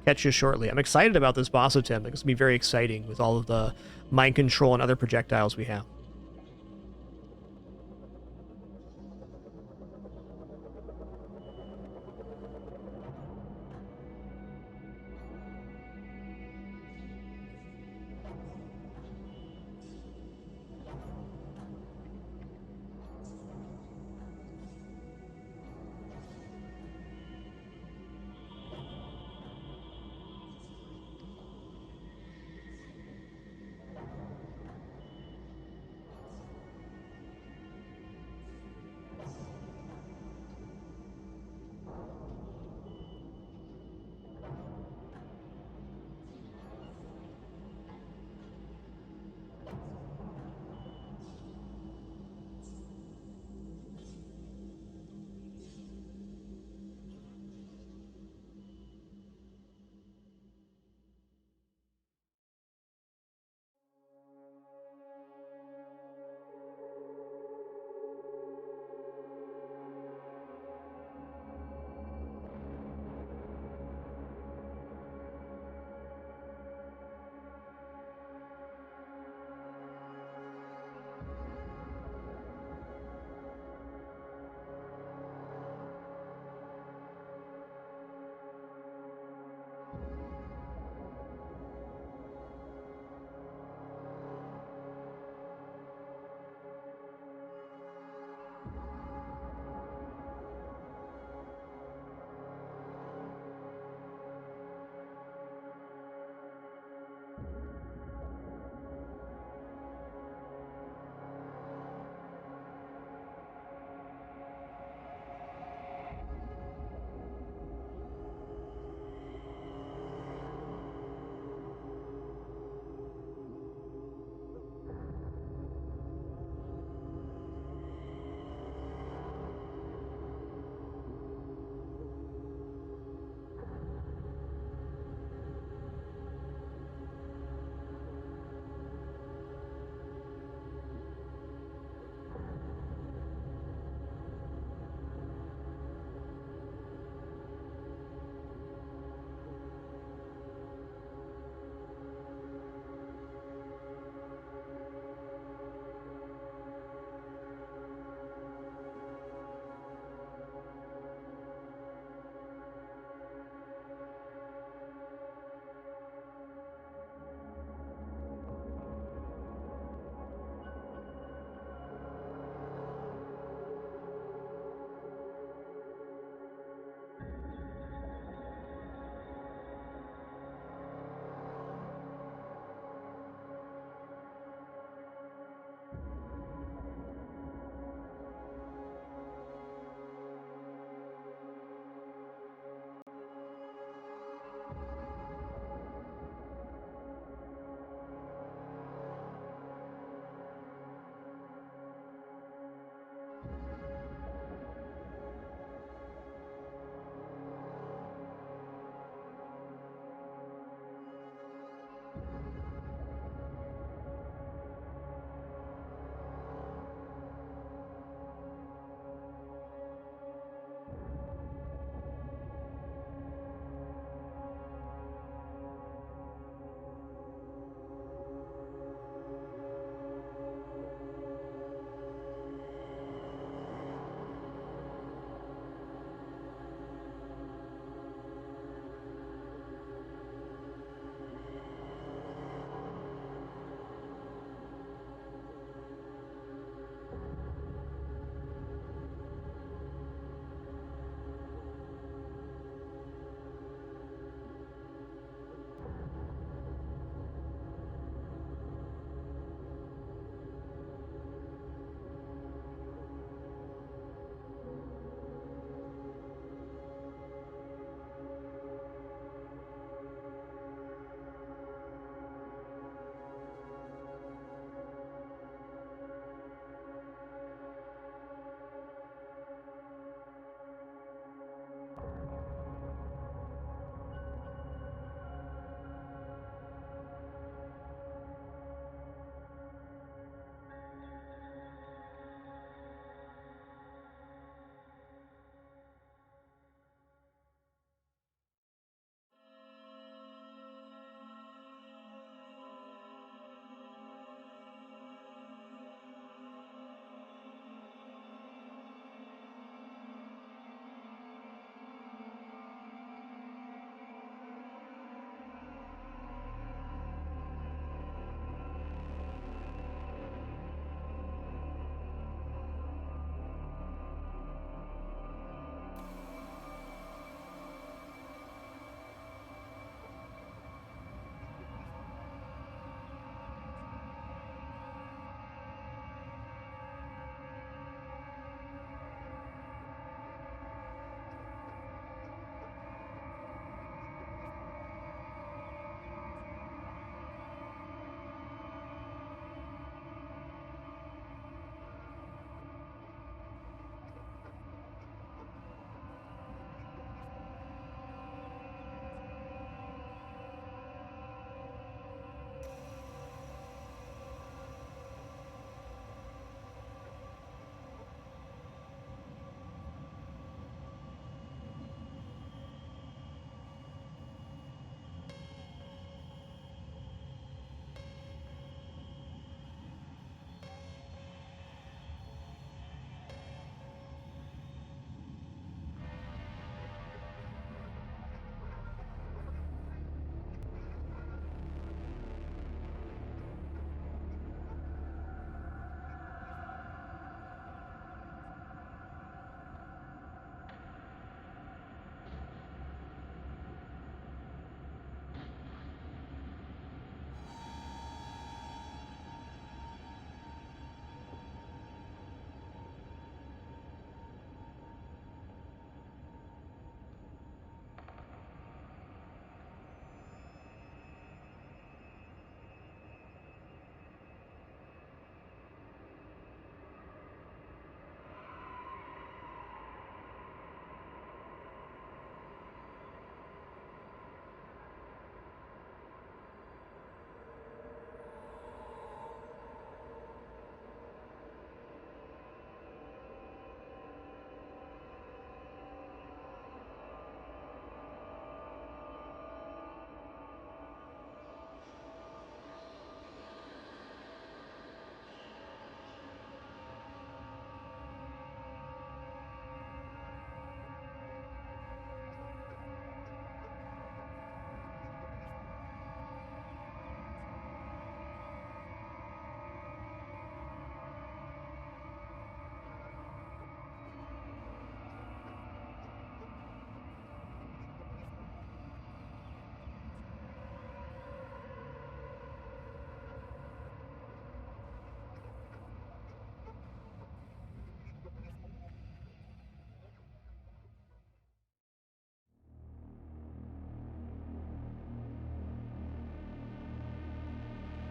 Catch you shortly. I'm excited about this boss attempt. It's going to be very exciting with all of the mind control and other projectiles we have.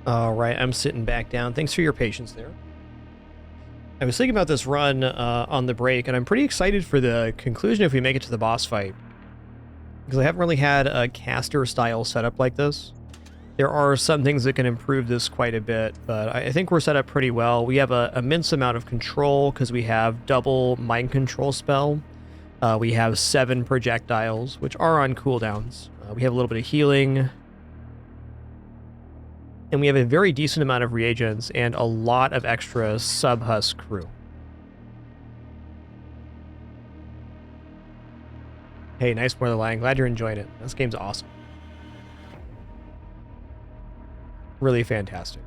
All right, I'm sitting back down. Thanks for your patience there. I was thinking about this run on the break, and I'm pretty excited for the conclusion if we make it to the boss fight. Because I haven't really had a caster-style setup like this. There are some things that can improve this quite a bit, but I think we're set up pretty well. We have an immense amount of control because we have double mind control spell. We have 7 projectiles, which are on cooldowns. We have a little bit of healing. And we have a very decent amount of reagents and a lot of extra sub-husk crew. Hey, nice Borderline. Glad you're enjoying it. This game's awesome. Really fantastic.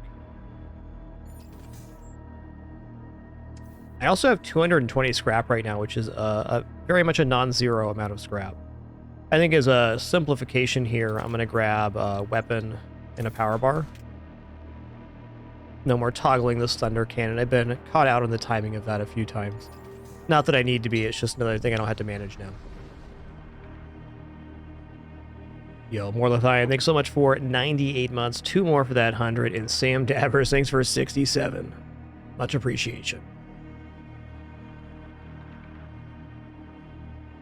I also have 220 scrap right now, which is a very much a non-zero amount of scrap. I think as a simplification here, I'm going to grab a weapon and a power bar. No more toggling this thunder cannon. I've been caught out on the timing of that a few times. Not that I need to be, it's just another thing I don't have to manage now. Yo, Morlithian, thanks so much for 98 months. 2 more for that 100. And Sam Dabbers, thanks for 67. Much appreciation.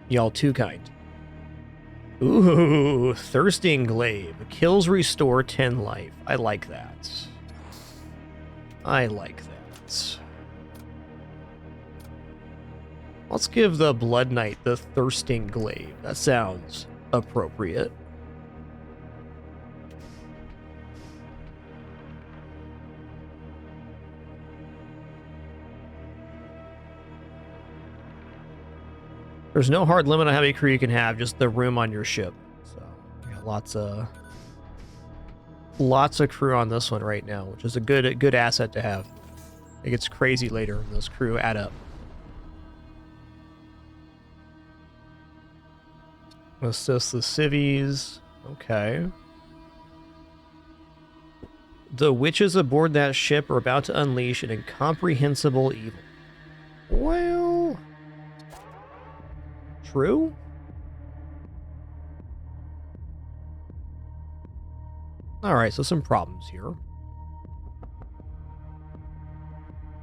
Y'all too kind. Ooh, Thirsting Glaive. Kills restore 10 life. I like that. I like that. Let's give the Blood Knight the Thirsting Glaive. That sounds appropriate. There's no hard limit on how many crew you can have, just the room on your ship. So, we got lots of crew on this one right now, which is a good asset to have. It gets crazy later when those crew add up. Assist the civvies. Okay. The witches aboard that ship are about to unleash an incomprehensible evil. Well, true? Alright, so some problems here.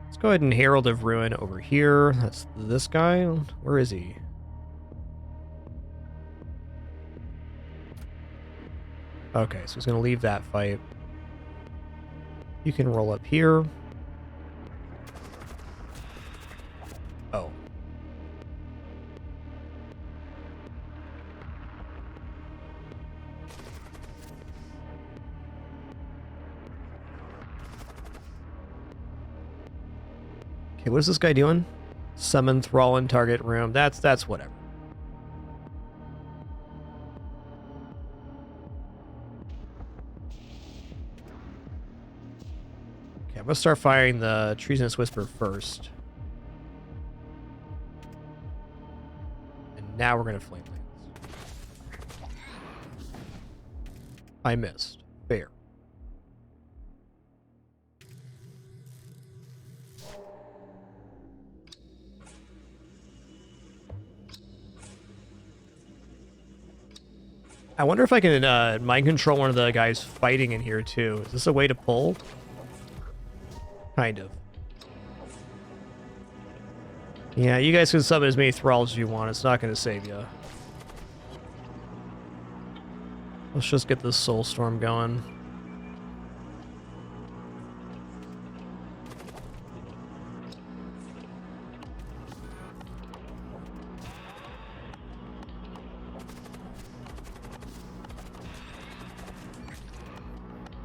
Let's go ahead and Herald of Ruin over here. That's this guy. Where is he? Okay, so he's going to leave that fight. You can roll up here. Oh. Okay, what is this guy doing? Summon Thrall in target room. That's whatever. Okay, I'm gonna start firing the Treasonous Whisper first. And now we're gonna Flame Lance. I missed. Fair. I wonder if I can mind control one of the guys fighting in here too. Is this a way to pull? Kind of. Yeah, you guys can summon as many thralls as you want. It's not going to save you. Let's just get this soul storm going.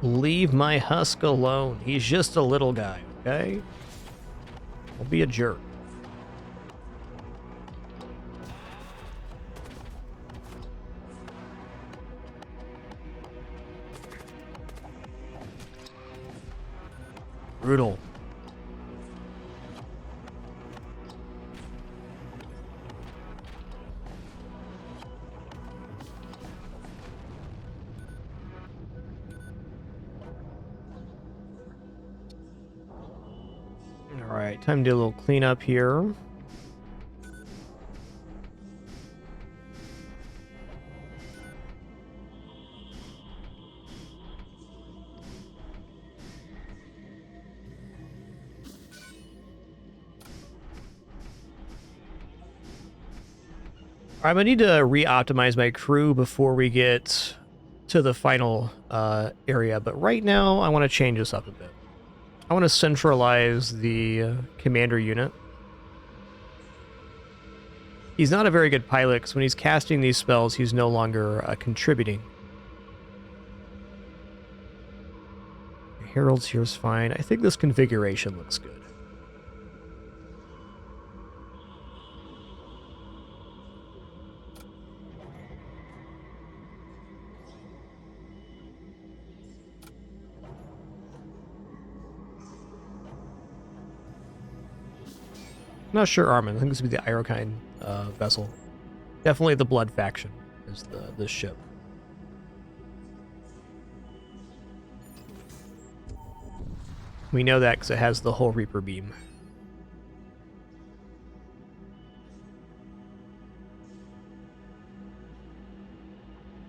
Leave my husk alone. He's just a little guy, okay? Don't be a jerk. Brutal. Alright, time to do a little cleanup here. I'm gonna need to re-optimize my crew before we get to the final area, but right now I want to change this up a bit. I want to centralize the commander unit. He's not a very good pilot because when he's casting these spells, he's no longer contributing. Herald's here's fine. I think this configuration looks good. I'm not sure Armin. I think this would be the Irokine vessel. Definitely the Blood faction is this ship. We know that because it has the whole Reaper beam.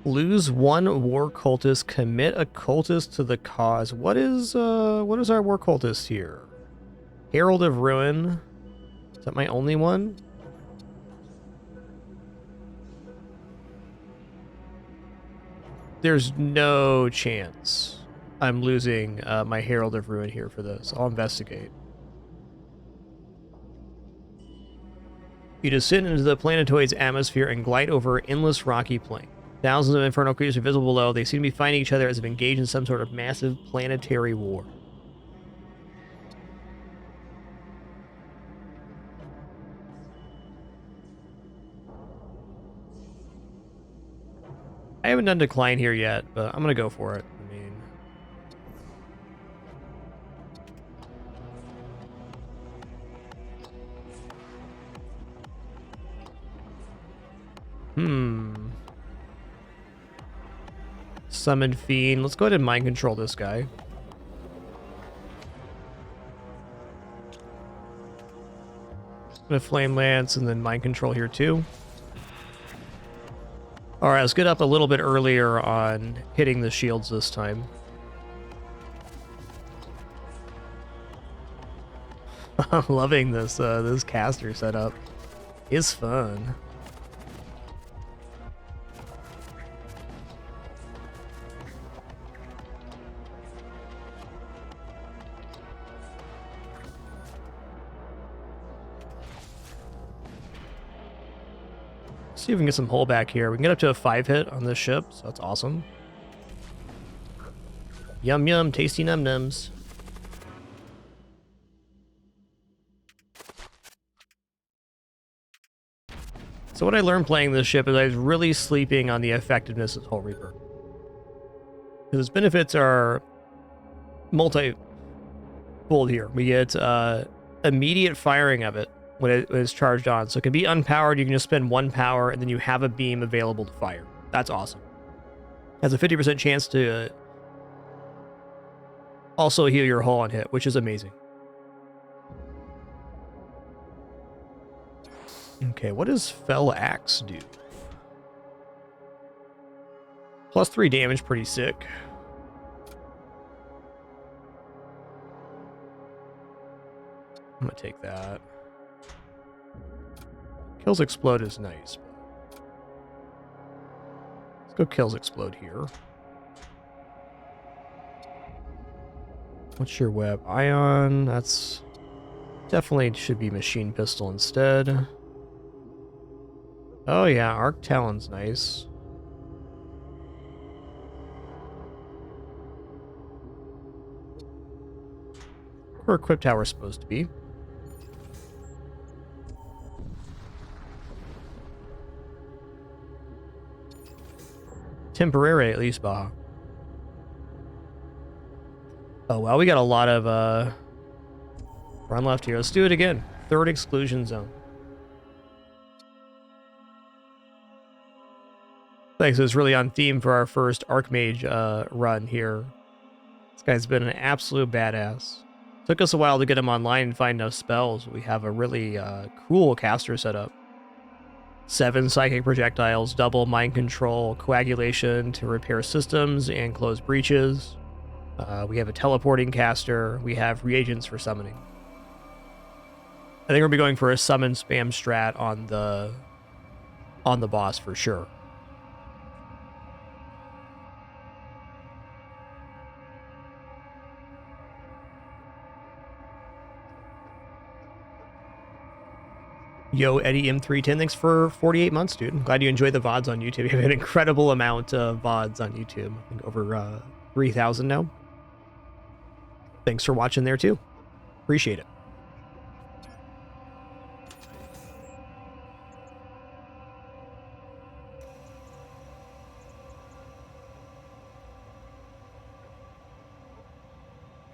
Lose one war cultist, commit a cultist to the cause. What is our war cultist here? Herald of Ruin. Is that my only one? There's no chance I'm losing my Herald of Ruin here for this. I'll investigate. You descend into the planetoid's atmosphere and glide over an endless rocky plain. Thousands of infernal creatures are visible below. They seem to be fighting each other as if engaged in some sort of massive planetary war. I haven't done decline here yet, but I'm gonna go for it. Summon Fiend. Let's go ahead and mind control this guy. Gonna Flame Lance and then mind control here too. Alright, let's get up a little bit earlier on hitting the shields this time. I'm loving this this caster setup. It's fun. See if we can get some hull back here. We can get up to a 5-hit on this ship, so that's awesome. Yum yum, tasty num nums. So what I learned playing this ship is I was really sleeping on the effectiveness of Hull Reaper. Because its benefits are multi-fold here. We get immediate firing of it when it is charged on. So it can be unpowered, you can just spend 1 power, and then you have a beam available to fire. That's awesome. Has a 50% chance to also heal your hull on hit, which is amazing. Okay, what does Fell Axe do? +3 damage, pretty sick. I'm gonna take that. Kills Explode is nice. Let's go Kills Explode here. What's your web? Ion, that's definitely should be Machine Pistol instead. Oh yeah, Arc Talon's nice. Where Equip Tower's supposed to be. Temporary, at least, Baja. Oh, well, we got a lot of run left here. Let's do it again. 3rd exclusion zone. Thanks, it's really on theme for our first Archmage run here. This guy's been an absolute badass. Took us a while to get him online and find enough spells. We have a really cool caster setup. 7 psychic projectiles, double mind control, coagulation to repair systems and close breaches. We have a teleporting caster. We have reagents for summoning. I think we'll be going for a summon spam strat on the on the boss for sure. Yo, Eddie M310, thanks for 48 months, dude. I'm glad you enjoy the VODs on YouTube. You have an incredible amount of VODs on YouTube. I think over 3,000 now. Thanks for watching there, too. Appreciate it.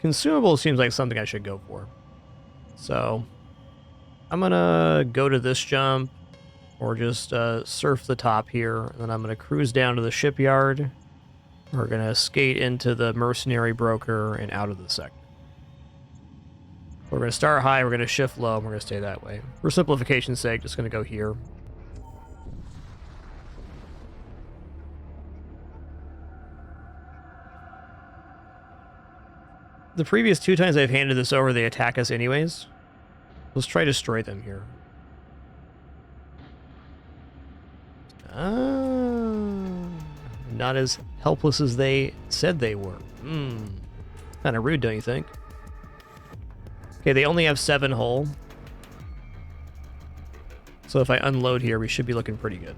Consumable seems like something I should go for. So I'm gonna go to this jump or just surf the top here, and then I'm gonna cruise down to the shipyard. We're gonna skate into the mercenary broker and out of the sector. We're gonna start high, we're gonna shift low, and we're gonna stay that way. For simplification's sake, just gonna go here. The previous 2 times I've handed this over, they attack us anyways. Let's try to destroy them here. Not as helpless as they said they were. Kind of rude, don't you think? Okay, they only have 7 hull. So if I unload here, we should be looking pretty good.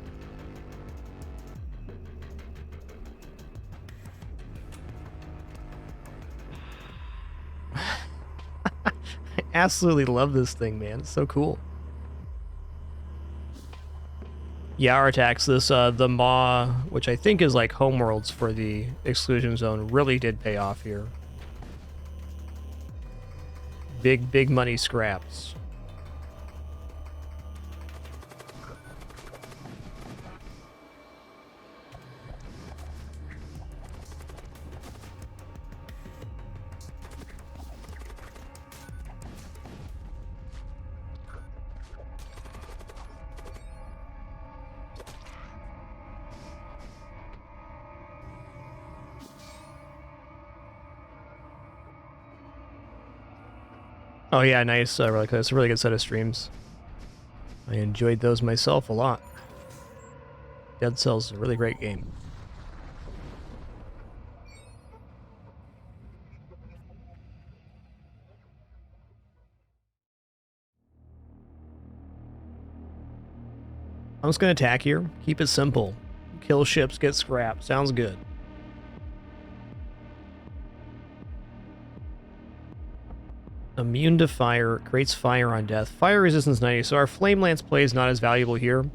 I absolutely love this thing, man. It's so cool. Yeah, our attacks, this, the Maw, which I think is like homeworlds for the exclusion zone, really did pay off here. Big money scraps. Oh yeah, nice. Really, that's a really good set of streams. I enjoyed those myself a lot. Dead Cells is a really great game. I'm just gonna attack here. Keep it simple. Kill ships, get scrap. Sounds good. Immune to fire, creates fire on death. Fire resistance 90, so our Flame Lance play is not as valuable here.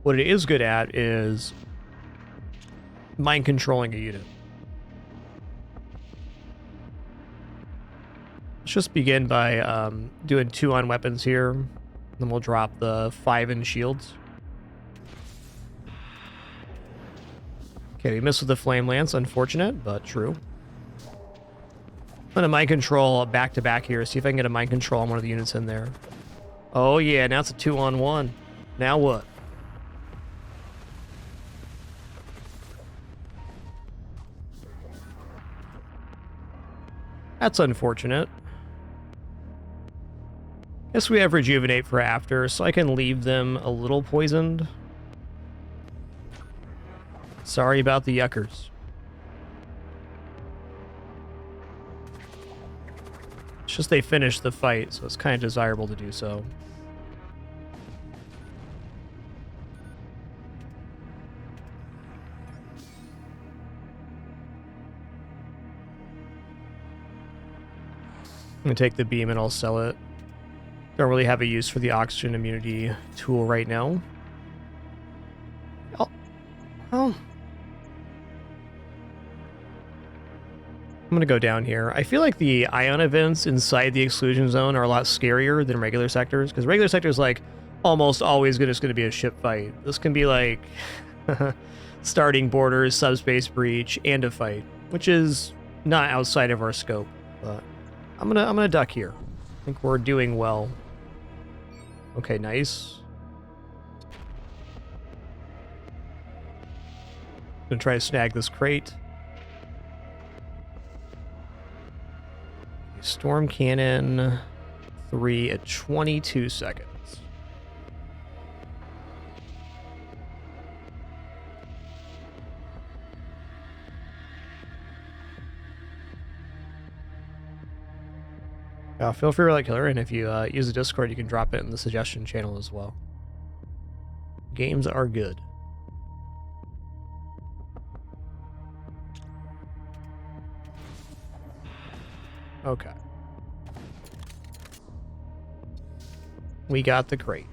What it is good at is mind controlling a unit. Let's just begin by doing 2 on weapons here. Then we'll drop the 5 in shields. Okay, we missed with the Flame Lance. Unfortunate, but true. I'm gonna mind control back to back here. See if I can get a mind control on one of the units in there. Oh yeah, now it's a 2-on-1. Now what? That's unfortunate. Guess we have Rejuvenate for after, so I can leave them a little poisoned. Sorry about the yuckers. It's just they finished the fight, so it's kind of desirable to do so. I'm gonna take the beam and I'll sell it. Don't really have a use for the oxygen immunity tool right now. Oh. I'm gonna go down here. I feel like the ion events inside the exclusion zone are a lot scarier than regular sectors, because regular sectors like almost always just gonna be a ship fight. This can be like starting borders, subspace breach, and a fight, which is not outside of our scope. But I'm gonna duck here. I think we're doing well. Okay, nice. Gonna try to snag this crate. Storm Cannon 3 at 22 seconds. Feel free to let Killer, and if you use the Discord, you can drop it in the suggestion channel as well. Games are good. Okay. We got the crate.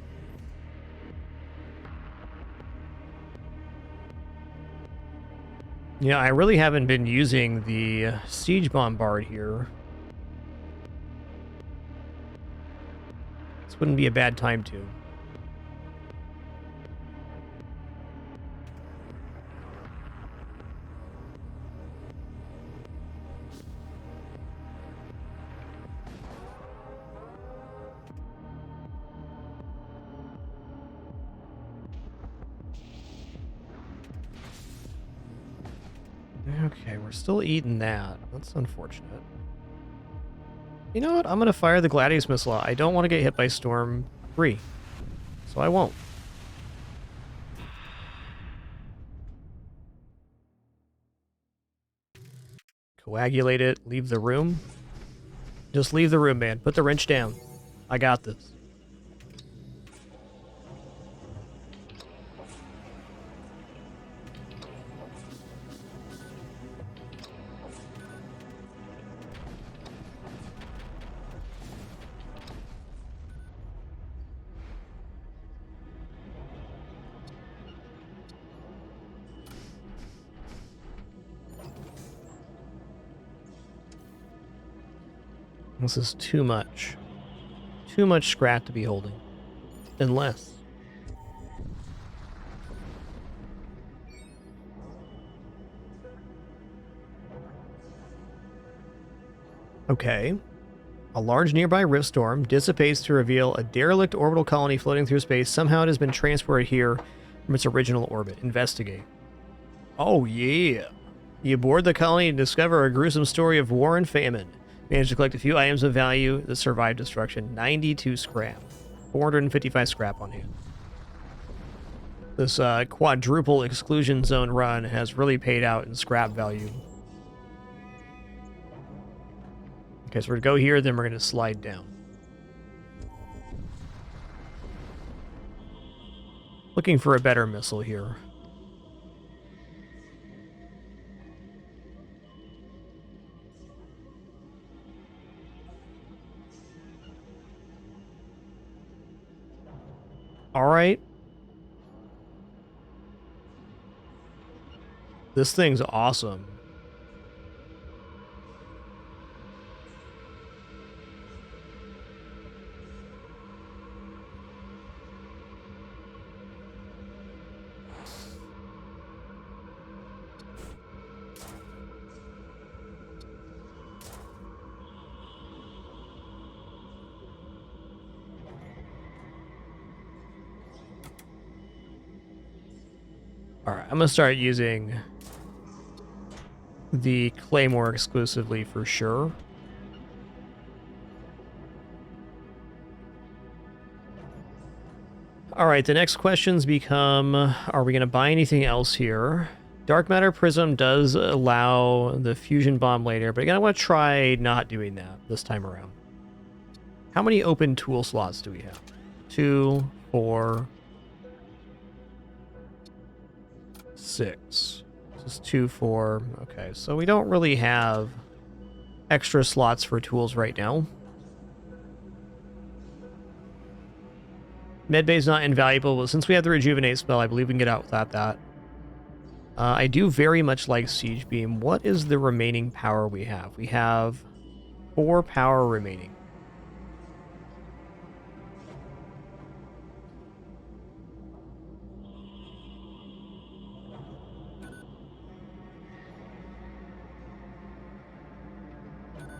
Yeah, I really haven't been using the Siege Bombard here. This wouldn't be a bad time to. Okay, we're still eating that. That's unfortunate. You know what? I'm going to fire the Gladius missile. I don't want to get hit by Storm 3, so I won't. Coagulate it. Leave the room. Just leave the room, man. Put the wrench down. I got this. This is too much. Too much scrap to be holding. Unless... Okay. A large nearby rift storm dissipates to reveal a derelict orbital colony floating through space. Somehow it has been transported here from its original orbit. Investigate. Oh, yeah. You board the colony and discover a gruesome story of war and famine. Managed to collect a few items of value that survived destruction. 92 scrap. 455 scrap on hand. This quadruple exclusion zone run has really paid out in scrap value. Okay, so we're going to go here, then we're going to slide down. Looking for a better missile here. All right. This thing's awesome. Alright, I'm going to start using the Claymore exclusively for sure. Alright, the next questions become, are we going to buy anything else here? Dark Matter Prism does allow the fusion bomb later, but again, I want to try not doing that this time around. How many open tool slots do we have? 2, 4... 6. This is 2, 4. Okay, so we don't really have extra slots for tools right now. Medbay's not invaluable, but since we have the Rejuvenate spell, I believe we can get out without that. I do very much like Siege Beam. What is the remaining power we have? We have 4 power remaining.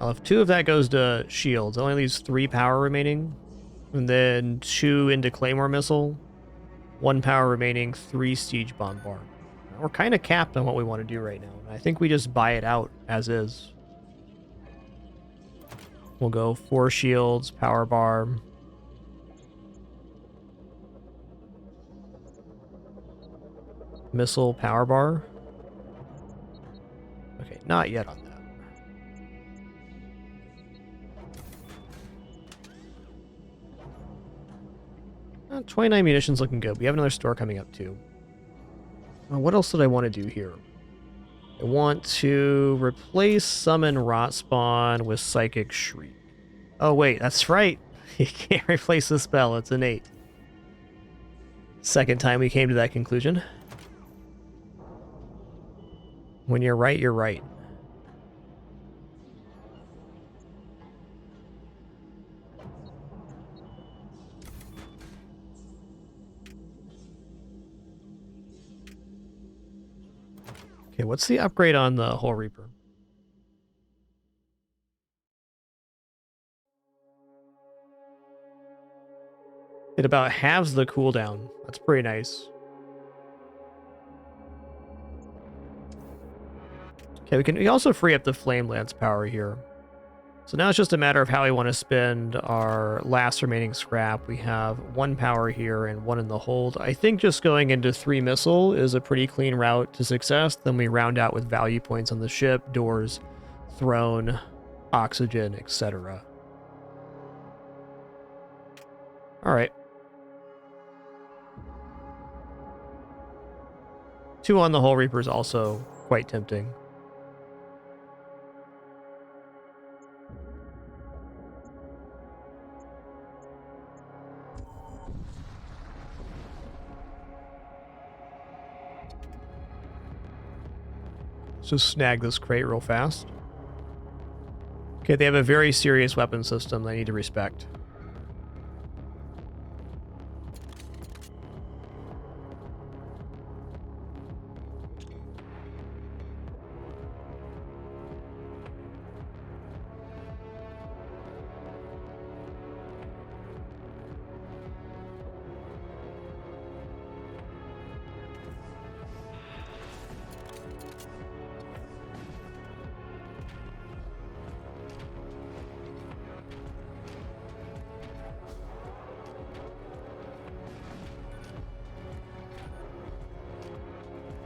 Well, if 2 of that goes to shields, it only leaves 3 power remaining. And then 2 into Claymore Missile. 1 power remaining, 3 Siege Bombard. We're kind of capped on what we want to do right now. I think we just buy it out as is. We'll go 4 shields, power bar. Missile, power bar. Okay, not yet on that. 29 munitions looking good. We have another store coming up too. What else did I want to do here? I want to replace Summon Rot Spawn with Psychic Shriek. Oh wait, that's right. You can't replace the spell, it's innate. Second time we came to that conclusion. When you're right, you're right. Okay, what's the upgrade on the Hole Reaper? It about halves the cooldown. That's pretty nice. Okay, we also free up the Flame Lance power here. So now it's just a matter of how we want to spend our last remaining scrap. We have 1 power here and 1 in the hold. I think just going into 3 missile is a pretty clean route to success. Then we round out with value points on the ship, doors, throne, oxygen, etc. All right. 2 on the Hole Reaper is also quite tempting. Let's just snag this crate real fast. Okay, they have a very serious weapon system they need to respect.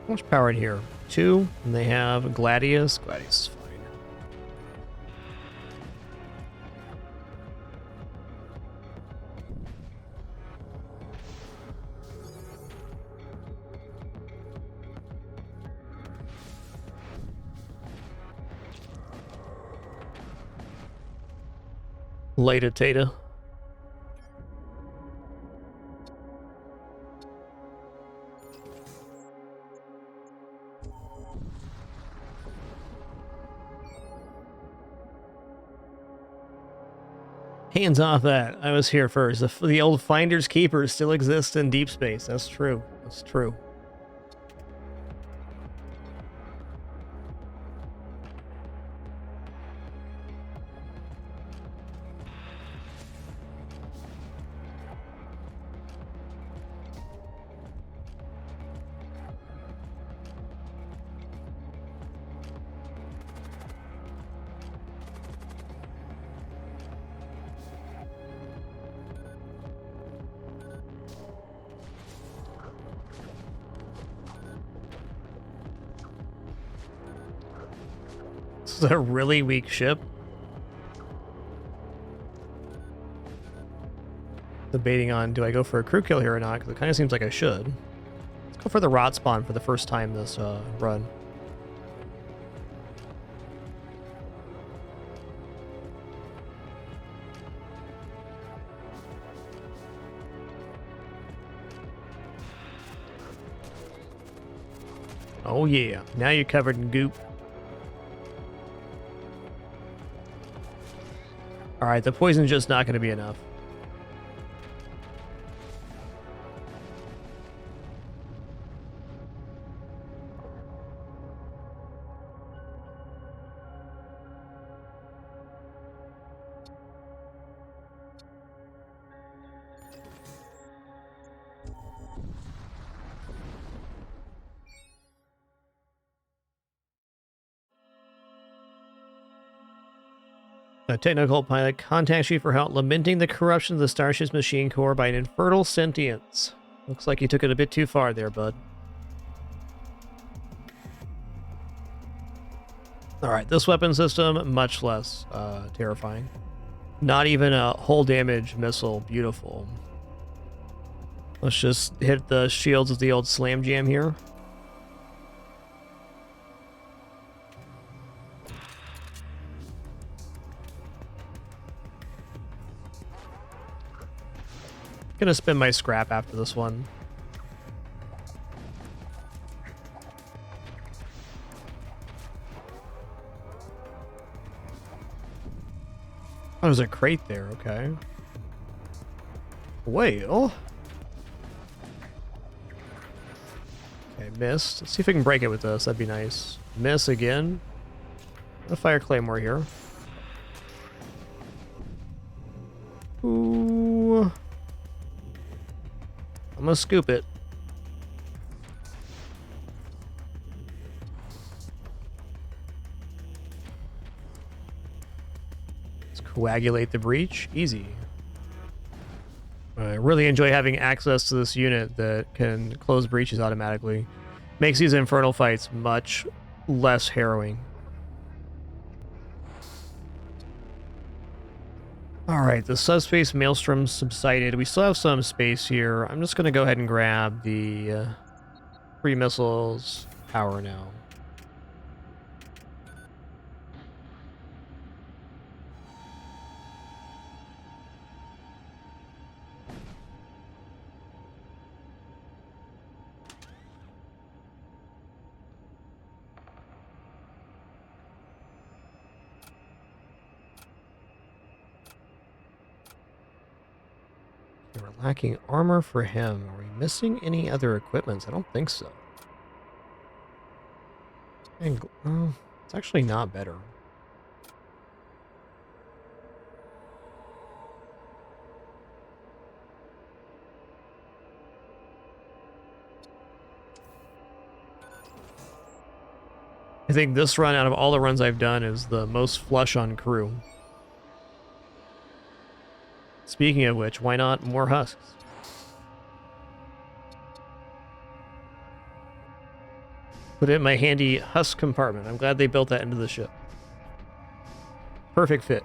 How much power in here? 2, and they have Gladius. Gladius is fine. Later, Tata. Hands off that. I was here first. The old Finders Keepers still exist in deep space. That's true. That's true. This is a really weak ship. Debating on, do I go for a crew kill here or not? Because it kind of seems like I should. Let's go for the Rot Spawn for the first time this run. Oh yeah, now you're covered in goop. Alright, the poison's just not going to be enough. A technical pilot contacts you for help, lamenting the corruption of the starship's machine core by an infernal sentience. Looks like you took it a bit too far there, bud. Alright, this weapon system, much less terrifying. Not even a hull damage missile. Beautiful. Let's just hit the shields with the old slam jam here. Gonna spend my scrap after this one. Oh, there's a crate there, okay. Whale? Okay, missed. Let's see if we can break it with this. That'd be nice. Miss again. A fire claymore here. Ooh. I'm gonna scoop it. Let's coagulate the breach. Easy. I really enjoy having access to this unit that can close breaches automatically. Makes these infernal fights much less harrowing. Alright, the subspace maelstrom subsided. We still have some space here. I'm just going to go ahead and grab the 3 missiles power now. We're lacking armor for him. Are we missing any other equipments? I don't think so. And, it's actually not better. I think this run, out of all the runs I've done, is the most flush on crew. Speaking of which, why not more husks? Put it in my handy husk compartment. I'm glad they built that into the ship. Perfect fit.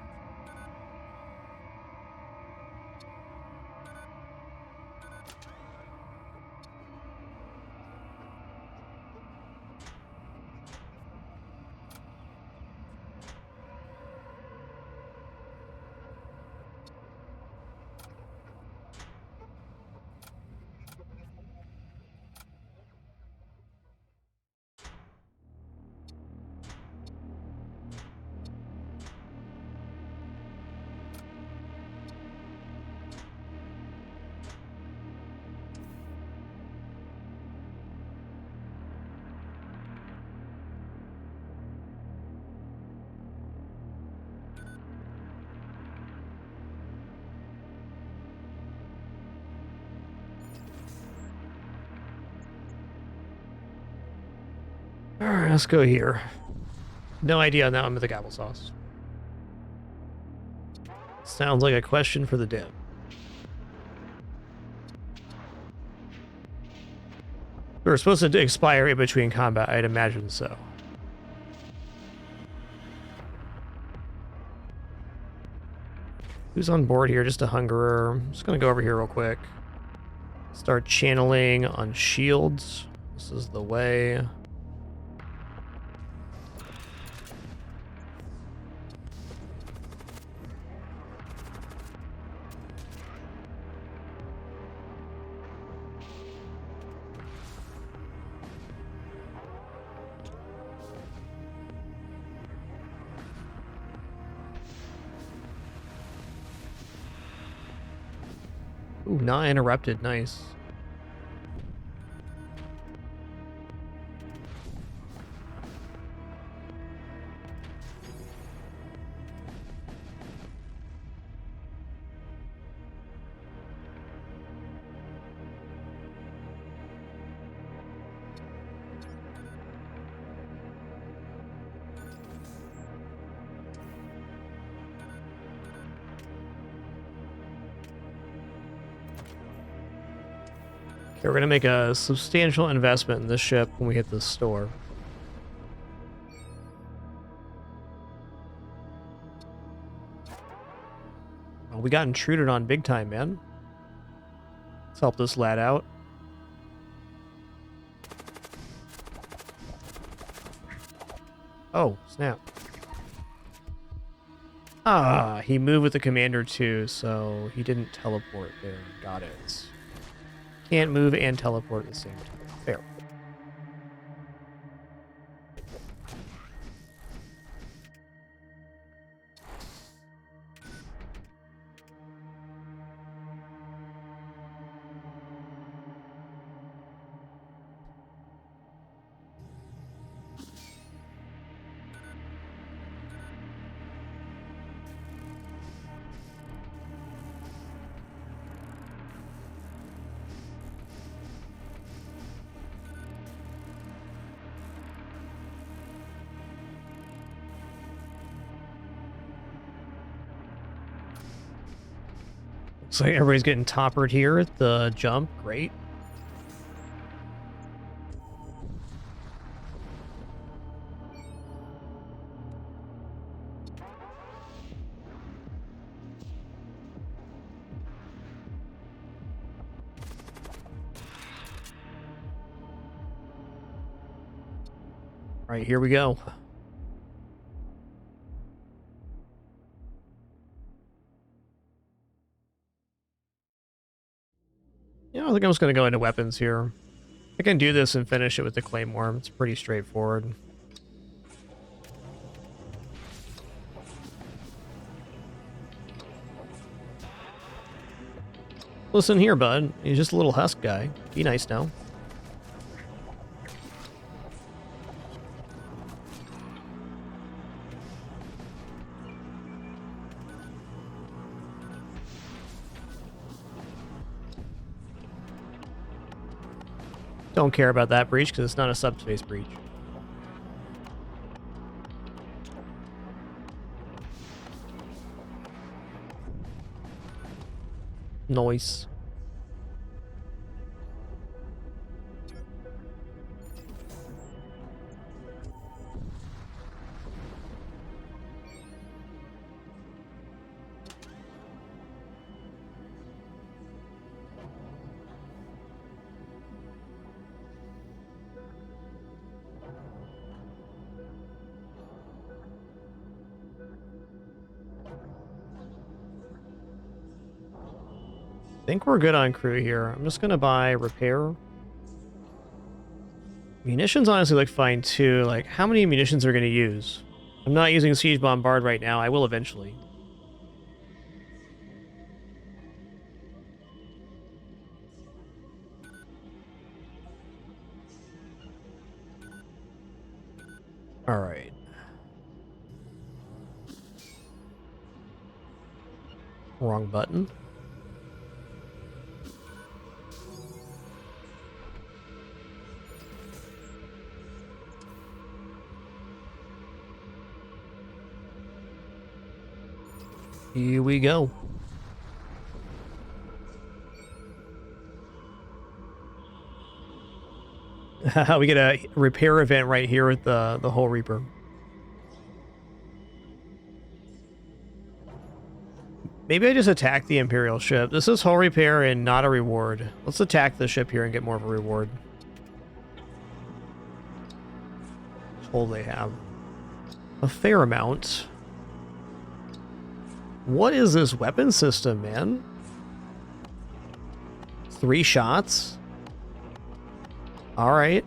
Alright, let's go here. No idea on that one with the applesauce. Sounds like a question for the dev. We were supposed to expire in between combat, I'd imagine so. Who's on board here? Just a hungerer. I'm just gonna go over here real quick. Start channeling on shields. This is the way. Ooh, not interrupted. Nice. Okay, we're going to make a substantial investment in this ship when we hit the store. Oh, we got intruded on big time, man. Let's help this lad out. Oh, snap. Ah, he moved with the commander too, so he didn't teleport there. Got it. Can't move and teleport at the same time. Fair. So everybody's getting toppered here at the jump. Great. All right, here we go. Yeah, I think I'm just going to go into weapons here. I can do this and finish it with the Claymore. It's pretty straightforward. Listen here, bud. He's just a little husk guy. Be nice now. Don't care about that breach because it's not a subspace breach. Nice. I think we're good on crew here. I'm just going to buy repair. Munitions honestly look fine too. Like, how many munitions are going to use? I'm not using Siege Bombard right now. I will eventually. All right. Wrong button. Here we go. We get a repair event right here with the Hull Reaper. Maybe I just attack the Imperial ship. This is Hull Repair and not a reward. Let's attack the ship here and get more of a reward. Hull they have a fair amount. What is this weapon system, man? 3 shots? Alright.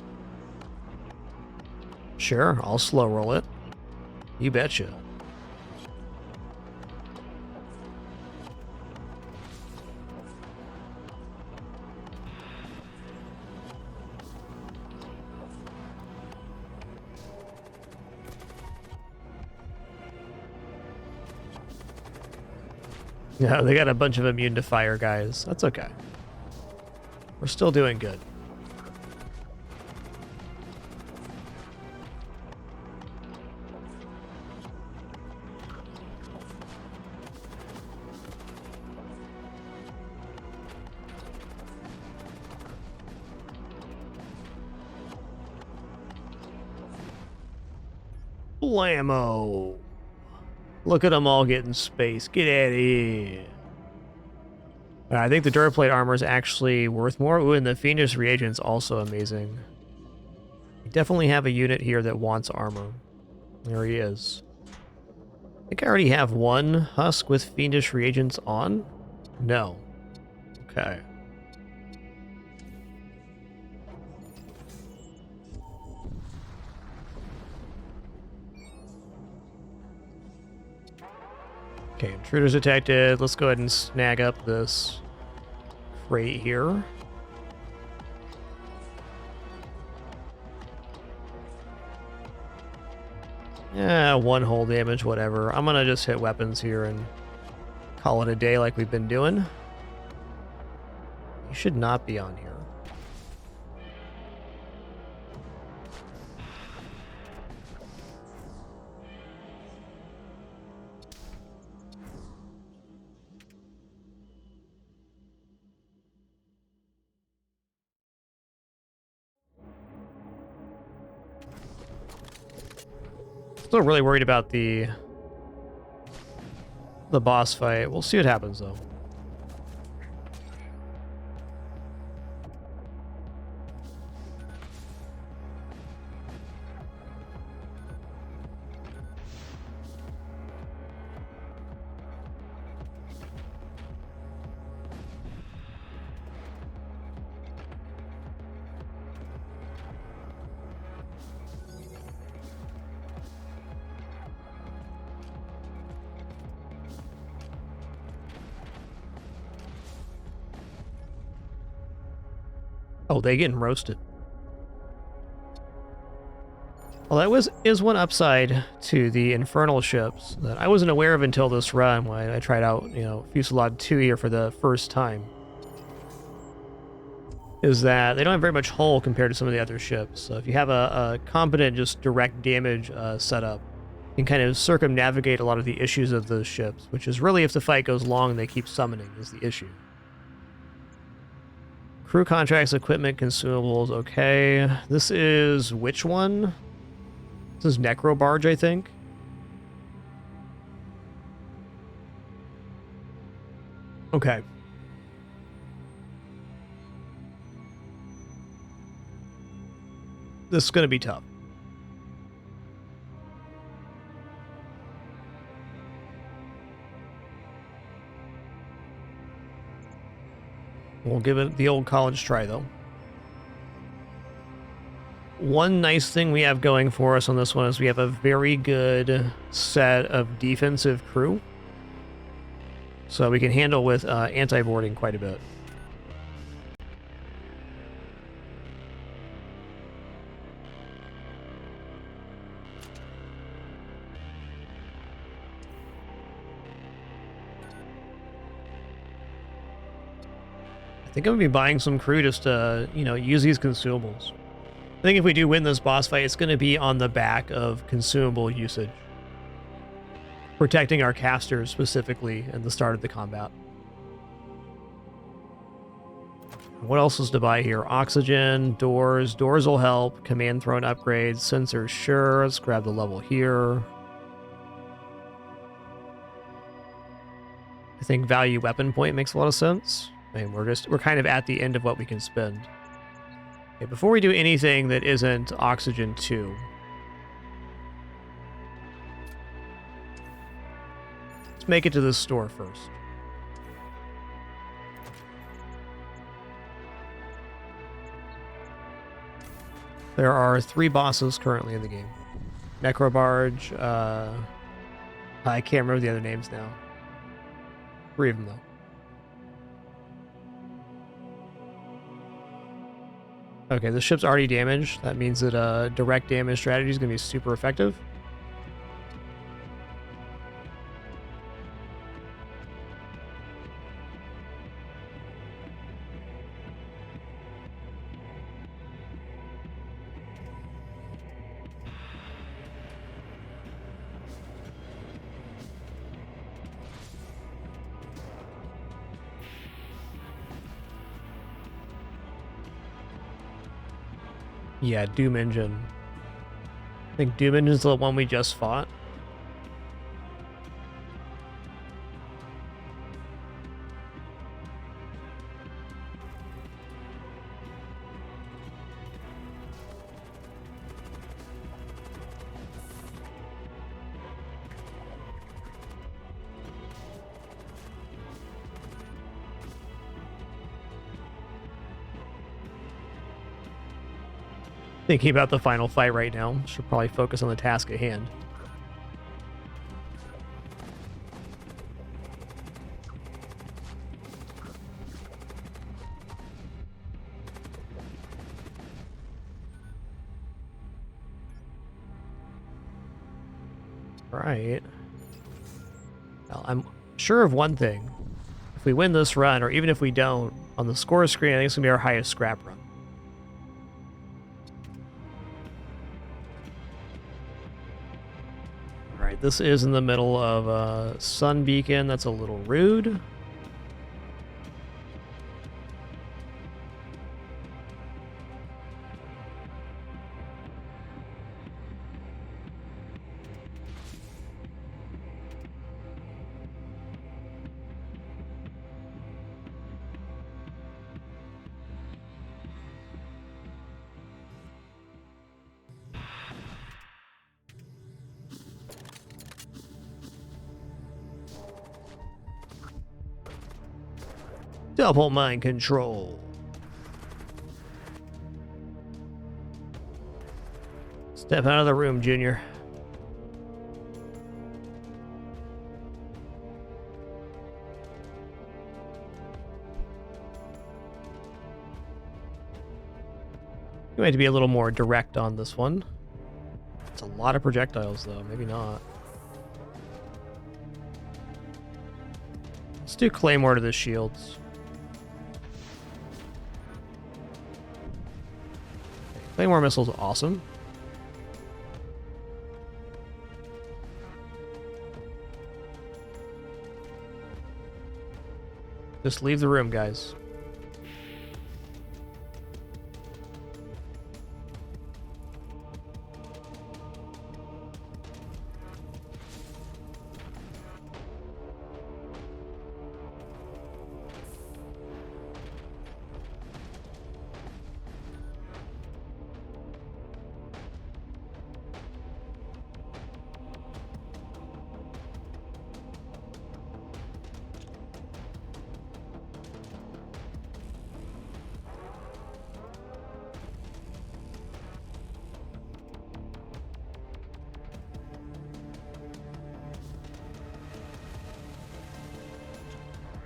Sure, I'll slow roll it. You betcha. Yeah, they got a bunch of immune to fire guys. That's okay. We're still doing good. Blammo! Look at them all getting space. Get out of here. I think the Durplate armor is actually worth more. Ooh, and the Fiendish reagent's also amazing. We definitely have a unit here that wants armor. There he is. I think I already have one husk with Fiendish reagents on. No. Okay. Okay, intruders detected. Let's go ahead and snag up this crate here. Yeah, one hull damage, whatever. I'm gonna just hit weapons here and call it a day like we've been doing. You should not be on here. Still really worried about the boss fight. We'll see what happens though. Oh, they getting roasted. Well, that is one upside to the Infernal ships that I wasn't aware of until this run when I tried out, Fusillade 2 here for the first time. Is that they don't have very much hull compared to some of the other ships. So if you have a competent, just direct damage setup, you can kind of circumnavigate a lot of the issues of those ships, which is really if the fight goes long, they keep summoning is the issue. Crew contracts, equipment, consumables, okay. This is which one? This is Necrobarge, I think. Okay. This is going to be tough. We'll give it the old college try, though. One nice thing we have going for us on this one is we have a very good set of defensive crew. So we can handle with anti-boarding quite a bit. I think I'm going to be buying some crew just to, use these consumables. I think if we do win this boss fight, it's going to be on the back of consumable usage. Protecting our casters specifically at the start of the combat. What else is to buy here? Oxygen, doors. Doors will help. Command throne upgrades. Sensors, sure. Let's grab the level here. I think value weapon point makes a lot of sense. I mean, we're kind of at the end of what we can spend. Okay, before we do anything that isn't Oxygen 2, let's make it to this store first. There are 3 bosses currently in the game. Necrobarge, I can't remember the other names now. 3 of them, though. Okay, the ship's already damaged. That means that direct damage strategy is going to be super effective. Yeah, Doom Engine. I think Doom Engine's the one we just fought. thinking about the final fight right now. Should probably focus on the task at hand. Right. Well, I'm sure of one thing. If we win this run, or even if we don't, on the score screen, I think it's going to be our highest scrap run. Alright, this is in the middle of a sun beacon. That's a little rude. Double mind control. Step out of the room, Junior. You might have to be a little more direct on this one. It's a lot of projectiles, though. Maybe not. Let's do Claymore to the shields. Claymore missile's awesome. Just leave the room, guys.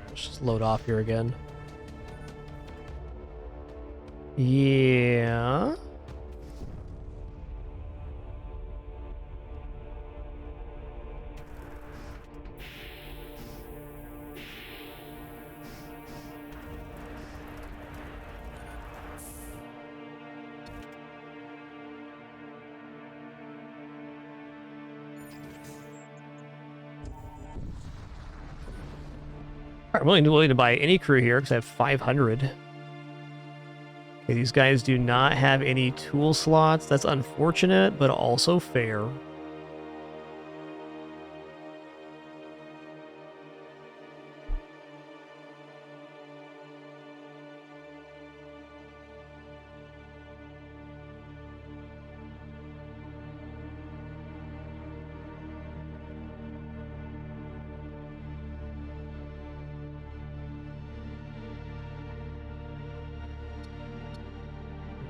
Let's just load off here again. Yeah. I'm willing to buy any crew here because I have 500. Okay, these guys do not have any tool slots. That's unfortunate, but also fair.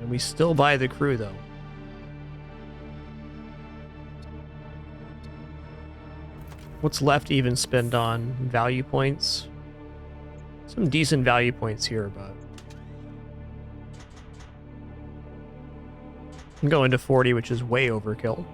We still buy the crew, though. What's left to even spend on value points? Some decent value points here, but I'm going to 40, which is way overkill.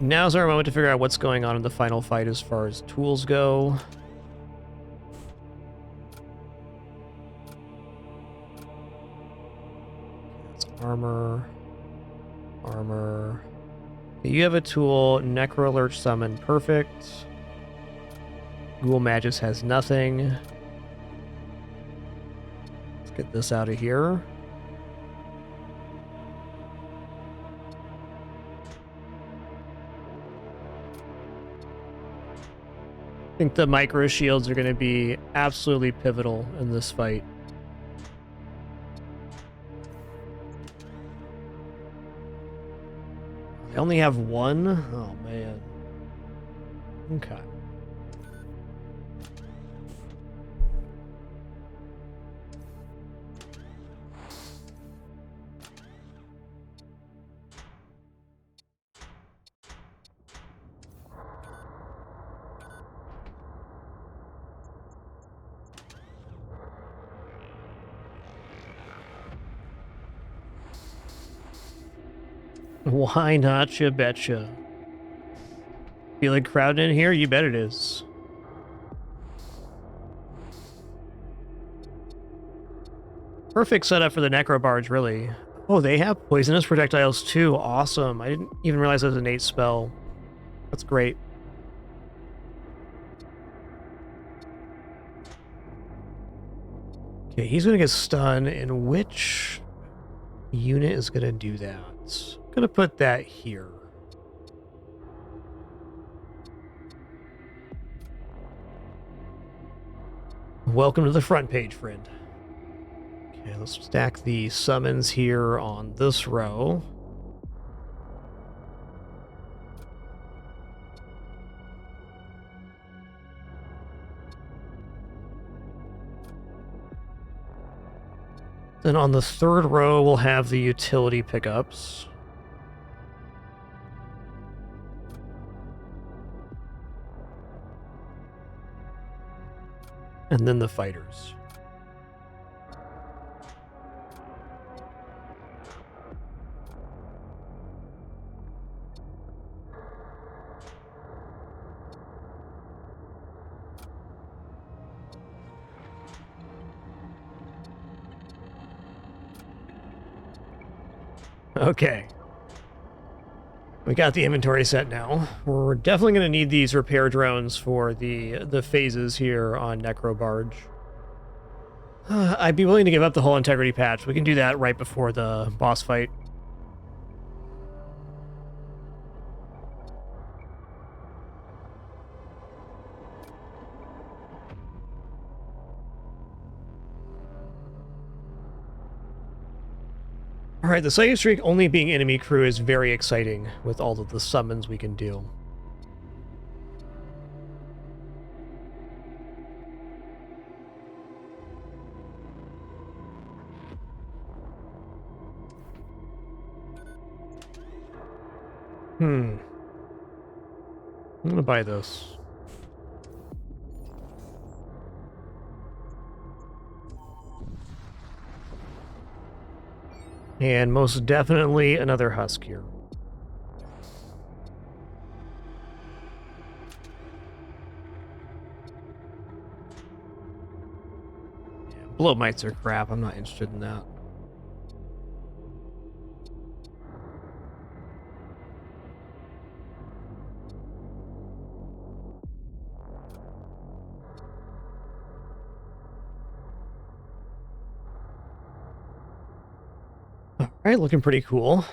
Now's our moment to figure out what's going on in the final fight as far as tools go. It's armor. Armor. You have a tool, Necro Lurch Summon, perfect. Ghoul Magus has nothing. Let's get this out of here. I think the micro shields are going to be absolutely pivotal in this fight. I only have one? Oh, man. Okay. Why not, you betcha? Feeling crowded in here? You bet it is. Perfect setup for the Necro Barge, really. Oh, they have poisonous projectiles too. Awesome. I didn't even realize that was an 8 spell. That's great. Okay, he's going to get stunned, and which unit is going to do that? I'm going to put that here. Welcome to the front page, friend. Okay, let's stack the summons here on this row. Then on the third row, we'll have the utility pickups. And then the fighters. Okay. We got the inventory set now. We're definitely going to need these repair drones for the phases here on Necro Barge. I'd be willing to give up the whole integrity patch. We can do that right before the boss fight. Alright, the save streak only being enemy crew is very exciting with all of the summons we can do. I'm gonna buy this. And most definitely another husk here. Yeah, blow mites are crap. I'm not interested in that. Alright, looking pretty cool.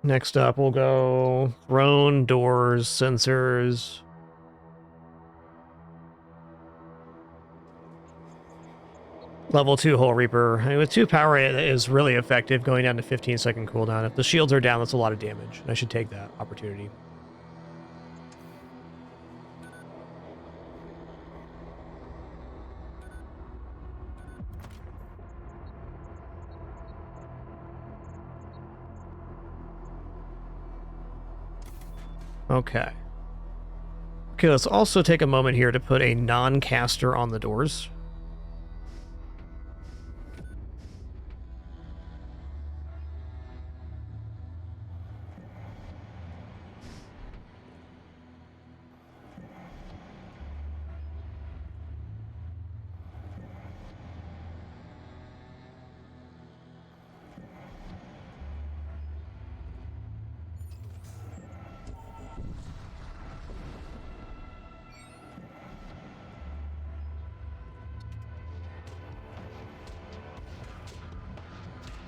Next up, we'll go throne, doors, sensors. Level 2 Hole Reaper. I mean, with 2 power, it is really effective going down to 15-second cooldown. If the shields are down, that's a lot of damage. I should take that opportunity. Okay. Okay, let's also take a moment here to put a non-caster on the doors.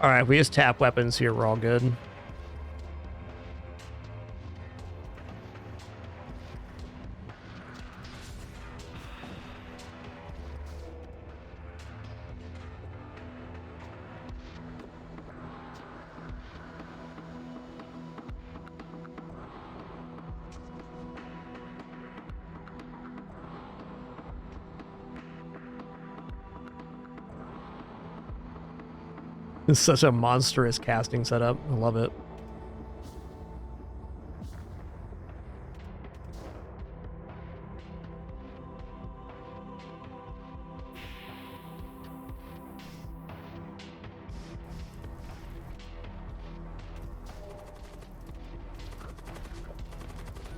Alright, we just tap weapons here, we're all good. It's such a monstrous casting setup. I love it.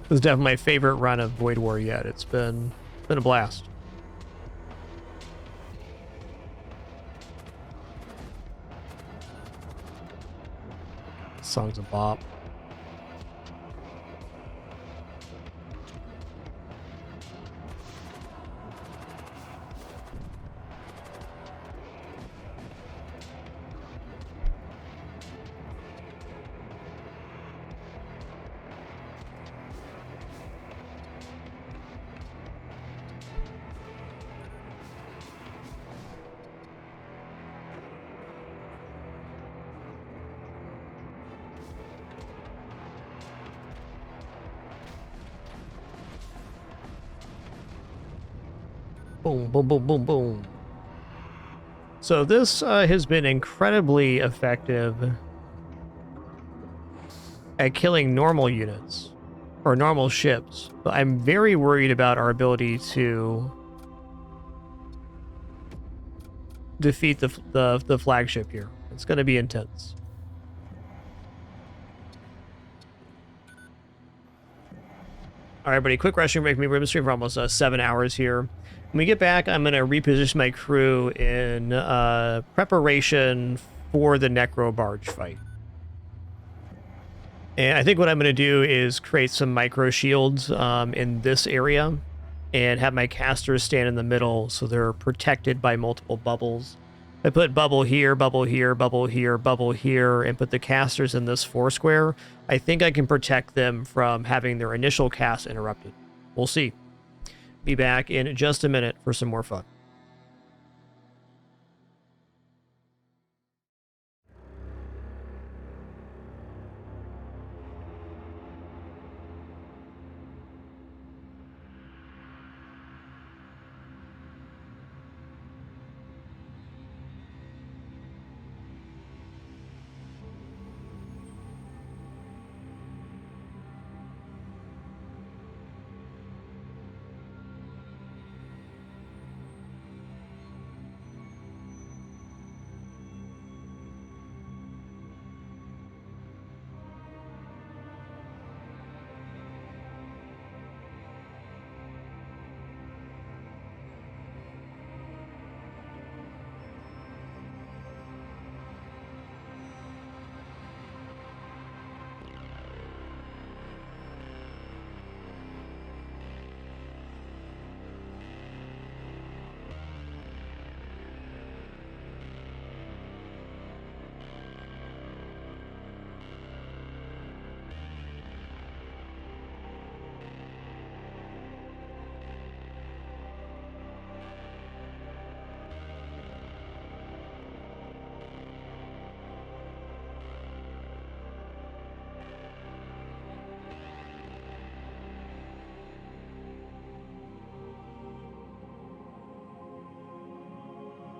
This is definitely my favorite run of Void War yet. It's been a blast. Song's a bop. Boom, boom, boom, boom, boom. So this has been incredibly effective at killing normal units or normal ships, but I'm very worried about our ability to defeat the flagship here. It's going to be intense. All right, everybody, quick restroom break. We've been streaming for almost 7 hours here. When we get back, I'm going to reposition my crew in preparation for the Necro Barge fight. And I think what I'm going to do is create some micro shields in this area and have my casters stand in the middle so they're protected by multiple bubbles. I put bubble here, bubble here, bubble here, bubble here, and put the casters in this 4 square. I think I can protect them from having their initial cast interrupted. We'll see. Be back in just a minute for some more fun.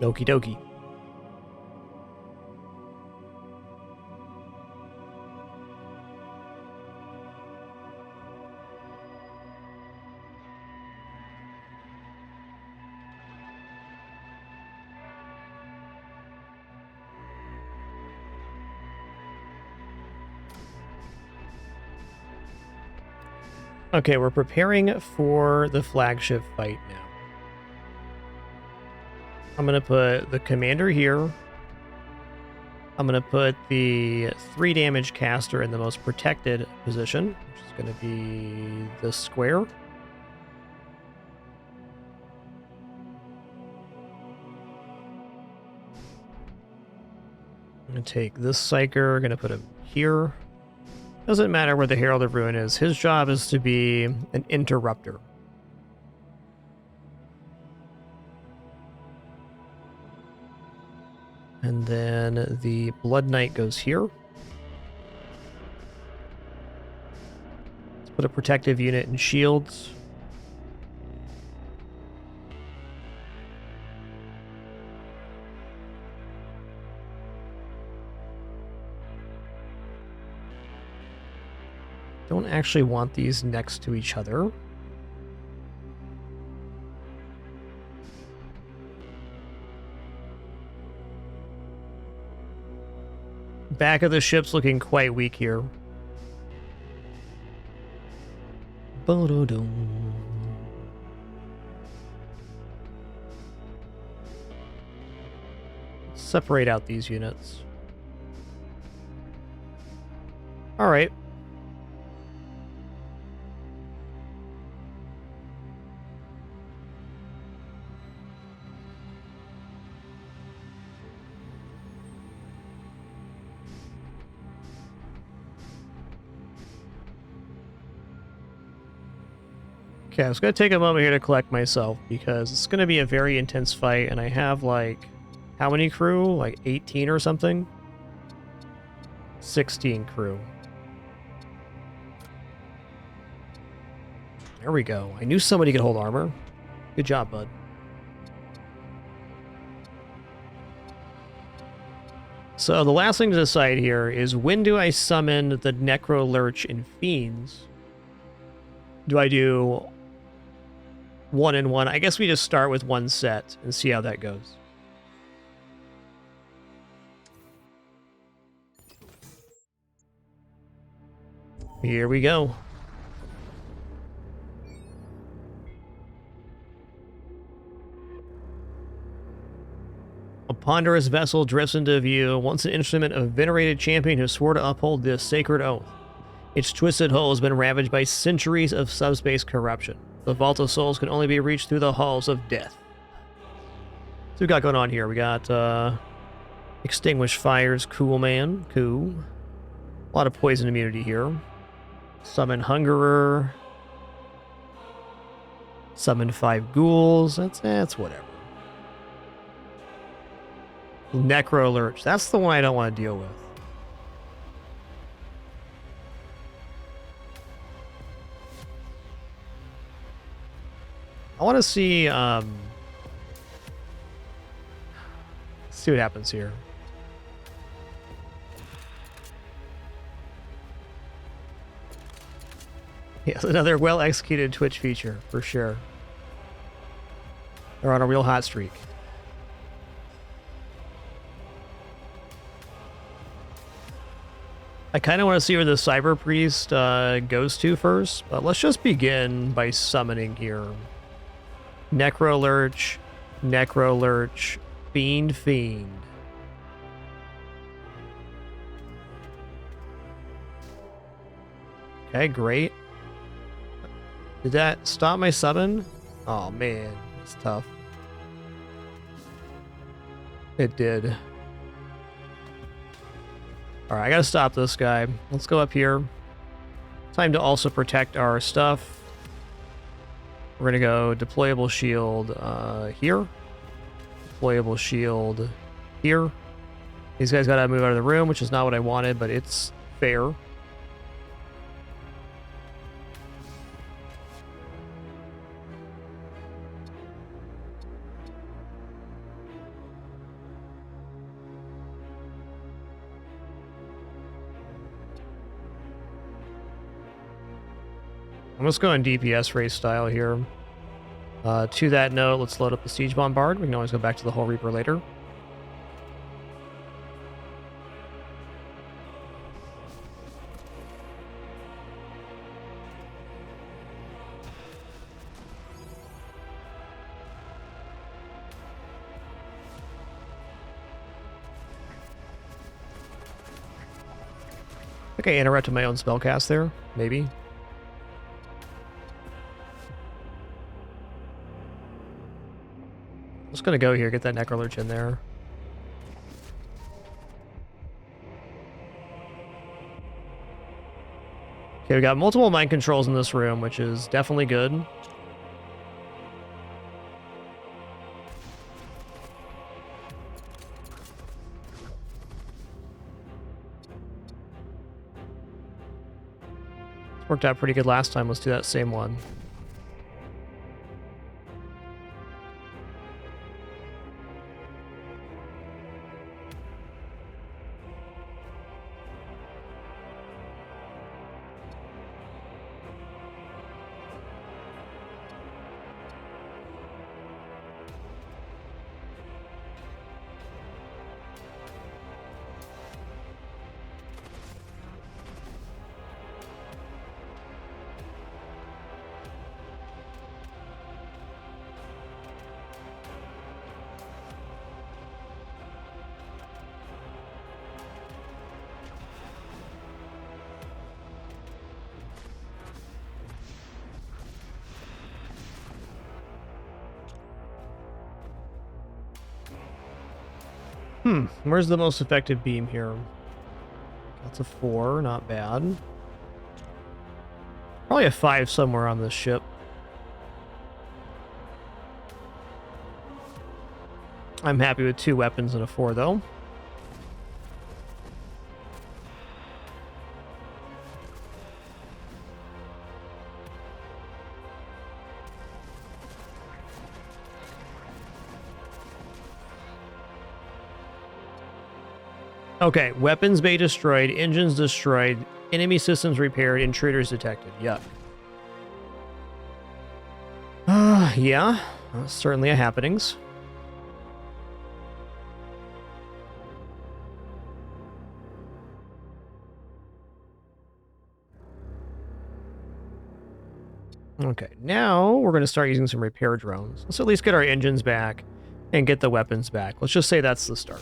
Okie dokie. Okay, we're preparing for the flagship fight now. I'm going to put the commander here. I'm going to put the 3 damage caster in the most protected position, which is going to be this square. I'm going to take this Psyker, going to put him here. Doesn't matter where the Herald of Ruin is. His job is to be an interrupter. And then the Blood Knight goes here. Let's put a protective unit in shields. Don't actually want these next to each other. Back of the ship's looking quite weak here. Bo-do-dum. Separate out these units. All right. Okay, I was going to take a moment here to collect myself because it's going to be a very intense fight, and I have, like, how many crew? Like 18 or something? 16 crew. There we go. I knew somebody could hold armor. Good job, bud. So the last thing to decide here is when do I summon the Necro Lurch and Fiends? Do I do 1 and 1? I guess we just start with one set and see how that goes. Here we go. A ponderous vessel drifts into view, once an instrument of a venerated champion who swore to uphold this sacred oath. Its twisted hull has been ravaged by centuries of subspace corruption. The Vault of Souls can only be reached through the halls of death. So we got going on here. We got Extinguish Fires, Cool Man, cool. A lot of poison immunity here. Summon Hungerer. Summon 5 ghouls. That's whatever. Necro Lurch. That's the one I don't want to deal with. I want to see what happens here. Yes, another well-executed Twitch feature, for sure. They're on a real hot streak. I kind of want to see where the Cyber Priest goes to first, but let's just begin by summoning here. Necro Lurch, Fiend. Okay, great. Did that stop my summon? Oh man, it's tough. It did. Alright, I gotta stop this guy. Let's go up here. Time to also protect our stuff. We're gonna go deployable shield here. Deployable shield here. These guys gotta move out of the room, which is not what I wanted, but it's fair. I'm just going DPS race style here. To that note, let's load up the Siege Bombard. We can always go back to the Hull Reaper later. Okay, interrupted my own spellcast there, maybe. Just gonna go here, get that Necro Lurch in there. Okay, we got multiple mind controls in this room, which is definitely good. This worked out pretty good last time. Let's do that same one. Where's the most effective beam here? That's a 4, not bad. Probably a 5 somewhere on this ship. I'm happy with 2 weapons and a 4, though. Okay, weapons bay destroyed, engines destroyed, enemy systems repaired, intruders detected. Yuck. Yeah, certainly a happenings. Okay, now we're going to start using some repair drones. Let's at least get our engines back and get the weapons back. Let's just say that's the start.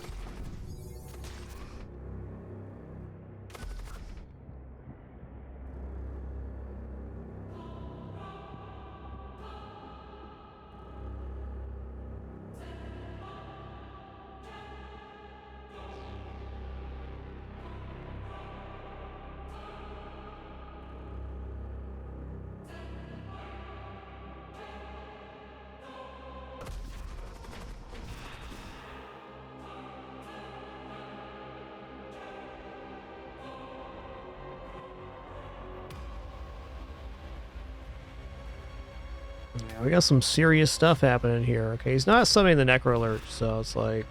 Yeah, we got some serious stuff happening here. Okay, he's not summoning the Necro Alert, so it's like,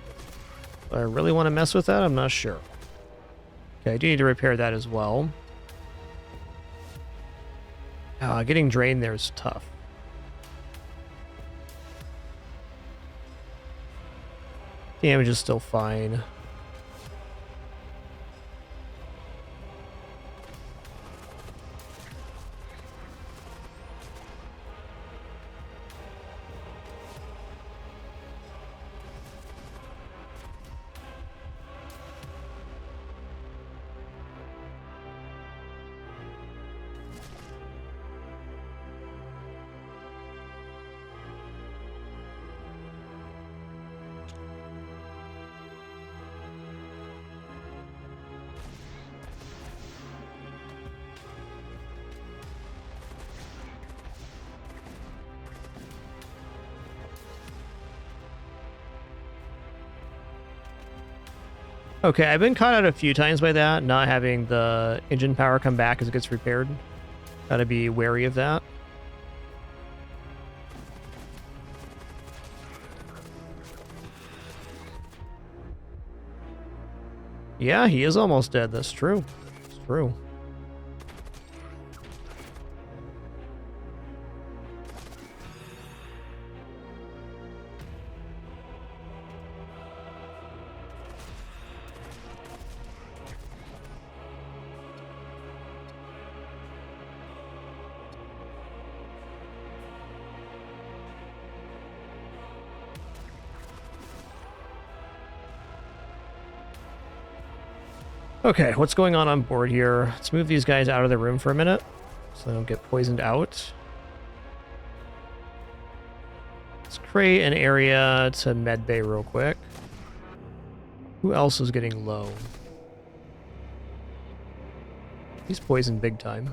do I really want to mess with that? I'm not sure. Okay, I do need to repair that as well. Getting drained there is tough. Damage is still fine. Okay, I've been caught out a few times by that, not having the engine power come back as it gets repaired. Gotta be wary of that. Yeah, he is almost dead. That's true. It's true. Okay, what's going on board here? Let's move these guys out of the room for a minute so they don't get poisoned out. Let's create an area to medbay real quick. Who else is getting low? He's poisoned big time.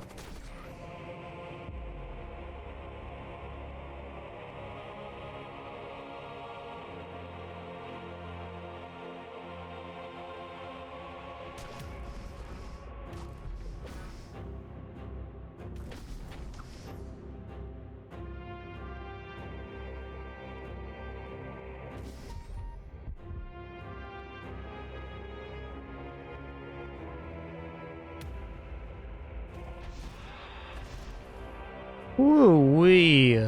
Ooh-wee.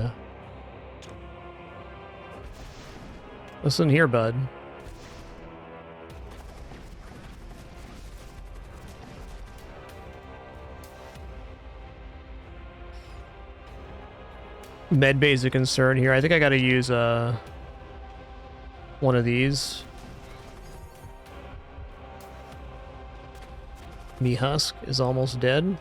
Listen here, bud. Medbay is a concern here. I think I gotta use one of these. Mihusk is almost dead.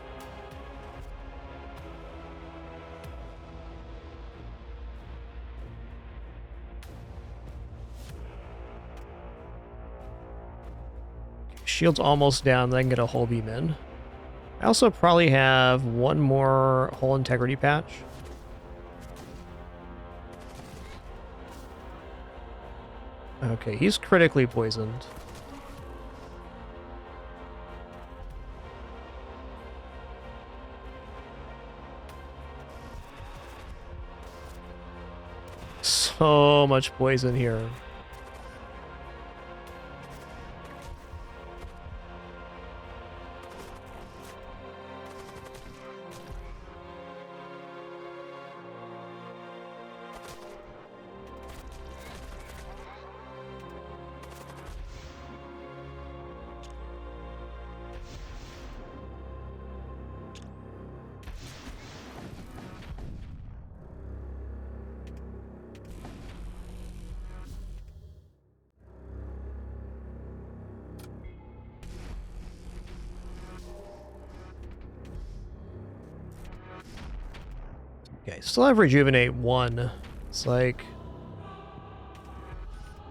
Shield's almost down, then I can get a hull beam in. I also probably have one more hull integrity patch. Okay, he's critically poisoned. So much poison here. Okay, still have Rejuvenate 1. It's like...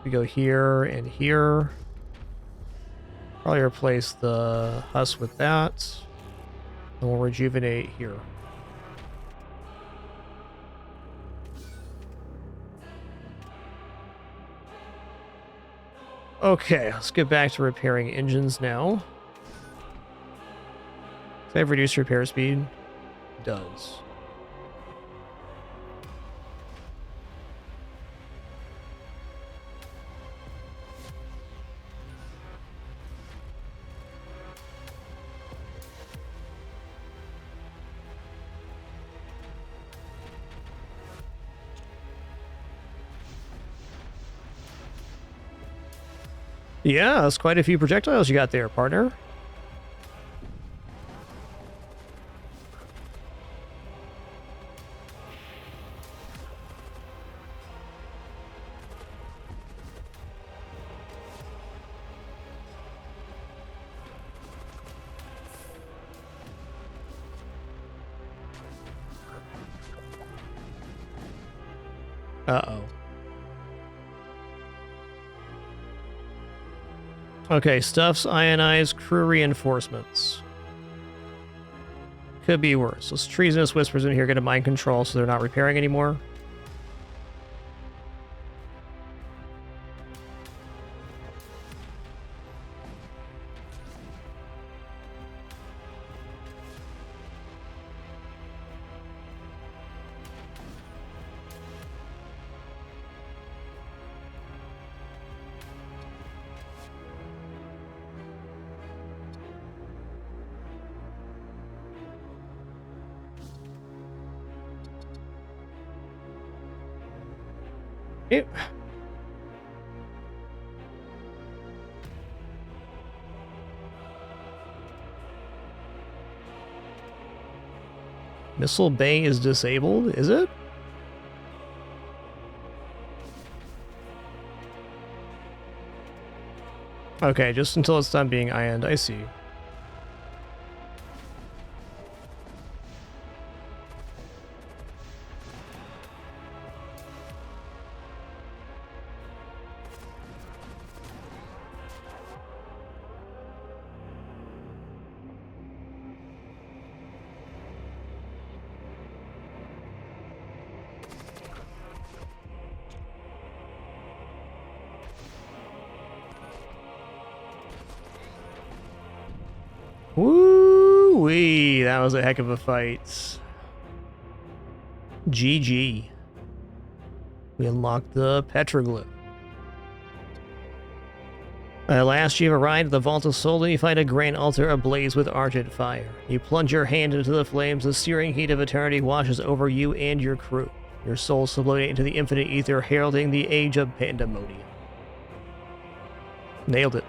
we go here and here. Probably replace the Husk with that. And we'll Rejuvenate here. Okay, let's get back to repairing engines now. Does I have reduced repair speed? It does. Yeah, that's quite a few projectiles you got there, partner. Uh-oh. Okay, stuff's ionized crew reinforcements. Could be worse. Those treasonous whispers in here get a mind control so they're not repairing anymore. Ew. Missile Bay is disabled, is it? Okay, just until it's done being ioned, I see. Woo-wee, that was a heck of a fight. GG. We unlocked the petroglyph. At last you have arrived at the Vault of Soul, and you find a grand altar ablaze with ardent fire. You plunge your hand into the flames, the searing heat of eternity washes over you and your crew. Your soul sublimate into the infinite ether, heralding the age of pandemonium. Nailed it.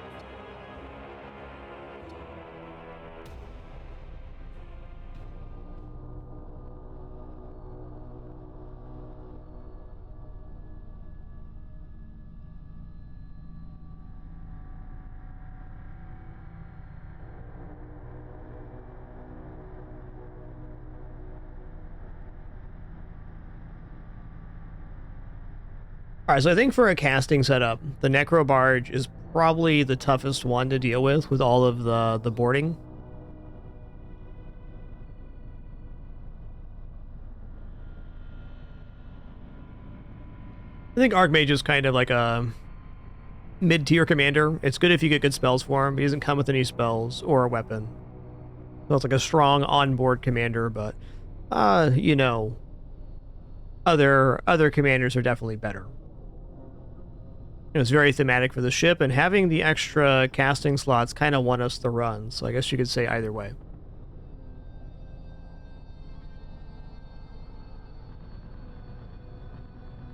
Alright, so I think for a casting setup, the Necro Barge is probably the toughest one to deal with all of the boarding. I think Archmage is kind of like a mid-tier commander. It's good if you get good spells for him. He doesn't come with any spells or a weapon. So it's like a strong onboard commander, but you know, other commanders are definitely better. It's very thematic for the ship, and having the extra casting slots kind of won us the run, so I guess you could say either way.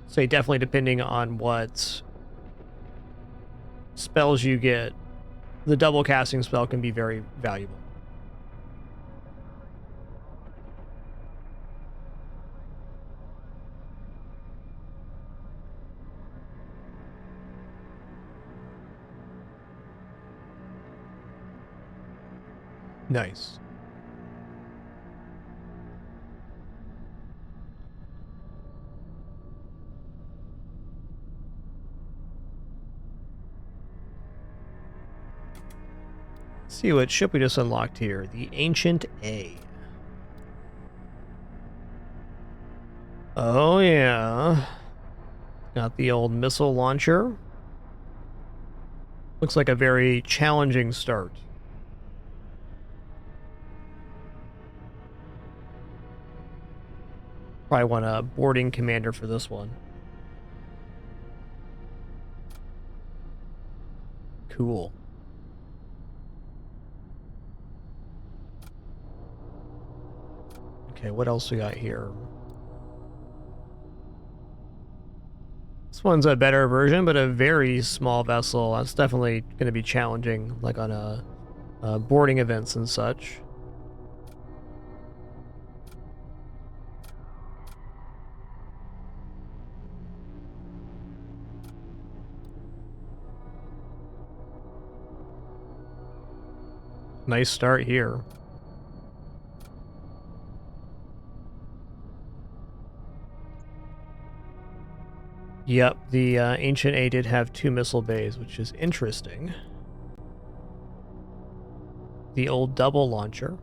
Say definitely depending on what spells you get, the double casting spell can be very valuable. Nice. Let's see what ship we just unlocked here. The Ancient A. Oh yeah. Got the old missile launcher. Looks like a very challenging start. Probably want a boarding commander for this one. Cool. Okay, what else we got here? This one's a better version, but a very small vessel. That's definitely going to be challenging, like on a boarding events and such. Nice start here. Yep, the Ancient A did have 2 missile bays, which is interesting. The old double launcher.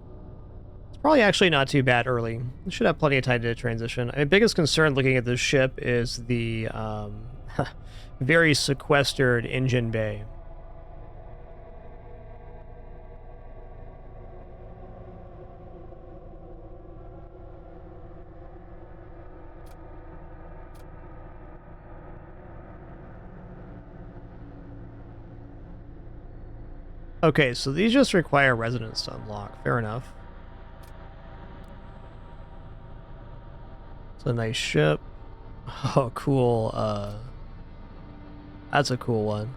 It's probably actually not too bad early. It should have plenty of time to transition. My biggest concern looking at this ship is the very sequestered engine bay. Okay, so these just require resonance to unlock. Fair enough. It's a nice ship. Oh, cool. That's a cool one.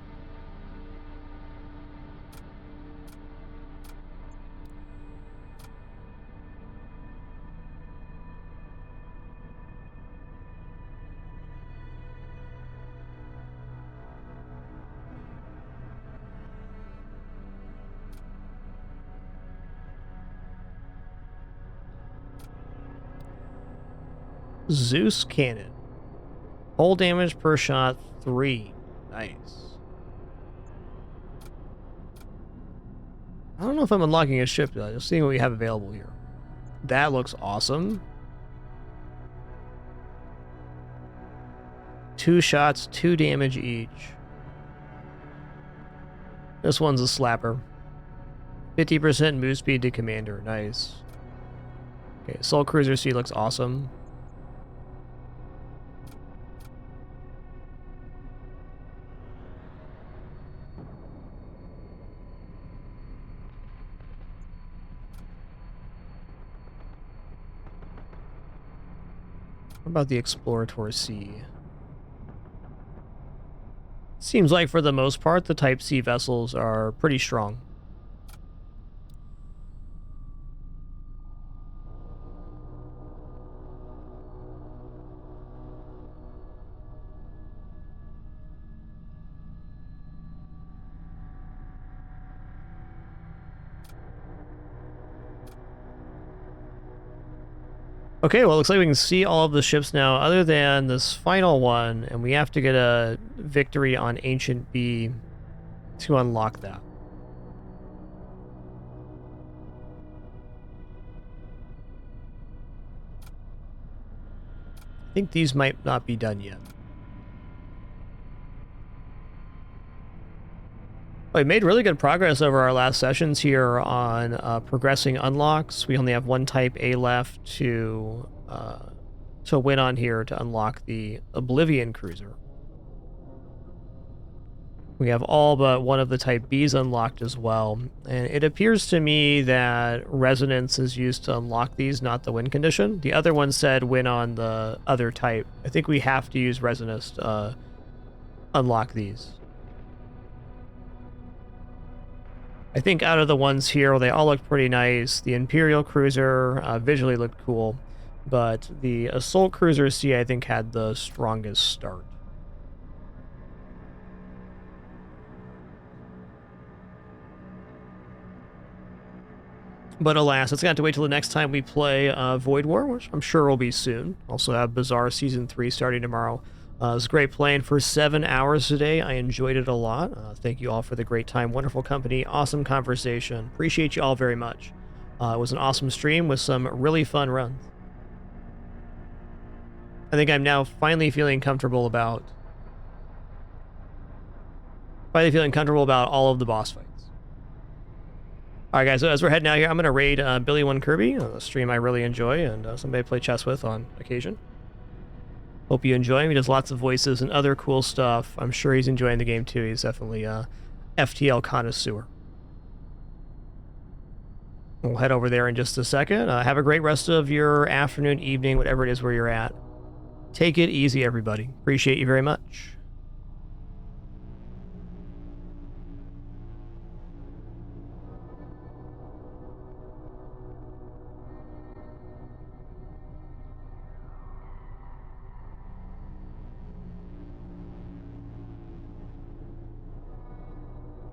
Zeus Cannon. Hull damage per shot 3. Nice. I don't know if I'm unlocking a ship yet. Just seeing what we have available here. That looks awesome. 2 shots, 2 damage each. This one's a slapper. 50% move speed to commander. Nice. Okay, Soul Cruiser C looks awesome. What about the Explorator C? Seems like for the most part the Type C vessels are pretty strong. Okay, well, it looks like we can see all of the ships now, other than this final one, and we have to get a victory on Ancient B to unlock that. I think these might not be done yet. We made really good progress over our last sessions here on progressing unlocks. We only have one type A left to win on here to unlock the Oblivion Cruiser. We have all but one of the type Bs unlocked as well, and it appears to me that Resonance is used to unlock these, not the win condition. The other one said win on the other type. I think we have to use Resonance to unlock these. I think out of the ones here, they all look pretty nice. The Imperial Cruiser visually looked cool, but the Assault Cruiser C, I think, had the strongest start. But alas, it's going to have to wait till the next time we play Void War, which I'm sure will be soon. Also have Bazaar Season 3 starting tomorrow. It was great playing for 7 hours today. I enjoyed it a lot. Thank you all for the great time, wonderful company, awesome conversation. Appreciate you all very much. It was an awesome stream with some really fun runs. I think I'm now finally feeling comfortable about all of the boss fights. All right, guys, so as we're heading out here, I'm going to raid Billy One Kirby, a stream I really enjoy, and somebody I play chess with on occasion. Hope you enjoy him. He does lots of voices and other cool stuff. I'm sure he's enjoying the game, too. He's definitely a FTL connoisseur. We'll head over there in just a second. Have a great rest of your afternoon, evening, whatever it is where you're at. Take it easy, everybody. Appreciate you very much.